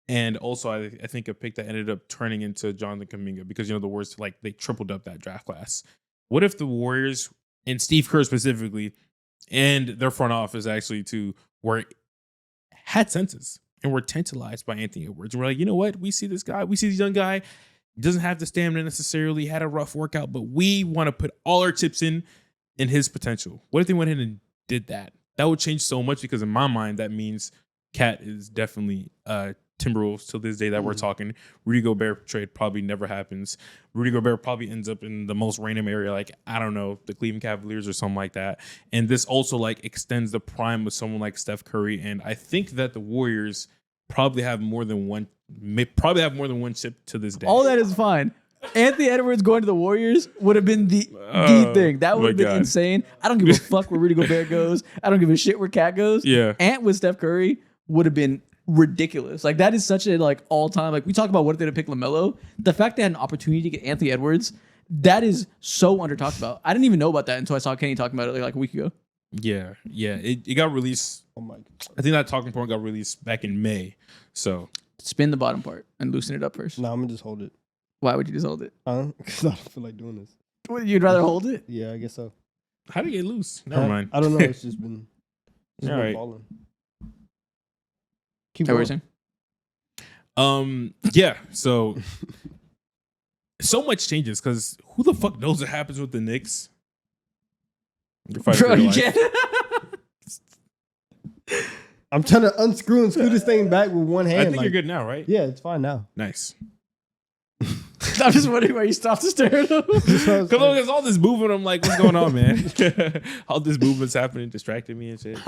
Speaker 3: And also, I think a pick that ended up turning into Jonathan Kuminga because, you know, the Warriors, like, they tripled up that draft class. What if the Warriors, and Steve Kerr specifically, and their front office actually too, had senses and were tantalized by Anthony Edwards? And we're like, you know what? We see this guy. We see this young guy. He doesn't have the stamina necessarily, had a rough workout, but we want to put all our chips in his potential. What if they went ahead and did that? That would change so much because in my mind, that means Cat is definitely Timberwolves till this day that we're talking. Rudy Gobert trade probably never happens. Rudy Gobert probably ends up in the most random area, like, I don't know, the Cleveland Cavaliers or something like that. And this also like extends the prime of someone like Steph Curry. And I think that the Warriors probably have more than one chip to this day.
Speaker 1: All that is fine. Anthony Edwards going to the Warriors would have been the thing. That would have been
Speaker 3: God.
Speaker 1: insane. I don't give a fuck where Rudy Gobert goes. I don't give a shit where Cat goes.
Speaker 3: Yeah.
Speaker 1: Ant with Steph Curry would have been ridiculous. Like that is such a like all time. Like we talk about what if they'd have picked LaMelo. The fact they had an opportunity to get Anthony Edwards, that is so under talked about. I didn't even know about that until I saw Kenny talking about it like a week ago.
Speaker 3: Yeah. It got released.
Speaker 2: Oh my!
Speaker 3: I think that talking point got released back in May. So
Speaker 1: Spin the bottom part and loosen it up first.
Speaker 2: No, I'm gonna just hold it.
Speaker 1: Why would you just hold it?
Speaker 2: Because I don't feel like doing this.
Speaker 1: What, you'd rather hold it?
Speaker 2: Yeah, I guess so.
Speaker 3: how did it get loose? Never mind.
Speaker 2: I don't know. It's just been,
Speaker 3: All
Speaker 2: been
Speaker 3: right.
Speaker 2: balling. Keep
Speaker 1: Is that what
Speaker 2: going.
Speaker 1: you're saying?
Speaker 3: Yeah. So much changes because who the fuck knows what happens with the Knicks? You're fighting
Speaker 1: Bro,
Speaker 3: for your
Speaker 1: you
Speaker 3: life.
Speaker 1: can't.
Speaker 2: I'm trying to unscrew and screw this thing back with one hand.
Speaker 3: I think
Speaker 2: like-
Speaker 3: you're good now, right?
Speaker 2: Yeah, it's fine now.
Speaker 3: Nice.
Speaker 1: I'm just wondering why you stopped to stare at him.
Speaker 3: Because all this movement, I'm like, what's going on, man? All this movement's happening, distracting me and shit.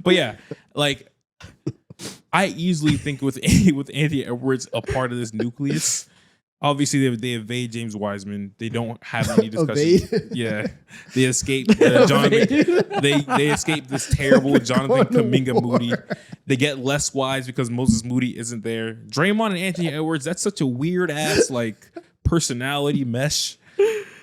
Speaker 3: But yeah, like I easily think with Anthony Edwards a part of this nucleus. Obviously, they evade James Wiseman. They don't have any discussion.
Speaker 2: Evade?
Speaker 3: Yeah, they escape Jonathan. They escape this terrible Jonathan Kuminga Moody. They get less wise because Moses Moody isn't there. Draymond and Anthony Edwards. That's such a weird ass like personality mesh.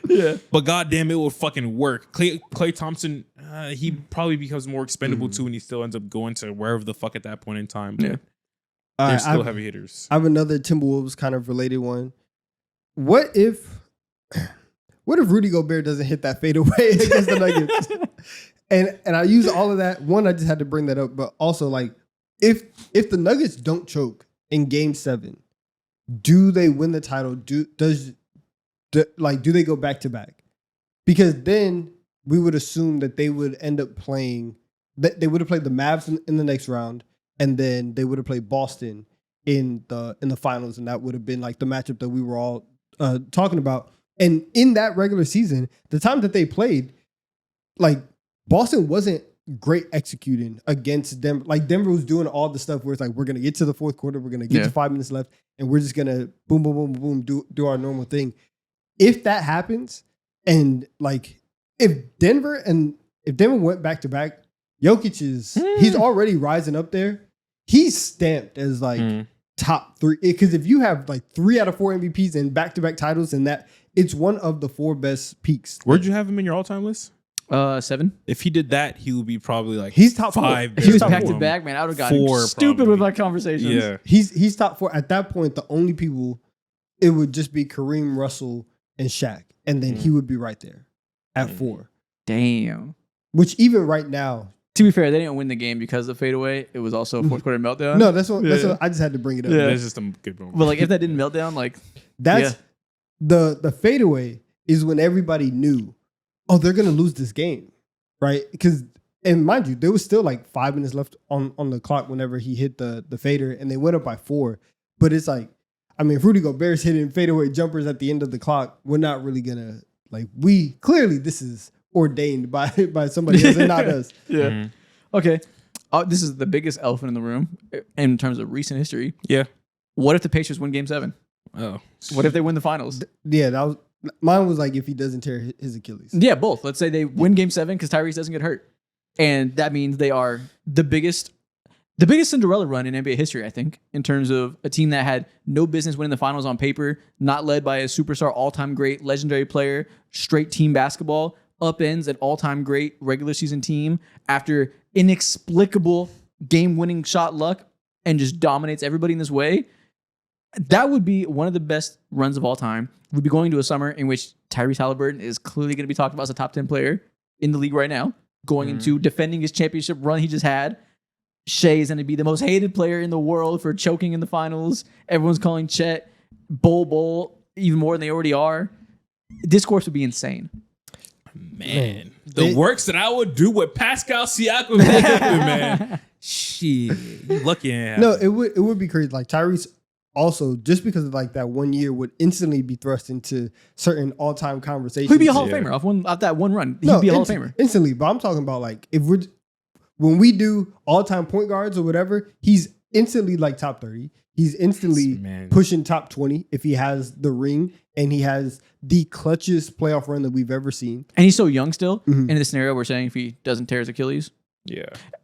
Speaker 1: Yeah.
Speaker 3: But goddamn, it would fucking work. Klay Thompson, he probably becomes more expendable too, and he still ends up going to wherever the fuck at that point in time. But
Speaker 1: Yeah.
Speaker 2: All
Speaker 3: they're
Speaker 2: right,
Speaker 3: still heavy hitters.
Speaker 2: I have another Timberwolves kind of related one. What if Rudy Gobert doesn't hit that fadeaway against the Nuggets? And I use all of that. One, I just had to bring that up, but also like if the Nuggets don't choke in Game 7, do they win the title? Do they go back to back? Because then we would assume that they would end up playing that they would have played the Mavs in the next round, and then they would have played Boston in the finals, and that would have been like the matchup that we were all talking about. And in that regular season, the time that they played, like Boston wasn't great executing against Denver. Like Denver was doing all the stuff where it's like, we're gonna get to the fourth quarter, we're gonna get to 5 minutes left, and we're just gonna boom, boom, boom, boom, do our normal thing. If that happens, and like if Denver went back to back, Jokic he's already rising up there. He's stamped as like top 3, because if you have like 3 out of 4 MVPs and back-to-back titles, and that it's one of the 4 best peaks.
Speaker 3: Where'd you have him in your all-time list?
Speaker 1: 7.
Speaker 3: If he did that, he would be probably like
Speaker 2: He's top
Speaker 3: 5.
Speaker 1: If he was
Speaker 2: top
Speaker 1: back to
Speaker 2: 4.
Speaker 1: back, man, I would have gotten
Speaker 3: 4
Speaker 1: stupid
Speaker 3: probably.
Speaker 1: with my conversations.
Speaker 3: Yeah.
Speaker 2: He's top 4 at that point. The only people, it would just be Kareem, Russell, and Shaq, and then he would be right there at 4.
Speaker 1: Damn.
Speaker 2: Which even right now,
Speaker 1: To be fair, they didn't win the game because of fadeaway. It was also a fourth quarter meltdown.
Speaker 2: no, that's what I just had to bring it up.
Speaker 1: Yeah.
Speaker 3: That's just a good moment.
Speaker 1: But like, if that didn't melt down, like,
Speaker 2: That's the fadeaway is when everybody knew, oh, they're gonna lose this game, right? Because, and mind you, there was still like 5 minutes left on the clock whenever he hit the fader, and they went up by 4. But it's like, I mean, if Rudy Gobert's hitting fadeaway jumpers at the end of the clock, we're not really gonna like. We clearly this is ordained by somebody else and not us.
Speaker 1: yeah.
Speaker 3: Mhm.
Speaker 1: Okay. This is the biggest elephant in the room in terms of recent history.
Speaker 3: Yeah.
Speaker 1: What if the Pacers win Game 7?
Speaker 3: Oh.
Speaker 1: What if they win the finals?
Speaker 2: Yeah, that was mine. Was like if he doesn't tear his Achilles.
Speaker 1: Yeah, both. Let's say they win Game 7 because Tyrese doesn't get hurt, and that means they are the biggest Cinderella run in NBA history. I think in terms of a team that had no business winning the finals on paper, not led by a superstar, all-time great, legendary player, straight team basketball, upends an all-time great regular season team after inexplicable game-winning shot luck, and just dominates everybody in this way. That would be one of the best runs of all time. We'd be going to a summer in which Tyrese Halliburton is clearly going to be talked about as a top 10 player in the league right now, going into defending his championship run he just had. Shea is going to be the most hated player in the world for choking in the finals. Everyone's calling Chet Bull even more than they already are. Discourse would be insane.
Speaker 3: Man, the works that I would do with Pascal Siakam, man. Shit, you lucky.
Speaker 2: No, it would be crazy. Like Tyrese also, just because of like that 1 year, would instantly be thrust into certain all-time conversations.
Speaker 1: He'd be a Hall of Famer off that one run. He'd be a Hall of Famer.
Speaker 2: Instantly. But I'm talking about like when we do all-time point guards or whatever, he's instantly like top 30. He's instantly pushing top 20 if he has the ring and he has the clutchest playoff run that we've ever seen.
Speaker 1: And he's so young still. In the scenario we're saying if he doesn't tear his Achilles,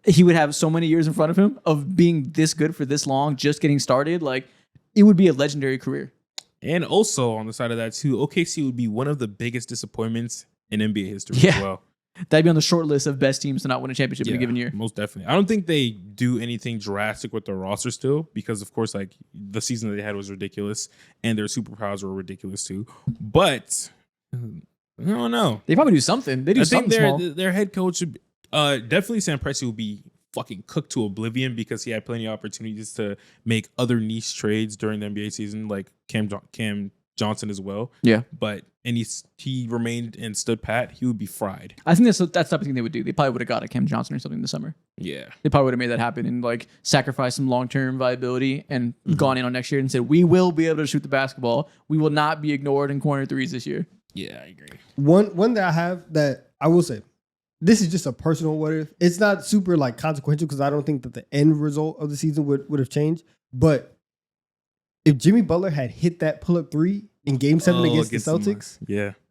Speaker 1: he would have so many years in front of him of being this good for this long, just getting started. Like, it would be a legendary career.
Speaker 3: And also on the side of that too, OKC would be one of the biggest disappointments in NBA history as well.
Speaker 1: That'd be on the short list of best teams to not win a championship in a given year.
Speaker 3: Most definitely. I don't think they do anything drastic with their roster still because, of course, like the season that they had was ridiculous and their superpowers were ridiculous too. But I don't know.
Speaker 1: They probably do something. They do something small.
Speaker 3: Their head coach should definitely Sam Presti will be fucking cooked to oblivion because he had plenty of opportunities to make other niche trades during the NBA season, like Cam Johnson as well.
Speaker 1: Yeah.
Speaker 3: But and he remained and stood pat, he would be fried.
Speaker 1: I think that's the type of thing they would do. They probably would have got a Cam Johnson or something this summer.
Speaker 3: Yeah.
Speaker 1: They probably would have made that happen and like sacrificed some long-term viability and gone in on next year and said, we will be able to shoot the basketball. We will not be ignored in corner threes this year.
Speaker 3: Yeah, I agree.
Speaker 2: One that I have that I will say, this is just a personal what if. It's not super like consequential because I don't think that the end result of the season would have changed. But if Jimmy Butler had hit that pull-up three in Game 7 against the Celtics,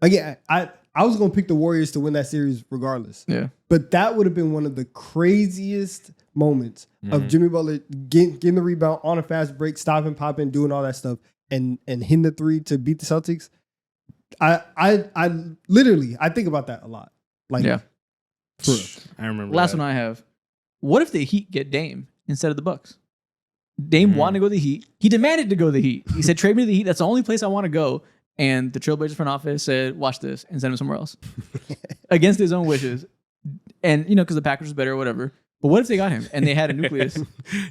Speaker 2: again, I was going to pick the Warriors to win that series regardless.
Speaker 1: Yeah.
Speaker 2: But that would have been one of the craziest moments of Jimmy Butler getting the rebound on a fast break, stopping, popping, doing all that stuff, and hitting the three to beat the Celtics. I literally think about that a lot. Like,
Speaker 1: Yeah.
Speaker 2: for real.
Speaker 3: I remember.
Speaker 1: Last
Speaker 3: that.
Speaker 1: one I have. What if the Heat get Dame instead of the Bucks? Dame wanted to go to the Heat. He demanded to go to the Heat. He said, trade me to the Heat. That's the only place I want to go. And the Trailblazers front office said, watch this, and send him somewhere else. Against his own wishes. And, because the Packers was better or whatever. But what if they got him and they had a nucleus?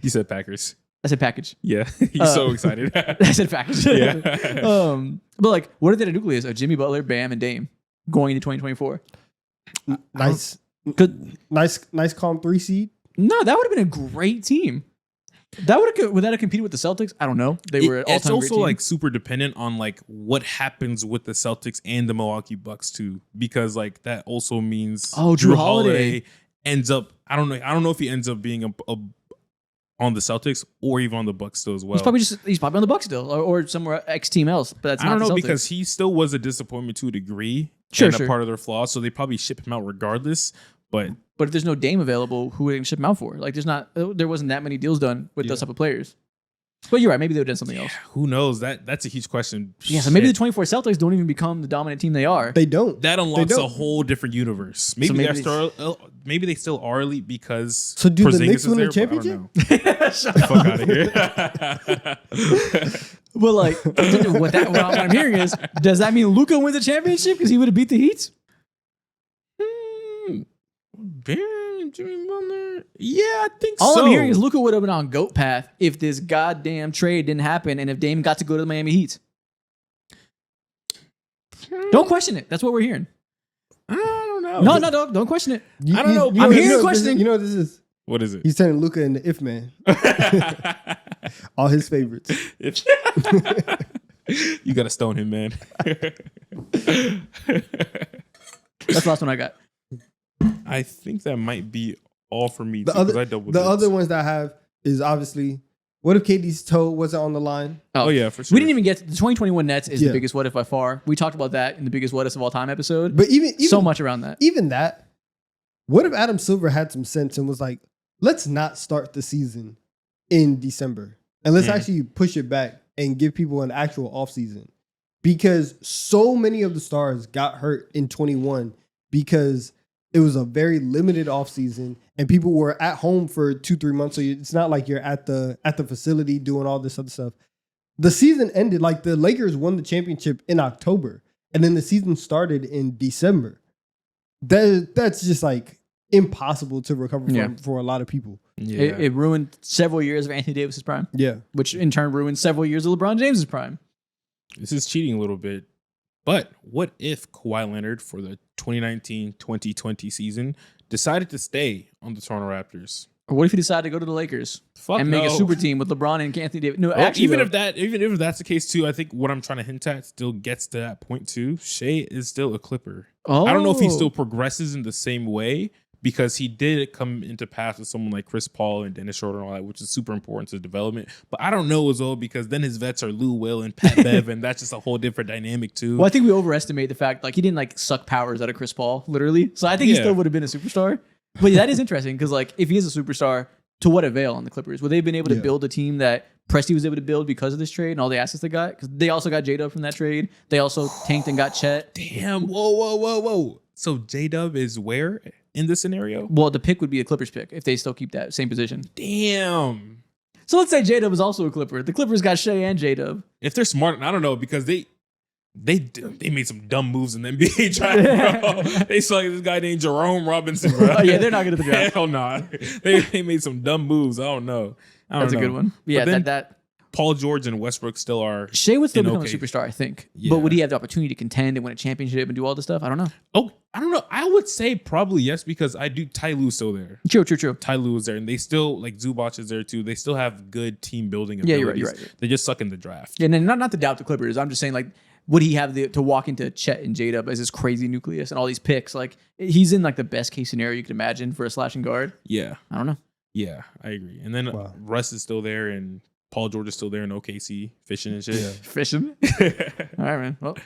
Speaker 3: You said Packers.
Speaker 1: I said package.
Speaker 3: Yeah. He's so excited.
Speaker 1: I said package.
Speaker 3: Yeah.
Speaker 1: But like, what if they had a nucleus of Jimmy Butler, Bam, and Dame going into 2024?
Speaker 2: Nice calm 3 seed.
Speaker 1: No, that would have been a great team. Would that have competed with the Celtics? I don't know. They were all-time
Speaker 3: It's also
Speaker 1: great team.
Speaker 3: like super dependent on like what happens with the Celtics and the Milwaukee Bucks too, because like that also means
Speaker 1: Drew Holiday
Speaker 3: ends up. I don't know if he ends up being on the Celtics or even on the Bucks still as well.
Speaker 1: he's probably on the Bucks still or somewhere X team else. But that's
Speaker 3: I
Speaker 1: not
Speaker 3: don't know
Speaker 1: the Celtics.
Speaker 3: because he still was a disappointment to a degree.
Speaker 1: Sure.
Speaker 3: A part of their flaws, so they probably ship him out regardless. But
Speaker 1: if there's no Dame available, who would they ship him out for? Like, there wasn't that many deals done with those type of players. But you're right. Maybe they would have done something else.
Speaker 3: who knows? That's a huge question.
Speaker 1: Yeah, so maybe the 24 Celtics don't even become the dominant team they are.
Speaker 2: They don't.
Speaker 3: That unlocks
Speaker 2: don't.
Speaker 3: a whole different universe. Maybe, maybe they still are elite because
Speaker 2: So do the
Speaker 3: Porzingis
Speaker 2: Knicks
Speaker 3: is
Speaker 2: win the
Speaker 3: there, but I don't
Speaker 2: championship?
Speaker 3: know. Shut the fuck out of here.
Speaker 1: But like, what I'm hearing is, does that mean Luka wins the championship because he would have beat the Heat?
Speaker 3: Jimmy Butler. Yeah, I think
Speaker 1: All
Speaker 3: so.
Speaker 1: I'm hearing is Luka would have been on GOAT path if this goddamn trade didn't happen and if Dame got to go to the Miami Heat. Don't question it. That's what we're hearing.
Speaker 3: I don't know.
Speaker 1: No, don't question it.
Speaker 3: I don't know.
Speaker 1: I'm hearing
Speaker 2: this
Speaker 1: questioning.
Speaker 2: You know what this is?
Speaker 3: What is it?
Speaker 2: He's turning Luka into If Man. All his favorites.
Speaker 3: You gotta stone him, man.
Speaker 1: That's the last one I got.
Speaker 3: I think that might be all for me.
Speaker 2: The
Speaker 3: too, 'cause
Speaker 2: other,
Speaker 3: I doubled
Speaker 2: the
Speaker 3: it.
Speaker 2: other ones that I have is obviously, what if KD's toe wasn't on the line?
Speaker 3: Oh yeah, for sure.
Speaker 1: We didn't even get to the 2021 Nets is
Speaker 2: Yeah.
Speaker 1: the biggest what if by far. We talked about that in the biggest what ifs of all time episode.
Speaker 2: But even
Speaker 1: so much around that.
Speaker 2: Even that, what if Adam Silver had some sense and was like, let's not start the season in December and let's actually push it back and give people an actual offseason? Because so many of the stars got hurt in 21 because it was a very limited offseason and people were at home for 2-3 months. So it's not like you're at the facility doing all this other stuff. The season ended, like the Lakers won the championship in October and then the season started in December. That's just like impossible to recover from for a lot of people.
Speaker 3: Yeah.
Speaker 1: It ruined several years of Anthony Davis's prime.
Speaker 2: Yeah.
Speaker 1: Which in turn ruined several years of LeBron James's prime.
Speaker 3: This is cheating a little bit. But what if Kawhi Leonard for the 2019-2020 season decided to stay on the Toronto Raptors?
Speaker 1: Or what if he decided to go to the Lakers make a super team with LeBron and Anthony Davis? No, actually,
Speaker 3: even if that's the case too, I think what I'm trying to hint at still gets to that point too. Shea is still a Clipper. I don't know if he still progresses in the same way because he did come into paths with someone like Chris Paul and Dennis Schroeder and all that, which is super important to development. But I don't know as well because then his vets are Lou Will and Pat Bev, and that's just a whole different dynamic too.
Speaker 1: Well, I think we overestimate the fact like he didn't like suck powers out of Chris Paul, literally. So I think he still would have been a superstar. But that is interesting because like if he is a superstar, to what avail on the Clippers? Would they have been able to build a team that Presti was able to build because of this trade and all the assets they got? Because they also got J-Dub from that trade. They also tanked and got Chet.
Speaker 3: Damn! Whoa! So J-Dub is where in this scenario?
Speaker 1: Well, the pick would be a Clippers pick if they still keep that same position.
Speaker 3: Damn!
Speaker 1: So let's say J-Dub is also a Clipper. The Clippers got Shea and J-Dub.
Speaker 3: If they're smart, I don't know because they made some dumb moves in the NBA draft, bro. They saw this guy named Jerome Robinson, bro.
Speaker 1: Oh, yeah, they're not good at the draft.
Speaker 3: Hell no. They made some dumb moves. I don't know.
Speaker 1: That's a good one. Yeah,
Speaker 3: then-
Speaker 1: that
Speaker 3: Paul George and Westbrook still are.
Speaker 1: Shea would still
Speaker 3: And
Speaker 1: become
Speaker 3: okay.
Speaker 1: a superstar, I think.
Speaker 3: Yeah.
Speaker 1: But would he have the opportunity to contend and win a championship and do all this stuff? I don't know.
Speaker 3: Oh, I don't know. I would say probably yes because Ty Lue's still there.
Speaker 1: True.
Speaker 3: Ty Lue is there, and they still like Zubac is there too. They still have good team building
Speaker 1: Yeah,
Speaker 3: abilities.
Speaker 1: you're right.
Speaker 3: They just suck in the draft.
Speaker 1: Yeah, and then not to doubt the Clippers. I'm just saying, like, would he have to walk into Chet and J-Dub as this crazy nucleus and all these picks? Like, he's in like the best case scenario you could imagine for a slashing guard.
Speaker 3: Yeah,
Speaker 1: I don't know.
Speaker 3: yeah, I agree. And then
Speaker 2: Wow.
Speaker 3: Russ is still there, and Paul George is still there in OKC fishing and shit.
Speaker 1: Fishing. All right, man. Well,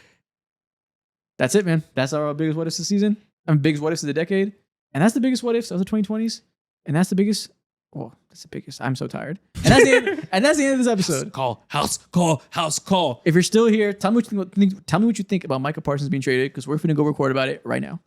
Speaker 1: that's it, man. That's our biggest what ifs this season. Biggest what ifs of the decade. And that's the biggest what ifs of the 2020s. And that's the biggest. Oh, that's the biggest. I'm so tired. And that's the end, and that's the end of this episode.
Speaker 3: House call.
Speaker 1: If you're still here, tell me what you think about Micah Parsons being traded because we're finna go record about it right now.